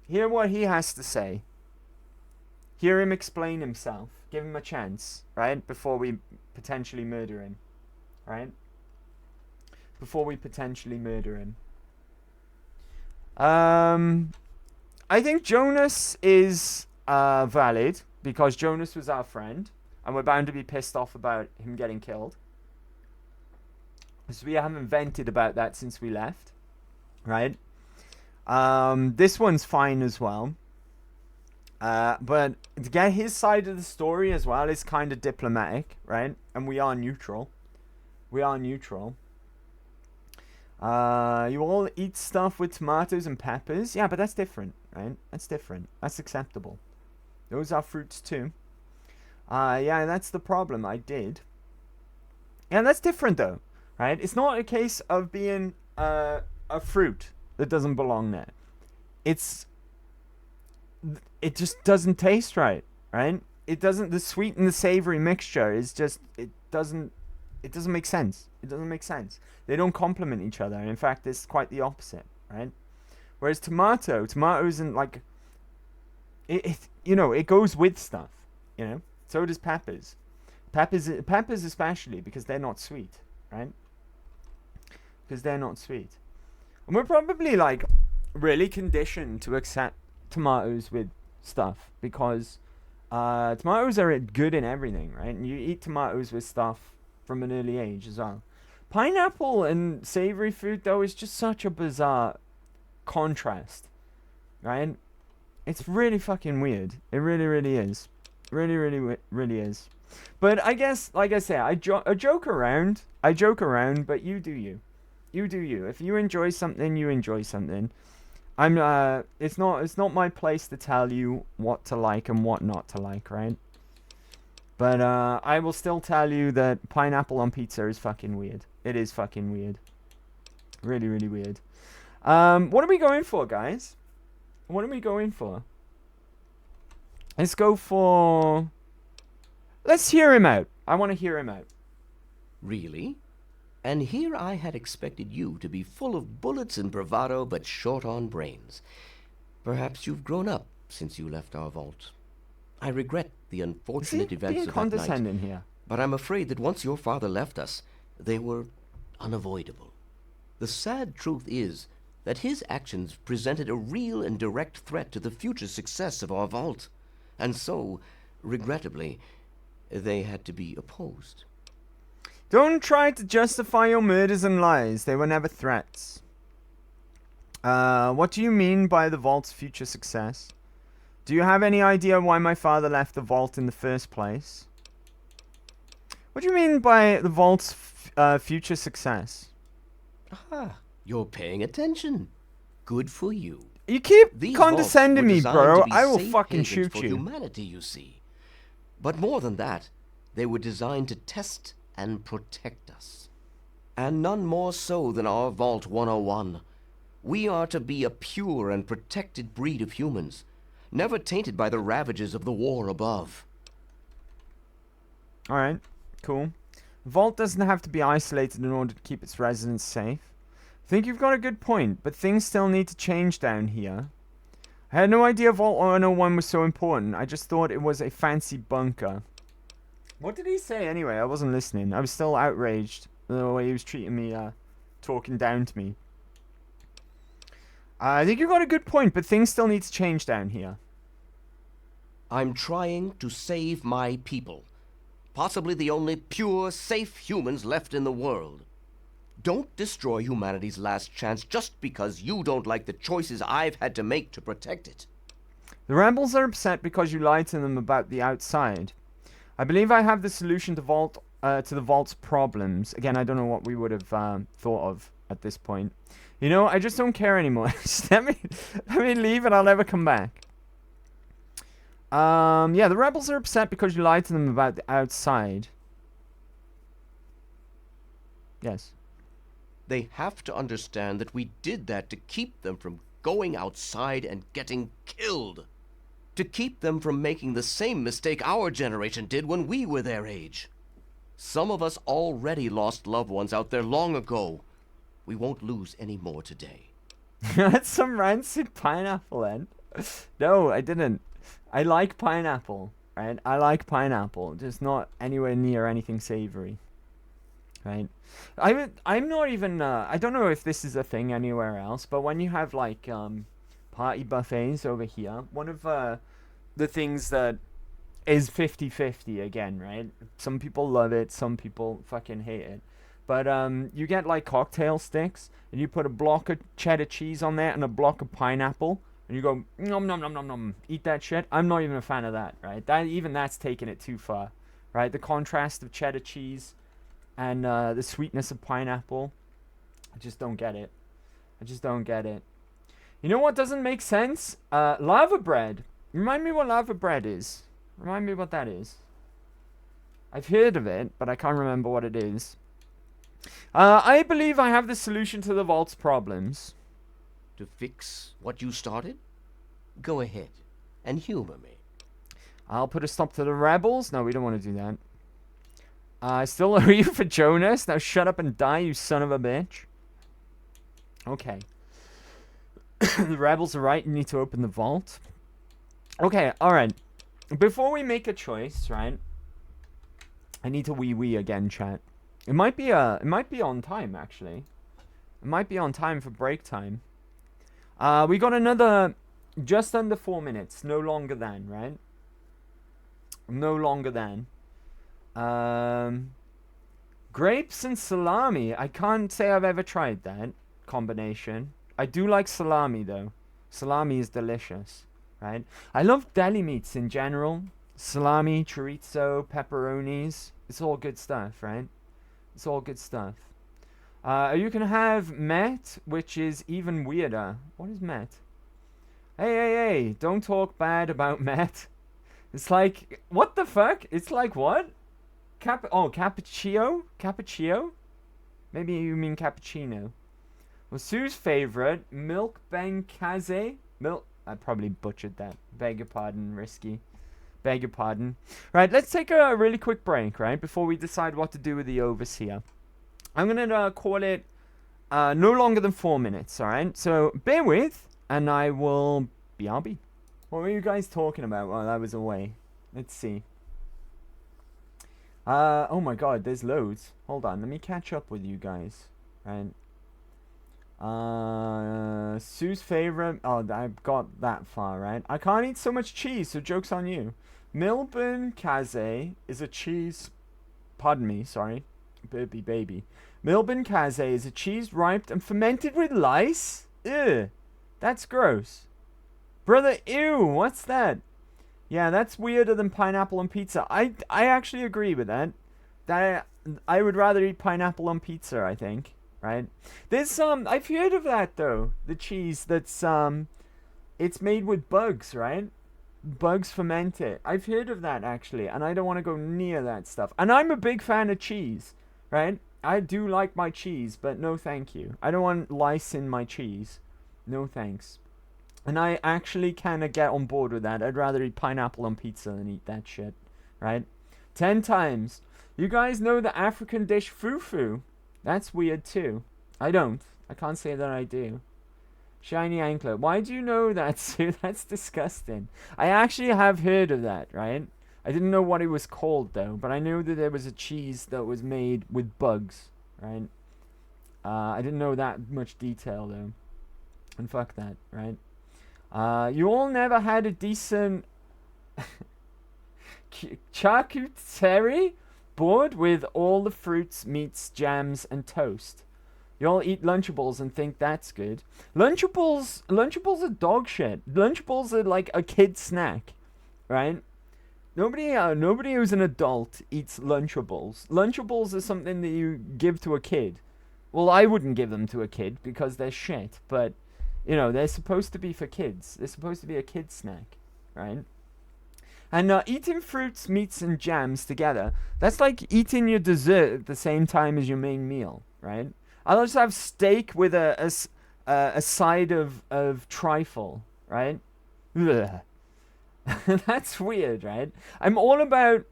Hear what he has to say. Hear him explain himself. Give him a chance, right? Before we potentially murder him. Right? Before we potentially murder him. I think Jonas is valid. Because Jonas was our friend. And we're bound to be pissed off about him getting killed. So we haven't vented about that since we left. Right? This one's fine as well. But to get his side of the story as well is kind of diplomatic, right? And we are neutral. We are neutral. You all eat stuff with tomatoes and peppers. Yeah, but that's different, right? That's different. That's acceptable. Those are fruits too. Yeah, that's the problem. I did. Yeah, that's different though, right? It's not a case of being a fruit that doesn't belong there. It just doesn't taste right? It doesn't. The sweet and the savory mixture is just it doesn't make sense. It doesn't make sense. They don't complement each other. In fact, it's quite the opposite, right? Whereas tomato isn't like it goes with stuff, So does peppers. Peppers especially because they're not sweet, right? Because they're not sweet. And we're probably like really conditioned to accept tomatoes with stuff because tomatoes are good in everything, right? And you eat tomatoes with stuff from an early age as well. Pineapple and savory food though is just such a bizarre contrast, right? It's really fucking weird. It really, really is. Really is. But I guess, like I say, I joke around. But you do you. You do you. If you enjoy something, you enjoy something. It's not my place to tell you what to like and what not to like, right? But I will still tell you that pineapple on pizza is fucking weird. It is fucking weird. Really, really weird. What are we going for, guys? What are we going for? Let's go for... Let's hear him out. I want to hear him out. Really? And here I had expected you to be full of bullets and bravado, but short on brains. Perhaps you've grown up since you left our vault. I regret the unfortunate events of that night, here? But I'm afraid that once your father left us, they were unavoidable. The sad truth is that his actions presented a real and direct threat to the future success of our vault, and so, regrettably, they had to be opposed. Don't try to justify your murders and lies. They were never threats. What do you mean by the vault's future success? Do you have any idea why my father left the vault in the first place? What do you mean by the vault's future success? Aha, you're paying attention. Good for you. You keep These condescending me, bro. to be I will safe fucking havens shoot for you. Humanity, you see. But more than that, they were designed to test and protect us. And none more so than our Vault 101. We are to be a pure and protected breed of humans, never tainted by the ravages of the war above. Alright, cool. Vault doesn't have to be isolated in order to keep its residents safe. I think you've got a good point, but things still need to change down here. I had no idea Vault 101 was so important. I just thought it was a fancy bunker. What did he say anyway? I wasn't listening. I was still outraged the way he was treating me, talking down to me. I think you've got a good point, but things still need to change down here. I'm trying to save my people. Possibly the only pure, safe humans left in the world. Don't destroy humanity's last chance just because you don't like the choices I've had to make to protect it. The rebels are upset because you lied to them about the outside. I believe I have the solution to the Vault's problems. Again, I don't know what we would have thought of at this point. You know, I just don't care anymore. Just let me leave and I'll never come back. Yeah, the rebels are upset because you lied to them about the outside. Yes. They have to understand that we did that to keep them from going outside and getting killed. To keep them from making the same mistake our generation did when we were their age. Some of us already lost loved ones out there long ago. We won't lose any more today. That's some rancid pineapple then. No, I didn't. I like pineapple, right? I like pineapple, just not anywhere near anything savory. Right? I'm not even, I don't know if this is a thing anywhere else, but when you have like party buffets over here, one of the things that is 50-50 again, right? Some people love it, some people fucking hate it. But you get like cocktail sticks, and you put a block of cheddar cheese on there and a block of pineapple, and you go nom nom nom nom nom, eat that shit. I'm not even a fan of that, right? That's taking it too far, right? The contrast of cheddar cheese and the sweetness of pineapple, I just don't get it. I just don't get it. You know what doesn't make sense? Lava bread. Remind me what lava bread is. Remind me what that is. I've heard of it, but I can't remember what it is. I believe I have the solution to the vault's problems. To fix what you started? Go ahead and humor me. I'll put a stop to the rebels. No, we don't want to do that. I still owe you for Jonas. Now shut up and die, you son of a bitch. Okay. The rebels are right. You need to open the vault. Okay, alright. Before we make a choice, right? I need to wee again, chat. It might be on time, actually. It might be on time for break time. We got another just under 4 minutes. No longer than, right? No longer than. Grapes and salami. I can't say I've ever tried that combination. I do like salami, though. Salami is delicious, right? I love deli meats in general. Salami, chorizo, pepperonis. It's all good stuff, right? It's all good stuff. You can have met, which is even weirder. What is met? Hey, don't talk bad about met. It's like, what the fuck? It's like what? Cappuccino? Cappuccino? Maybe you mean cappuccino. Well, Sue's favorite, milk benkaze. I probably butchered that. Beg your pardon, Risky. Beg your pardon. Right, let's take a really quick break, right? Before we decide what to do with the overseer. I'm going to call it no longer than 4 minutes, alright? So, bear with, and I will BRB. What were you guys talking about while I was away? Let's see. Oh my god, there's loads. Hold on, let me catch up with you guys. Right. Sue's favorite. Oh, I've got that far, right? I can't eat so much cheese, so joke's on you. Milburn Kaze is a cheese. Pardon me, sorry. Baby. Milburn Kaze is a cheese riped and fermented with lice? Ew. That's gross. Brother, ew, what's that? Yeah, that's weirder than pineapple on pizza. I actually agree with that. I would rather eat pineapple on pizza, I think. Right? There's I've heard of that though. The cheese that's it's made with bugs, right? Bugs ferment it. I've heard of that actually, and I don't want to go near that stuff. And I'm a big fan of cheese, right? I do like my cheese, but no thank you. I don't want lice in my cheese. No thanks. And I actually kind of get on board with that. I'd rather eat pineapple on pizza than eat that shit, right? 10 times. You guys know the African dish fufu? That's weird too. I don't. I can't say that I do. Shiny anklet. Why do you know that, Sue? That's disgusting. I actually have heard of that, right? I didn't know what it was called though, but I knew that there was a cheese that was made with bugs, right? I didn't know that much detail though. And fuck that, right? You all never had a decent charcuterie board with all the fruits, meats, jams, and toast. You all eat Lunchables and think that's good. Lunchables are dog shit. Lunchables are like a kid snack, right? Nobody who's an adult eats Lunchables. Lunchables are something that you give to a kid. Well, I wouldn't give them to a kid because they're shit, but you know, they're supposed to be for kids. They're supposed to be a kid snack, right? And eating fruits, meats, and jams together, that's like eating your dessert at the same time as your main meal, right? I'll just have steak with a side of trifle, right? Ugh. That's weird, right? I'm all about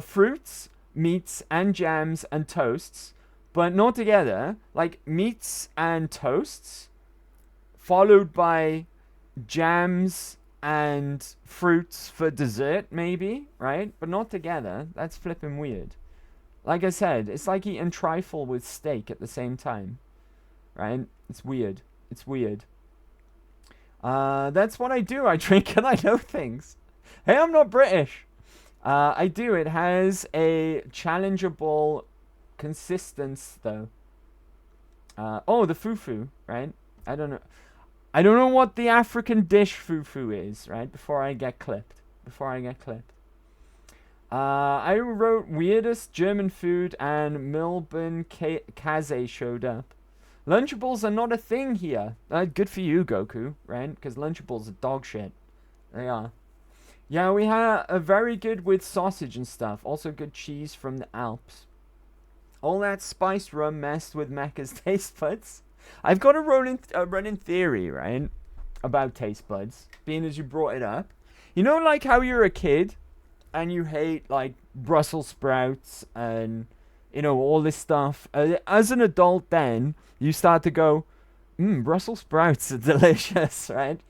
fruits, meats, and jams and toasts, but not together. Like meats and toasts, followed by jams and fruits for dessert, maybe, right? But not together. That's flipping weird. Like I said, it's like eating trifle with steak at the same time, right? It's weird. It's weird. That's what I do. I drink and I know things. Hey, I'm not British. I do. It has a challengeable consistence, though. Oh, the fufu, right? I don't know. I don't know what the African dish fufu is, right? Before I get clipped. I wrote weirdest German food and Melbourne Kaze showed up. Lunchables are not a thing here. Good for you, Goku, right? Because Lunchables are dog shit. They are. Yeah, we had a very good with sausage and stuff. Also good cheese from the Alps. All that spiced rum messed with Mecca's taste buds. I've got a running theory, right? About taste buds. Being as you brought it up. You know, like how you're a kid and you hate, like, Brussels sprouts and, you know, all this stuff. As an adult then, you start to go, Brussels sprouts are delicious, right?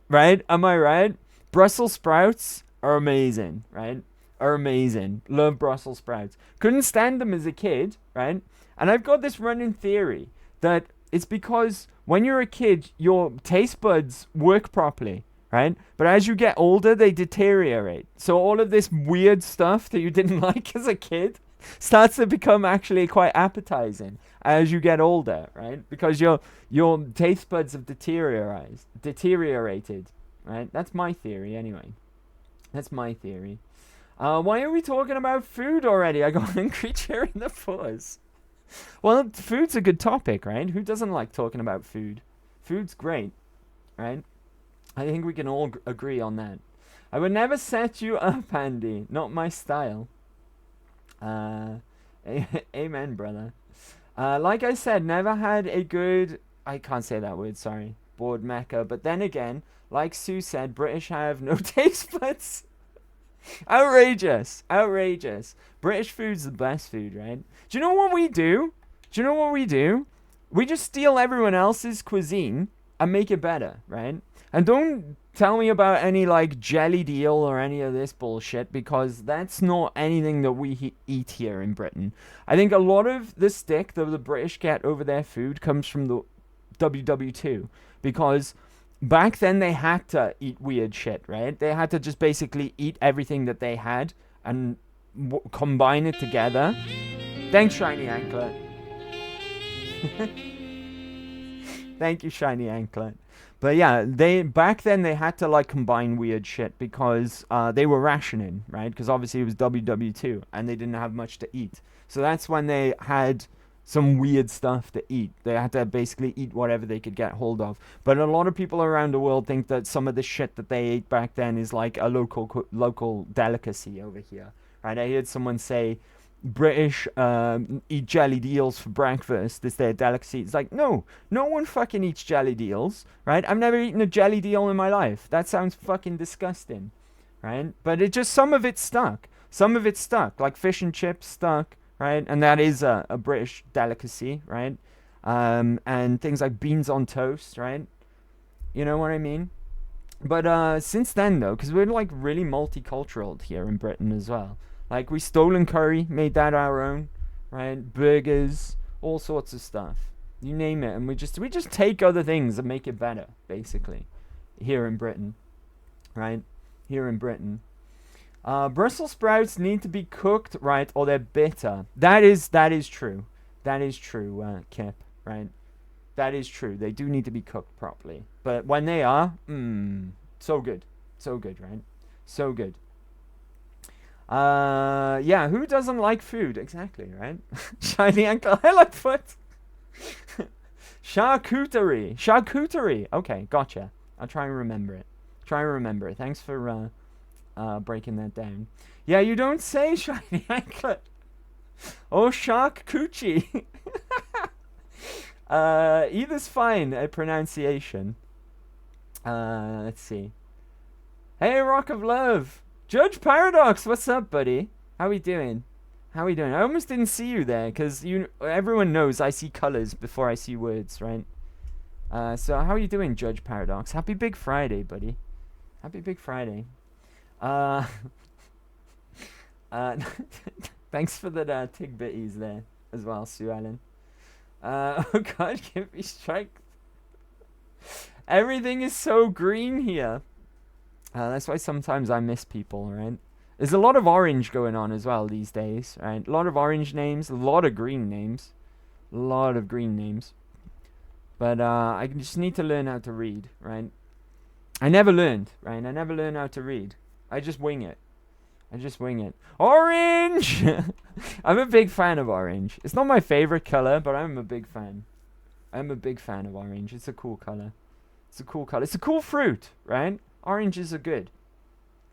Right? Am I right? Brussels sprouts are amazing, right? Are amazing. Love Brussels sprouts. Couldn't stand them as a kid, right? And I've got this running theory that it's because when you're a kid, your taste buds work properly, right? But as you get older, they deteriorate. So all of this weird stuff that you didn't like as a kid starts to become actually quite appetizing as you get older, right? Because your taste buds have deteriorated, right? That's my theory anyway. That's my theory. Why are we talking about food already? I got a creature in the pause. Well, food's a good topic, right? Who doesn't like talking about food? Food's great, right? I think we can all agree on that. I would never set you up, Andy. Not my style. Amen, brother. Like I said, never had a good... I can't say that word, sorry. Bored Mecca. But then again, like Sue said, British have no taste buds. Outrageous. Outrageous. British food's the best food, right? Do you know what we do? We just steal everyone else's cuisine and make it better, right? And don't tell me about any, like, jelly deal or any of this bullshit, because that's not anything that we eat here in Britain. I think a lot of the stick that the British get over their food comes from the WW2, because back then they had to eat weird shit, right? They had to just basically eat everything that they had and combine it together. Thanks, Shiny Anklet. Thank you, Shiny Anklet. But yeah, back then they had to, like, combine weird shit because they were rationing, right? Because obviously it was WW2 and they didn't have much to eat. So that's when they had some weird stuff to eat. They had to basically eat whatever they could get hold of. But a lot of people around the world think that some of the shit that they ate back then is like a local delicacy over here, right? I heard someone say British eat jellied eels for breakfast. It's their delicacy. It's like, no one fucking eats jellied eels, right? I've never eaten a jellied eel in my life. That sounds fucking disgusting, right? But it just, some of it stuck. Like fish and chips stuck, right? And that is a British delicacy, right? And things like beans on toast, right? You know what I mean? But since then, though, because we're like really multicultural here in Britain as well. Like, we stolen curry, made that our own, right? Burgers, all sorts of stuff. You name it. And we just take other things and make it better, basically, here in Britain, right? Here in Britain. Brussels sprouts need to be cooked, right, or they're bitter. That is true. That is true, Kip, right? That is true. They do need to be cooked properly. But when they are, so good. So good, right? So good. Yeah, who doesn't like food? Exactly, right? Shiny ankle. I like foot. Charcuterie. Okay, gotcha. I'll try and remember it. Thanks for breaking that down. Yeah, you don't say, Shiny Anklet. Oh, Shark Coochie. Either's fine at pronunciation. Let's see. Hey, Rock of Love. Judge Paradox, what's up, buddy? How we doing? How we doing? I almost didn't see you there, because everyone knows I see colors before I see words, right? So how are you doing, Judge Paradox? Happy Big Friday, buddy. Happy Big Friday. Thanks for the Tigbitties there as well, Sue Ellen. Oh God, give me strength. Everything is so green here. That's why sometimes I miss people, right? There's a lot of orange going on as well these days, right? A lot of orange names, a lot of green names. A lot of green names. But I just need to learn how to read, right? I never learned, right? I never learned how to read. I just wing it. I just wing it. Orange! I'm a big fan of orange. It's not my favorite color, but I'm a big fan. I'm a big fan of orange. It's a cool color. It's a cool color. It's a cool fruit, right? Oranges are good.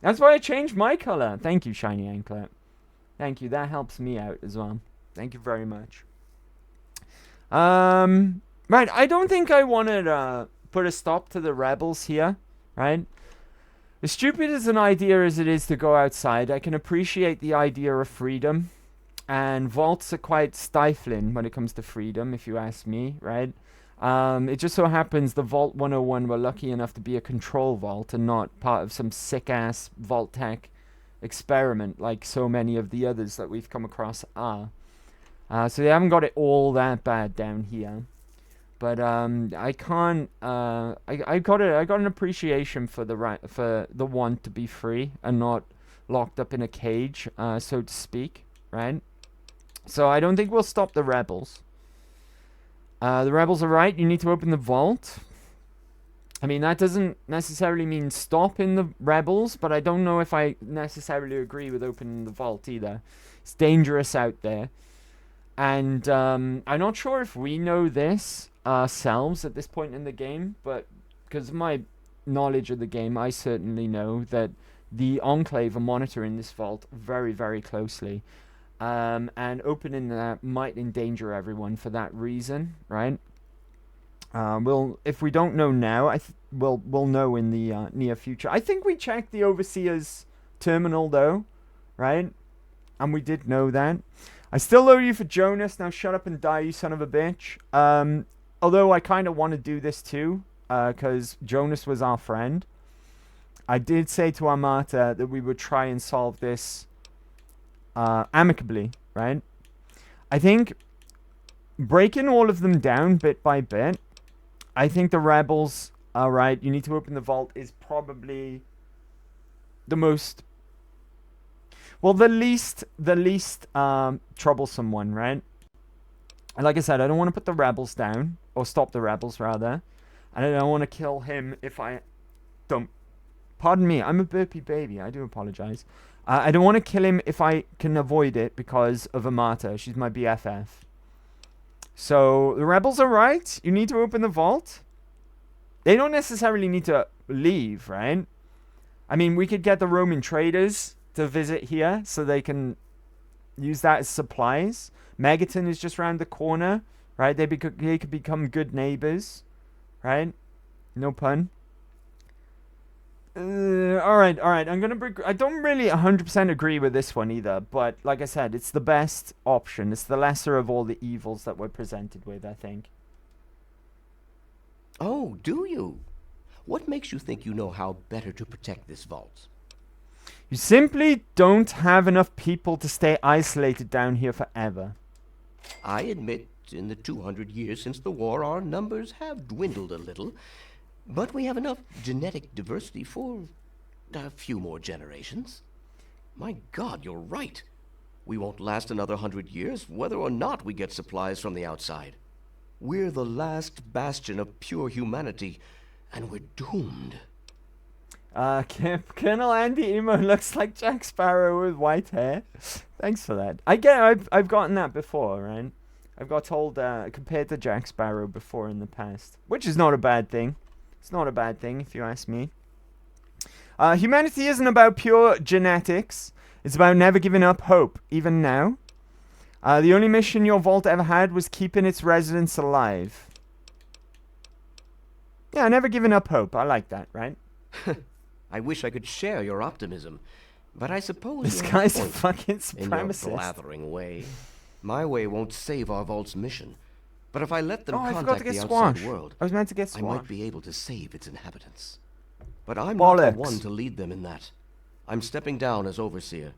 That's why I changed my color. Thank you, Shiny Anklet. Thank you. That helps me out as well. Thank you very much. Right. I don't think I want to put a stop to the rebels here, right? As stupid as an idea as it is to go outside, I can appreciate the idea of freedom. And vaults are quite stifling when it comes to freedom, if you ask me, right? It just so happens the Vault 101 were lucky enough to be a control vault and not part of some sick-ass Vault Tech experiment like so many of the others that we've come across are. So they haven't got it all that bad down here. But I can't. I got an appreciation for the want to be free and not locked up in a cage, so to speak, right? So I don't think we'll stop the rebels. The rebels are right. You need to open the vault. I mean, that doesn't necessarily mean stopping the rebels, but I don't know if I necessarily agree with opening the vault either. It's dangerous out there. And I'm not sure if we know this ourselves at this point in the game, but because of my knowledge of the game, I certainly know that the Enclave are monitoring this vault very, very closely. And opening that might endanger everyone for that reason, right? If we don't know now, we'll know in the near future. I think we checked the Overseer's terminal though, right? And we did know that. I still owe you for Jonas. Now shut up and die, you son of a bitch. Although I kind of want to do this too, because Jonas was our friend. I did say to Armata that we would try and solve this amicably, right? I think breaking all of them down bit by bit, I think the rebels are right. You need to open the vault is probably the most, well, the least troublesome one, right? And like I said, I don't want to put the rebels down, or stop the rebels rather, and I don't want to kill him if I don't. Pardon me, I'm a burpy baby. I do apologize. I don't want to kill him if I can avoid it because of Amata. She's my BFF. So, the rebels are right. You need to open the vault. They don't necessarily need to leave, right? I mean, we could get the Roman traders to visit here so they can use that as supplies. Megaton is just around the corner, right? They could become good neighbors, right? No pun. All right. I don't really 100% agree with this one either, but like I said, it's the best option. It's the lesser of all the evils that we're presented with, I think. Oh, do you? What makes you think you know how better to protect this vault? You simply don't have enough people to stay isolated down here forever. I admit, in the 200 years since the war, our numbers have dwindled a little. But we have enough genetic diversity for a few more generations. My God, you're right. We won't last another 100 years, whether or not we get supplies from the outside. We're the last bastion of pure humanity, and we're doomed. Colonel Andy Emo looks like Jack Sparrow with white hair. Thanks for that. I've gotten that before, right? I've got told compared to Jack Sparrow before in the past, which is not a bad thing. It's not a bad thing, if you ask me. Humanity isn't about pure genetics. It's about never giving up hope, even now. The only mission your vault ever had was keeping its residents alive. Yeah, never giving up hope. I like that, right? I wish I could share your optimism, but I suppose This you have guy's a point fucking in your supremacist. blathering way. My way won't save our vault's mission, but if I let them I forgot contact to get the squash. outside world, I was meant to get I squash. might be able to save its inhabitants. But I'm not the Bollocks. one to lead them in that. I'm stepping down as overseer.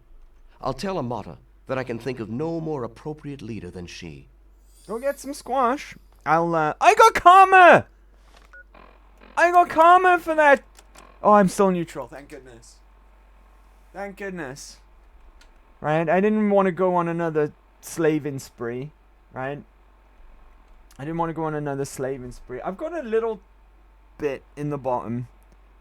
I'll tell Amata that I can think of no more appropriate leader than she. Go get some squash. I got karma! I got karma for that! Oh, I'm still neutral, thank goodness. Thank goodness. Right, I didn't want to go on another slaving spree, right? I didn't want to go on another slaving spree. I've got a little bit in the bottom,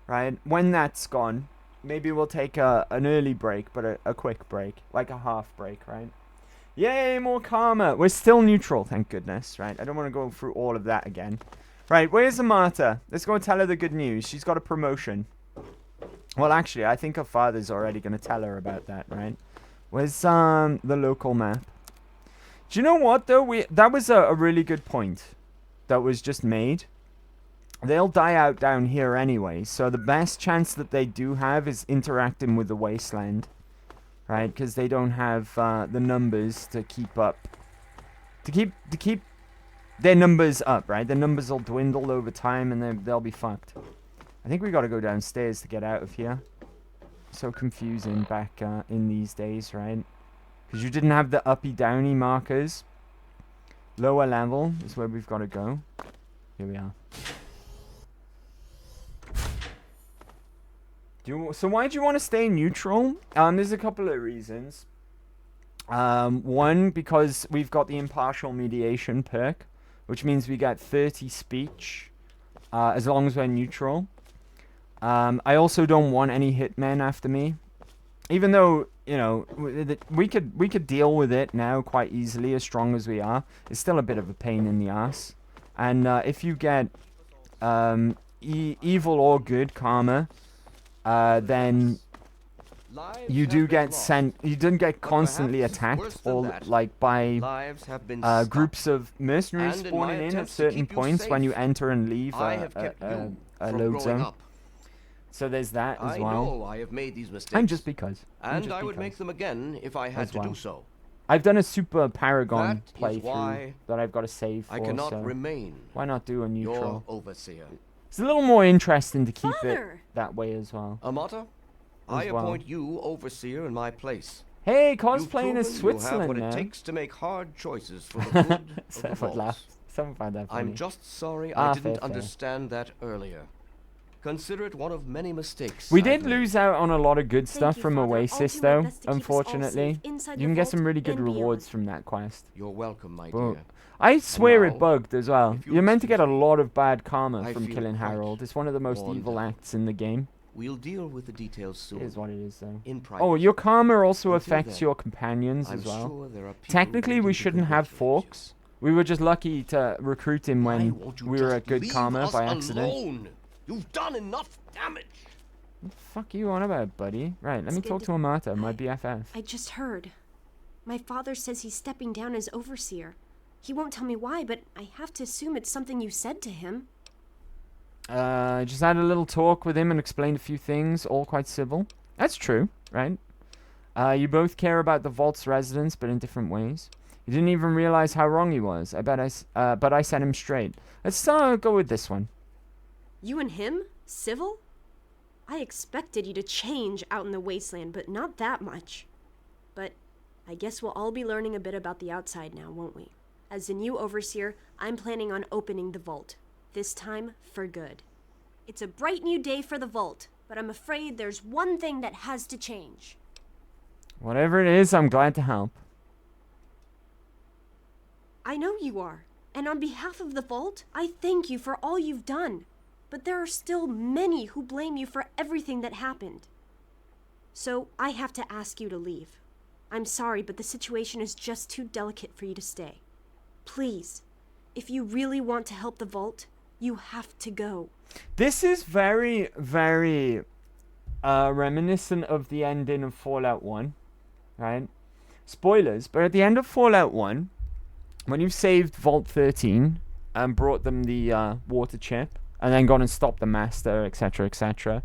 right? When that's gone, maybe we'll take an early break, but a quick break. Like a half break, right? Yay, more karma. We're still neutral, thank goodness, right? I don't want to go through all of that again. Right, where's Amata? Let's go and tell her the good news. She's got a promotion. Well, actually, I think her father's already going to tell her about that, right? Where's the local map? Do you know what, though? That was a really good point that was just made. They'll die out down here anyway, so the best chance that they do have is interacting with the wasteland, right? Because they don't have the numbers to keep up. To keep their numbers up, right? Their numbers will dwindle over time and they'll be fucked. I think we got to go downstairs to get out of here. So confusing back in these days, right? Because you didn't have the uppy downy markers. Lower level is where we've got to go. Here we are. So why do you want to stay neutral? There's a couple of reasons. One, because we've got the impartial mediation perk, which means we get 30 speech as long as we're neutral. I also don't want any hitmen after me, even though, you know, we could deal with it now quite easily, as strong as we are. It's still a bit of a pain in the ass. And if you get evil or good karma, then you do get sent. You don't get constantly attacked, or like by groups of mercenaries spawning in at certain points when you enter and leave a load zone. So there's that as well. I know I have made these mistakes. And just because. And I would make them again if I had to do so. I've done a super paragon That is playthrough why that I've got to save for. I cannot so remain why not do a neutral? your overseer. It's a little more interesting to keep it that way as well. Amata, I appoint you overseer in my place. Hey, cosplaying as Switzerland you have what now. it takes to make hard choices for the good of the vault. Someone found that funny. I'm just sorry I didn't understand that earlier. Consider it one of many mistakes. We did lose out on a lot of good stuff from Oasis, though, unfortunately. You can get some really good rewards from that quest. You're welcome, my But dear. I swear now, it bugged as well. You're meant to get a lot of bad karma I from feel killing quite Harold. It's one of the most worn evil down. acts in the game. We'll deal with the details soon. It is what it is, though. In private. Oh, your karma also Until affects then, your companions I'm as well. sure there are people Technically, we waiting to shouldn't have forks. We were just lucky to recruit him when won't you we were just at good leave karma us by accident. alone? You've done enough damage. What the fuck are you on about, buddy? Right, let me talk to Amata, my BFF. I just heard. My father says he's stepping down as overseer. He won't tell me why, but I have to assume it's something you said to him. I just had a little talk with him and explained a few things, all quite civil. That's true, right? You both care about the vault's residents, but in different ways. You didn't even realize how wrong he was. But I set him straight. Let's go with this one. You and him? Civil? I expected you to change out in the wasteland, but not that much. But I guess we'll all be learning a bit about the outside now, won't we? As the new overseer, I'm planning on opening the vault. This time, for good. It's a bright new day for the vault, but I'm afraid there's one thing that has to change. Whatever it is, I'm glad to help. I know you are. And on behalf of the vault, I thank you for all you've done. But there are still many who blame you for everything that happened. So I have to ask you to leave. I'm sorry, but the situation is just too delicate for you to stay. Please, if you really want to help the vault, you have to go. This is very, very reminiscent of the ending of Fallout 1, right? Spoilers, but at the end of Fallout 1, when you saved Vault 13 and brought them the water chip, and then gone and stopped the Master, etc., etc.,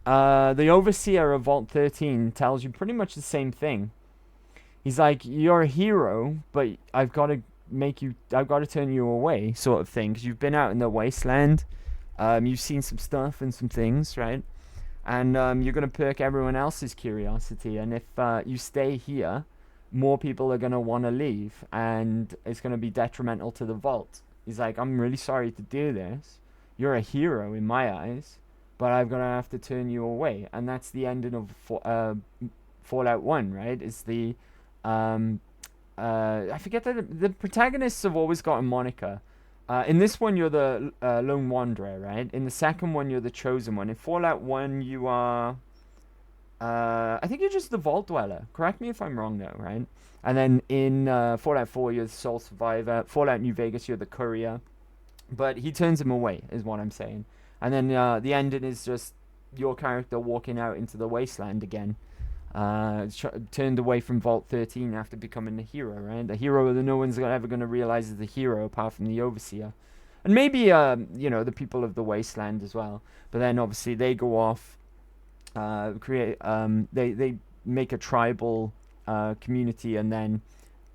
the Overseer of Vault 13 tells you pretty much the same thing. He's like, you're a hero, but I've got to turn you away, sort of thing, because you've been out in the wasteland, you've seen some stuff and some things, right? And you're going to perk everyone else's curiosity, and if you stay here, more people are going to want to leave, and it's going to be detrimental to the vault. He's like, I'm really sorry to do this. You're a hero in my eyes, but I'm going to have to turn you away. And that's the ending of Fallout 1, right? It's the... I forget that the protagonists have always got a moniker. In this one, you're the Lone Wanderer, right? In the second one, you're the Chosen One. In Fallout 1, you are... I think you're just the Vault Dweller. Correct me if I'm wrong, though, right? And then in Fallout 4, you're the Sole Survivor. Fallout New Vegas, you're the Courier. But he turns him away, is what I'm saying. And then the ending is just your character walking out into the wasteland again. Turned away from Vault 13 after becoming the hero, right? The hero that no one's ever going to realize is the hero apart from the Overseer. And maybe, the people of the wasteland as well. But then, obviously, they go off, they make a tribal community, and then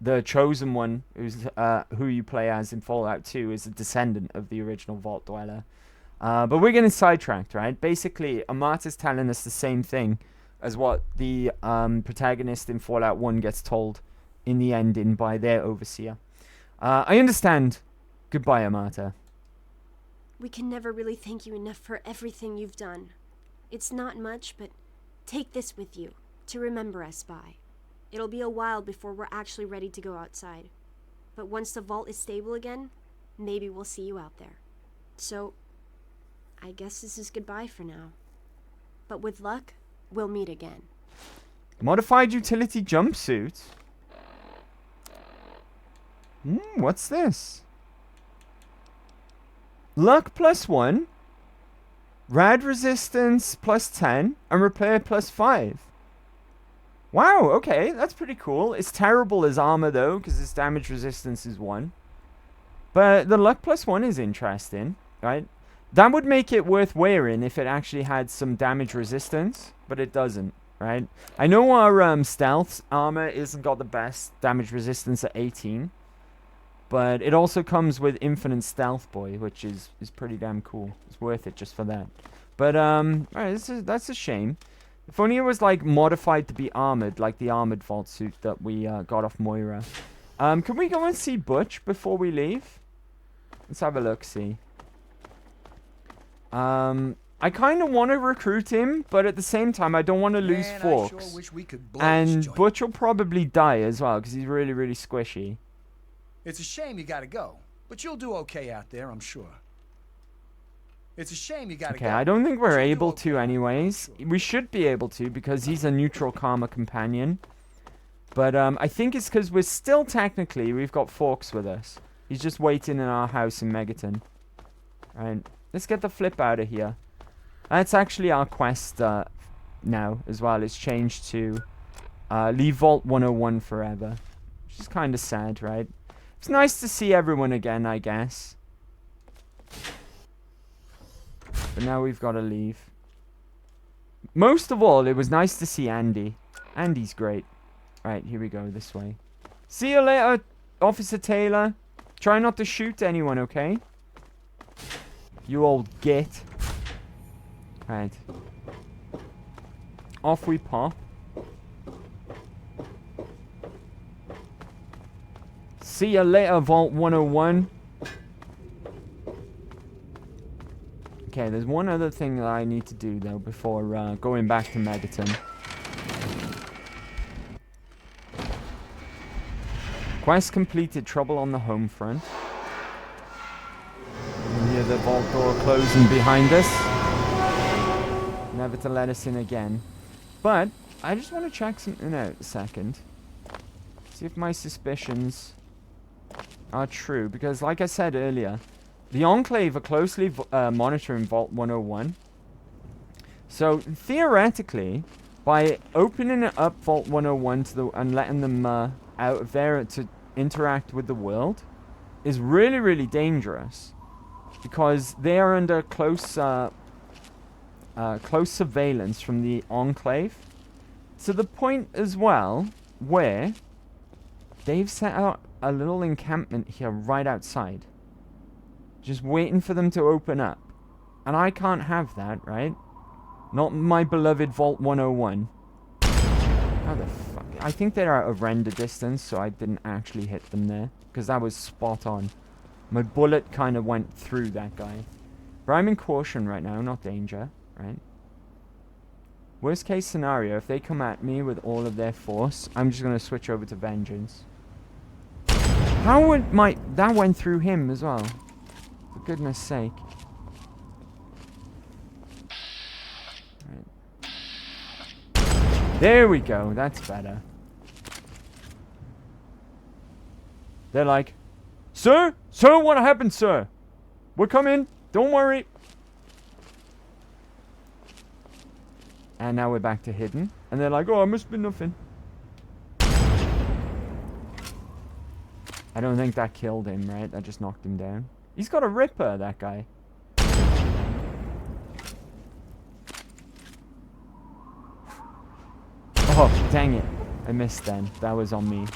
the Chosen One, who you play as in Fallout 2, is a descendant of the original Vault Dweller. But we're getting sidetracked, right? Basically, Amata's telling us the same thing as what the protagonist in Fallout 1 gets told in the ending by their Overseer. I understand. Goodbye, Amata. We can never really thank you enough for everything you've done. It's not much, but take this with you to remember us by. It'll be a while before we're actually ready to go outside. But once the vault is stable again, maybe we'll see you out there. So, I guess this is goodbye for now. But with luck, we'll meet again. Modified utility jumpsuit? What's this? Luck +1, rad resistance +10, and repair +5. Wow, okay, that's pretty cool. It's terrible as armor though, because its damage resistance is 1. But the luck +1 is interesting, right? That would make it worth wearing if it actually had some damage resistance, but it doesn't, right? I know our stealth armor isn't got the best damage resistance at 18, but it also comes with infinite stealth, boy, which is pretty damn cool. It's worth it just for that. But alright, that's a shame. If only it was like modified to be armored, like the armored vault suit that we got off Moira. Can we go and see Butch before we leave? Let's have a look, see. I kind of want to recruit him, but at the same time, I don't want to lose Forks. Sure wish we could blow and Butch will probably die as well, because he's really, really squishy. It's a shame you gotta go, but you'll do okay out there, I'm sure. It's a shame you gotta go. Okay, I don't think we're able to anyways. We should be able to, because he's a neutral karma companion. But I think it's because we're still technically, we've got Forks with us. He's just waiting in our house in Megaton. Right. Let's get the flip out of here. That's actually our quest now as well. It's changed to leave Vault 101 forever. Which is kind of sad, right? It's nice to see everyone again, I guess. But now we've got to leave. Most of all, it was nice to see Andy. Andy's great. Right, here we go, this way. See you later, Officer Taylor. Try not to shoot anyone, okay? You old git. Right. Off we pop. See you later, Vault 101. Okay, there's one other thing that I need to do, though, before going back to Megaton. Quest completed. Trouble on the home front. You hear the vault door closing behind us. Never to let us in again. But I just want to check something out a second. See if my suspicions are true. Because like I said earlier, the Enclave are closely monitoring Vault 101. So, theoretically, by opening up Vault 101 and letting them out of there to interact with the world is really, really dangerous. Because they are under close surveillance from the Enclave. To the point as well where they've set out a little encampment here right outside. Just waiting for them to open up. And I can't have that, right? Not my beloved Vault 101. How the fuck? I think they're out of render distance, so I didn't actually hit them there. Because that was spot on. My bullet kind of went through that guy. But I'm in caution right now, not danger, right? Worst case scenario, if they come at me with all of their force, I'm just going to switch over to vengeance. How would my... That went through him as well. For goodness sake. There we go, that's better. They're like, Sir? Sir, what happened, sir? We're coming, don't worry. And now we're back to hidden. And they're like, oh, it must be nothing. I don't think that killed him, right? That just knocked him down. He's got a ripper, that guy. Oh, dang it. I missed then. That was on me.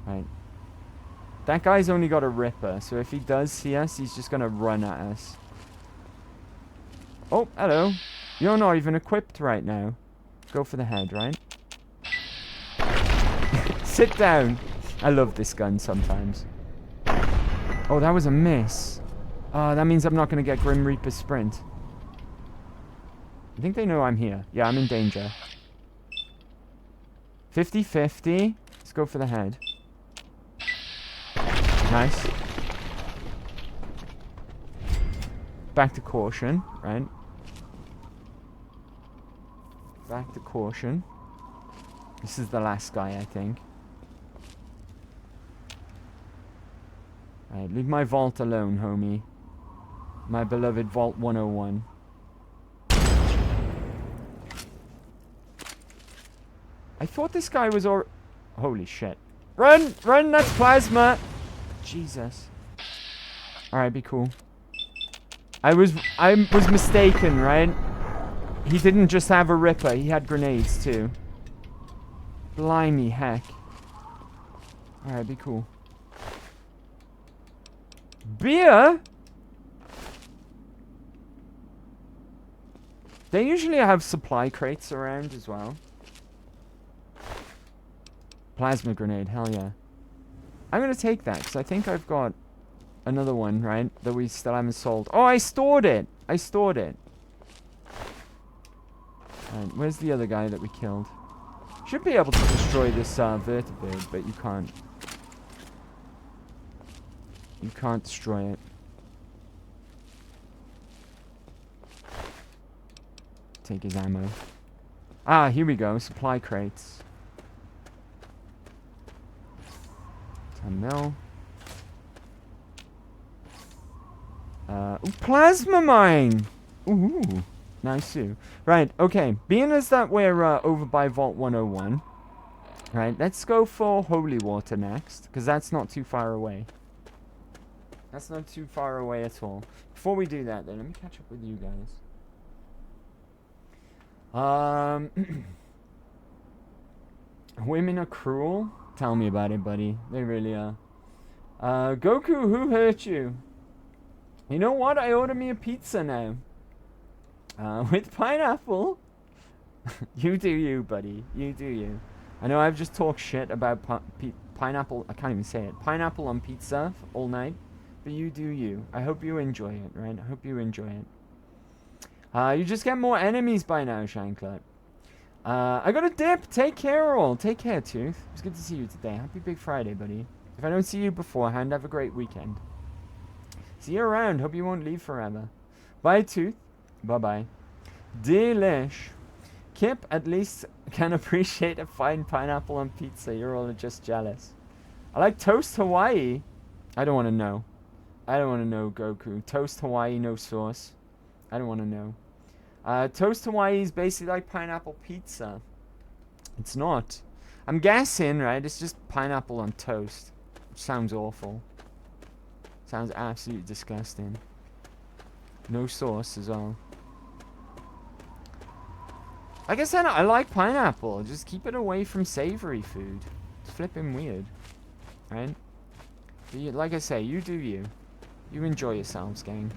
Right. That guy's only got a ripper, so if he does see us, he's just gonna run at us. Oh, hello. You're not even equipped right now. Go for the head, right? Sit down. I love this gun sometimes. Oh, that was a miss. That means I'm not gonna get Grim Reaper Sprint. I think they know I'm here. Yeah, I'm in danger. 50-50. Let's go for the head. Nice. Back to caution, right? Back to caution. This is the last guy, I think. Right, leave my vault alone, homie. My beloved Vault 101. I thought this guy was holy shit. Run! Run! That's plasma! Jesus. Alright, be cool. I was mistaken, right? He didn't just have a ripper, he had grenades too. Blimey heck. Alright, be cool. Beer? They usually have supply crates around as well. Plasma grenade, hell yeah. I'm gonna take that, because I think I've got another one, right? That we still haven't sold. Oh, I stored it! I stored it. Alright, where's the other guy that we killed? Should be able to destroy this vertebrate, but you can't. You can't destroy it. Take his ammo. Ah, here we go. Supply crates. 10 mil. Ooh, plasma mine! Ooh, nice too. Right, okay. Being as that we're over by Vault 101, right, let's go for Holy Water next, because that's not too far away. That's not too far away at all. Before we do that, then, let me catch up with you guys. Women are cruel? Tell me about it, buddy. They really are. Goku, who hurt you? You know what? I order me a pizza now. With pineapple. You do you, buddy. You do you. I know I've just talked shit about pineapple. I can't even say it. Pineapple on pizza all night. But you do you. I hope you enjoy it, right? I hope you enjoy it. You just get more enemies by now, Shanklet. I got a dip. Take care, all. Take care, Tooth. It's good to see you today. Happy Big Friday, buddy. If I don't see you beforehand, have a great weekend. See you around. Hope you won't leave forever. Bye, Tooth. Bye-bye. Delish. Kip at least can appreciate a fine pineapple on pizza. You're all just jealous. I like Toast Hawaii. I don't want to know. I don't want to know, Goku. Toast Hawaii, no sauce. I don't want to know. Toast Hawaii is basically like pineapple pizza. It's not. I'm guessing, right? It's just pineapple on toast. Which sounds awful. Sounds absolutely disgusting. No sauce as well. Like I said, I like pineapple. Just keep it away from savory food. It's flipping weird. Right? But you, like I say, you do you. You enjoy yourselves, gang.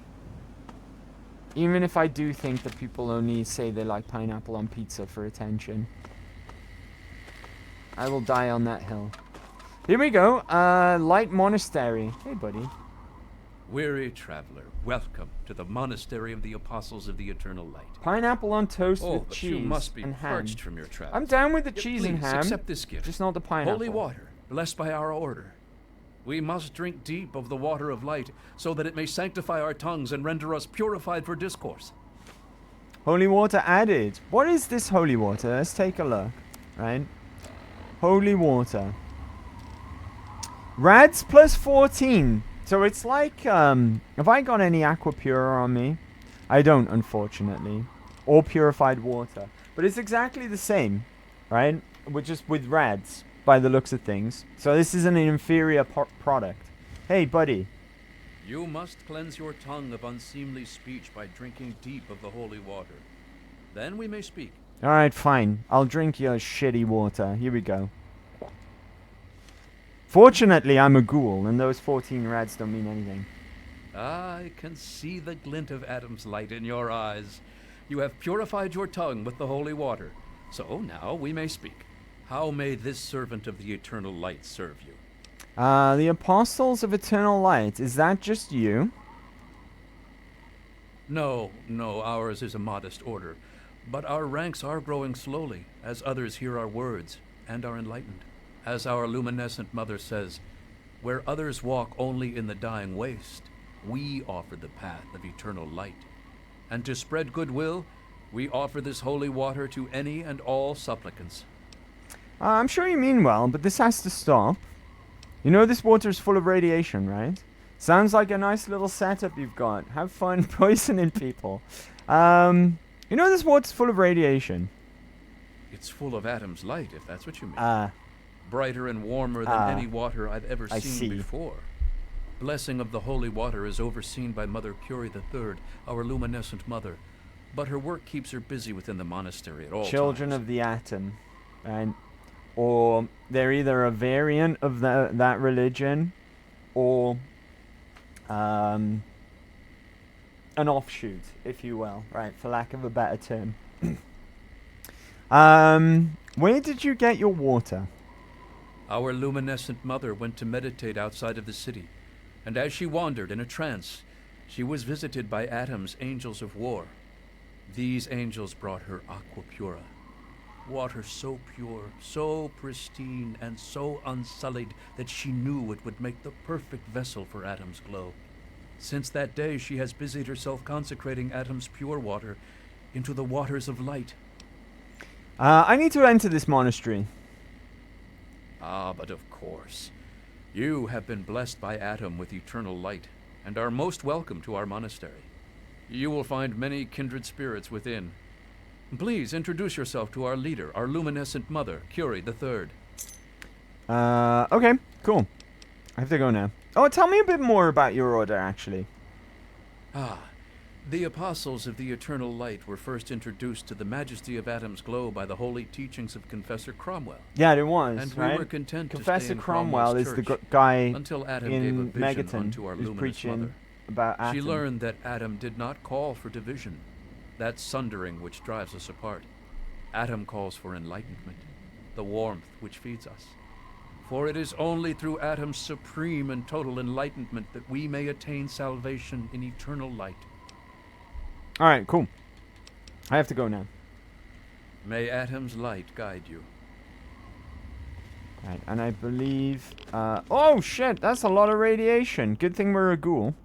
Even if I do think that people only say they like pineapple on pizza for attention. I will die on that hill. Here we go. Light Monastery. Hey, buddy. Weary traveler, welcome to the Monastery of the Apostles of the Eternal Light. Pineapple on toast with but cheese you must be and ham. parched from your travels. I'm down with the Yet cheese and please ham. accept this gift. Just not the pineapple. Holy water, blessed by our order. We must drink deep of the water of light, so that it may sanctify our tongues and render us purified for discourse. Holy water added. What is this holy water? Let's take a look. Right? Holy water. Rads plus 14. So it's like, have I got any Aqua Pura on me? I don't, unfortunately. Or purified water. But it's exactly the same, right? We're just with rads, by the looks of things. So this is an inferior product. Hey, buddy. You must cleanse your tongue of unseemly speech by drinking deep of the holy water. Then we may speak. Alright, fine. I'll drink your shitty water. Here we go. Fortunately, I'm a ghoul, and those 14 rads don't mean anything. I can see the glint of Adam's light in your eyes. You have purified your tongue with the holy water. So now we may speak. How may this servant of the eternal light serve you? The Apostles of Eternal Light. Is that just you? No, ours is a modest order. But our ranks are growing slowly, as others hear our words and are enlightened. As our luminescent mother says, where others walk only in the dying waste, we offer the path of eternal light. And to spread goodwill, we offer this holy water to any and all supplicants. I'm sure you mean well, but this has to stop. You know this water is full of radiation, right? Sounds like a nice little setup you've got. Have fun poisoning people. You know this water's full of radiation. It's full of Adam's light, if that's what you mean. Brighter and warmer than any water I've ever seen before. Blessing of the holy water is overseen by Mother Curie III, our luminescent mother, but her work keeps her busy within the monastery at all Children times. of the atom, right? Or they're either a variant of that religion, or an offshoot, if you will, right? For lack of a better term. Where did you get your water? Our luminescent mother went to meditate outside of the city, and as she wandered in a trance, she was visited by Adam's angels of war. These angels brought her aqua pura, water so pure, so pristine, and so unsullied that she knew it would make the perfect vessel for Adam's glow. Since that day, she has busied herself consecrating Adam's pure water into the waters of light. I need to enter this monastery. Ah, but of course. You have been blessed by Adam with eternal light, and are most welcome to our monastery. You will find many kindred spirits within. Please introduce yourself to our leader, our luminescent mother, Curie III. Okay, cool. I have to go now. Oh, tell me a bit more about your order, actually. The Apostles of the Eternal Light were first introduced to the majesty of Adam's glow by the holy teachings of Confessor Cromwell. Yeah, it was, and right? we were content Confessor to stay in Cromwell Cromwell's is the church guy until Adam in gave a vision Megaton unto our who's luminous preaching mother. about She Atom. learned that Adam did not call for division, that sundering which drives us apart. Adam calls for enlightenment, the warmth which feeds us. For it is only through Adam's supreme and total enlightenment that we may attain salvation in eternal light. Alright, cool. I have to go now. May Adam's light guide you. Right, and I believe... oh, shit! That's a lot of radiation. Good thing we're a ghoul.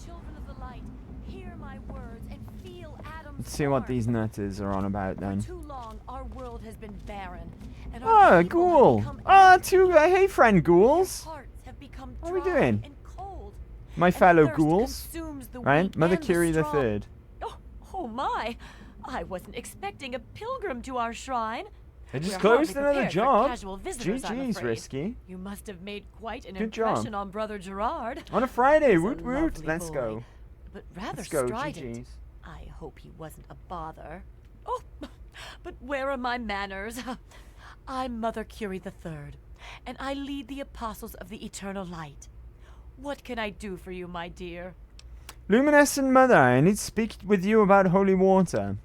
Children of the light, hear my words and feel Adam's Let's see what these nutters are on about, then. For too long, our world has been barren. And our Oh, people ghoul! have become Ah, hey friend, ghouls! hearts have become What are we dry doing? and cold. My and fellow thirst ghouls. consumes the Right? weak Mother and the Curie the strong. Third. Oh my! I wasn't expecting a pilgrim to our shrine. They just We're closed hardly another prepared for job. casual visitors, I'm GG's afraid. Risky. You must have made quite an Good job. impression on Brother Gerard. On a Friday, He's a woot woot. lovely Let's boy, go. But rather Let's go, strident. GG's. I hope he wasn't a bother. Oh, but where are my manners? I'm Mother Curie III, and I lead the Apostles of the Eternal Light. What can I do for you, my dear? Luminescent Mother, I need to speak with you about holy water.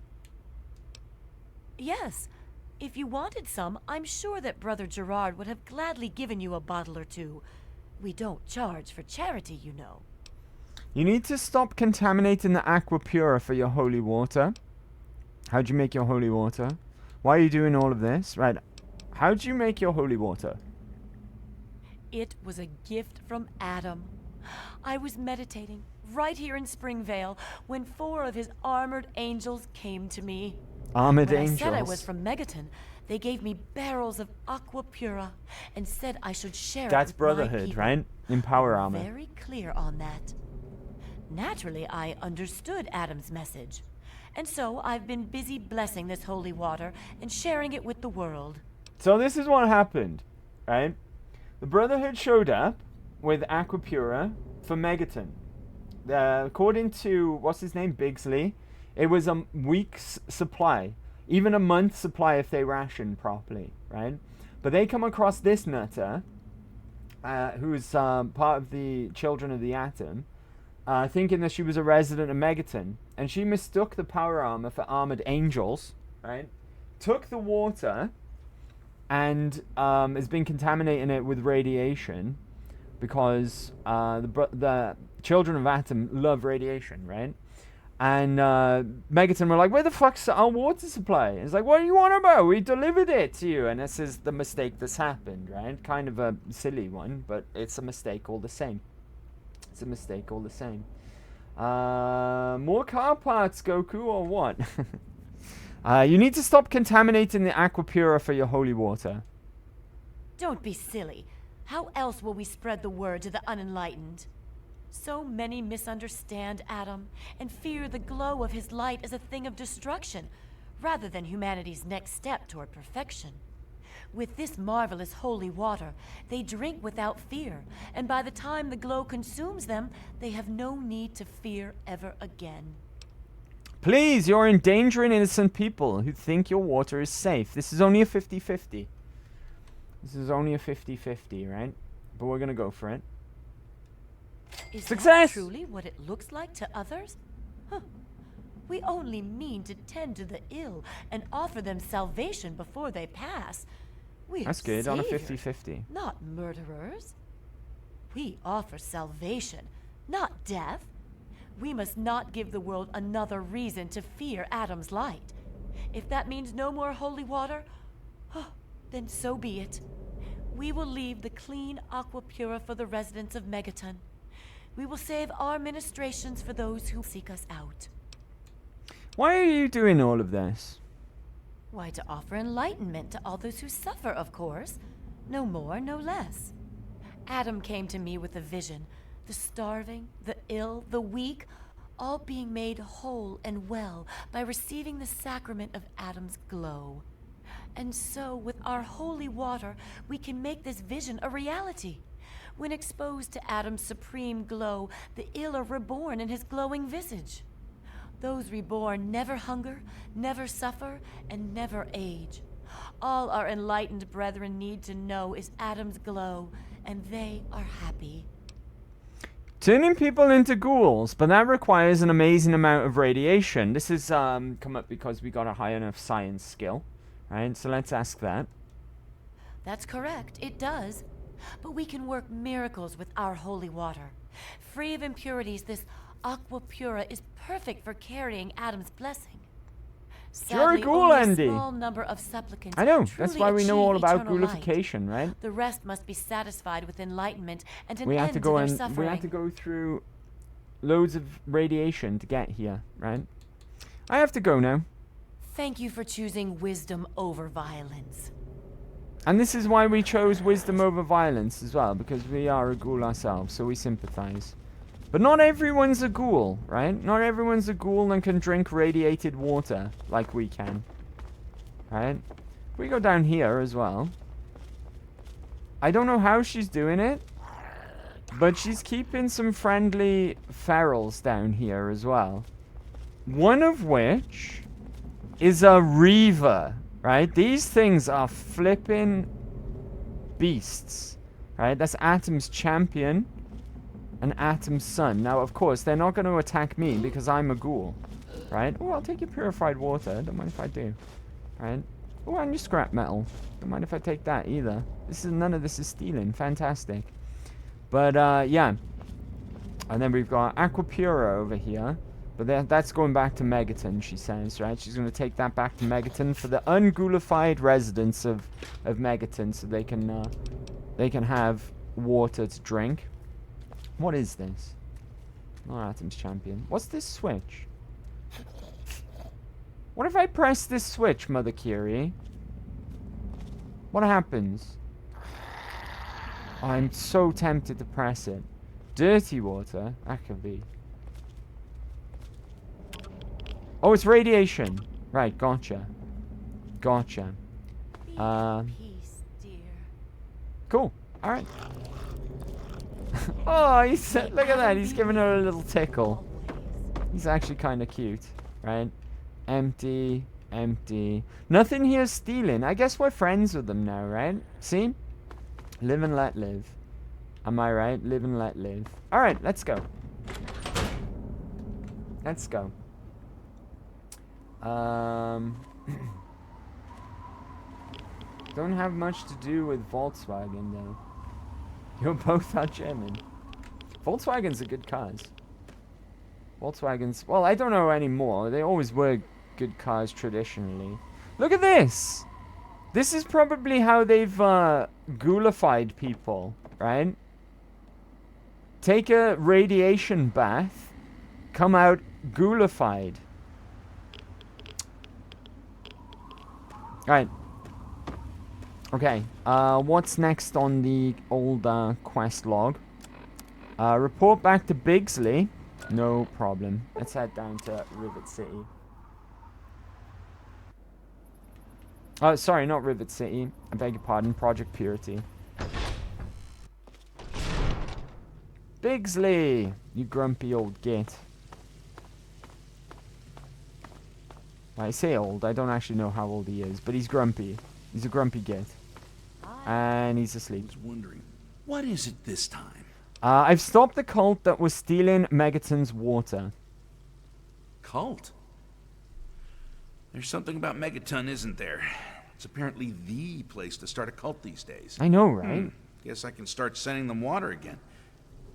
Yes, if you wanted some, I'm sure that Brother Gerard would have gladly given you a bottle or two. We don't charge for charity, you know. You need to stop contaminating the aqua pura for your holy water. How'd you make your holy water? Why are you doing all of this? Right. How'd you make your holy water? It was a gift from Adam. I was meditating right here in Springvale when 4 of his armored angels came to me. Armored when angels. I said I was from Megaton, they gave me barrels of aqua pura and said I should share That's it with my brotherhood, people. right? In power armor. Very clear on that. Naturally, I understood Adam's message. And so I've been busy blessing this holy water and sharing it with the world. So this is what happened, right? The Brotherhood showed up with aqua pura for Megaton. According to, what's his name, Bigsley, it was a week's supply. Even a month's supply if they rationed properly, right? But they come across this nutter, who's part of the Children of the Atom, thinking that she was a resident of Megaton. And she mistook the power armor for armored angels, right? Took the water and has been contaminating it with radiation because the Children of Atom love radiation, right? And Megaton were like, where the fuck's our water supply? And it's like, what are you on about? We delivered it to you. And this is the mistake that's happened, right? Kind of a silly one, but it's a mistake all the same. It's a mistake all the same. More car parts, Goku, or what? You need to stop contaminating the aqua pura for your holy water. Don't be silly. How else will we spread the word to the unenlightened? So many misunderstand Adam and fear the glow of his light as a thing of destruction, rather than humanity's next step toward perfection. With this marvelous holy water, they drink without fear, and by the time the glow consumes them, they have no need to fear ever again. Please, you're endangering innocent people who think your water is safe. This is only a 50-50. This is only a 50-50, right? But we're gonna go for it. Is Success! that truly what it looks like to others? Huh. We only mean to tend to the ill and offer them salvation before they pass. We That's are good, on a saviors, 50-50. not murderers. We offer salvation, not death. We must not give the world another reason to fear Adam's light. If that means no more holy water, then so be it. We will leave the clean aqua pura for the residents of Megaton. We will save our ministrations for those who seek us out. Why are you doing all of this? Why, to offer enlightenment to all those who suffer, of course. No more, no less. Adam came to me with a vision. The starving, the ill, the weak, all being made whole and well by receiving the sacrament of Adam's glow. And so, with our holy water, we can make this vision a reality. When exposed to Adam's supreme glow, the ill are reborn in his glowing visage. Those reborn never hunger, never suffer, and never age. All our enlightened brethren need to know is Adam's glow, and they are happy. Turning people into ghouls, but that requires an amazing amount of radiation. This has come up because we got a high enough science skill, right? So let's ask that. That's correct, it does. But we can work miracles with our holy water. Free of impurities, this aqua pura is perfect for carrying Adam's blessing. You're a Sadly, ghoul, only Andy. a small number of supplicants I know, that's truly why we know all achieve about eternal light. ghoulification, right? The rest must be satisfied with enlightenment and an We end had to go their and suffering. we had to go through loads of radiation to get here, right? I have to go now. Thank you for choosing wisdom over violence. And this is why we chose wisdom over violence as well, because we are a ghoul ourselves, so we sympathize. But not everyone's a ghoul, right? Not everyone's a ghoul and can drink radiated water like we can. Right? We go down here as well. I don't know how she's doing it, but she's keeping some friendly ferals down here as well. One of which is a Reaver, right? These things are flipping beasts, right? That's Atom's champion and Atom's son. Now, of course, they're not going to attack me because I'm a ghoul, right? Oh, I'll take your purified water. Don't mind if I do, right? Oh, and your scrap metal. Don't mind if I take that either. None of this is stealing. Fantastic. But, yeah. And then we've got Aquapura over here. But that's going back to Megaton, she says, right? She's going to take that back to Megaton for the ungoulified residents of Megaton so they can have water to drink. What is this? Not Atom's champion. What's this switch? What if I press this switch, Mother Curie? What happens? I'm so tempted to press it. Dirty water? That could be. Oh, it's radiation. Right, gotcha. Gotcha. Cool. Alright. Oh, look at that. He's giving her a little tickle. He's actually kind of cute, right? Empty, empty. Nothing here stealing. I guess we're friends with them now, right? See? Live and let live. Am I right? Live and let live. Alright, let's go. Let's go. Don't have much to do with Volkswagen, though. You're both are German. Volkswagen's a good cars. Volkswagen's... Well, I don't know anymore. They always were good cars traditionally. Look at this! This is probably how they've ghoulified people, right? Take a radiation bath, come out ghoulified. Alright. Okay, what's next on the old quest log? Report back to Bigsley. No problem. Let's head down to Rivet City. Oh, sorry, not Rivet City. I beg your pardon, Project Purity. Bigsley! You grumpy old git. I say old, I don't actually know how old he is, but he's grumpy. He's a grumpy git. And he's asleep. I was wondering, what is it this time? I've stopped the cult that was stealing Megaton's water. Cult? There's something about Megaton, isn't there? It's apparently the place to start a cult these days. I know, right? Guess I can start sending them water again.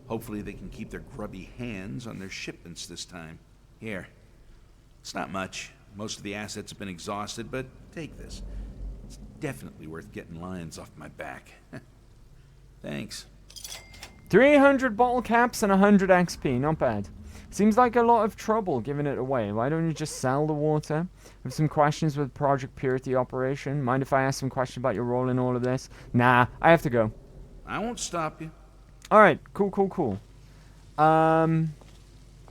Hopefully they can keep their grubby hands on their shipments this time. Here. It's not much. Most of the assets have been exhausted, but take this. It's definitely worth getting lions off my back. Thanks. 300 bottle caps and 100 XP, not bad. Seems like a lot of trouble giving it away. Why don't you just sell the water? I have some questions with Project Purity operation. Mind if I ask some questions about your role in all of this? Nah, I have to go. I won't stop you. Alright, cool, cool, cool.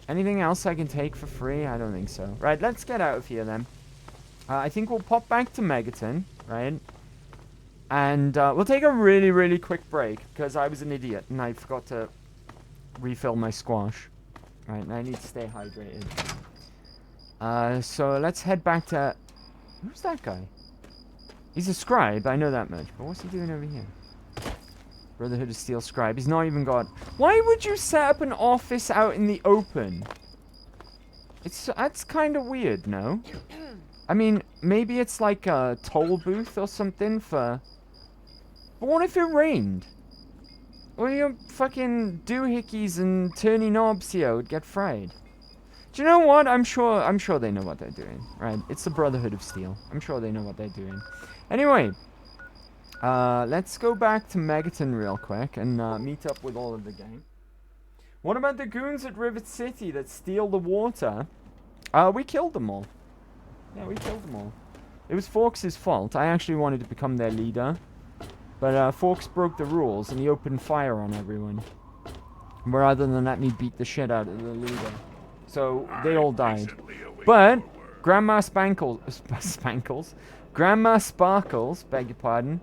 Anything else I can take for free? I don't think so. Right, let's get out of here then. I think we'll pop back to Megaton, right? And we'll take a really, really quick break because I was an idiot and I forgot to refill my squash. Right, and I need to stay hydrated. So let's head back to... Who's that guy? He's a scribe, I know that much. But what's he doing over here? Brotherhood of Steel scribe. He's not even got... Why would you set up an office out in the open? That's kind of weird, no? I mean, maybe it's like a toll booth or something for... But what if it rained? Well, your fucking doohickeys and turny knobs here would get fried. Do you know what? I'm sure they know what they're doing, right? It's the Brotherhood of Steel. I'm sure they know what they're doing. Anyway, let's go back to Megaton real quick and meet up with all of the gang. What about the goons at Rivet City that steal the water? We killed them all. Yeah, we killed them all. It was Forks' fault. I actually wanted to become their leader. But Forks broke the rules and he opened fire on everyone. rather than let me beat the shit out of the leader. So they all died. But Grandma Grandma Sparkles, beg your pardon,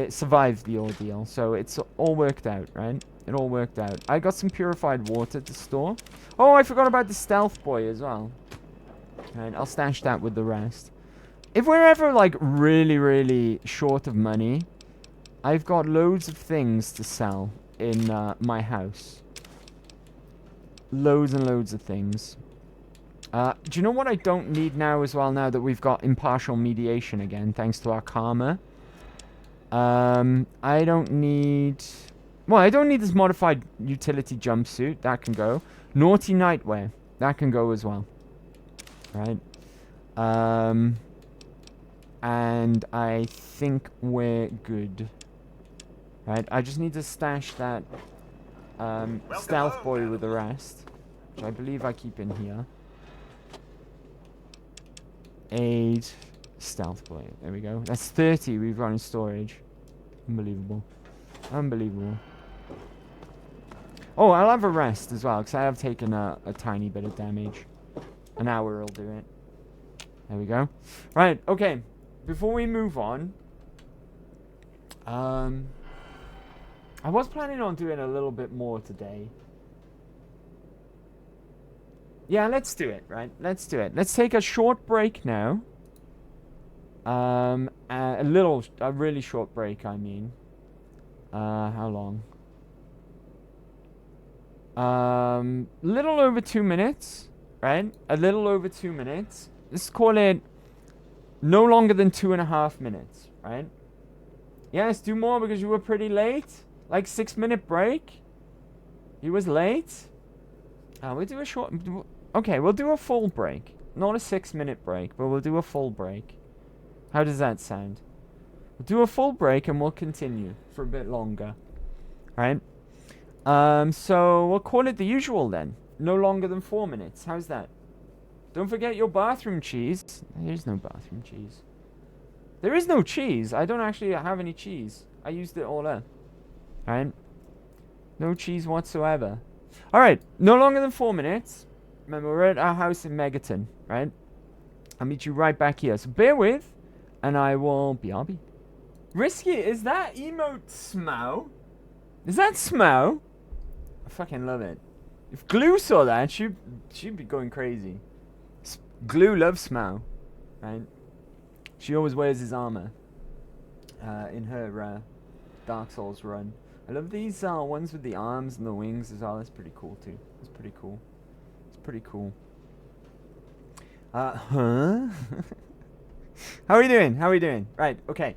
survived the ordeal. So it's all worked out, right? It all worked out. I got some purified water to store. Oh, I forgot about the stealth boy as well. Right, I'll stash that with the rest. If we're ever, like, really, really short of money, I've got loads of things to sell in my house. Loads and loads of things. Do you know what I don't need now as well, now that we've got impartial mediation again, thanks to our karma? I don't need... Well, I don't need this modified utility jumpsuit. That can go. Naughty nightwear. That can go as well. Right? And I think we're good. Right? I just need to stash that stealth boy with the rest, which I believe I keep in here. Aid stealth boy. There we go. That's 30 we've got in storage. Unbelievable. Unbelievable. Oh, I'll have a rest as well, because I have taken a tiny bit of damage. An hour will do it. There we go. Right, okay. Before we move on, I was planning on doing a little bit more today. Yeah, let's do it, right? Let's do it. Let's take a short break now. A really short break, I mean. How long? Little over 2 minutes, right? A little over 2 minutes. Let's call it no longer than 2.5 minutes, right? Yes, do more because you were pretty late. Like 6-minute break. You was late. We'll do a short... Okay, we'll do a full break. Not a 6-minute break, but we'll do a full break. How does that sound? We'll do a full break and we'll continue for a bit longer. Right? So we'll call it the usual then. No longer than 4 minutes. How's that? Don't forget your bathroom cheese. There's no bathroom cheese. There is no cheese. I don't actually have any cheese. I used it all up. Right? No cheese whatsoever. Alright, no longer than 4 minutes. Remember, we're at our house in Megaton, right? I'll meet you right back here. So bear with, and I will BRB. Risky, is that emote Smow? Is that Smow? I fucking love it. If Glue saw that, she'd be going crazy. Glue loves Smow, right? She always wears his armor in her Dark Souls run. I love these ones with the arms and the wings as well. That's pretty cool too. That's pretty cool. It's pretty cool. Huh? How are we doing? How are we doing? Right, okay.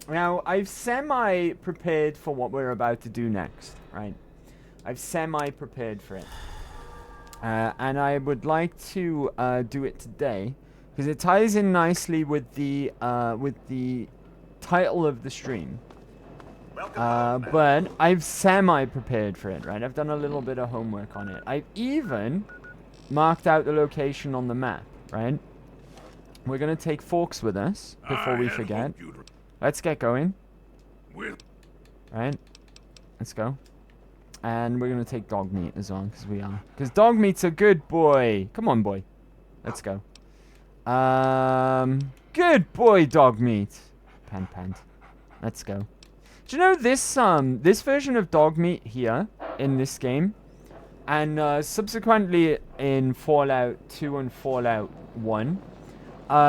Now, I've semi-prepared for what we're about to do next, right? I've semi-prepared for it. And I would like to do it today, because it ties in nicely with the title of the stream. But I've semi-prepared for it, right? I've done a little bit of homework on it. I've even marked out the location on the map, right? We're going to take Forks with us before we forget. Let's get going. Right? Let's go. And we're going to take dog meat as well, because we are. Because dog meat's a good boy. Come on, boy. Let's go. Good boy, dog meat. Pant. Let's go. Do you know this this version of dog meat here in this game, and subsequently in Fallout 2 and Fallout 1,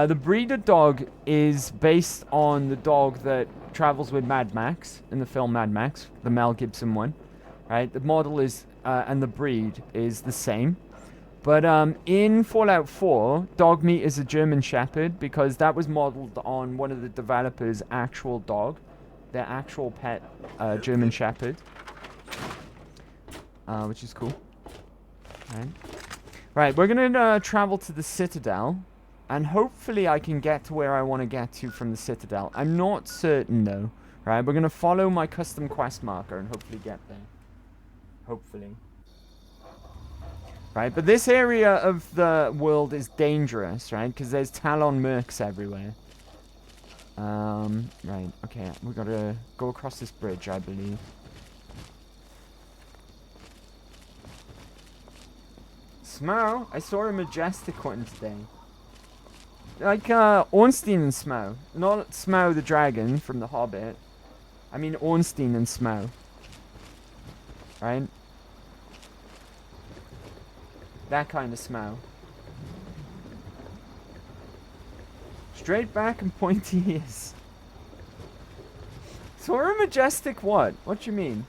the breeder dog is based on the dog that travels with Mad Max in the film Mad Max, the Mel Gibson one, right? The model is and the breed is the same, but in Fallout 4, dog meat is a German Shepherd because that was modeled on one of the developers' actual dog. Their actual pet German Shepherd, which is cool. Right, we're gonna travel to the Citadel, and hopefully I can get to where I want to get to from the Citadel. I'm not certain though. Right, we're gonna follow my custom quest marker and hopefully get there. Hopefully. Right, but this area of the world is dangerous, right? Because there's Talon mercs everywhere. Right, okay, we gotta go across this bridge, I believe. Smough? I saw a majestic one today. Like, Ornstein and Smough. Not Smough the dragon from The Hobbit. I mean Ornstein and Smough. Right? That kind of Smough. Straight back and pointy ears. Saw a majestic what? What you mean?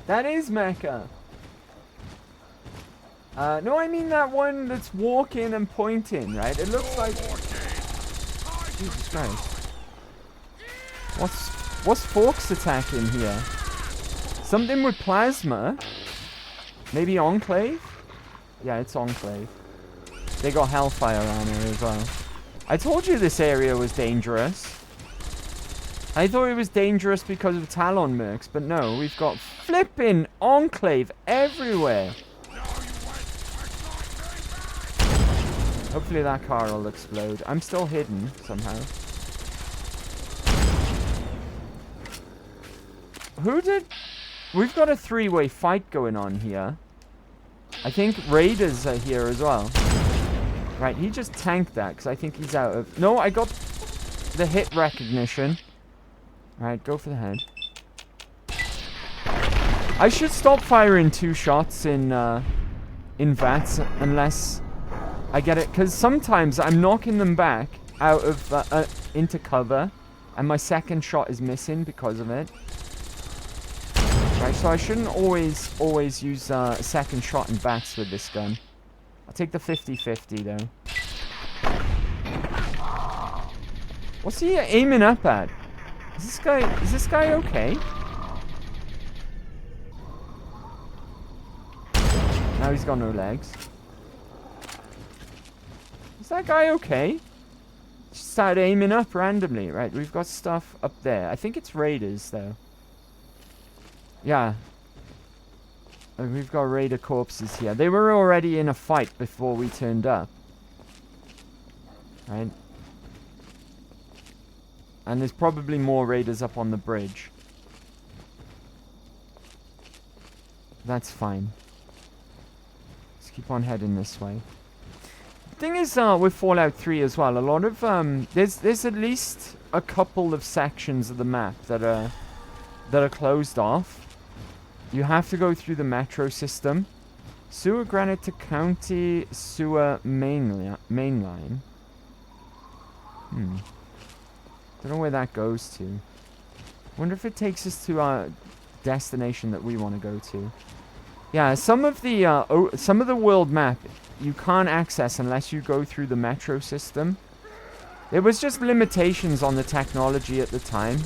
That is Mecca. No, I mean that one that's walking and pointing, right? It looks like... Jesus Christ. What's Forks attacking here? Something with plasma? Maybe Enclave? Yeah, it's Enclave. They got Hellfire on her as well. I told you this area was dangerous. I thought it was dangerous because of Talon Mercs, but no, we've got flipping Enclave everywhere. Hopefully that car will explode. I'm still hidden somehow. Who did... We've got a three-way fight going on here. I think Raiders are here as well. Right, he just tanked that because I think he's out of... No, I got the hit recognition. Right, go for the head. I should stop firing 2 shots in VATS unless I get it. Because sometimes I'm knocking them back out of into cover and my second shot is missing because of it. Right, so I shouldn't always use a second shot in VATS with this gun. I'll take the 50-50 though. What's he aiming up at? Is this guy okay? Now he's got no legs. Is that guy okay? Just started aiming up randomly. Right, we've got stuff up there. I think it's Raiders though. Yeah. We've got Raider corpses here. They were already in a fight before we turned up. Right? And there's probably more Raiders up on the bridge. That's fine. Let's keep on heading this way. The thing is, with Fallout 3 as well, a lot of, there's at least a couple of sections of the map that are closed off. You have to go through the metro system. Sewer Granite to County Sewer Mainline. Don't know where that goes to. Wonder if it takes us to our destination that we want to go to. Yeah, some of the world map you can't access unless you go through the metro system. There was just limitations on the technology at the time,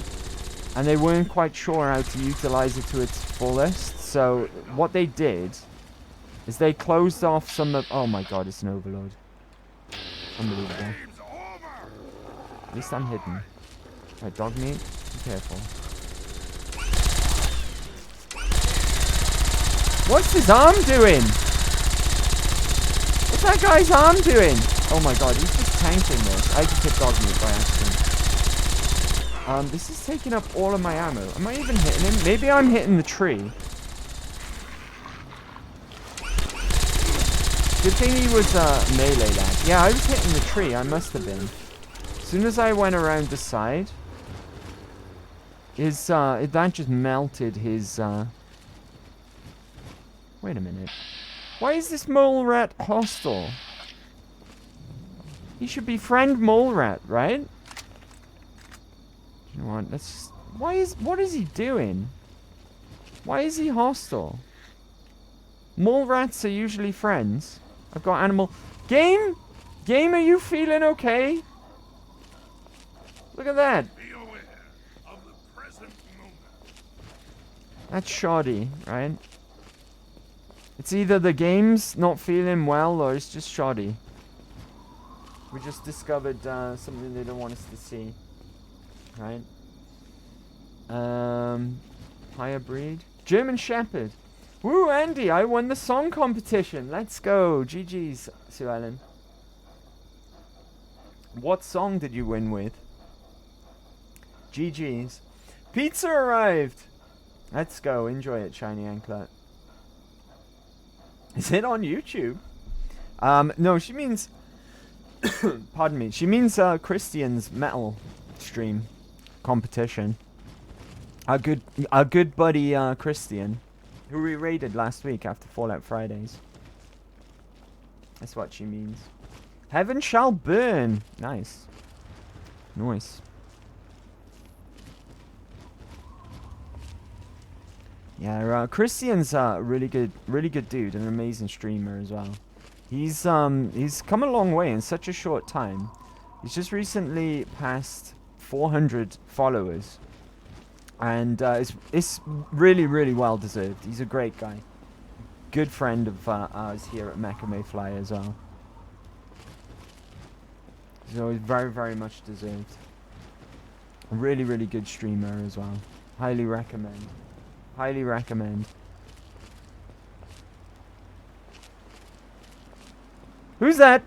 and they weren't quite sure how to utilize it to its fullest. So what they did is they closed off some of... Oh my god, it's an overload. Unbelievable. At least I'm hidden. Right, dog meat. Be careful. What's his arm doing? What's that guy's arm doing? Oh my god, he's just tanking this. I just hit dog meat by accident. This is taking up all of my ammo. Am I even hitting him? Maybe I'm hitting the tree. Good thing he was a melee lad. Yeah, I was hitting the tree. I must have been. As soon as I went around the side, that just melted his, Wait a minute. Why is this mole rat hostile? He should be friend mole rat, right? You know what? Let's... What is he doing? Why is he hostile? Mole rats are usually friends. I've got animal... Game? Game, are you feeling okay? Look at that. That's shoddy, right? It's either the game's not feeling well or it's just shoddy. We just discovered something they don't want us to see. Right? Higher breed. German Shepherd. Woo, Andy, I won the song competition. Let's go. GG's, Sue Ellen. What song did you win with? GG's. Pizza arrived. Let's go. Enjoy it, Shiny Anklet. Is it on YouTube? No, she means... pardon me. She means Christian's metal stream competition. Our good buddy Christian, who we raided last week after Fallout Fridays. That's what she means. Heaven shall burn. Nice. Nice. Yeah, Christian's a really good dude, and an amazing streamer as well. He's come a long way in such a short time. He's just recently passed 400 followers, and it's really well deserved. He's a great guy, good friend of ours here at Mecha Mayfly as well. So he's very much deserved. A really good streamer as well. Highly recommend. Highly recommend. Who's that?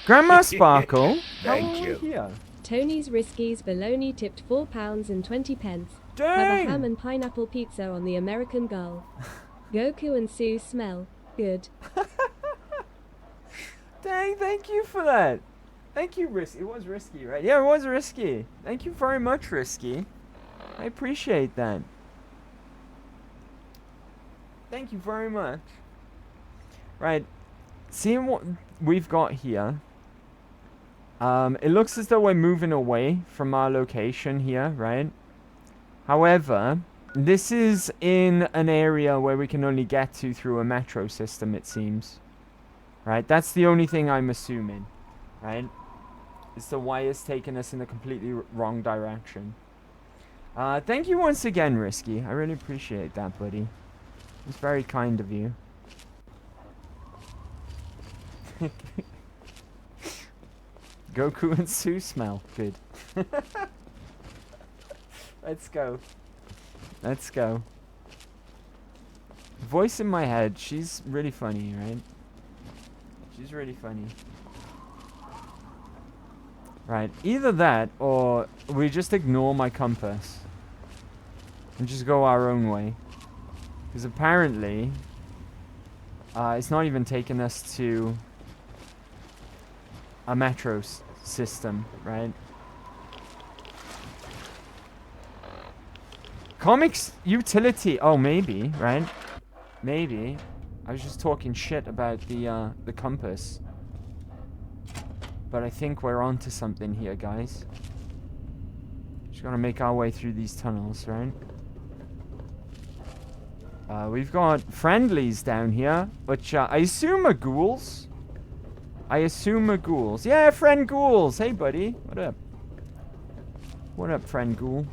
Grandma Sparkle? Thank How you. are we here? Tony's Risky's bologna tipped £4.20. Have Dang! a ham and pineapple pizza on the American Gull. Goku and Sue smell good. Dang, thank you for that. Thank you, Risky. It was Risky, right? Yeah, it was Risky. Thank you very much, Risky. I appreciate that. Thank you very much. Right. Seeing what we've got here. It looks as though we're moving away from our location here, right? However, this is in an area where we can only get to through a metro system, it seems. Right? That's the only thing I'm assuming. Right? It's the wire's taking us in a completely wrong direction. Thank you once again, Risky. I really appreciate that, buddy. It's very kind of you. Goku and Sue smell good. Let's go. Let's go. Voice in my head. She's really funny, right? She's really funny. Right. Either that or we just ignore my compass. And just go our own way. Because apparently, it's not even taking us to a metro system, right? Comics utility. Oh, maybe, right? Maybe. I was just talking shit about the compass. But I think we're onto something here, guys. Just gotta make our way through these tunnels, right? We've got friendlies down here, which I assume are ghouls. I assume are ghouls. Yeah, friend ghouls. Hey, buddy. What up? What up, friend ghoul?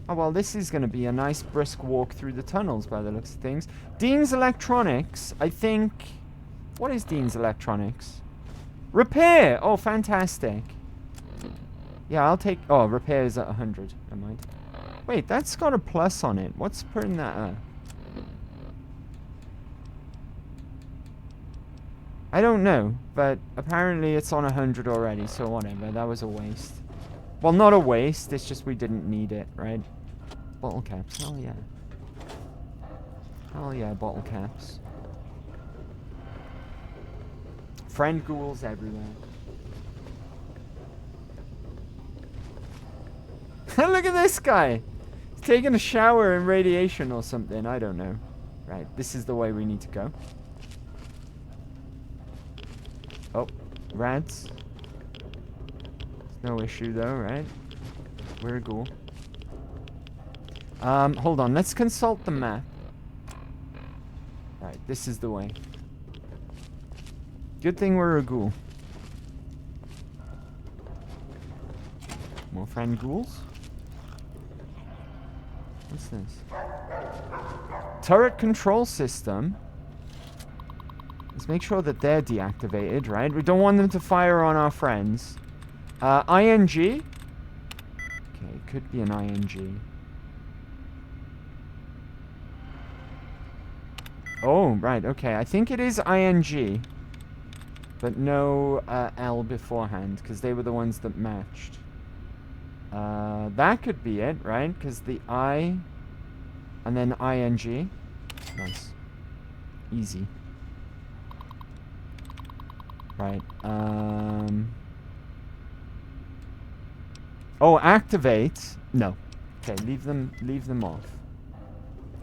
Oh, well, this is going to be a nice brisk walk through the tunnels by the looks of things. Dean's Electronics, I think... What is Dean's Electronics? Repair! Oh, fantastic. Yeah, I'll take... Oh, repair is at 100. Never mind. Wait, that's got a plus on it. What's putting that at? I don't know, but apparently it's on 100 already, so whatever. That was a waste. Well, not a waste. It's just we didn't need it, right? Bottle caps. Hell yeah. Hell yeah, bottle caps. Friend ghouls everywhere. Look at this guy. He's taking a shower in radiation or something. I don't know. Right, this is the way we need to go. Oh, rats. No issue though, right? We're a ghoul. Hold on. Let's consult the map. Right, this is the way. Good thing we're a ghoul. More friend ghouls? What's this? Turret control system. Let's make sure that they're deactivated, right? We don't want them to fire on our friends. ING? Okay, it could be an ING. Oh, right, okay. I think it is ING. But no L beforehand, because they were the ones that matched. That could be it, right? Because the I and then ING. Nice. Easy. Right. Oh, activate. No. Okay, leave them off.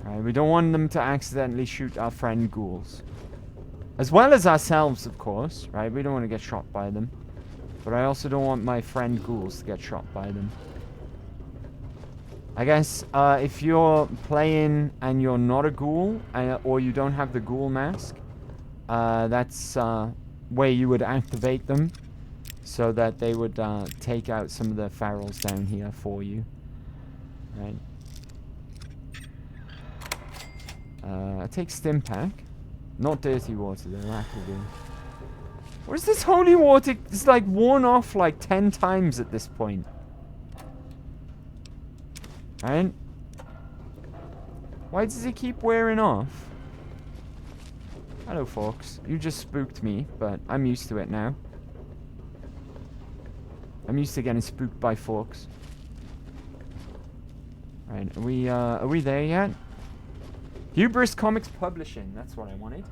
Alright, we don't want them to accidentally shoot our friend ghouls. As well as ourselves, of course, right? We don't want to get shot by them. But I also don't want my friend ghouls to get shot by them. I guess if you're playing and you're not a ghoul, or you don't have the ghoul mask, that's where you would activate them so that they would take out some of the ferals down here for you. Right. I take stim pack. Not dirty water though, that will do. What is this holy water? It's like worn off like 10 times at this point. Right? Why does it keep wearing off? Hello, folks. You just spooked me, but I'm used to it now. I'm used to getting spooked by folks. Right, are we there yet? Hubris Comics Publishing, that's what I wanted.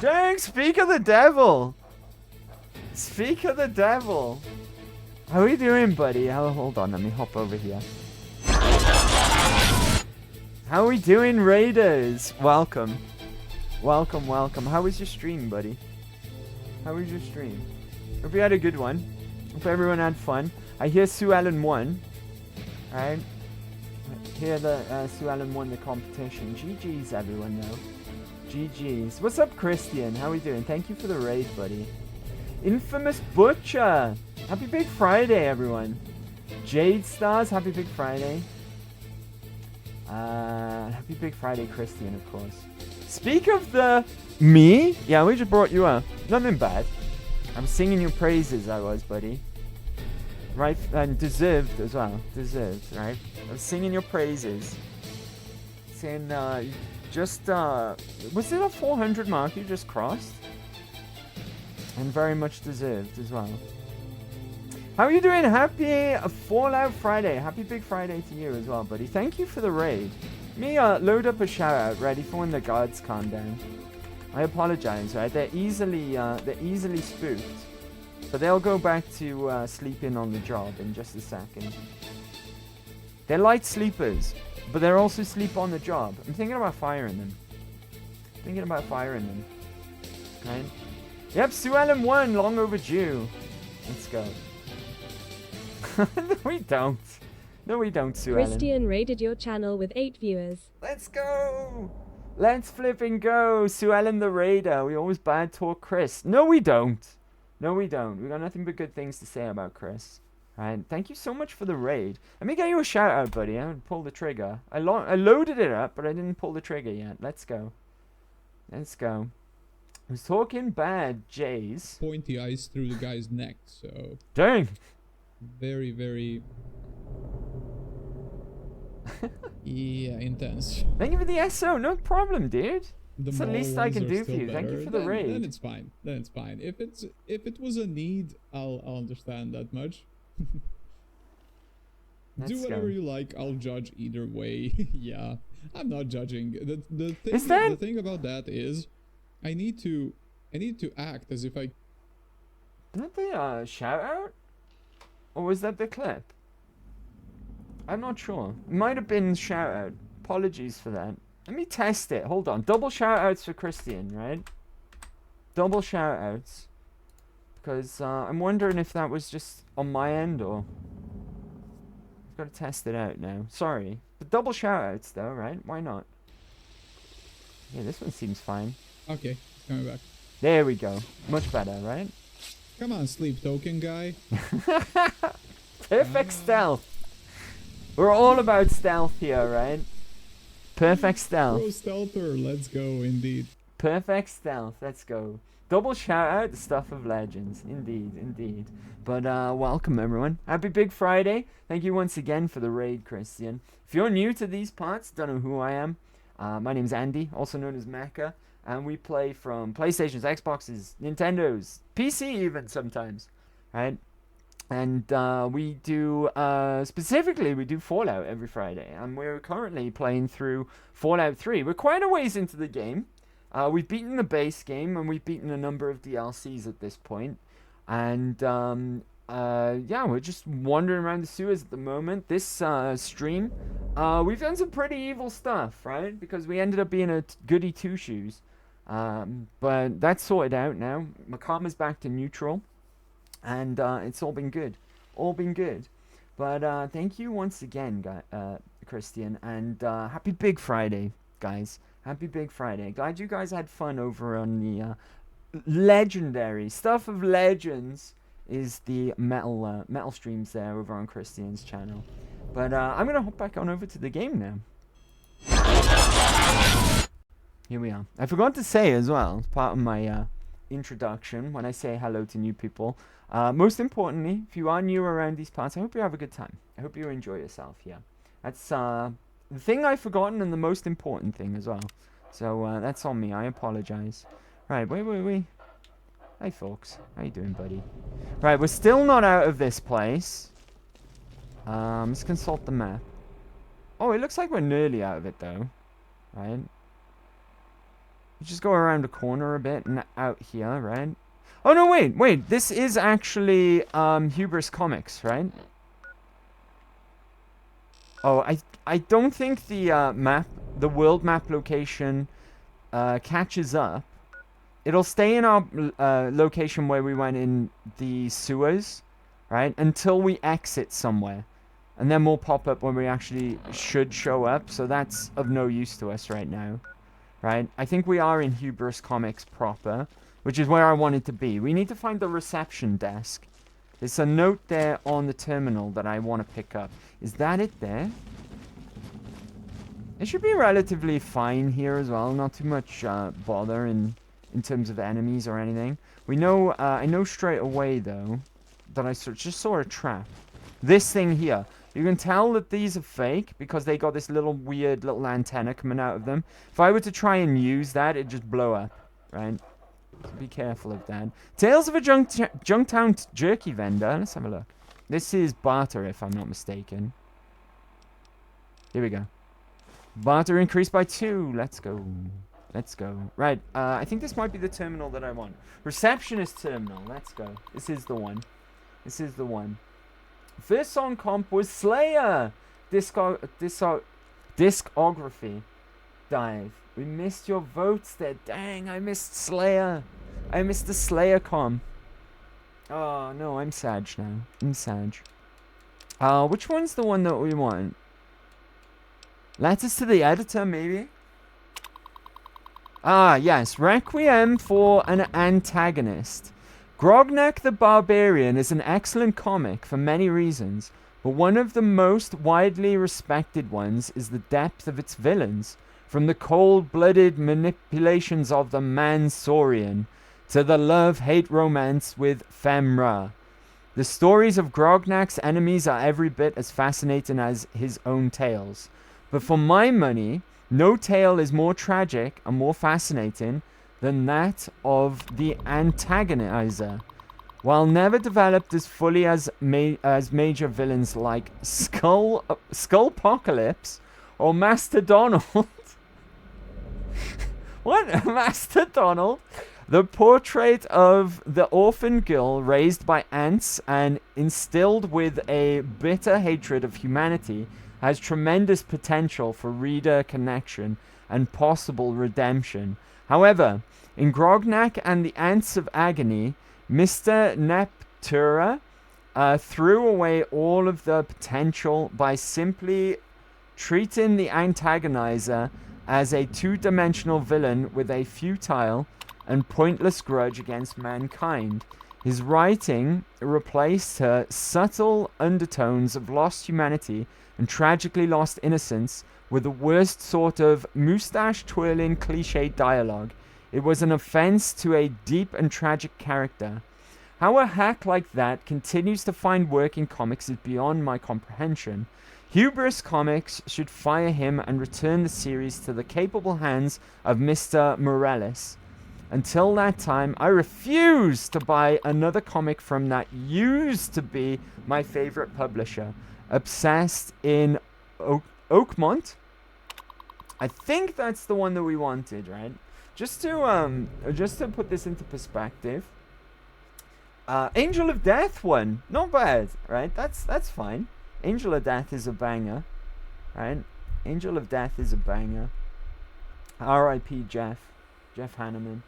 Dang, speak of the devil! Speak of the devil! How are you doing, buddy? Hold on, let me hop over here. How are we doing, Raiders? Welcome. Welcome, welcome. How was your stream, buddy? How was your stream? Hope you had a good one. Hope everyone had fun. I hear Sue Ellen won. Alright. I hear that Sue Ellen won the competition. GG's, everyone, though. GG's. What's up, Christian? How we doing? Thank you for the raid, buddy. Infamous Butcher! Happy Big Friday, everyone. Jade Stars, happy Big Friday. Happy Big Friday, Christian, of course. Speak of the... Me? Yeah, we just brought you up. Nothing bad. I'm singing your praises, I was, buddy. Right? And deserved as well. Deserved, right? I'm singing your praises. Saying, just, was it a 400 mark you just crossed? And very much deserved as well. How are you doing? Happy Fallout Friday. Happy Big Friday to you as well, buddy. Thank you for the raid. Me, load up a shout out ready for when the guards calm down. I apologize, right? They're easily spooked. But they'll go back to sleeping on the job in just a second. They're light sleepers, but they're also sleep on the job. I'm thinking about firing them. Right? Yep, Sue Ellen won. Long overdue. Let's go. No, we don't. No, we don't, Sue Ellen. Christian raided your channel with 8 viewers. Let's go. Let's flip and go. Sue Ellen the Raider. We always bad talk Chris. No, we don't. No, we don't. We got nothing but good things to say about Chris. Right. Thank you so much for the raid. Let me get you a shout out, buddy. I haven't pulled the trigger. I loaded it up, but I didn't pull the trigger yet. Let's go. Let's go. I was talking bad, Jays. Pointy eyes through the guy's neck, so... Dang! Very, very... yeah, intense. Thank you for the SO. No problem, dude. That's the least I can do for you. Better. Thank you for the raid. Then it's fine. Then it's fine. If it was a need, I'll understand that much. Do whatever you like. I'll judge either way. Yeah, I'm not judging. The thing about that is, I need to act as if I. Did they shout out, or was that the clip? I'm not sure. It might have been shout out. Apologies for that. Let me test it. Hold on. Double shout outs for Christian, right? Double shout outs. Because I'm wondering if that was just on my end or... I've got to test it out now. Sorry. But double shout outs though, right? Why not? Yeah, this one seems fine. Okay, it's coming back. There we go. Much better, right? Come on, sleep token guy. Perfect stealth. We're all about stealth here, right? Perfect stealth. Pro stealther, let's go, indeed. Perfect stealth, let's go. Double shout out, the stuff of legends. Indeed, indeed. But welcome everyone. Happy Big Friday. Thank you once again for the raid, Christian. If you're new to these parts, don't know who I am. My name's Andy, also known as Mecha. And we play from PlayStations, Xboxes, Nintendos, PC even sometimes. Right? And we do, specifically, we do Fallout every Friday. And we're currently playing through Fallout 3. We're quite a ways into the game. We've beaten the base game, and we've beaten a number of DLCs at this point. And, yeah, we're just wandering around the sewers at the moment. This stream, we've done some pretty evil stuff, right? Because we ended up being a goody two-shoes. But that's sorted out now. My karma's back to neutral. And it's all been good. All been good. But thank you once again, Christian. And happy Big Friday, guys. Happy Big Friday. Glad you guys had fun over on the legendary Stuff of Legends is the metal streams there over on Christian's channel. But I'm going to hop back on over to the game now. Here we are. I forgot to say as well, as part of my introduction, when I say hello to new people, most importantly, if you are new around these parts, I hope you have a good time. I hope you enjoy yourself here. That's the thing I've forgotten, and the most important thing as well. So that's on me. I apologize. Right, wait. Hey folks, how you doing, buddy? Right, we're still not out of this place. Let's consult the map. Oh, it looks like we're nearly out of it though. Right. Just go around the corner a bit and out here, right? Oh no, wait. This is actually Hubris Comics, right? Oh, I don't think the map, the world map location catches up. It'll stay in our location where we went in the sewers, right? Until we exit somewhere. And then we'll pop up when we actually should show up. So that's of no use to us right now. Right? I think we are in Hubris Comics proper, which is where I wanted to be. We need to find the reception desk. There's a note there on the terminal that I want to pick up. Is that it there? It should be relatively fine here as well. Not too much bother in terms of enemies or anything. We know, I know straight away though, that I just saw a trap. This thing here. You can tell that these are fake because they got this little weird little antenna coming out of them. If I were to try and use that, it'd just blow up, right? So be careful of that. Tales of a Junktown jerky vendor. Let's have a look. This is barter, if I'm not mistaken. Here we go. Barter increased by 2. Let's go. Let's go. Right, I think this might be the terminal that I want. Receptionist terminal. Let's go. This is the one. This is the one. First song comp was Slayer. Discography dive. We missed your votes there. Dang, I missed Slayer. I missed the Slayer comp. Oh no, I'm sad now. I'm sad. Which one's the one that we want? Letters to the editor, maybe? Ah, yes. Requiem for an Antagonist. Grognak the Barbarian is an excellent comic for many reasons, but one of the most widely respected ones is the depth of its villains, from the cold-blooded manipulations of the Mansaurian to the love-hate romance with Femra. The stories of Grognak's enemies are every bit as fascinating as his own tales, but for my money, no tale is more tragic and more fascinating than that of the antagonizer. While never developed as fully as major villains like Skullpocalypse or Master Donald. What? Master Donald? The portrait of the orphan girl raised by ants and instilled with a bitter hatred of humanity has tremendous potential for reader connection and possible redemption. However, in Grognak and the Ants of Agony, Mr. Neptura threw away all of the potential by simply treating the antagonizer as a two-dimensional villain with a futile and pointless grudge against mankind. His writing replaced her subtle undertones of lost humanity and tragically lost innocence with the worst sort of mustache-twirling cliché dialogue. It was an offense to a deep and tragic character. How a hack like that continues to find work in comics is beyond my comprehension. Hubris Comics should fire him and return the series to the capable hands of Mr. Morales. Until that time, I refuse to buy another comic from that used to be my favorite publisher. Obsessed in Oakmont. I think that's the one that we wanted, right? Just to put this into perspective. Angel of Death one, not bad, right? That's fine. Angel of Death is a banger, right? Angel of Death is a banger. R.I.P. Jeff Hanneman.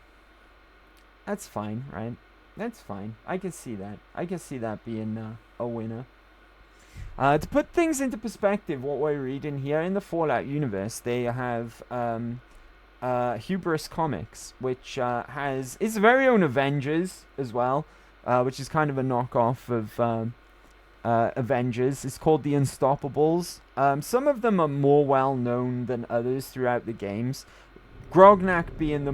That's fine, right? That's fine. I can see that. I can see that being a winner. To put things into perspective, what we're reading here in the Fallout universe, they have Hubris Comics, which has its very own Avengers as well, which is kind of a knockoff of Avengers. It's called the Unstoppables. Some of them are more well known than others throughout the games. Grognak being the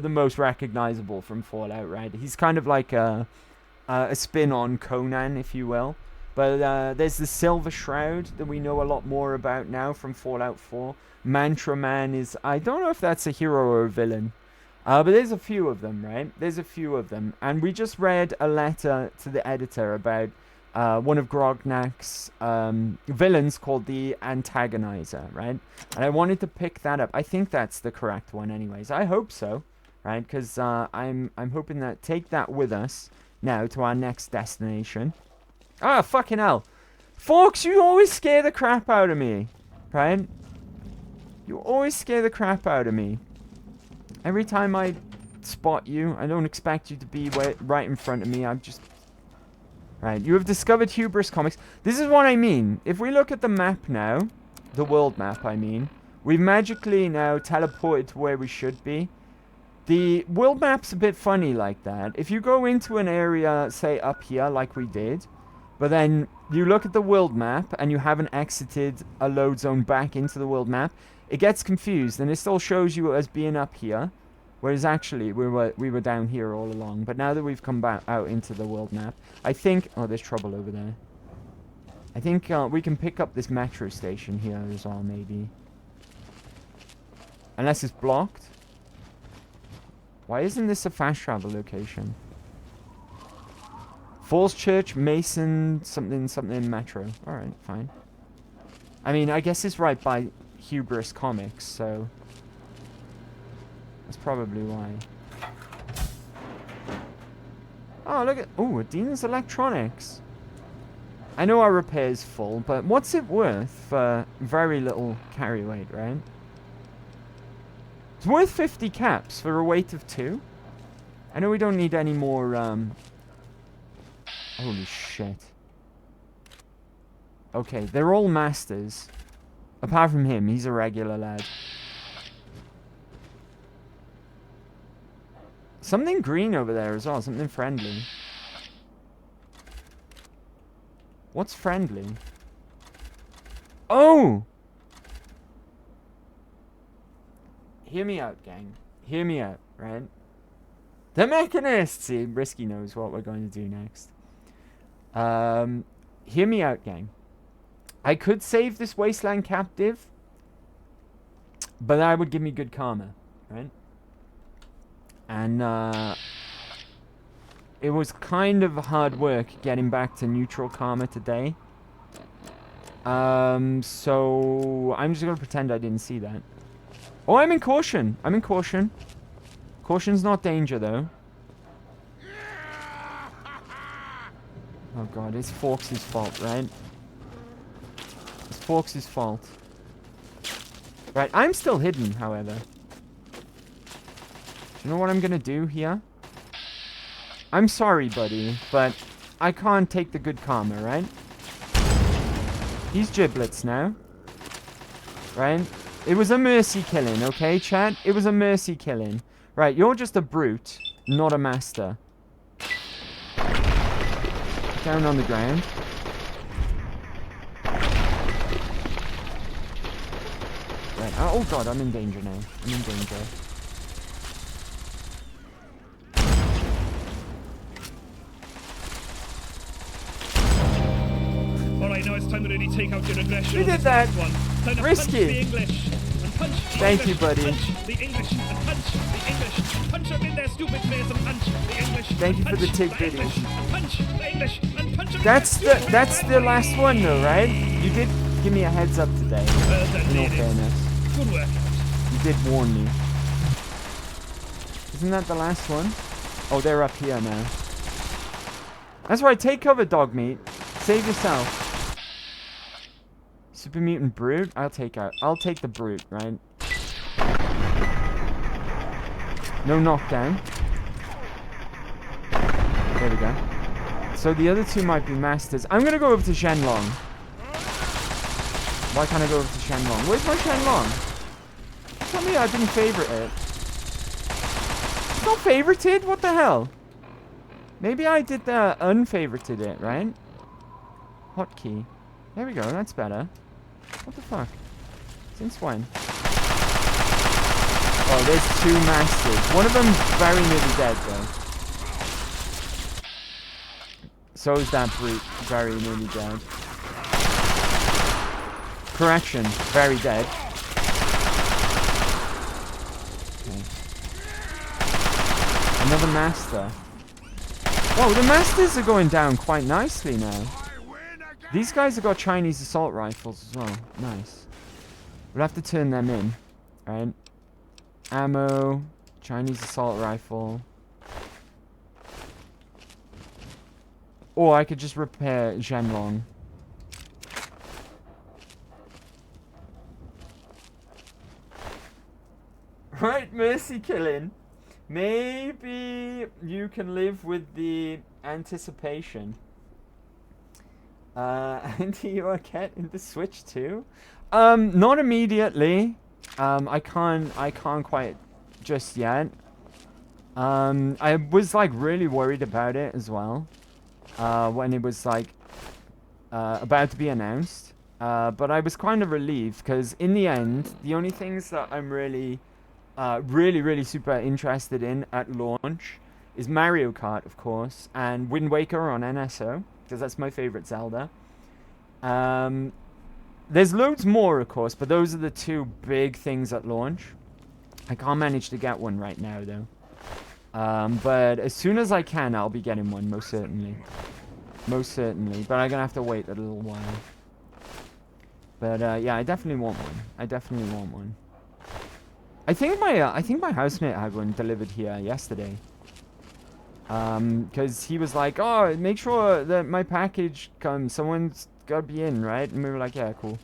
most recognizable from Fallout, right? He's kind of like a spin on Conan, if you will. But there's the Silver Shroud that we know a lot more about now from Fallout 4. Mantra Man is, I don't know if that's a hero or a villain. But there's a few of them, right? There's a few of them. And we just read a letter to the editor about one of Grognak's villains called the Antagonizer, right? And I wanted to pick that up. I think that's the correct one anyways. I hope so, right? Because I'm hoping that take that with us now to our next destination. Ah, fucking hell. Folks, you always scare the crap out of me, right? You always scare the crap out of me. Every time I spot you, I don't expect you to be right in front of me. I'm just... Right, you have discovered Hubris Comics. This is what I mean. If we look at the map now, the world map, I mean, we've magically now teleported to where we should be. The world map's a bit funny like that. If you go into an area, say up here, like we did, but then you look at the world map and you haven't exited a load zone back into the world map, it gets confused and it still shows you as being up here, whereas actually we were down here all along. But now that we've come back out into the world map, I think... Oh, there's trouble over there. I think we can pick up this metro station here as well, maybe. Unless it's blocked. Why isn't this a fast travel location? Falls Church, Mason, something metro. Alright, fine. I mean, I guess it's right by Hubris Comics, so... That's probably why. Oh, look at... Oh, Adina's Electronics. I know our repair's full, but what's it worth for very little carry weight, right? It's worth 50 caps for a weight of 2. I know we don't need any more, Holy shit. Okay, they're all masters. Apart from him, he's a regular lad. Something green over there as well, something friendly. What's friendly? Oh! Hear me out, gang. Hear me out, right? The Mechanist! See, Risky knows what we're going to do next. Hear me out, gang. I could save this wasteland captive, but that would give me good karma, right? And, it was kind of hard work getting back to neutral karma today. So I'm just gonna pretend I didn't see that. Oh, I'm in caution. I'm in caution. Caution's not danger, though. Oh god, it's Forks' fault, right? It's Forks' fault. Right, I'm still hidden, however. Do you know what I'm gonna do here? I'm sorry, buddy, but I can't take the good karma, right? He's giblets now. Right? It was a mercy killing, okay, chat? It was a mercy killing. Right, you're just a brute, not a master. Down on the ground. Right, oh god, I'm in danger now. I'm in danger. Alright, now it's time to really take out your aggression. We did that! Time to Risky! punch the English and punch the Thank English, you, buddy. punch the English, and punch the English, and punch them in their stupid face, and punch the English. Thank you for the punch tick the English, video. and punch the English, and punch them That's the last one though, right? You did give me a heads up today. In all fairness. Good work. You did warn me. Isn't that the last one? Oh, they're up here now. That's right, take cover, dog meat. Save yourself. Super mutant brute? I'll take the brute, right? No knockdown. There we go. So the other two might be masters. I'm gonna go over to Shenlong. Why can't I go over to Shenlong? Where's my Shenlong? Tell me I didn't favorite it. It's not favorited? What the hell? Maybe I did the unfavorited it, right? Hotkey. There we go, that's better. What the fuck? Since when? Oh, there's two masters. One of them's very nearly dead, though. So is that brute. Very nearly dead. Correction. Very dead. Okay. Another master. Whoa, the masters are going down quite nicely now. These guys have got Chinese assault rifles as well. Nice. We'll have to turn them in. Right? Ammo. Chinese assault rifle. Or I could just repair Zhenlong. Right, mercy killing. Maybe you can live with the anticipation. And you are get into Switch too? Not immediately. I can't quite just yet. I was like really worried about it as well. When it was like about to be announced. But I was kind of relieved because in the end, the only things that I'm really super interested in at launch is Mario Kart, of course, and Wind Waker on NSO, because that's my favorite Zelda. There's loads more, of course, but those are the two big things at launch. I can't manage to get one right now, though. But as soon as I can, I'll be getting one, most certainly. Most certainly, but I'm gonna have to wait a little while. But yeah, I definitely want one. I definitely want one. I think my housemate had one delivered here yesterday. Because he was like, "Oh, make sure that my package comes. Someone's gotta be in, right?" And we were like, "Yeah, cool."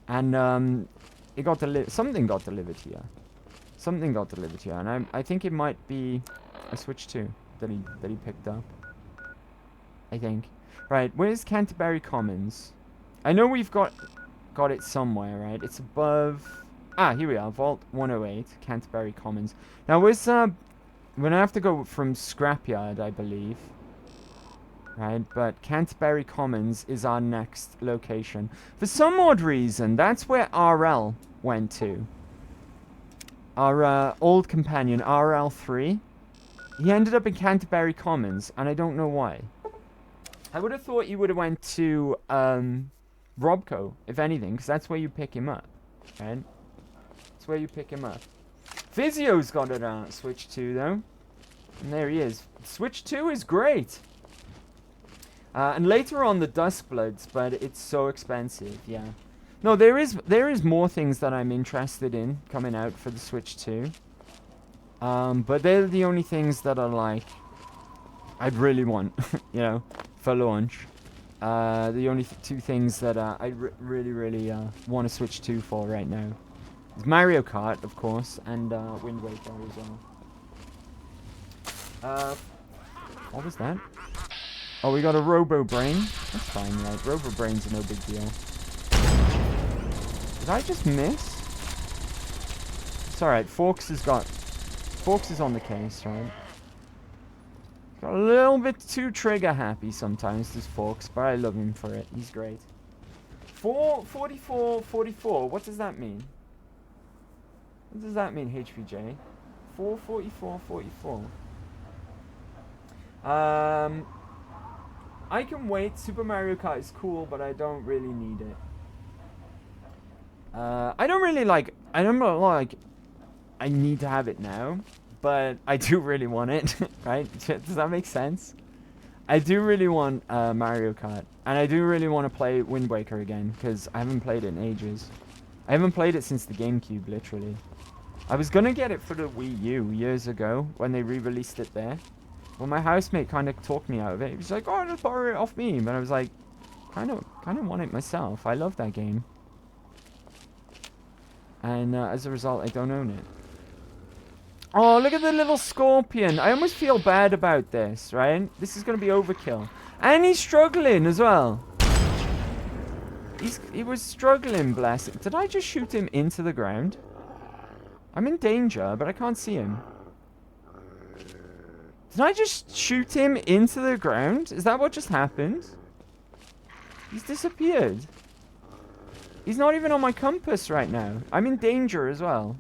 And it got delivered. Something got delivered here. Something got delivered here, and I think it might be a Switch 2 that he picked up. I think. Right, where's Canterbury Commons? I know we've got it somewhere, right? It's above. Ah, here we are. Vault 108, Canterbury Commons. Now, where's we're gonna have to go from Scrapyard, I believe. Right, but Canterbury Commons is our next location. For some odd reason, that's where RL went to. Our old companion, RL3. He ended up in Canterbury Commons, and I don't know why. I would have thought he would have went to Robco, if anything, because that's where you pick him up, right? That's where you pick him up. Vizio's got a Switch 2, though. And there he is. Switch 2 is great. And later on, the Duskbloods, but it's so expensive, yeah. No, there is more things that I'm interested in coming out for the Switch 2. But they're the only things that are like I'd really want, you know, for launch. The only two things that I really want to Switch 2 for right now is Mario Kart, of course, and Wind Waker as well. What was that? Oh, we got a Robo Brain. That's fine, right? Robo Brains are no big deal. Did I just miss? It's alright, Forks is on the case, right? Got a little bit too trigger happy sometimes, this Forks, but I love him for it. He's great. 44444, what does that mean? What does that mean, HVJ? 44444. I can wait. Super Mario Kart is cool, but I don't really need it. I don't really like, I don't know, like, I need to have it now, but I do really want it, right? Does that make sense? I do really want Mario Kart, and I do really want to play Wind Waker again, because I haven't played it in ages. I haven't played it since the GameCube, literally. I was gonna get it for the Wii U years ago, when they re-released it there. Well, my housemate kind of talked me out of it. He was like, oh, just borrow it off me. But I was like, kind of want it myself. I love that game. And as a result, I don't own it. Oh, look at the little scorpion. I almost feel bad about this, right? This is going to be overkill. And he's struggling as well. He was struggling, bless him. Did I just shoot him into the ground? I'm in danger, but I can't see him. Did I just shoot him into the ground? Is that what just happened? He's disappeared. He's not even on my compass right now. I'm in danger as well.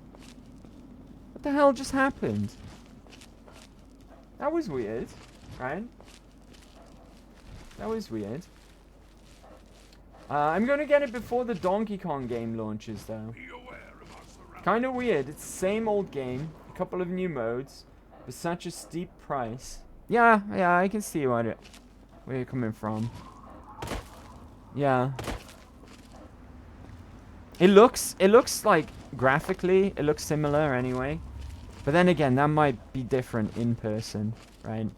What the hell just happened? That was weird, right? That was weird. I'm going to get it before the Donkey Kong game launches, though. Kind of weird. It's the same old game. A couple of new modes. But such a steep price. Yeah, I can see where you're coming from. Yeah. It looks like, graphically, it looks similar anyway. But then again, that might be different in person, right?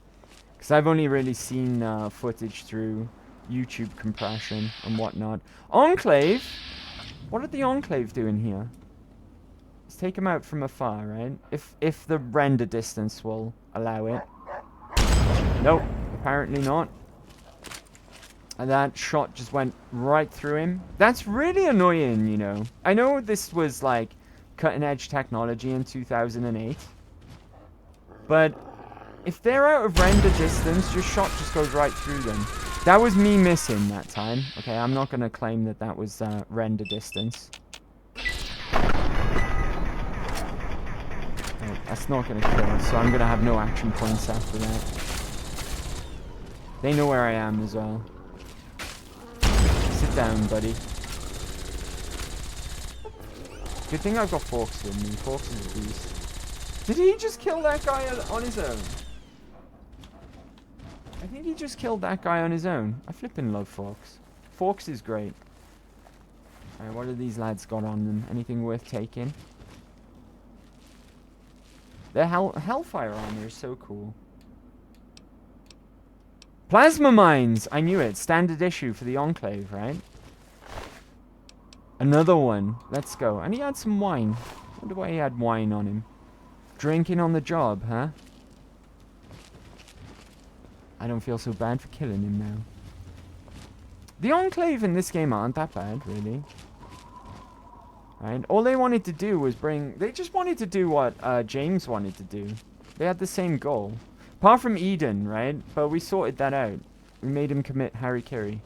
Because I've only really seen footage through YouTube compression and whatnot. Enclave? What did the Enclave do in here? Let's take him out from afar, right? If the render distance will allow it. Nope, apparently not. And that shot just went right through him. That's really annoying, you know. I know this was like cutting edge technology in 2008. But if they're out of render distance, your shot just goes right through them. That was me missing that time. Okay, I'm not going to claim that that was render distance. Oh, that's not going to kill us, so I'm going to have no action points after that. They know where I am as well. Sit down, buddy. Good thing I've got Forks with me. Forks is a beast. Did he just kill that guy on his own? I think he just killed that guy on his own. I flippin' love Forks. Forks is great. Alright, what have these lads got on them? Anything worth taking? Their Hellfire armor is so cool. Plasma mines! I knew it. Standard issue for the Enclave, right? Another one. Let's go. And he had some wine. I wonder why he had wine on him. Drinking on the job, huh? I don't feel so bad for killing him now. The Enclave in this game aren't that bad, really. Right? All they wanted to do was bring... They just wanted to do what James wanted to do. They had the same goal. Apart from Eden, right? But we sorted that out. We made him commit harikiri.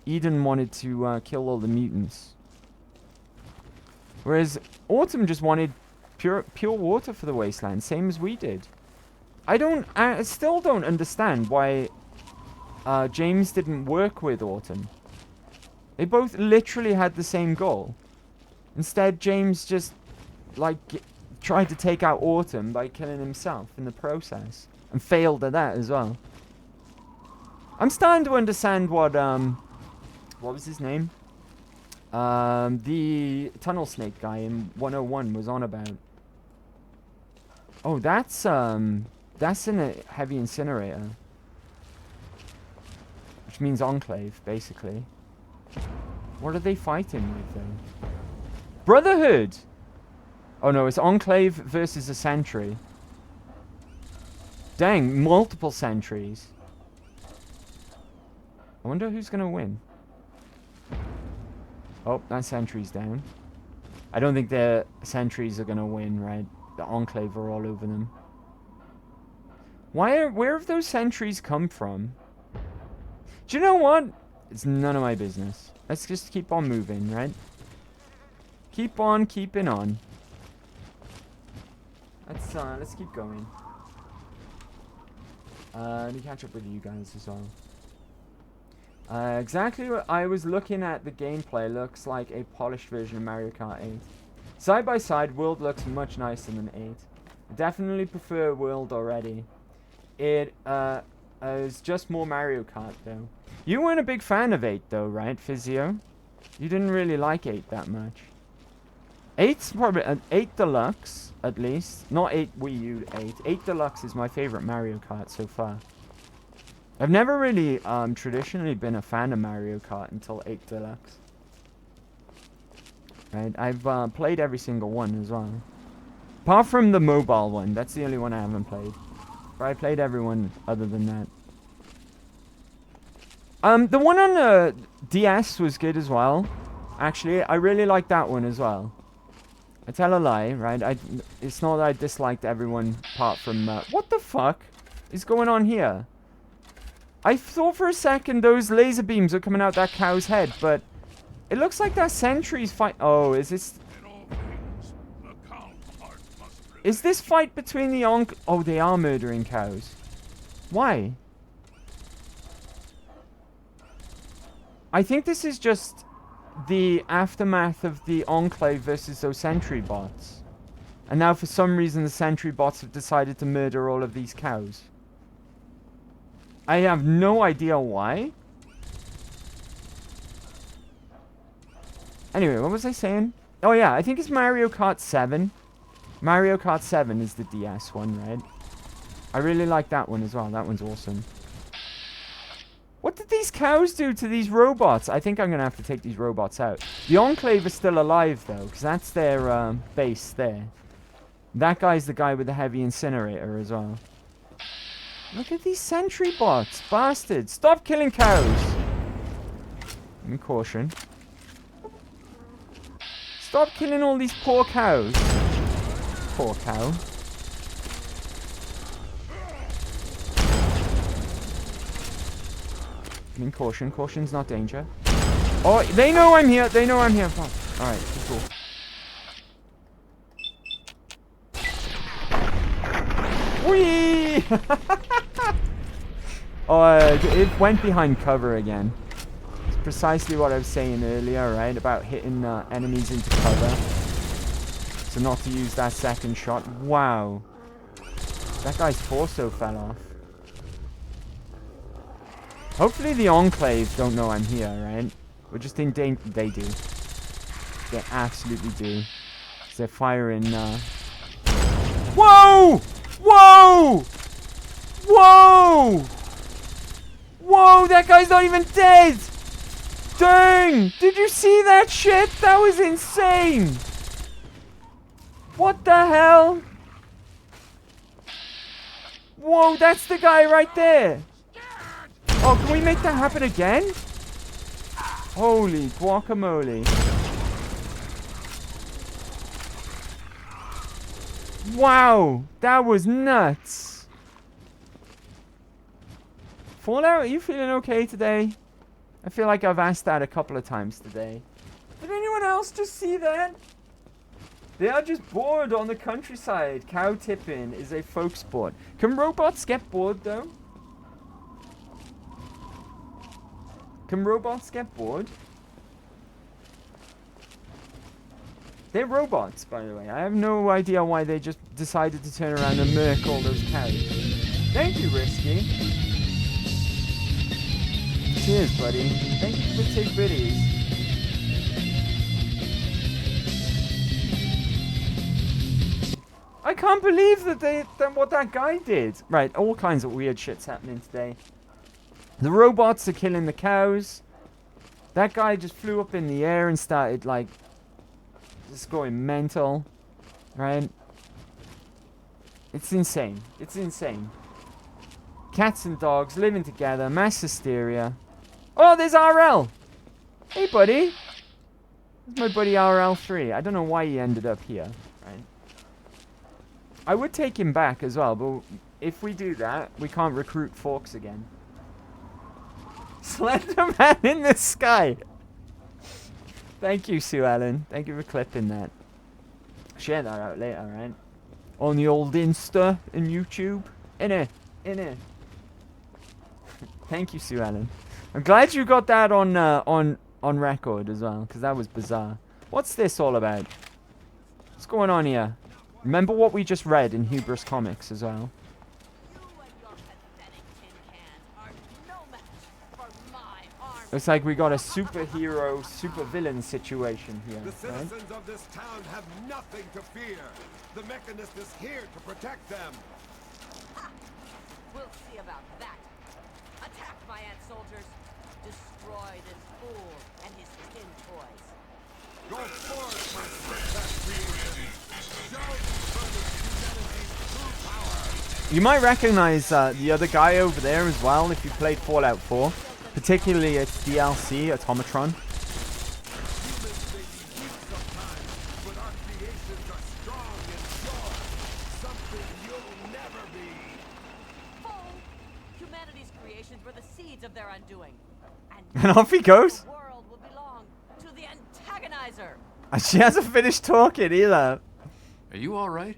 Eden wanted to kill all the mutants. Whereas Autumn just wanted pure water for the wasteland, same as we did. I still don't understand why James didn't work with Autumn. They both literally had the same goal. Instead, James just, like, tried to take out Autumn by killing himself in the process. And failed at that as well. I'm starting to understand what was his name? The Tunnel Snake guy in 101 was on about. Oh, that's in a heavy incinerator. Which means Enclave, basically. What are they fighting with, though? Brotherhood! Oh no, it's Enclave versus a sentry. Dang, multiple sentries. I wonder who's gonna win. Oh, that sentry's down. I don't think the sentries are gonna win, right? The Enclave are all over them. Where have those sentries come from? Do you know what? It's none of my business. Let's just keep on moving, right? Keep on keeping on. Let's keep going. Let me catch up with you guys as well. Exactly what I was looking at. The gameplay looks like a polished version of Mario Kart 8. Side by side, World looks much nicer than 8. I definitely prefer World already. It is just more Mario Kart though. You weren't a big fan of 8 though, right, Physio? You didn't really like 8 that much. 8's probably 8 Deluxe at least, not 8 Wii U 8. 8 Deluxe is my favorite Mario Kart so far. I've never really traditionally been a fan of Mario Kart until 8 Deluxe. Right, I've played every single one as well. Apart from the mobile one, that's the only one I haven't played. But I played everyone other than that. The one on the DS was good as well. Actually, I really liked that one as well. I tell a lie, right? It's not that I disliked everyone apart from... what the fuck is going on here? I thought for a second those laser beams are coming out that cow's head, but... it looks like that sentry's fight... oh, is this... is this fight between the oh, they are murdering cows. Why? I think this is just the aftermath of the Enclave versus those sentry bots. And now for some reason the sentry bots have decided to murder all of these cows. I have no idea why. Anyway, what was I saying? Oh yeah, I think it's Mario Kart 7. Mario Kart 7 is the DS one, right? I really like that one as well. That one's awesome. What did these cows do to these robots? I think I'm going to have to take these robots out. The Enclave is still alive, though, because that's their base there. That guy's the guy with the heavy incinerator as well. Look at these sentry bots. Bastards. Stop killing cows. Give me caution. Stop killing all these poor cows. Poor cow. I mean, caution. Caution's not danger. Oh, they know I'm here. They know I'm here. Oh, alright, cool. Whee! Oh, it went behind cover again. It's precisely what I was saying earlier, right? About hitting enemies into cover. So not to use that second shot. Wow. That guy's torso fell off. Hopefully the Enclave don't know I'm here, right? We're just in danger. They do. They absolutely do. They're firing, Whoa! Whoa! Whoa! Whoa, that guy's not even dead! Dang! Did you see that shit? That was insane! What the hell? Whoa, that's the guy right there! Oh, can we make that happen again? Holy guacamole. Wow, that was nuts. Fallout, are you feeling okay today? I feel like I've asked that a couple of times today. Did anyone else just see that? They are just bored on the countryside. Cow tipping is a folk sport. Can robots get bored though? Can robots get bored? They're robots, by the way. I have no idea why they just decided to turn around and murk all those cows. Thank you, Risky. Cheers, buddy. Thank you for the take biddies. I can't believe that what that guy did. Right, all kinds of weird shit's happening today. The robots are killing the cows. That guy just flew up in the air and started, like, just going mental. Right? It's insane. It's insane. Cats and dogs living together. Mass hysteria. Oh, there's RL! Hey, buddy. There's my buddy RL3. I don't know why he ended up here. Right? I would take him back as well, but if we do that, we can't recruit Forks again. Slender Man in the sky. Thank you, Sue Ellen. Thank you for clipping that. Share that out later, right? On the old Insta and YouTube. In it. Thank you, Sue Ellen. I'm glad you got that on record as well, because that was bizarre. What's this all about? What's going on here? Remember what we just read in Hubris Comics as well. Looks like we got a superhero, supervillain situation here. The Right? citizens of this town have nothing to fear. The Mechanist is here to protect them. We'll see about that. Attack my ant soldiers. Destroy this fool and his tin toys. Go forth, my steadfast creation. Show these brothers humanity's true power. You might recognize the other guy over there as well if you played Fallout 4. Particularly its DLC, Automatron. Humanity's creations were the seeds of their undoing. And off he goes. The world will belong to the antagonizer. And she hasn't finished talking either. Are you all right?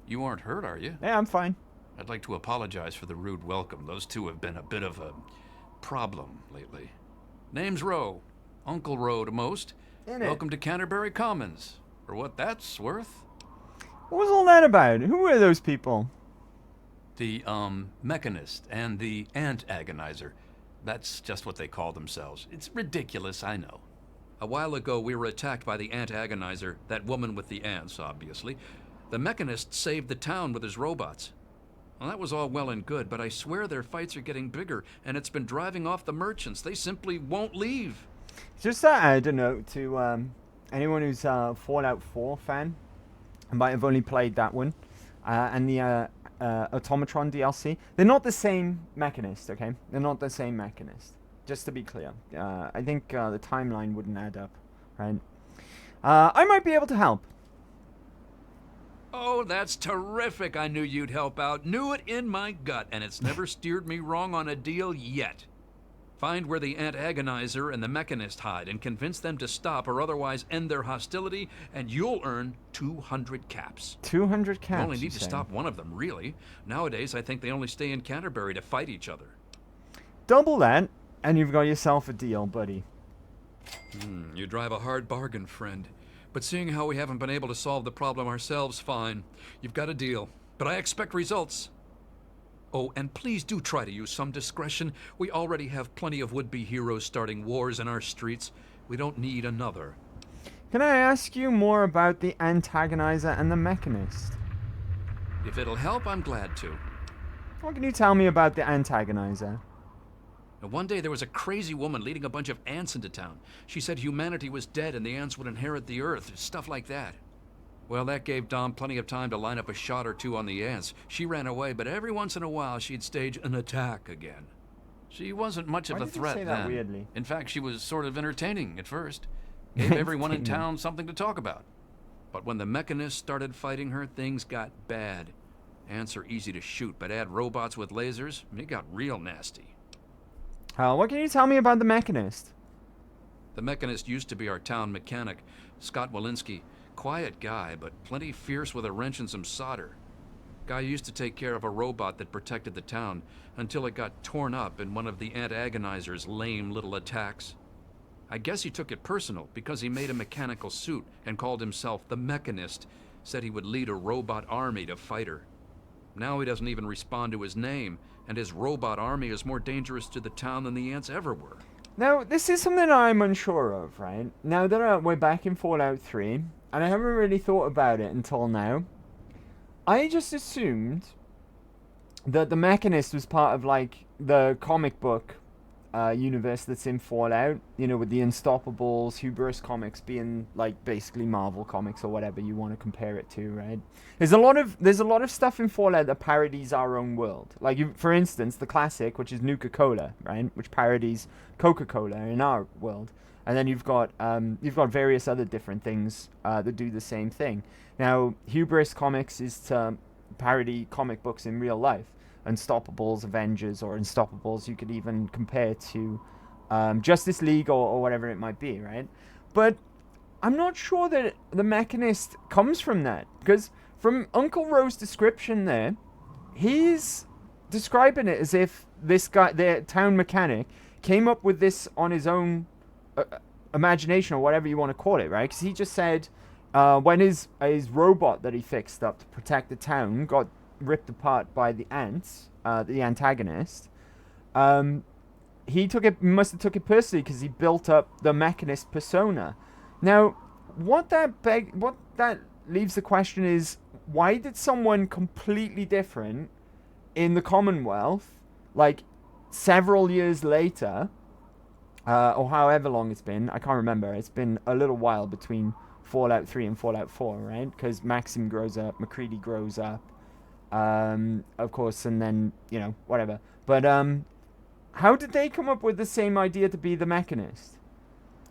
You aren't hurt, are you? Yeah, I'm fine. I'd like to apologize for the rude welcome. Those two have been a bit of a problem lately. Name's Rowe. Uncle Rowe to most. Welcome to Canterbury Commons. For what that's worth. What was all that about? Who were those people? The, Mechanist and the Ant Agonizer. That's just what they call themselves. It's ridiculous, I know. A while ago, we were attacked by the Ant Agonizer, that woman with the ants, obviously. The Mechanist saved the town with his robots. Well, that was all well and good, but I swear their fights are getting bigger, and it's been driving off the merchants. They simply won't leave. Just to add a note to anyone who's a Fallout 4 fan, I might have only played that one, and the Automatron DLC. They're not the same Mechanist, okay? They're not the same Mechanist. Just to be clear. I think the timeline wouldn't add up, right? I might be able to help. Oh, that's terrific. I knew you'd help out. Knew it in my gut, and it's never steered me wrong on a deal yet. Find where the Ant Agonizer and the Mechanist hide and convince them to stop or otherwise end their hostility, and you'll earn 200 caps. 200 caps, You only need to stop one of them, really. Nowadays, I think they only stay in Canterbury to fight each other. Double that, and you've got yourself a deal, buddy. You drive a hard bargain, friend. But seeing how we haven't been able to solve the problem ourselves, fine. You've got a deal. But I expect results. Oh, and please do try to use some discretion. We already have plenty of would-be heroes starting wars in our streets. We don't need another. Can I ask you more about the Antagonizer and the Mechanist? If it'll help, I'm glad to. What can you tell me about the Antagonizer? Now, one day there was a crazy woman leading a bunch of ants into town. She said humanity was dead and the ants would inherit the earth, stuff like that. Well, that gave Dom plenty of time to line up a shot or two on the ants. She ran away, but every once in a while she'd stage an attack again. She wasn't much of a threat then. That weirdly? In fact, she was sort of entertaining at first. Gave everyone in town something to talk about. But when the Mechanists started fighting her, things got bad. Ants are easy to shoot, but add robots with lasers, it got real nasty. What can you tell me about the Mechanist? The Mechanist used to be our town mechanic, Scott Walensky. Quiet guy, but plenty fierce with a wrench and some solder. Guy used to take care of a robot that protected the town until it got torn up in one of the Ant Agonizer's lame little attacks. I guess he took it personal because he made a mechanical suit and called himself the Mechanist, said he would lead a robot army to fight her. Now he doesn't even respond to his name, and his robot army is more dangerous to the town than the ants ever were. Now, this is something I'm unsure of, right? Now that we're back in Fallout 3, and I haven't really thought about it until now, I just assumed that the Mechanist was part of, like, the comic book universe that's in Fallout, you know, with the Unstoppables, Hubris comics being, like, basically Marvel comics or whatever you want to compare it to, right? There's a lot of stuff in Fallout that parodies our own world. Like, for instance, the classic, which is Nuka-Cola, right? Which parodies Coca-Cola in our world. And then you've got various other different things that do the same thing. Now, Hubris Comics is to parody comic books in real life. Unstoppables, Avengers, or Unstoppables you could even compare to Justice League or whatever it might be, right? But I'm not sure that the Mechanist comes from that. Because from Uncle Rowe's description there, he's describing it as if this guy, the town mechanic, came up with this on his own imagination or whatever you want to call it, right? Because he just said when his robot that he fixed up to protect the town got ripped apart by the ants, the antagonist, he must have took it personally because he built up the Mechanist persona. Now, what that leaves the question is, why did someone completely different in the Commonwealth, like several years later, or however long it's been, I can't remember, it's been a little while between Fallout 3 and Fallout 4, right? Because Maxim grows up, McCready grows up, of course, and then, you know, whatever. But, how did they come up with the same idea to be the Mechanist?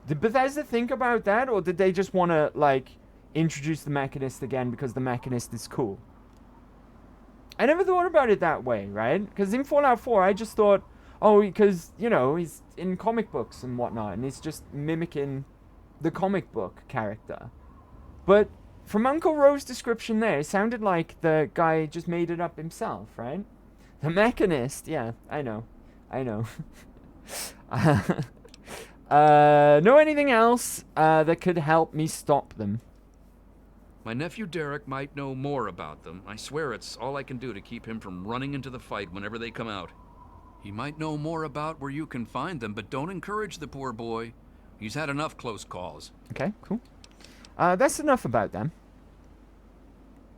Did Bethesda think about that, or did they just want to, like, introduce the Mechanist again because the Mechanist is cool? I never thought about it that way, right? Because in Fallout 4, I just thought, oh, because, you know, he's in comic books and whatnot, and he's just mimicking the comic book character. But from Uncle Rose's description there, it sounded like the guy just made it up himself, right? The Mechanist, yeah, I know. Know anything else that could help me stop them? My nephew Derek might know more about them. I swear it's all I can do to keep him from running into the fight whenever they come out. He might know more about where you can find them, but don't encourage the poor boy. He's had enough close calls. Okay, cool. That's enough about them.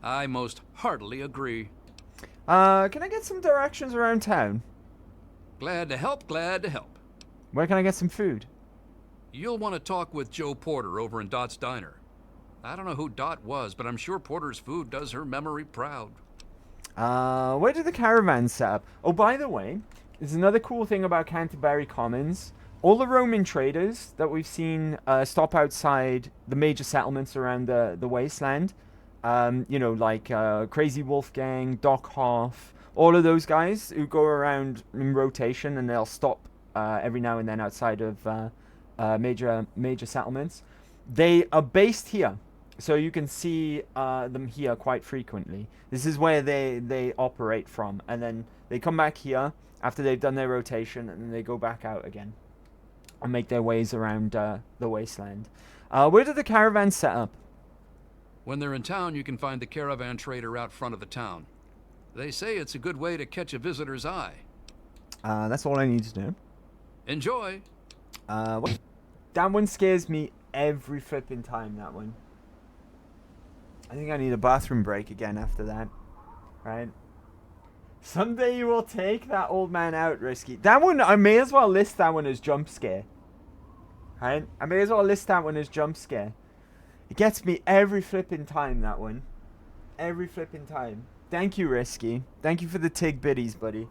I most heartily agree. Can I get some directions around town? Glad to help, glad to help. Where can I get some food? You'll want to talk with Joe Porter over in Dot's Diner. I don't know who Dot was, but I'm sure Porter's food does her memory proud. Where did the caravan set up? Oh, by the way, there's another cool thing about Canterbury Commons. All the Roman traders that we've seen stop outside the major settlements around the wasteland, you know, like Crazy Wolfgang, Doc Hoff, all of those guys who go around in rotation, and they'll stop every now and then outside of major settlements. They are based here. So you can see them here quite frequently. This is where they operate from. And then they come back here after they've done their rotation, and then they go back out again and make their ways around the wasteland. Where do the caravans set up? When they're in town, you can find the caravan trader out front of the town. They say it's a good way to catch a visitor's eye. That's all I need to know. Enjoy. What? That one scares me every flipping time, that one. I think I need a bathroom break again after that. Right? Someday you will take that old man out, Risky. That one, I may as well list that one as jump scare. Right? I may as well list that one as jump scare. It gets me every flipping time, that one. Every flipping time. Thank you, Risky. Thank you for the tig biddies, buddy.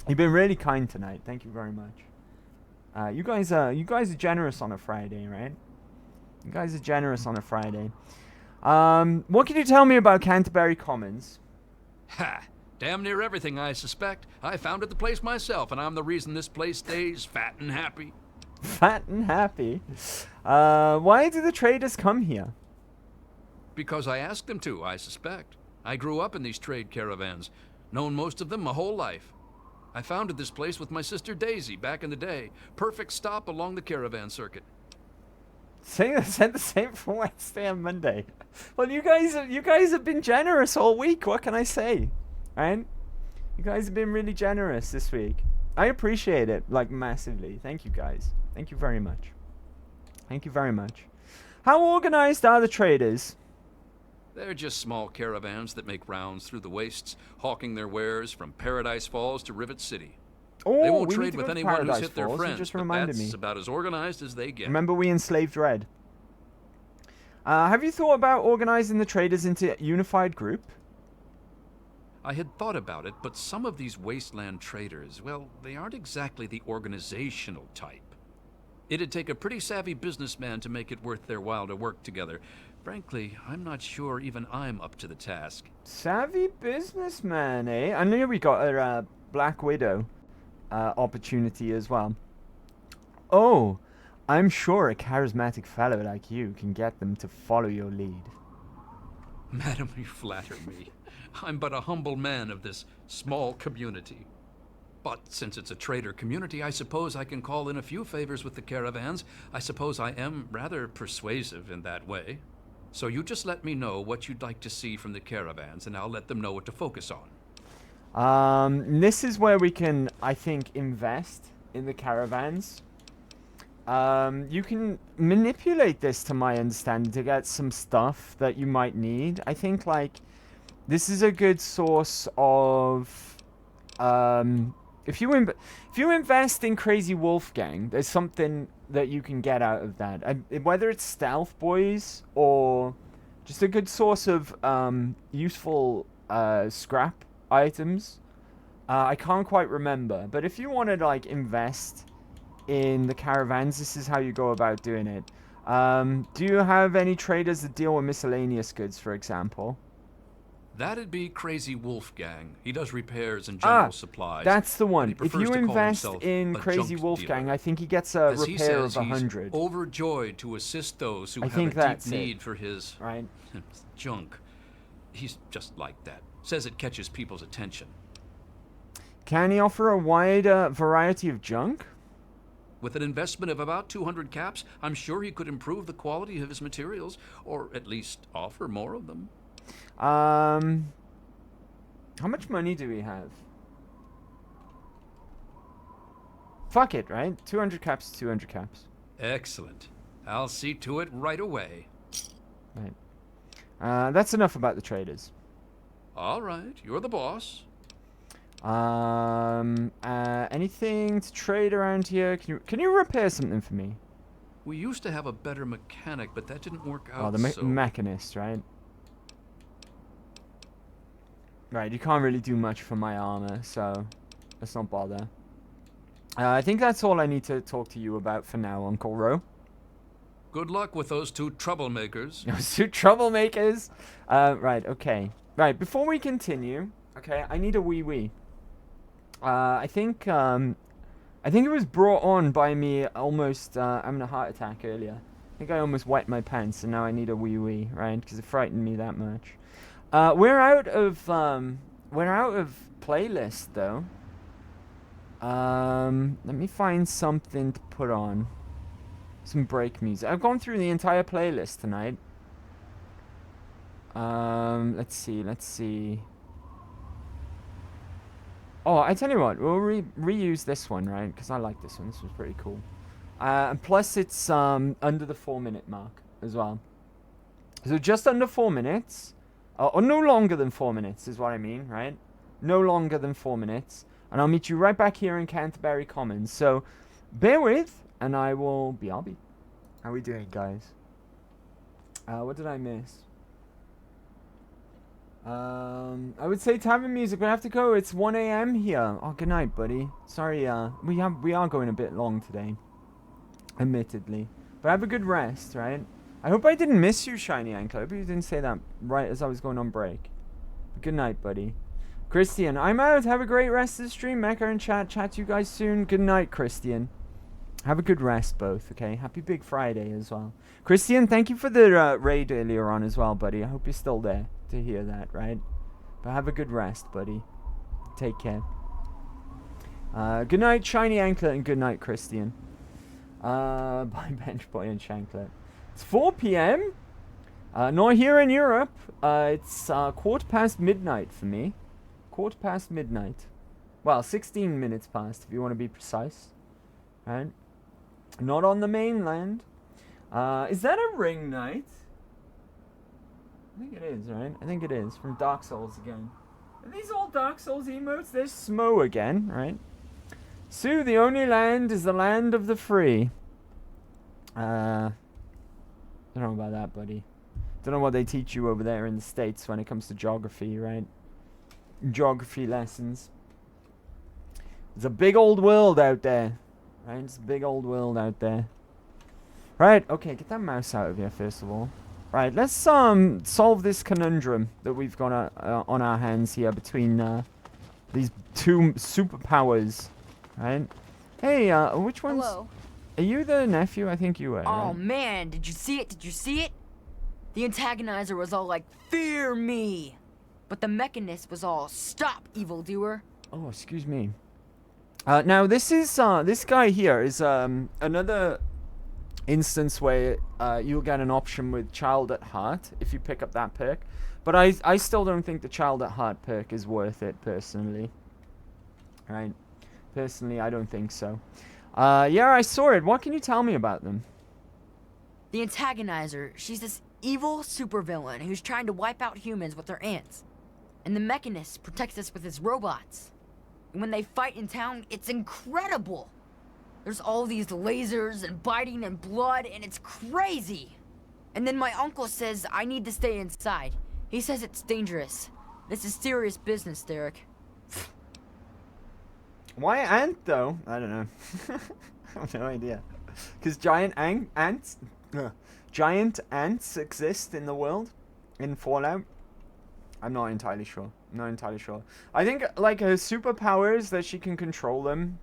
You've been really kind tonight. Thank you very much. You guys are generous on a Friday, right? You guys are generous on a Friday. What can you tell me about Canterbury Commons? Ha! Damn near everything, I suspect. I founded the place myself, and I'm the reason this place stays fat and happy. Fat and happy? Why do the traders come here? Because I asked them to, I suspect. I grew up in these trade caravans, known most of them my whole life. I founded this place with my sister Daisy back in the day. Perfect stop along the caravan circuit. Said the same for Wednesday and Monday. Well, you guys have been generous all week. What can I say? Right? You guys have been really generous this week. I appreciate it, like, massively. Thank you, guys. Thank you very much. Thank you very much. How organized are the traders? They're just small caravans that make rounds through the wastes, hawking their wares from Paradise Falls to Rivet City. Oh, they won't we trade need to with go to anyone Paradise who's hit their Falls. You friends, just but reminded that's me. about as organized as they get. Remember we enslaved Red. Have you thought about organizing the traders into a unified group? I had thought about it, but some of these wasteland traders, well, they aren't exactly the organizational type. It'd take a pretty savvy businessman to make it worth their while to work together. Frankly, I'm not sure even I'm up to the task. Savvy businessman, eh? I knew we got a Black Widow opportunity as well. Oh, I'm sure a charismatic fellow like you can get them to follow your lead. Madam, you flatter me. I'm but a humble man of this small community. But since it's a trader community, I suppose I can call in a few favors with the caravans. I suppose I am rather persuasive in that way. So you just let me know what you'd like to see from the caravans, and I'll let them know what to focus on. This is where we can, I think, invest in the caravans. You can manipulate this, to my understanding, to get some stuff that you might need. I think, like, this is a good source of, if you invest in Crazy Wolfgang, there's something that you can get out of that. Whether it's stealth boys or just a good source of useful scrap items. I can't quite remember, but if you want to like invest in the caravans, this is how you go about doing it. Do you have any traders that deal with miscellaneous goods, for example? That'd be Crazy Wolfgang. He does repairs and general supplies. That's the one. If prefers you to call invest himself in a Crazy junk Wolfgang, dealer. I think he gets a As he repair says, of he's 100. overjoyed to assist those who I have think a deep that's it. need for his right. junk. He's just like that. Says it catches people's attention. Can he offer a wider variety of junk? With an investment of about 200 caps, I'm sure he could improve the quality of his materials, or at least offer more of them. How much money do we have? Fuck it, right? 200 caps, 200 caps. Excellent. I'll see to it right away. Right. That's enough about the traders. All right, you're the boss. Anything to trade around here? Can you repair something for me? We used to have a better mechanic, but that didn't work out. Oh, the mechanist, right? Right, you can't really do much for my armor, so let's not bother. I think that's all I need to talk to you about for now, Uncle Ro. Good luck with those two troublemakers. Those two troublemakers? Right, okay. Right, before we continue, okay, I need a wee-wee. I think it was brought on by me almost having a heart attack earlier. I think I almost wet my pants, and now I need a wee-wee, right? Because it frightened me that much. We're out of playlist though. Let me find something to put on. Some break music. I've gone through the entire playlist tonight. Let's see. Oh, I tell you what, we'll reuse this one, right? Because I like this one. This was pretty cool. And plus, it's under the 4-minute mark as well. So just under 4 minutes. Or no longer than 4 minutes is what I mean, right? No longer than 4 minutes. And I'll meet you right back here in Canterbury Commons. So bear with, and I'll be. How we doing, guys? What did I miss? I would say tavern music, but I have to go. It's 1 a.m. here. Oh, good night, buddy. Sorry, we are going a bit long today. Admittedly. But have a good rest, right? I hope I didn't miss you, Shiny Ankle. I hope you didn't say that right as I was going on break. Good night, buddy. Christian, I'm out. Have a great rest of the stream. Mecca and chat. Chat to you guys soon. Good night, Christian. Have a good rest, both, okay? Happy Big Friday as well. Christian, thank you for the raid earlier on as well, buddy. I hope you're still there to hear that, right? But have a good rest, buddy. Take care. Good night, Shiny Anklet, and good night, Christian. By Bench Boy and Shanklet. It's 4 p.m. Not here in Europe. It's 1:15 midnight for me. 1:15 midnight. Well, 16 minutes past, if you want to be precise. Right? Not on the mainland. Is that a ring knight? I think it is, right? I think it is. From Dark Souls again. Are these all Dark Souls emotes? There's Smo again, right? Sue, the only land is the land of the free. I don't know about that, buddy. Don't know what they teach you over there in the States when it comes to geography, right? Geography lessons. It's a big old world out there. Right? It's a big old world out there. Right, okay, get that mouse out of here, first of all. Right, let's solve this conundrum that we've got on our hands here between these two superpowers. Right? Hey, which one's... Hello. Are you the nephew? I think you were. Oh right? man, did you see it? Did you see it? The antagonizer was all like, "Fear me," but the mechanist was all, "Stop, evildoer." Oh, excuse me. Now this is this guy here is another instance where you'll get an option with Child at Heart if you pick up that perk, but I still don't think the Child at Heart perk is worth it personally. Right? Personally, I don't think so. Yeah, I saw it. What can you tell me about them? The Antagonizer, she's this evil supervillain who's trying to wipe out humans with her ants. And the Mechanist protects us with his robots. And when they fight in town, it's incredible. There's all these lasers and biting and blood, and it's crazy. And then my uncle says I need to stay inside. He says it's dangerous. This is serious business, Derek. Why ant though? I don't know. I have no idea. Because giant ants exist in the world in Fallout. I'm not entirely sure. I think like her superpower is that she can control them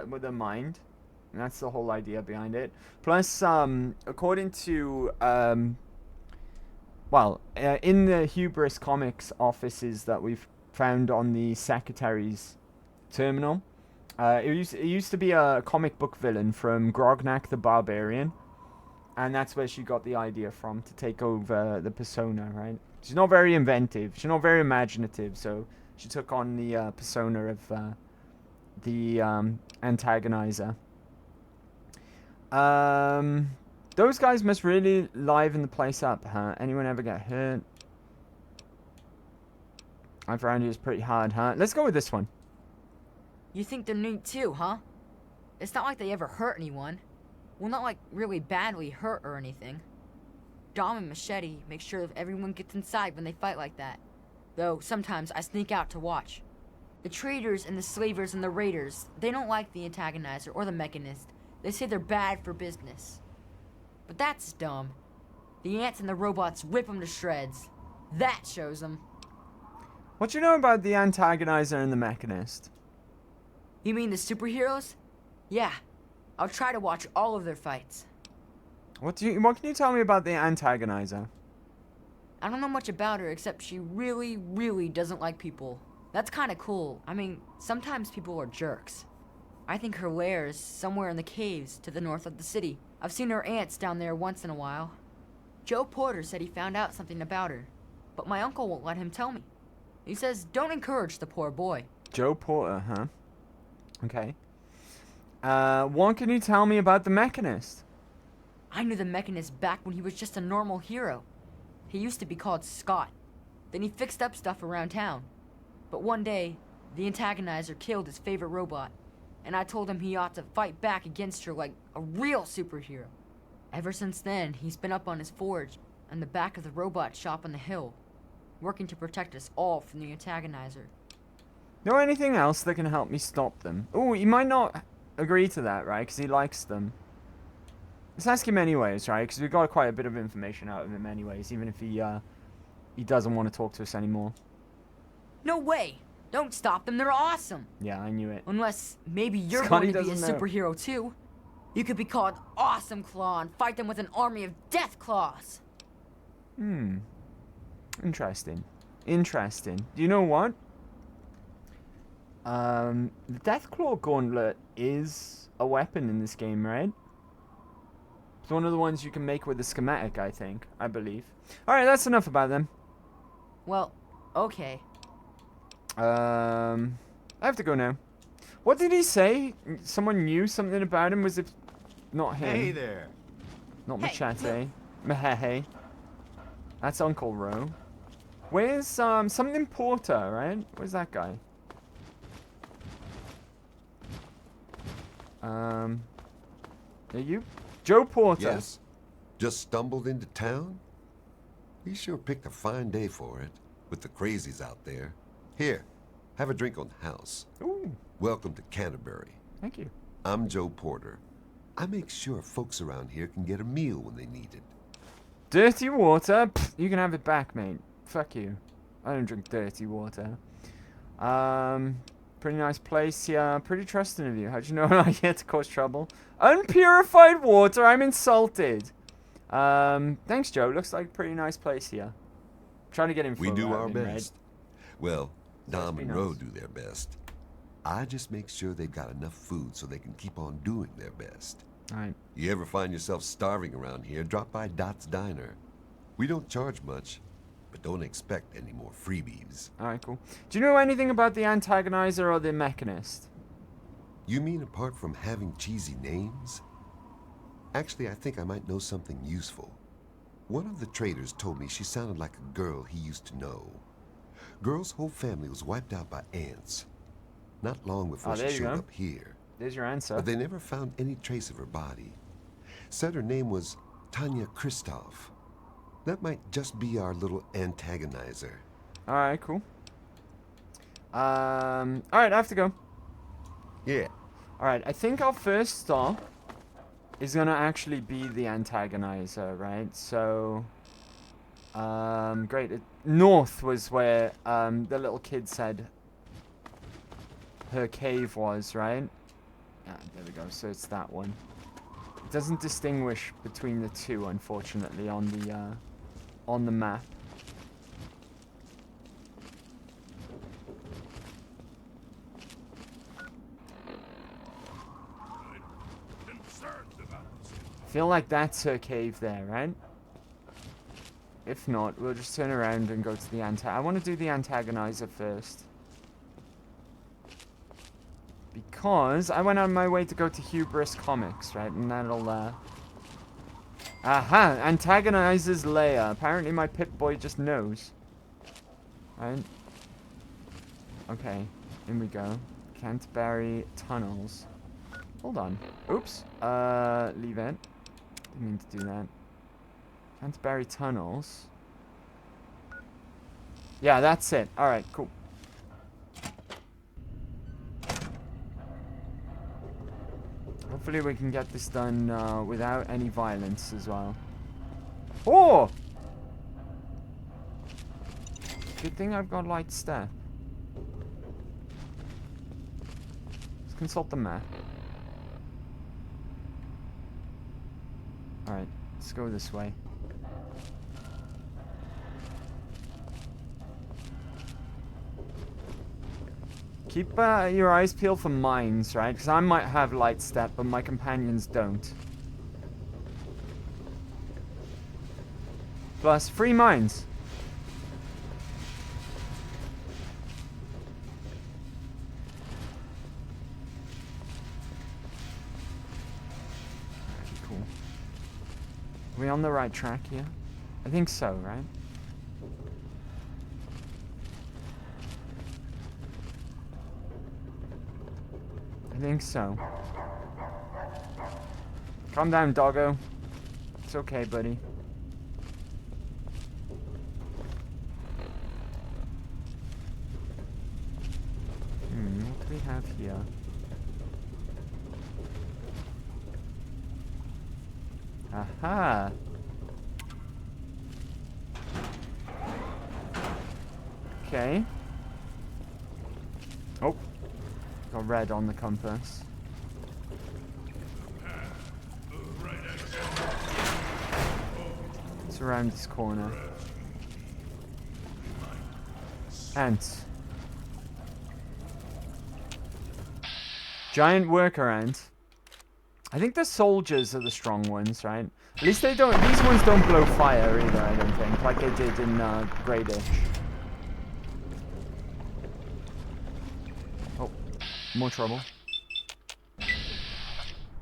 with her mind. And that's the whole idea behind it. Plus, according to in the Hubris Comics offices that we've found on the Secretary's terminal, it used to be a comic book villain from Grognak the Barbarian, and that's where she got the idea from to take over the persona, right? She's not very inventive, she's not very imaginative, so she took on the persona of the Antagonizer. Those guys must really liven the place up, huh? Anyone ever get hurt? I've found it was pretty hard, huh? Let's go with this one. You think they're neat too, huh? It's not like they ever hurt anyone. Well, not like really badly hurt or anything. Dom and Machete make sure that everyone gets inside when they fight like that. Though sometimes I sneak out to watch. The traders and the slavers and the raiders, they don't like the Antagonizer or the Mechanist. They say they're bad for business. But that's dumb. The ants and the robots rip them to shreds. That shows them. What do you know about the Antagonizer and the Mechanist? You mean the superheroes? Yeah. I'll try to watch all of their fights. What can you tell me about the Antagonizer? I don't know much about her except she really, really doesn't like people. That's kind of cool. I mean, sometimes people are jerks. I think her lair is somewhere in the caves to the north of the city. I've seen her ants down there once in a while. Joe Porter said he found out something about her, but my uncle won't let him tell me. He says don't encourage the poor boy. Joe Porter, huh? Okay. What can you tell me about the Mechanist? I knew the Mechanist back when he was just a normal hero. He used to be called Scott. Then he fixed up stuff around town. But one day, the Antagonizer killed his favorite robot, and I told him he ought to fight back against her like a real superhero. Ever since then, he's been up on his forge and the back of the robot shop on the hill, working to protect us all from the Antagonizer. Know anything else that can help me stop them? Oh, he might not agree to that, right? Because he likes them. Let's ask him anyways, right? Because we got quite a bit of information out of him anyways, even if he doesn't want to talk to us anymore. No way! Don't stop them, they're awesome! Yeah, I knew it. Unless maybe you're Scotty going to be a doesn't know. superhero too. You could be called Awesome Claw and fight them with an army of Death Claws. Interesting. Interesting. Do you know what? The Deathclaw Gauntlet is a weapon in this game, right? It's one of the ones you can make with a schematic, I believe. Alright, that's enough about them. Well, okay. I have to go now. What did he say? Someone knew something about him? Was it not him? Hey there. Not Machete. Mehehe. That's Uncle Ro. Where's something Porter, right? Where's that guy? Are you? Joe Porter. Yes. Just stumbled into town? He sure picked a fine day for it, with the crazies out there. Here, have a drink on the house. Ooh. Welcome to Canterbury. Thank you. I'm Joe Porter. I make sure folks around here can get a meal when they need it. Dirty water? Pfft, you can have it back, mate. Fuck you. I don't drink dirty water. Pretty nice place here. Pretty trusting of you. How'd you know I'm here to cause trouble? Unpurified water? I'm insulted. Thanks, Joe. Looks like a pretty nice place here. Trying to get in. We do our best. Well, Dom and Ro do their best. I just make sure they've got enough food so they can keep on doing their best. Alright. You ever find yourself starving around here, drop by Dot's Diner. We don't charge much, but don't expect any more freebies. Alright, cool. Do you know anything about the antagonizer or the mechanist? You mean apart from having cheesy names? Actually, I think I might know something useful. One of the traders told me she sounded like a girl he used to know. Girl's whole family was wiped out by ants. Not long before she showed up here. There's your answer. But they never found any trace of her body. Said her name was Tanya Kristoff. That might just be our little antagonizer. Alright, cool. Alright, I have to go. Yeah. Alright, I think our first stop is gonna actually be the antagonizer, right? So, great. North was where, the little kid said her cave was, right? Yeah, there we go. So it's that one. It doesn't distinguish between the two, unfortunately, on the map. Feel like that's her cave there, right? If not, we'll just turn around and go to the I want to do the antagonizer first. Because I went on my way to go to Hubris Comics, right? And that'll, Aha! Antagonizer's lair. Apparently my Pip-Boy just knows. Right? Okay. In we go. Canterbury Tunnels. Hold on. Oops. Leave it. Didn't mean to do that. Canterbury Tunnels. Yeah, that's it. Alright, cool. Hopefully we can get this done without any violence as well. Oh! Good thing I've got light step. Let's consult the map. Alright, let's go this way. Keep your eyes peeled for mines, right? Because I might have light step, but my companions don't. Plus, free mines. Cool. Are we on the right track here? I think so, right? I think so. Calm down, doggo. It's okay, buddy. What do we have here? Aha! Okay. Oh. Got red on the compass. It's around this corner. Ants. Giant worker ant. I think the soldiers are the strong ones, right? At least they don't. These ones don't blow fire either, I don't think, like they did in Greydish. Oh, more trouble.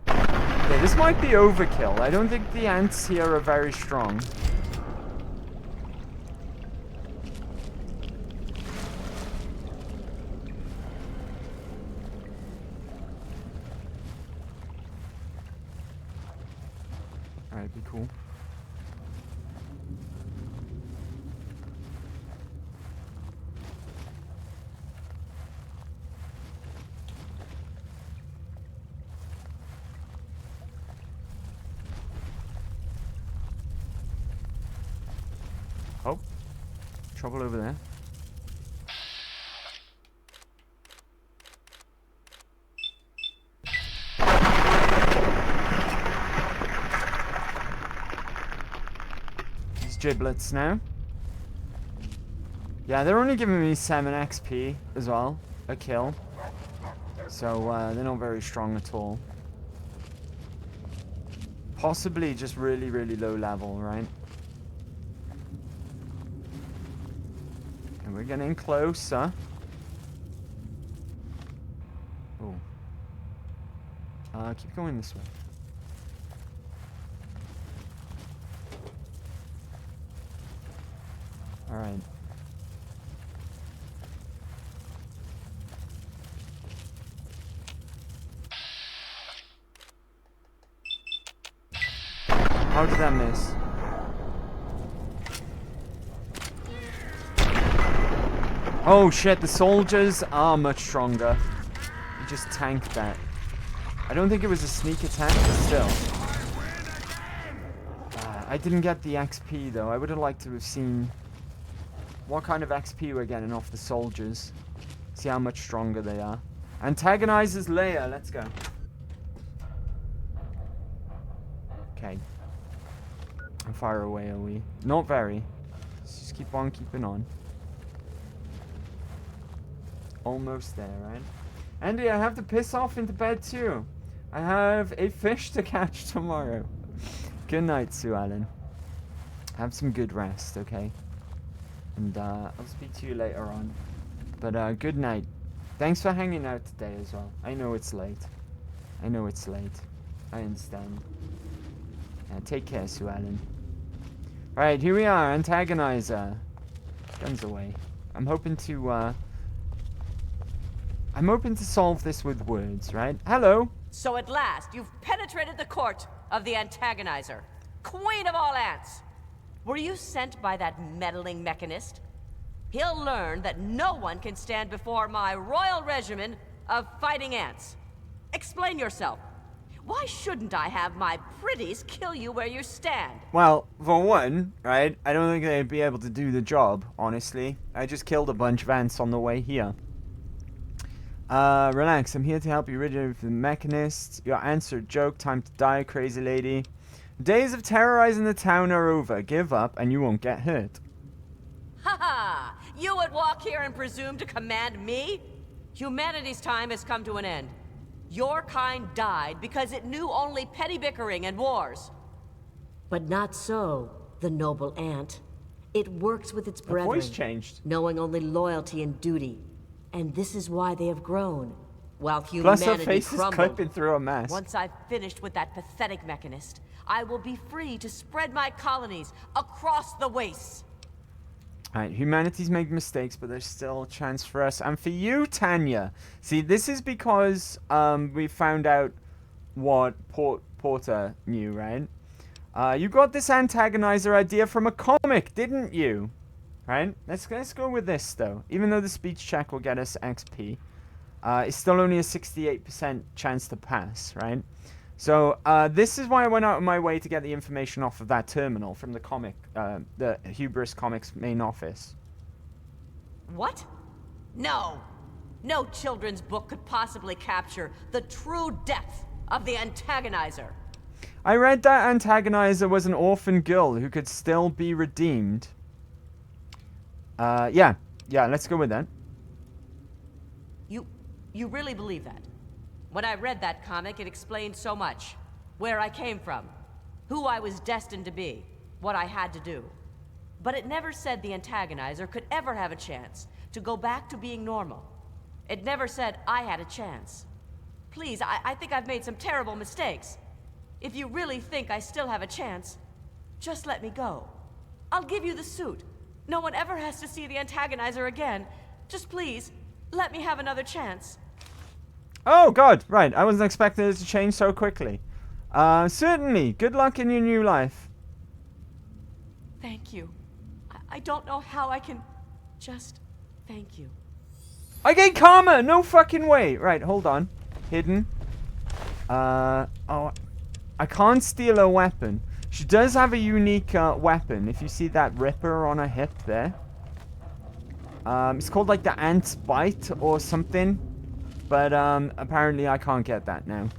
Okay, this might be overkill. I don't think the ants here are very strong. Alright, be cool. Oh, trouble over there. These giblets now. Yeah, they're only giving me 7 XP as well. A kill. So, they're not very strong at all. Possibly just really, really low level, right? And we're getting closer. Oh. Keep going this way. Alright. How did that miss? Oh shit, the soldiers are much stronger. You just tanked that. I don't think it was a sneak attack, but still. I didn't get the XP though. I would have liked to have seen what kind of XP we're getting off the soldiers. See how much stronger they are. Antagonizes Leia, let's go. Okay. How far away are we? Not very. Let's just keep on keeping on. Almost there, right? Andy, I have to piss off into bed too. I have a fish to catch tomorrow. Good night, Sue Ellen. Have some good rest, okay? And I'll speak to you later on. But good night. Thanks for hanging out today as well. I know it's late. I know it's late. I understand. Take care, Sue Ellen. Right, here we are, Antagonizer. Guns away. I'm hoping to solve this with words, right? Hello. So at last, you've penetrated the court of the Antagonizer, queen of all ants. Were you sent by that meddling mechanist? He'll learn that no one can stand before my royal regimen of fighting ants. Explain yourself. Why shouldn't I have my pretties kill you where you stand? Well, for one, right, I don't think they'd be able to do the job, honestly. I just killed a bunch of ants on the way here. Relax, I'm here to help you rid of the mechanist. Your ants are a joke, time to die, crazy lady. Days of terrorizing the town are over. Give up and you won't get hurt. Ha ha! You would walk here and presume to command me? Humanity's time has come to an end. Your kind died because it knew only petty bickering and wars. But not so, the noble ant. It works with its brethren, voice changed, knowing only loyalty and duty. And this is why they have grown, while Plus humanity her face is crumbled. clipping through a mask. Once I've finished with that pathetic mechanist, I will be free to spread my colonies across the wastes. Alright, humanity's made mistakes, but there's still a chance for us. And for you, Tanya. See, this is because we found out what Porter knew, right? You got this antagonizer idea from a comic, didn't you? Right? Let's go with this, though. Even though the speech check will get us XP, it's still only a 68% chance to pass, right? So, this is why I went out of my way to get the information off of that terminal from the comic, the Hubris Comics main office. What? No! No children's book could possibly capture the true depth of the Antagonizer. I read that Antagonizer was an orphan girl who could still be redeemed. Yeah, let's go with that. You really believe that? When I read that comic, it explained so much. Where I came from, who I was destined to be, what I had to do. But it never said the Antagonizer could ever have a chance to go back to being normal. It never said I had a chance. Please, I think I've made some terrible mistakes. If you really think I still have a chance, just let me go. I'll give you the suit. No one ever has to see the Antagonizer again. Just please, let me have another chance. Oh, God, right. I wasn't expecting it to change so quickly. Certainly. Good luck in your new life. Thank you. I don't know how I can just thank you. I gain karma! No fucking way! Right, hold on. Hidden. Oh, I can't steal her weapon. She does have a unique weapon. If you see that ripper on her hip there. It's called like the Ant's Bite or something. But apparently I can't get that now.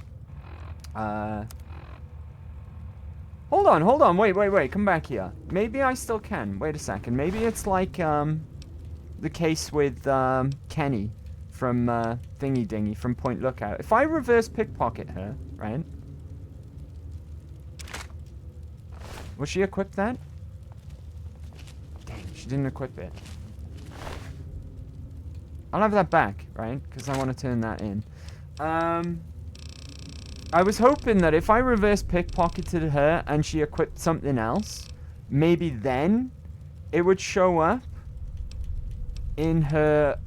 Hold on. Wait. Come back here. Maybe I still can. Wait a second. Maybe it's like the case with Kenny from Thingy Dingy, from Point Lookout. If I reverse pickpocket her, right? Will she equip that? Dang, she didn't equip it. I'll have that back, right? Because I want to turn that in. I was hoping that if I reverse pickpocketed her and she equipped something else, maybe then it would show up in her,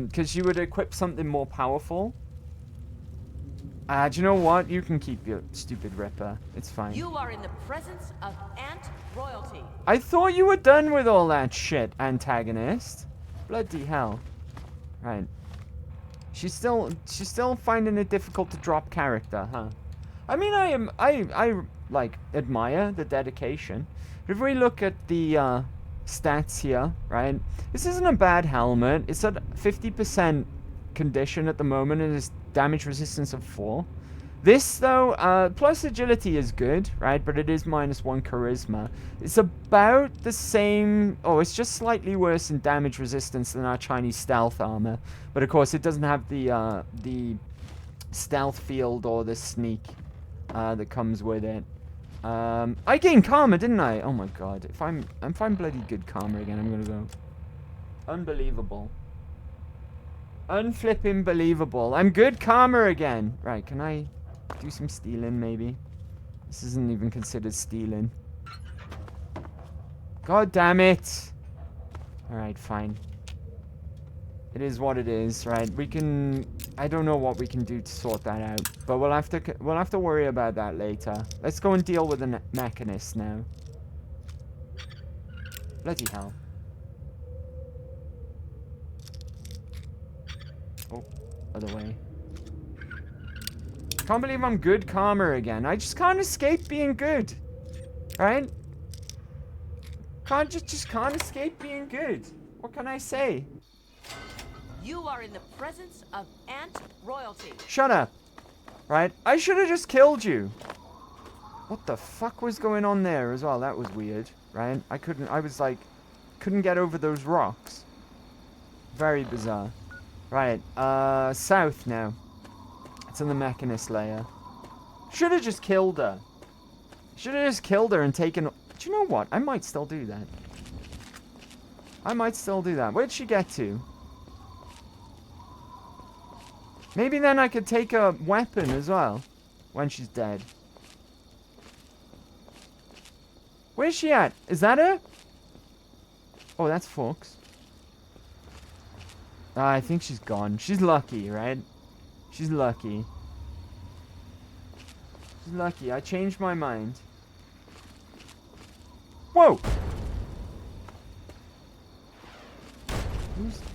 because she would equip something more powerful. Do you know what? You can keep your stupid Ripper. It's fine. You are in the presence of ant royalty. I thought you were done with all that shit, antagonist. Bloody hell. Right. She's still finding it difficult to drop character, huh? I mean, I like admire the dedication. If we look at the stats here, right? This isn't a bad helmet. It's at 50% condition at the moment and it's damage resistance of 4. This though, plus agility is good, right? But it is -1 charisma. It's about the same. Oh, it's just slightly worse in damage resistance than our Chinese stealth armor. But of course, it doesn't have the stealth field or the sneak that comes with it. I gained karma, didn't I? Oh my god! If I'm bloody good karma again, I'm gonna go unbelievable. Unflipping believable. I'm good karma again. Right? Can I do some stealing, maybe? This isn't even considered stealing. God damn it! Alright, fine. It is what it is, right? We can... I don't know what we can do to sort that out. But we'll have to worry about that later. Let's go and deal with the mechanist now. Bloody hell. Oh, other way. Can't believe I'm good karma again. I just can't escape being good. Right? Just can't escape being good. What can I say? You are in the presence of ant royalty. Shut up. Right? I should have just killed you. What the fuck was going on there as well? That was weird. Right? Couldn't get over those rocks. Very bizarre. Right, south now. It's in the mechanist layer. Should have just killed her. Should have just killed her and taken... Do you know what? I might still do that. I might still do that. Where'd she get to? Maybe then I could take a weapon as well. When she's dead. Where's she at? Is that her? Oh, that's Fox. I think she's gone. She's lucky, right? She's lucky. She's lucky. I changed my mind. Whoa!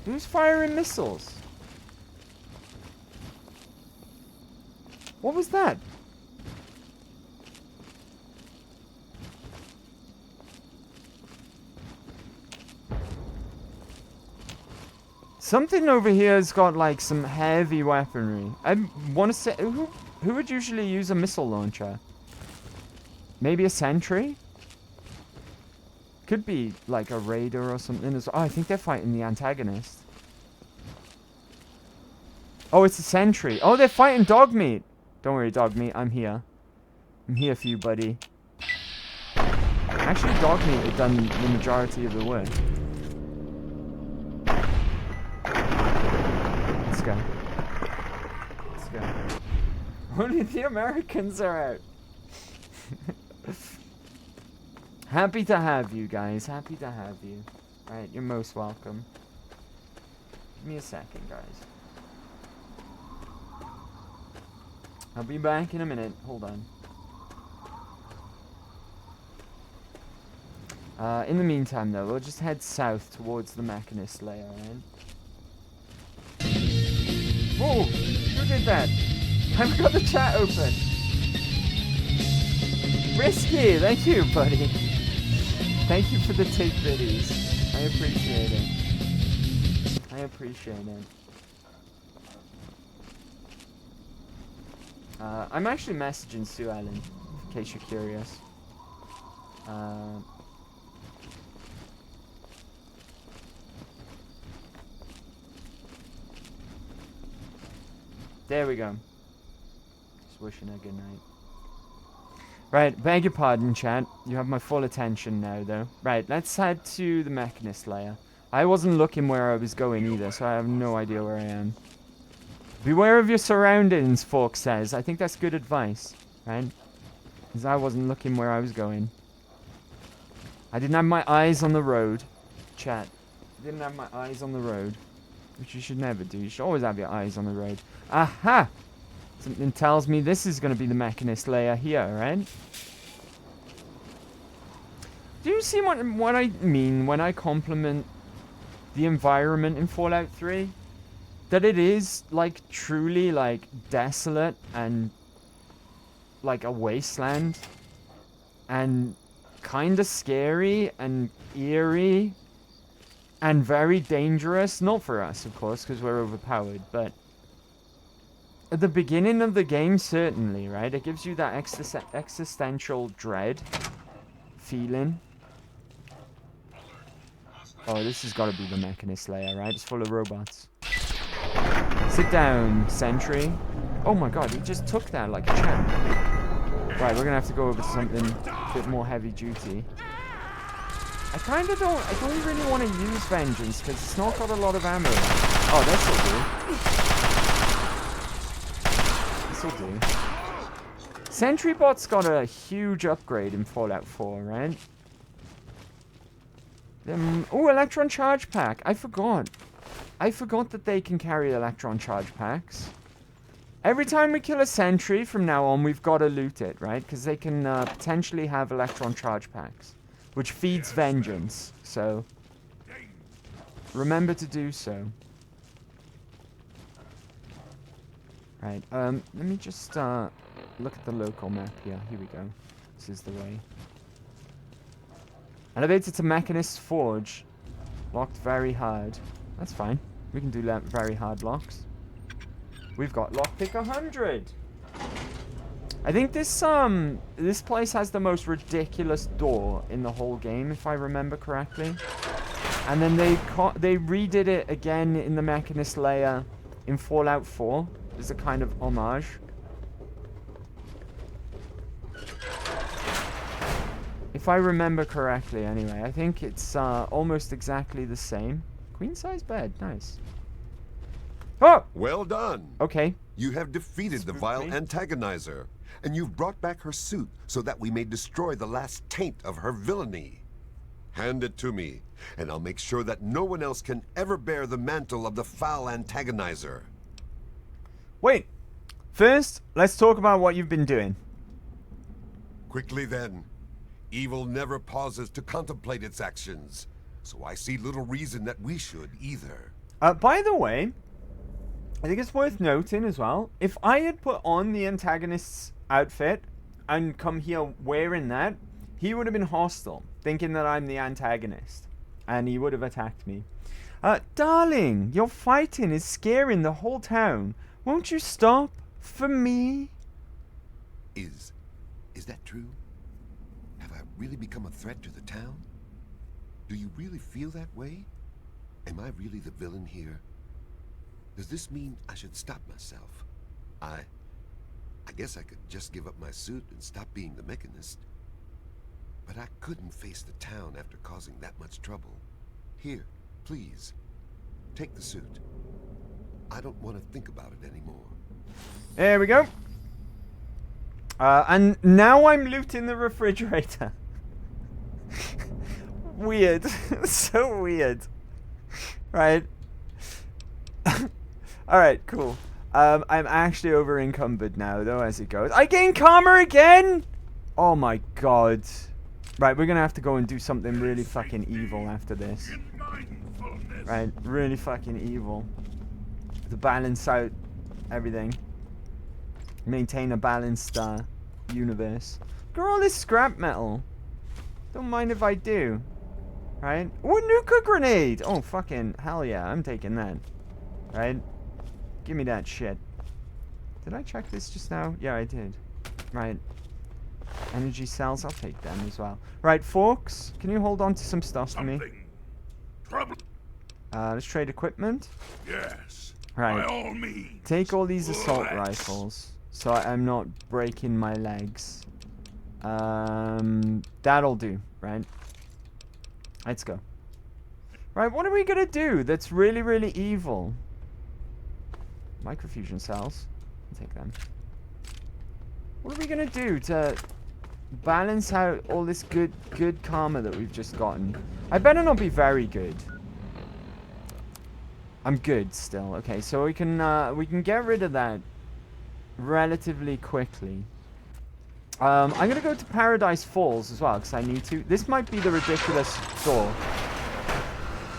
Who's firing missiles? What was that? Something over here has got like some heavy weaponry. I want to say, who would usually use a missile launcher? Maybe a sentry? Could be like a raider or something as well. Oh, I think they're fighting the antagonist. Oh, it's a sentry. Oh, they're fighting Dogmeat. Don't worry, Dogmeat, I'm here. I'm here for you, buddy. Actually, Dogmeat had done the majority of the work. Let's go. Let's go. Only the Americans are out. Happy to have you guys. Happy to have you. Alright, you're most welcome. Give me a second, guys. I'll be back in a minute. Hold on. In the meantime, though, we'll just head south towards the mechanist layer, right? Whoa! Who did that? I've got the chat open. Risky! Thank you, buddy. Thank you for the take biddies. I appreciate it. I appreciate it. I'm actually messaging Sue Ellen, in case you're curious. There we go. Just wishing her good night. Right, beg your pardon, chat. You have my full attention now, though. Right, let's head to the Mechanist layer. I wasn't looking where I was going either, so I have no idea where I am. Beware of your surroundings, Fork says. I think that's good advice, right? Because I wasn't looking where I was going. I didn't have my eyes on the road, chat. I didn't have my eyes on the road. Which you should never do. You should always have your eyes on the road. Aha! Something tells me this is going to be the Mechanist layer here, right? Do you see what I mean when I compliment the environment in Fallout 3? That it is, like, truly, like, desolate and, like, a wasteland. And kind of scary and eerie. And very dangerous. Not for us, of course, because we're overpowered, but at the beginning of the game, certainly, right? It gives you that existential dread feeling. Oh, this has got to be the Mechanist layer, right? It's full of robots. Sit down, sentry. Oh my god, he just took that like a champ. Right, we're gonna have to go over to something a bit more heavy duty. I don't really want to use Vengeance because it's not got a lot of ammo. Oh, this'll do. Sentrybot's got a huge upgrade in Fallout 4, right? Oh, Electron Charge Pack. I forgot that they can carry Electron Charge Packs. Every time we kill a sentry from now on, we've got to loot it, right? Because they can potentially have Electron Charge Packs, which feeds Vengeance. So, remember to do so. Right, let me just look at the local map here. Here we go. This is the way. Elevator to Mechanist's Forge. Locked very hard. That's fine. We can do very hard locks. We've got lockpick 100. I think this place has the most ridiculous door in the whole game, if I remember correctly. And then they redid it again in the Mechanist layer in Fallout 4. As a kind of homage. If I remember correctly, anyway. I think it's almost exactly the same. Queen size bed, nice. Oh! Well done. Okay. You have defeated the vile antagonizer, and you've brought back her suit so that we may destroy the last taint of her villainy. Hand it to me, and I'll make sure that no one else can ever bear the mantle of the foul antagonizer. Wait. First, let's talk about what you've been doing. Quickly then. Evil never pauses to contemplate its actions, so I see little reason that we should either. By the way, I think it's worth noting as well, if I had put on the antagonist's outfit and come here wearing that, he would have been hostile, thinking that I'm the antagonist, and he would have attacked me. Darling, your fighting is scaring the whole town. Won't you stop? For me? Is that true? Have I really become a threat to the town? Do you really feel that way? Am I really the villain here? Does this mean I should stop myself? I guess I could just give up my suit and stop being the Mechanist. But I couldn't face the town after causing that much trouble. Here, please, take the suit. I don't want to think about it anymore. There we go. And now I'm looting the refrigerator. Weird. So weird. Right. Alright, cool. I'm actually over encumbered now, though, as it goes. I gain karma again! Oh my god. Right, we're gonna have to go and do something really fucking evil after this. Right, really fucking evil. To balance out everything. Maintain a balanced universe. Look at all this scrap metal. Don't mind if I do. Right? Oh, a nuka grenade! Oh, fucking hell yeah, I'm taking that. Right? Give me that shit. Did I check this just now? Yeah, I did. Right. Energy cells, I'll take them as well. Right, Forks, can you hold on to some stuff for me? Let's trade equipment. Yes. Right. By all means. Take all these assault rifles, so I'm not breaking my legs. That'll do, right? Let's go. Right, what are we gonna do that's really, really evil? Microfusion cells. I'll take them. What are we gonna do to balance out all this good karma that we've just gotten? I better not be very good. I'm good still. Okay, so we can get rid of that relatively quickly. I'm gonna go to Paradise Falls as well because I need to. This might be the ridiculous door.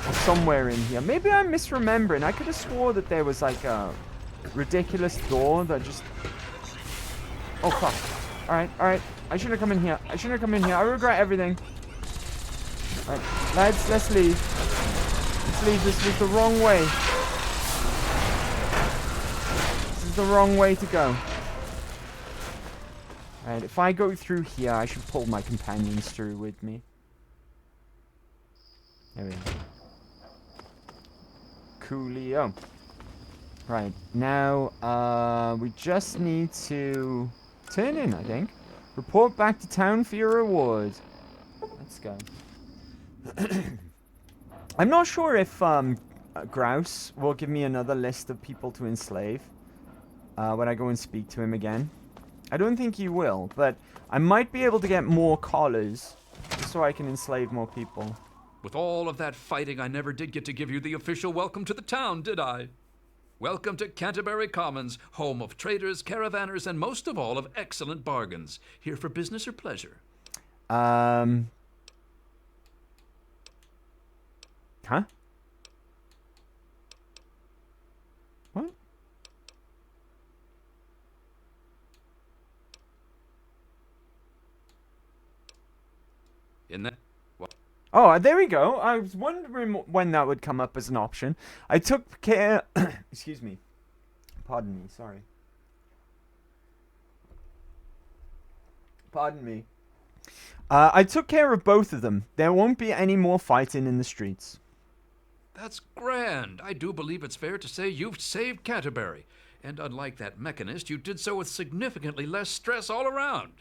Or somewhere in here. Maybe I'm misremembering. I could have swore that there was like a ridiculous door that just. Oh fuck! All right. I shouldn't have come in here. I regret everything. All right, lads, let's leave. This was the wrong way. This is the wrong way to go. Alright, if I go through here, I should pull my companions through with me. There we go. Coolio. Right, now, we just need to turn in, I think. Report back to town for your reward. Let's go. I'm not sure if Grouse will give me another list of people to enslave when I go and speak to him again. I don't think he will, but I might be able to get more collars just so I can enslave more people. With all of that fighting, I never did get to give you the official welcome to the town, did I? Welcome to Canterbury Commons, home of traders, caravanners, and most of all of excellent bargains. Here for business or pleasure? Huh? What? In that... What? Oh, there we go. I was wondering when that would come up as an option. I took care... Excuse me. Pardon me, sorry. Pardon me. I took care of both of them. There won't be any more fighting in the streets. That's grand. I do believe it's fair to say you've saved Canterbury. And unlike that mechanist, you did so with significantly less stress all around.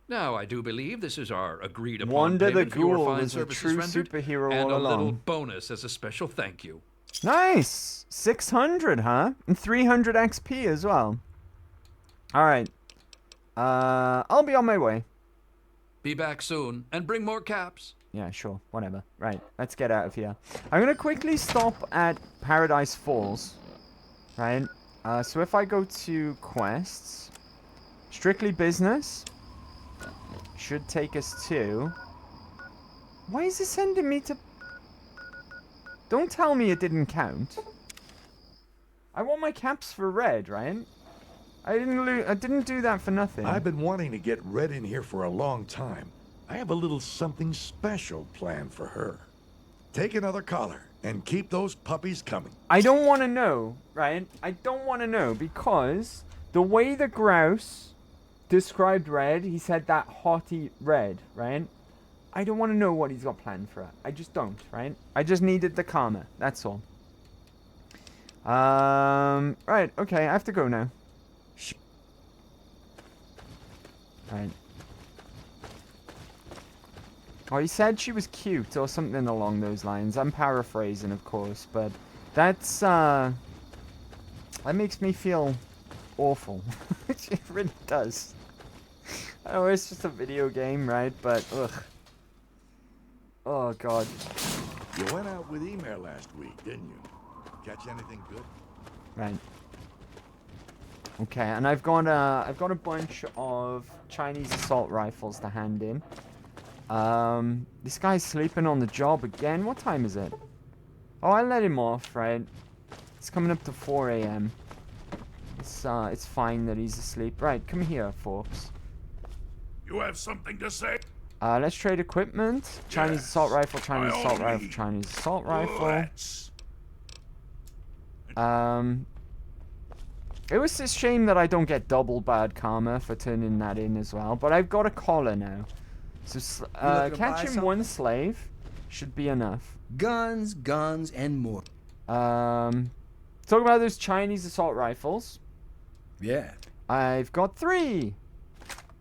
Now, I do believe this is our agreed upon Wanda the payment for your Ghoul fine was a services true rendered, superhero and all a little along. bonus as a special thank you. Nice! 600, huh? And 300 XP as well. Alright. I'll be on my way. Be back soon, and bring more caps. Yeah, sure. Whatever. Right, let's get out of here. I'm going to quickly stop at Paradise Falls. Right? So if I go to quests, strictly business, should take us to... Why is it sending me to... Don't tell me it didn't count. I want my caps for red, right? I didn't do that for nothing. I've been wanting to get Red in here for a long time. I have a little something special planned for her. Take another collar and keep those puppies coming. I don't want to know, right? I don't want to know because the way the Grouse described Red, he said that haughty Red, right? I don't want to know what he's got planned for her. I just don't, right? I just needed the karma. That's all. Right. Okay. I have to go now. Right. Oh, he said she was cute or something along those lines. I'm paraphrasing, of course, but that's, that makes me feel awful. It really does. I know it's just a video game, right? But, ugh. Oh, God. You went out with Emer last week, didn't you? Catch anything good? Right. Okay, and I've got a bunch of Chinese assault rifles to hand in. This guy's sleeping on the job again. What time is it? Oh, I let him off, right? It's coming up to 4 a.m. It's fine that he's asleep. Right, come here, folks. You have something to say? Let's trade equipment. Chinese assault rifle, Chinese assault rifle, Chinese assault rifle. It was a shame that I don't get double bad karma for turning that in as well, but I've got a collar now. So, catching one slave should be enough. Guns, and more. Talk about those Chinese assault rifles. Yeah. I've got 3.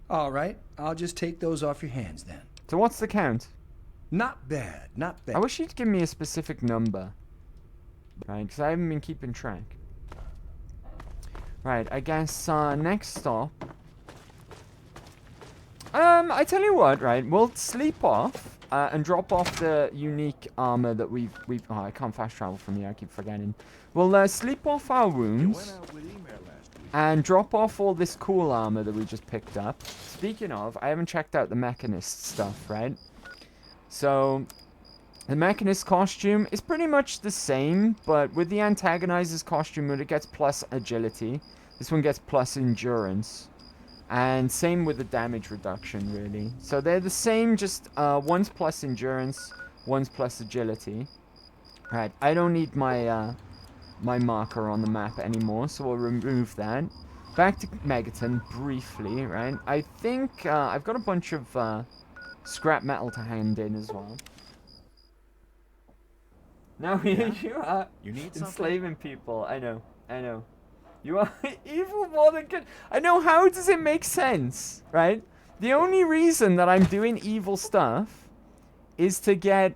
All right, I'll just take those off your hands then. So what's the count? Not bad, not bad. I wish you'd give me a specific number. Right, because I haven't been keeping track. Right, I guess next stop. I tell you what, right, we'll sleep off and drop off the unique armor that we've oh, I can't fast travel from here, I keep forgetting. We'll sleep off our wounds and drop off all this cool armor that we just picked up. Speaking of, I haven't checked out the Mechanist stuff, right? So, the Mechanist costume is pretty much the same, but with the Antagonizer's costume, it gets plus agility. This one gets plus endurance. And same with the damage reduction, really. So they're the same, just one's plus endurance, one's plus agility. Right, I don't need my my marker on the map anymore, so we'll remove that. Back to Megaton briefly, right? I think I've got a bunch of scrap metal to hand in as well. No, Yeah? you are You need something? enslaving people. I know. You are evil more than good. I know, how does it make sense, right? The only reason that I'm doing evil stuff is to get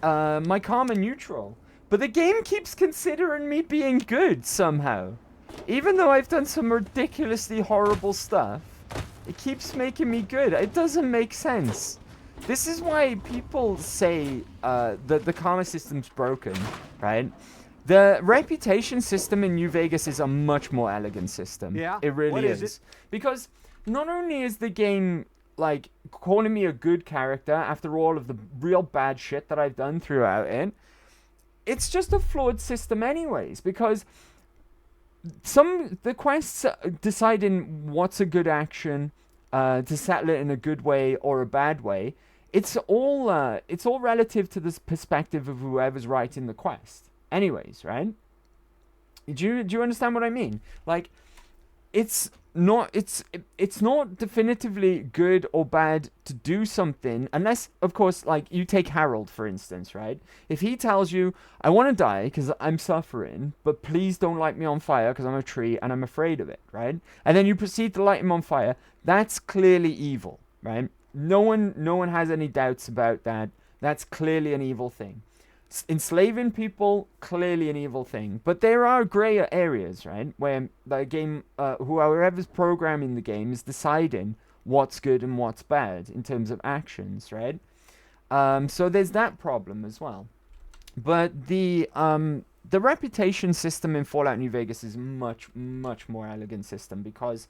my karma neutral. But the game keeps considering me being good somehow. Even though I've done some ridiculously horrible stuff, it keeps making me good. It doesn't make sense. This is why people say that the karma system's broken, right? The reputation system in New Vegas is a much more elegant system. Yeah? It really What is it? Because not only is the game, like, calling me a good character after all of the real bad shit that I've done throughout it, it's just a flawed system anyways, because the quests deciding what's a good action, to settle it in a good way or a bad way, it's all relative to this perspective of whoever's writing the quest. Anyways, right? Do you understand what I mean? Like, it's not definitively good or bad to do something unless, of course, like, you take Harold for instance, right? If he tells you, I want to die because I'm suffering, but please don't light me on fire because I'm a tree and I'm afraid of it, right? And then you proceed to light him on fire, that's clearly evil, right? No one has any doubts about that. That's clearly an evil thing. Enslaving people, clearly an evil thing. But there are grey areas, right? Where the game, whoever's programming the game is deciding what's good and what's bad in terms of actions, right? So there's that problem as well. But the reputation system in Fallout New Vegas is much more elegant system because,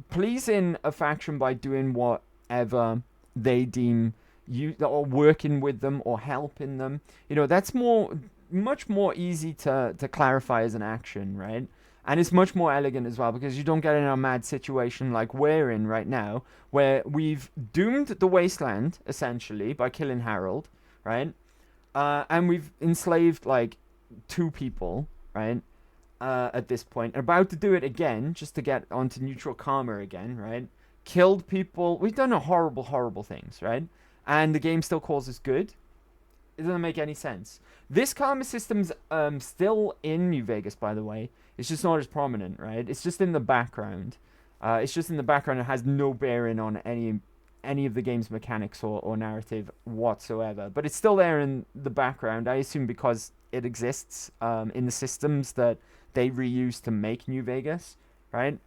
pleasing a faction by doing whatever they deem you, or working with them or helping them, that's much more easy to clarify as an action, right? And it's much more elegant as well because you don't get in a mad situation like we're in right now, where we've doomed the wasteland essentially by killing Harold, right? And we've enslaved like 2 people, right? At this point, about to do it again just to get onto neutral karma again, right? Killed people. We've done horrible things, right? And the game still calls us good. It doesn't make any sense. This karma system's still in New Vegas, by the way. It's just not as prominent, right? It's just in the background. It's just in the background. It has no bearing on any of the game's mechanics or narrative whatsoever. But it's still there in the background, I assume because it exists in the systems that they reuse to make New Vegas, right?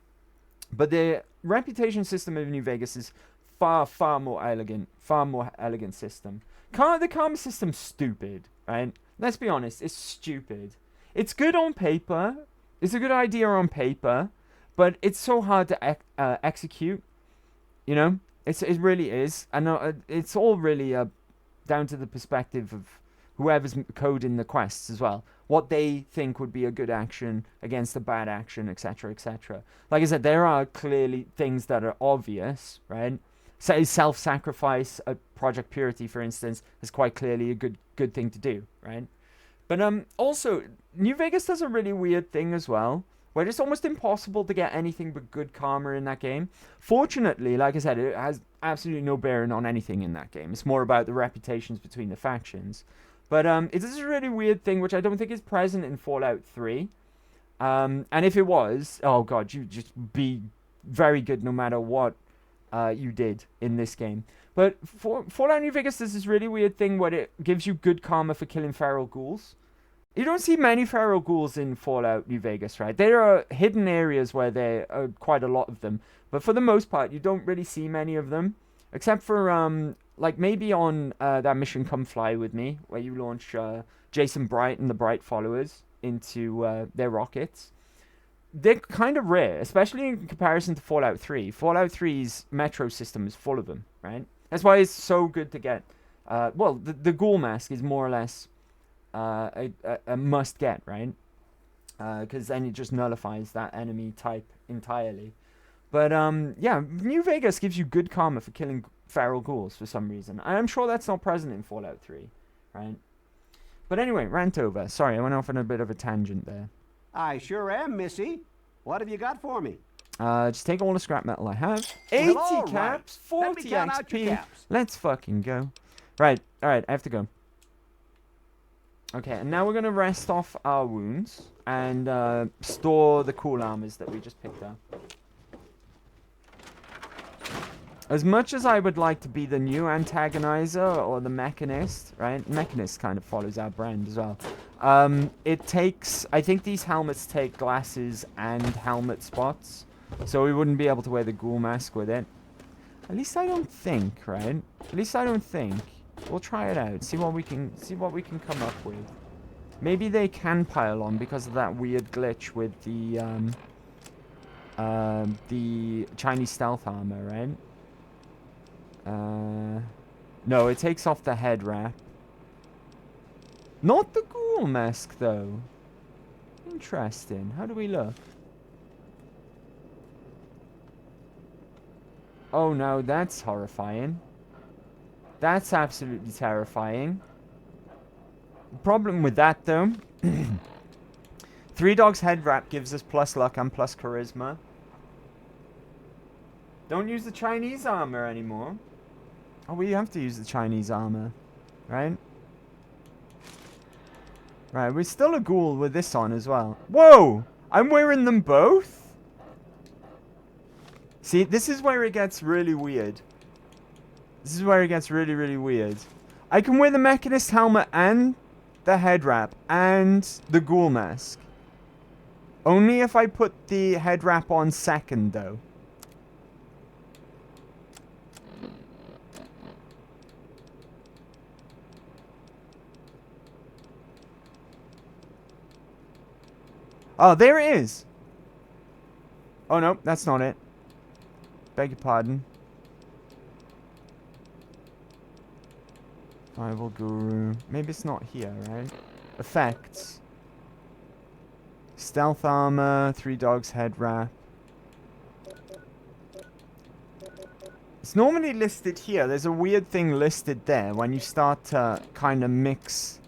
But the reputation system of New Vegas is far more elegant system. The karma system's stupid, right? Let's be honest, it's stupid. It's good on paper. It's a good idea on paper, but it's so hard to execute. It really is. And it's all really down to the perspective of whoever's coding the quests as well. What they think would be a good action against a bad action, etc., etc. Like I said, there are clearly things that are obvious, right? Say self-sacrifice at Project Purity, for instance, is quite clearly a good thing to do, right? But also, New Vegas does a really weird thing as well, where it's almost impossible to get anything but good karma in that game. Fortunately, like I said, it has absolutely no bearing on anything in that game. It's more about the reputations between the factions. But it is a really weird thing, which I don't think is present in Fallout 3. And if it was, oh god, you'd just be very good no matter what you did in this game. But Fallout New Vegas does this really weird thing where it gives you good karma for killing feral ghouls. You don't see many feral ghouls in Fallout New Vegas, right? There are hidden areas where there are quite a lot of them. But for the most part, you don't really see many of them. Except for, like, maybe on that mission Come Fly With Me, where you launch Jason Bright and the Bright followers into their rockets. They're kind of rare, especially in comparison to Fallout 3. Fallout 3's metro system is full of them, right? That's why it's so good to get. Well, the ghoul mask is more or less a must get, right? Because then it just nullifies that enemy type entirely. But yeah, New Vegas gives you good karma for killing feral ghouls for some reason. I'm sure that's not present in Fallout 3, right? But anyway, rant over. Sorry, I went off on a bit of a tangent there. I sure am, Missy. What have you got for me? Just take all the scrap metal I have. 80 Well, all caps, right. Let 40 me count out your XP. caps. Let's fucking go. Right, alright, I have to go. Okay, and now we're going to rest off our wounds and store the cool armors that we just picked up. As much as I would like to be the new antagonizer or the mechanist, right? Mechanist kind of follows our brand as well. It takes, I think these helmets take glasses and helmet spots. So we wouldn't be able to wear the ghoul mask with it. At least I don't think, right? At least I don't think. We'll try it out. See what we can come up with. Maybe they can pile on because of that weird glitch with the Chinese stealth armor, right? No, it takes off the head wrap. Not the ghoul mask, though. Interesting. How do we look? Oh no, that's horrifying. That's absolutely terrifying. The problem with that, though... Three Dogs head wrap gives us plus luck and plus charisma. Don't use the Chinese armor anymore. Oh, we have to use the Chinese armor, right? Right, we're still a ghoul with this on as well. Whoa! I'm wearing them both? See, this is where it gets really weird. This is where it gets really, really weird. I can wear the Mechanist helmet and the head wrap and the ghoul mask. Only if I put the head wrap on second, though. Oh, there it is. Oh, no, that's not it. Beg your pardon. Rival Guru. Maybe it's not here, right? Effects. Stealth armor, Three Dogs head wrap. It's normally listed here. There's a weird thing listed there when you start to kind of mix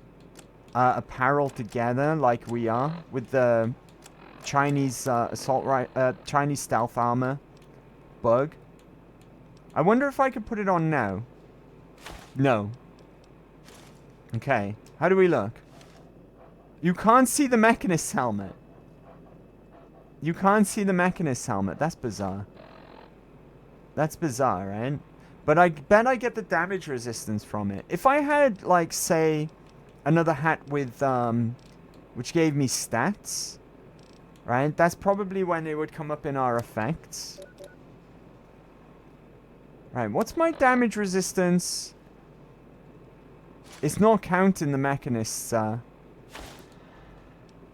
apparel together like we are with the Chinese Chinese stealth armor bug. I wonder if I could put it on now. No. Okay. How do we look? You can't see the Mechanist helmet. You can't see the Mechanist helmet. That's bizarre. That's bizarre, right? But I bet I get the damage resistance from it. If I had, like, say, another hat with, which gave me stats, right? That's probably when it would come up in our effects. Right, what's my damage resistance? It's not counting the Mechanists,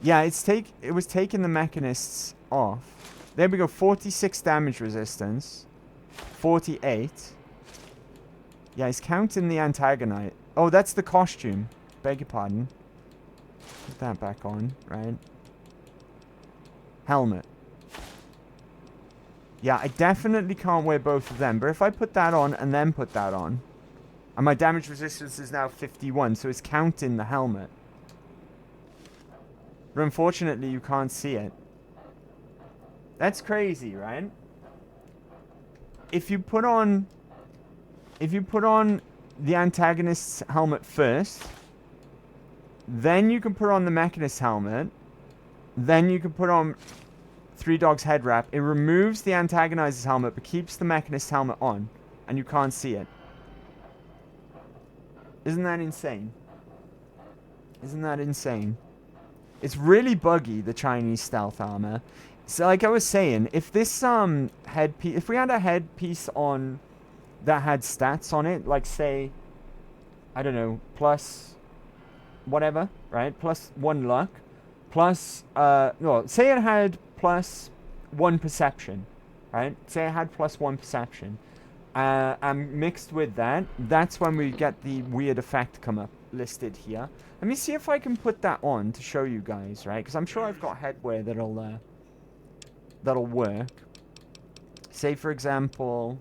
yeah, it was taking the Mechanists off. There we go, 46 damage resistance. 48. Yeah, he's counting the antagonite. Oh, that's the costume. Beg your pardon. Put that back on, right? Helmet. Yeah, I definitely can't wear both of them. But if I put that on and then put that on. And my damage resistance is now 51, so it's counting the helmet. But unfortunately, you can't see it. That's crazy, right? If you put on the antagonist's helmet first, Then you can put on the Mechanist helmet. Then you can put on Three Dogs head wrap. It removes the Antagonizer's helmet, but keeps the Mechanist helmet on. And you can't see it. Isn't that insane? Isn't that insane? It's really buggy, the Chinese stealth armor. So like I was saying, if this headpiece, if we had a headpiece on that had stats on it, like say, I don't know, plus whatever, right? Plus 1 luck, plus no, say it had plus 1 perception, right? Say it had plus 1 perception, and mixed with that, that's when we get the weird effect come up listed here. Let me see if I can put that on to show you guys, right? Because I'm sure I've got headwear that'll work. Say, for example,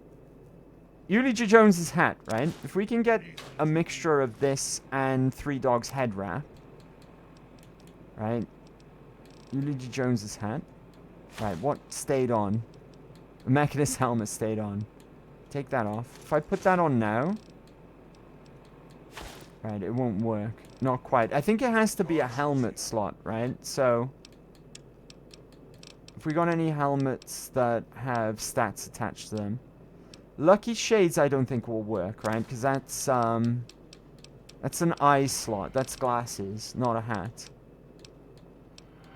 Eulogy Jones's hat, right? If we can get a mixture of this and Three Dogs head wrap, right? Eulogy Jones's hat. Right, what stayed on? The Mechanist helmet stayed on. Take that off. If I put that on now, right, it won't work. Not quite. I think it has to be a helmet slot, right? So, if we got any helmets that have stats attached to them. Lucky Shades I don't think will work, right? Because that's an eye slot. That's glasses, not a hat.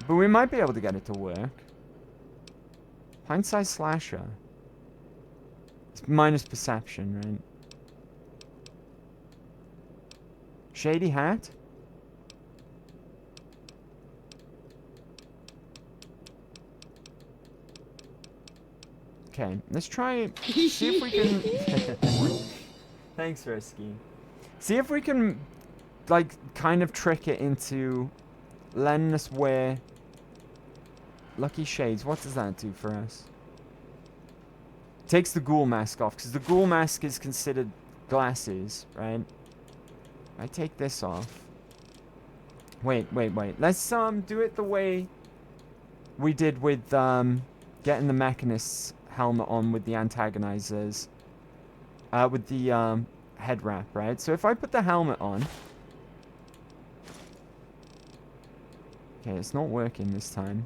But we might be able to get it to work. Hindsight Slasher. It's minus perception, right? Shady hat? Okay, let's try, see if we can, thanks Risky. See if we can, like, kind of trick it into letting us wear Lucky Shades. What does that do for us? Takes the ghoul mask off, because the ghoul mask is considered glasses, right? I take this off. Wait. Let's, do it the way we did with, getting the Mechanist's helmet on with the Antagonizers. With the, head wrap, right? So if I put the helmet on... Okay, it's not working this time.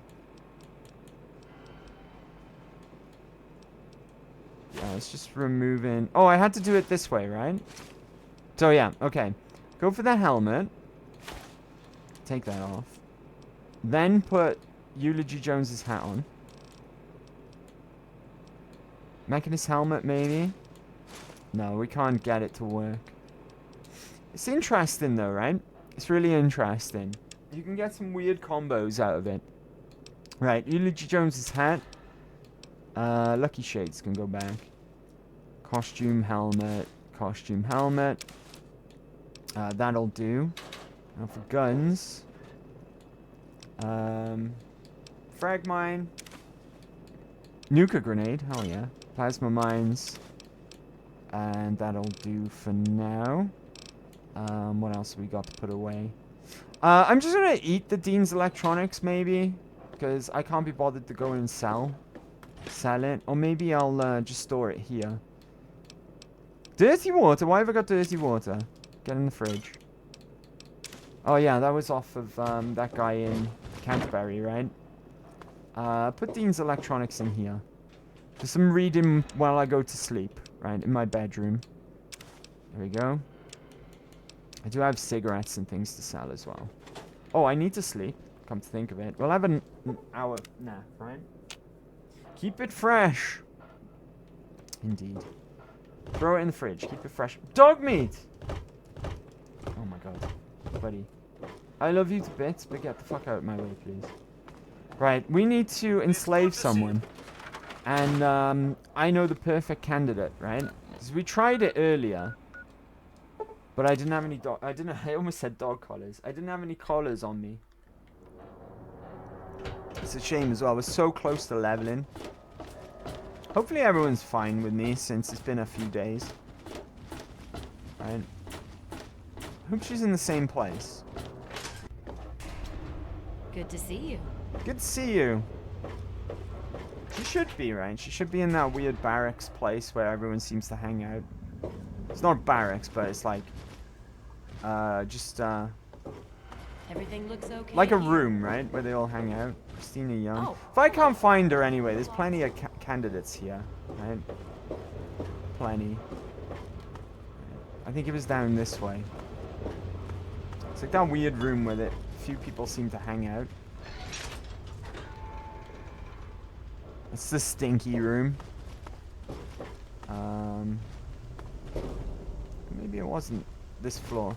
Yeah, it's just removing... Oh, I had to do it this way, right? So yeah, okay. Go for the helmet. Take that off. Then put Eulogy Jones's hat on. Mechanist helmet, maybe? No, we can't get it to work. It's interesting, though, right? It's really interesting. You can get some weird combos out of it. Right, Eulogy Jones's hat. Lucky Shades can go back. Costume helmet. Costume helmet. That'll do. Now for guns. Frag mine. Nuka grenade. Hell yeah. Plasma mines. And that'll do for now. What else have we got to put away? I'm just gonna eat the Dean's Electronics, maybe. Because I can't be bothered to go and sell it. Or maybe I'll just store it here. Dirty water? Why have I got dirty water? Get in the fridge. Oh yeah, that was off of that guy in Canterbury, right? Put Dean's Electronics in here. Do some reading while I go to sleep, right? In my bedroom. There we go. I do have cigarettes and things to sell as well. Oh, I need to sleep. Come to think of it. We'll have an hour nap, right? Keep it fresh. Indeed. Throw it in the fridge. Keep it fresh. Dog meat! Oh my god. Buddy. I love you to bits, but get the fuck out of my way, please. Right, we need to enslave someone. And, I know the perfect candidate, right? Because we tried it earlier. But I didn't have any I almost said dog collars. I didn't have any collars on me. It's a shame as well. We're so close to leveling. Hopefully everyone's fine with me since it's been a few days. Right. Hope she's in the same place. Good to see you. Good to see you. She should be, right? She should be in that weird barracks place where everyone seems to hang out. It's not barracks, but it's like, Everything looks okay. Like a here. room, right? Where they all hang out. Christina Young. Oh. If I can't find her anyway, there's plenty of candidates here, right? Plenty. I think it was down this way. It's like that weird room where a few people seem to hang out. It's the stinky room. Maybe it wasn't this floor.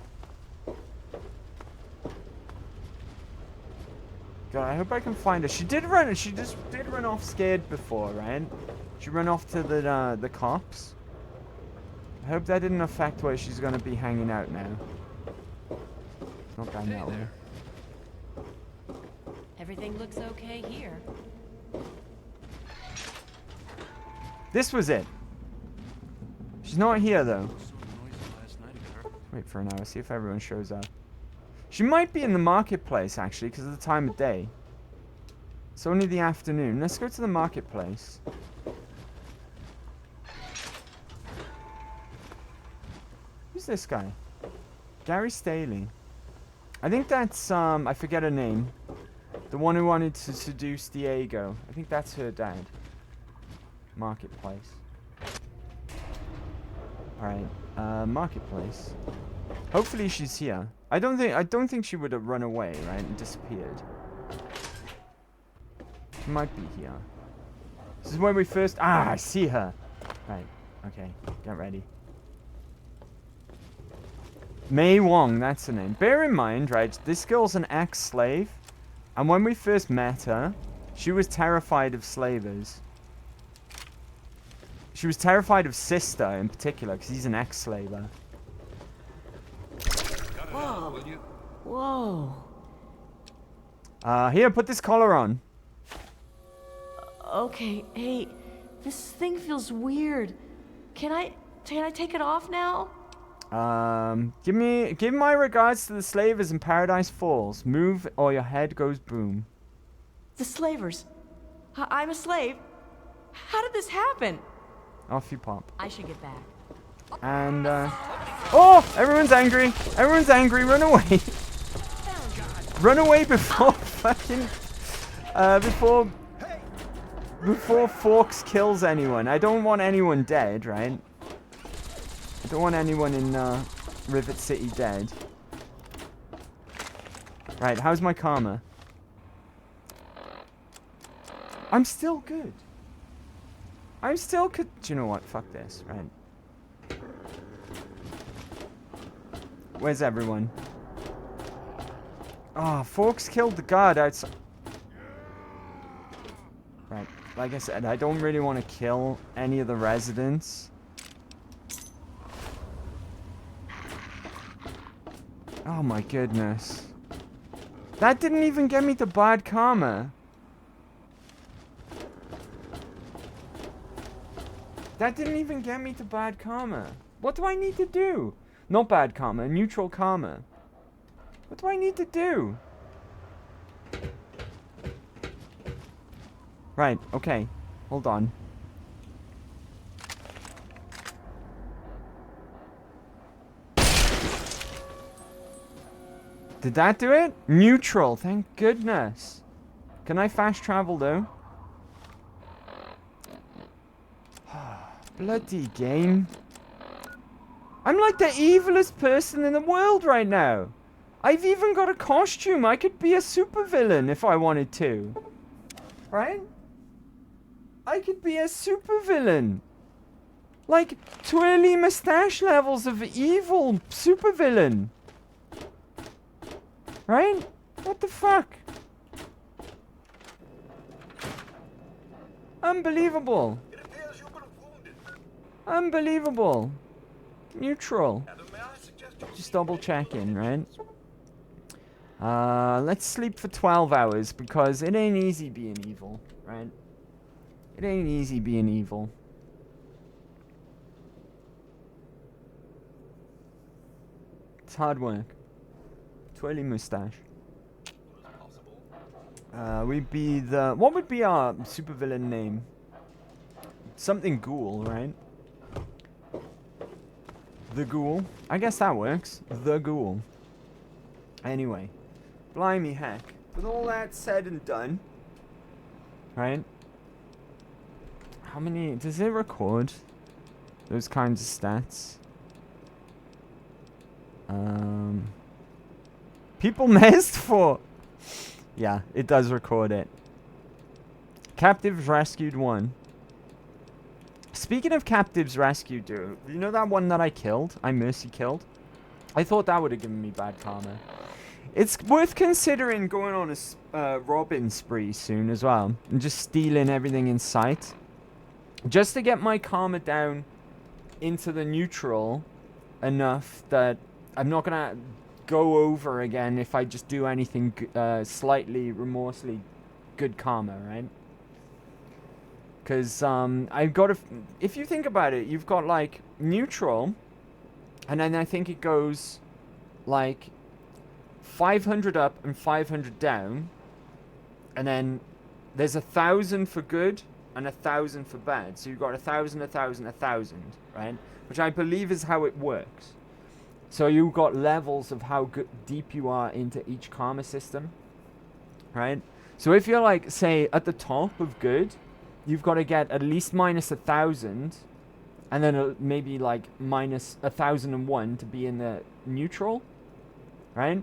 God, I hope I can find her. She just did run off scared before, right? She ran off to the cops. I hope that didn't affect where she's gonna be hanging out now. Not down that way. Everything looks okay here. This was it. She's not here though. Wait for an hour, see if everyone shows up. She might be in the marketplace actually, because of the time of day. It's only the afternoon. Let's go to the marketplace. Who's this guy? Gary Staley. I think that's, I forget her name. The one who wanted to seduce Diego. I think that's her dad. Marketplace. Alright, marketplace. Hopefully she's here. I don't think she would have run away, right, and disappeared. She might be here. This is where we first... Ah, I see her! Right, okay, get ready. Mei Wong, that's her name. Bear in mind, right, this girl's an ex-slave. And when we first met her, she was terrified of slavers. She was terrified of Sister in particular, because he's an ex-slaver. Whoa. Whoa. Here, put this collar on. Okay, hey, this thing feels weird. Can I take it off now? Give my regards to the slavers in Paradise Falls. Move or your head goes boom. The slavers. I'm a slave. How did this happen? Off you pop. I should get back. And, oh! Everyone's angry! Everyone's angry! Run away! Run away before fucking... Before Forks kills anyone. I don't want anyone dead, right? I don't want anyone in, Rivet City dead. Right, how's my karma? I'm still good. I'm still good. Do you know what? Fuck this, right? Where's everyone? Ah, oh, Forks killed the guard outside. Right, like I said, I don't really want to kill any of the residents. Oh my goodness. That didn't even get me to bad karma. That didn't even get me to bad karma. What do I need to do? Not bad karma, neutral karma. What do I need to do? Right, okay. Hold on. Did that do it? Neutral, thank goodness. Can I fast travel though? Bloody game. I'm like the evilest person in the world right now. I've even got a costume. I could be a supervillain if I wanted to. Right? I could be a supervillain. Like twirly mustache levels of evil supervillain. Right? What the fuck? Unbelievable. Unbelievable. Neutral. Just double checking, right? Let's sleep for 12 hours because it ain't easy being evil, right? It ain't easy being evil. It's hard work. Twirly mustache. We'd be the... What would be our supervillain name? Something ghoul, right? The Ghoul. I guess that works. The Ghoul. Anyway. Blimey heck. With all that said and done, right? How many... Does it record those kinds of stats? People messed for... Yeah, it does record it. Captives rescued 1. Speaking of captives rescued, dude, you know that one that I killed? I mercy killed? I thought that would have given me bad karma. It's worth considering going on a robbing spree soon as well. And just stealing everything in sight. Just to get my karma down into the neutral enough that I'm not going to go over again if I just do anything slightly remorsely good karma, right? Because I've got to... If you think about it, you've got, like, neutral. And then I think it goes, like, 500 up and 500 down. And then there's 1,000 for good and 1,000 for bad. So you've got 1,000, 1,000, 1,000, right? Which I believe is how it works. So you've got levels of how deep you are into each karma system, right? So if you're, like, say, at the top of good... You've got to get at least minus 1,000, and then maybe like minus 1,001 to be in the neutral, right?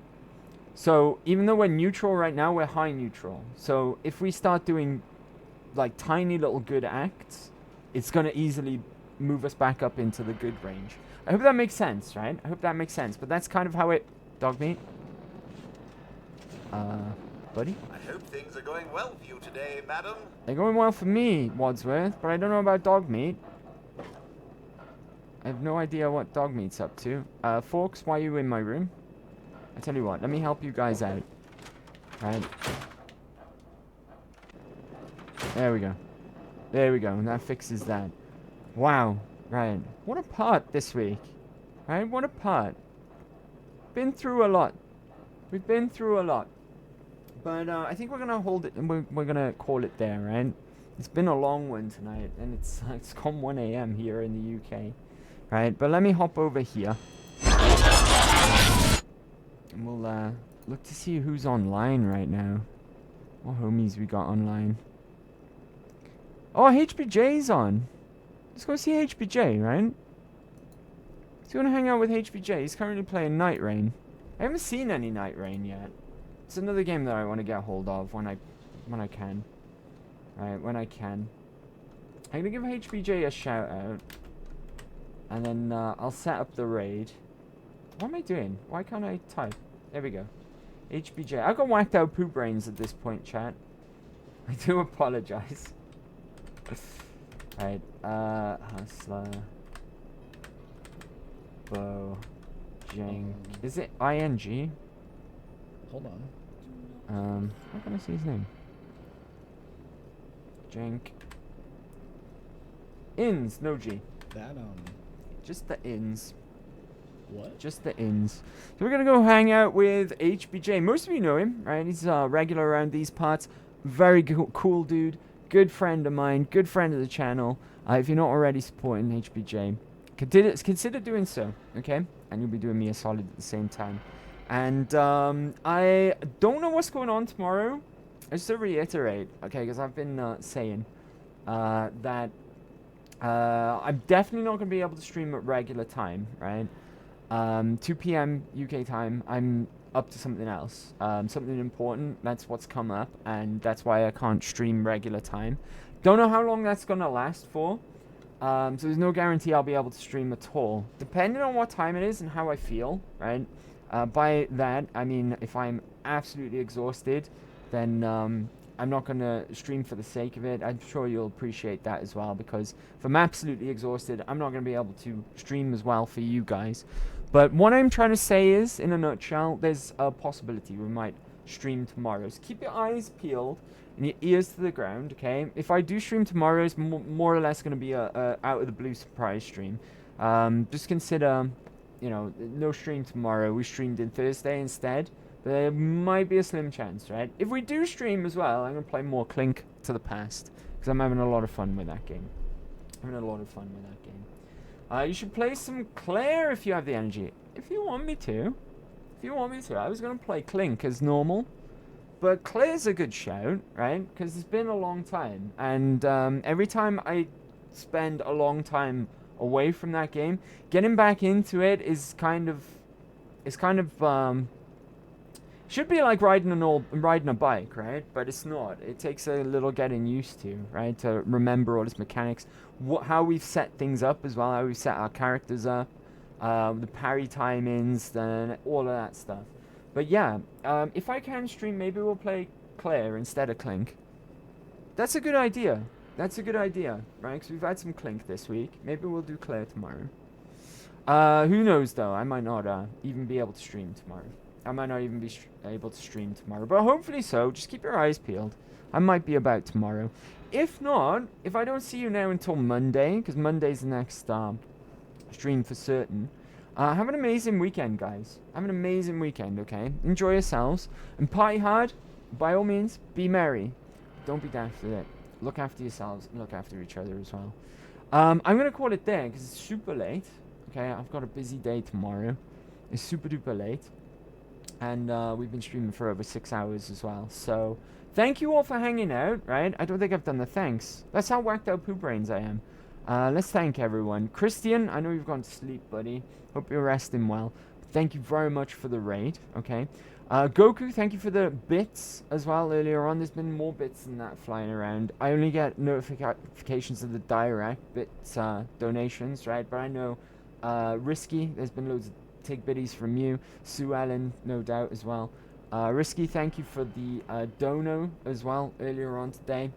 So even though we're neutral right now, we're high neutral. So if we start doing like tiny little good acts, it's going to easily move us back up into the good range. I hope that makes sense, right? I hope that makes sense. But that's kind of how it... Dog meat? Buddy? I hope things are going well for you today, madam. They're going well for me, Wadsworth, but I don't know about dog meat. I have no idea what dog meat's up to. Forks, why are you in my room? I tell you what, let me help you guys out. Right. There we go. There we go, and that fixes that. Wow, right. What a part this week. Right, what a part. Been through a lot. We've been through a lot. But I think we're gonna hold it, and we're gonna call it there, right? It's been a long one tonight, and it's gone 1 a.m. here in the UK, right? But let me hop over here, and we'll look to see who's online right now. What homies we got online? Oh, HBJ's on. Let's go see HBJ, right? So you wanna hang out with HBJ? He's currently playing Night Rain. I haven't seen any Night Rain yet. It's another game that I want to get hold of when I can. Right, when I can. I'm gonna give HBJ a shout out. And then I'll set up the raid. What am I doing? Why can't I type? There we go. HBJ. I got whacked out poo brains at this point, chat. I do apologize. Right, Hustler. Bo. Jing. Is it ING? Hold on. How can I see his name? Jank. Ins, no G. That, Just the ins. What? Just the ins. So we're gonna go hang out with HBJ. Most of you know him, right? He's regular around these parts. Very cool dude. Good friend of mine. Good friend of the channel. If you're not already supporting HBJ, consider doing so, okay? And you'll be doing me a solid at the same time. And I don't know what's going on tomorrow. Just to reiterate, okay, because I've been saying that I'm definitely not going to be able to stream at regular time, right? 2 p.m. UK time, I'm up to something else. Something important, that's what's come up, and that's why I can't stream regular time. Don't know how long that's going to last for. So there's no guarantee I'll be able to stream at all. Depending on what time it is and how I feel, right? By that, I mean, if I'm absolutely exhausted, then I'm not going to stream for the sake of it. I'm sure you'll appreciate that as well, because if I'm absolutely exhausted, I'm not going to be able to stream as well for you guys. But what I'm trying to say is, in a nutshell, there's a possibility we might stream tomorrow. So keep your eyes peeled and your ears to the ground, okay? If I do stream tomorrow, it's more or less going to be a out of the blue surprise stream. Just consider... You know, no stream tomorrow. We streamed in Thursday instead. But there might be a slim chance, right? If we do stream as well, I'm going to play more Clink to the Past. Because I'm having a lot of fun with that game. You should play some Claire if you have the energy. If you want me to. If you want me to. I was going to play Clink as normal. But Claire's a good shout, right? Because it's been a long time. And every time I spend a long time away from that game, getting back into it is kind of... should be like riding a bike, right? But it's not. It takes a little getting used to, right? To remember all its mechanics. How we've set things up as well. How we've set our characters up. The parry timings, and all of that stuff. But yeah, if I can stream, maybe we'll play Claire instead of Clink. That's a good idea. That's a good idea, right? Because we've had some Clink this week. Maybe we'll do Claire tomorrow. Who knows, though? I might not even be able to stream tomorrow. I might not even be able to stream tomorrow. But hopefully so. Just keep your eyes peeled. I might be about tomorrow. If not, if I don't see you now until Monday, because Monday's the next stream for certain, have an amazing weekend, guys. Have an amazing weekend, okay? Enjoy yourselves. And party hard. By all means, be merry. Don't be daft with it. Look after yourselves and look after each other as well. I'm going to call it there because it's super late. Okay, I've got a busy day tomorrow. It's super duper late. And we've been streaming for over 6 hours as well. So, thank you all for hanging out, right? I don't think I've done the thanks. That's how whacked out poo brains I am. Let's thank everyone. Christian, I know you've gone to sleep, buddy. Hope you're resting well. Thank you very much for the raid, okay? Goku, thank you for the bits as well earlier on. There's been more bits than that flying around. I only get notifications of the direct bits donations, right? But I know Risky, there's been loads of Tig Biddies from you. Sue Ellen, no doubt, as well. Risky, thank you for the dono as well earlier on today.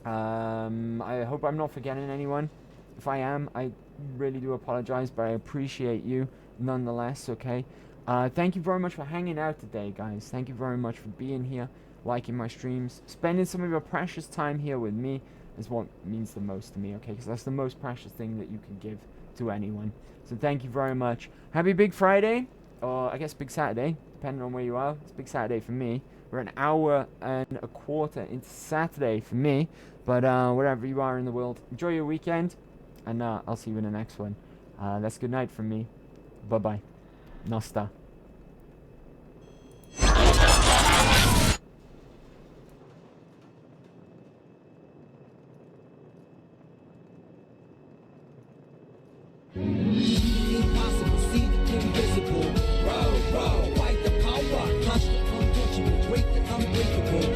I hope I'm not forgetting anyone. If I am, I really do apologize, but I appreciate you nonetheless, okay? Thank you very much for hanging out today, guys. Thank you very much for being here, liking my streams, spending some of your precious time here with me is what means the most to me, okay? Because that's the most precious thing that you can give to anyone. So thank you very much. Happy Big Friday, or I guess Big Saturday, depending on where you are. It's Big Saturday for me. We're an hour and a quarter into Saturday for me. But wherever you are in the world, enjoy your weekend. And I'll see you in the next one. That's good night from me. Bye-bye. Nosta. Impossible, see the invisible. Row, row, fight the power. Crush the unquenchable, break the unbreakable.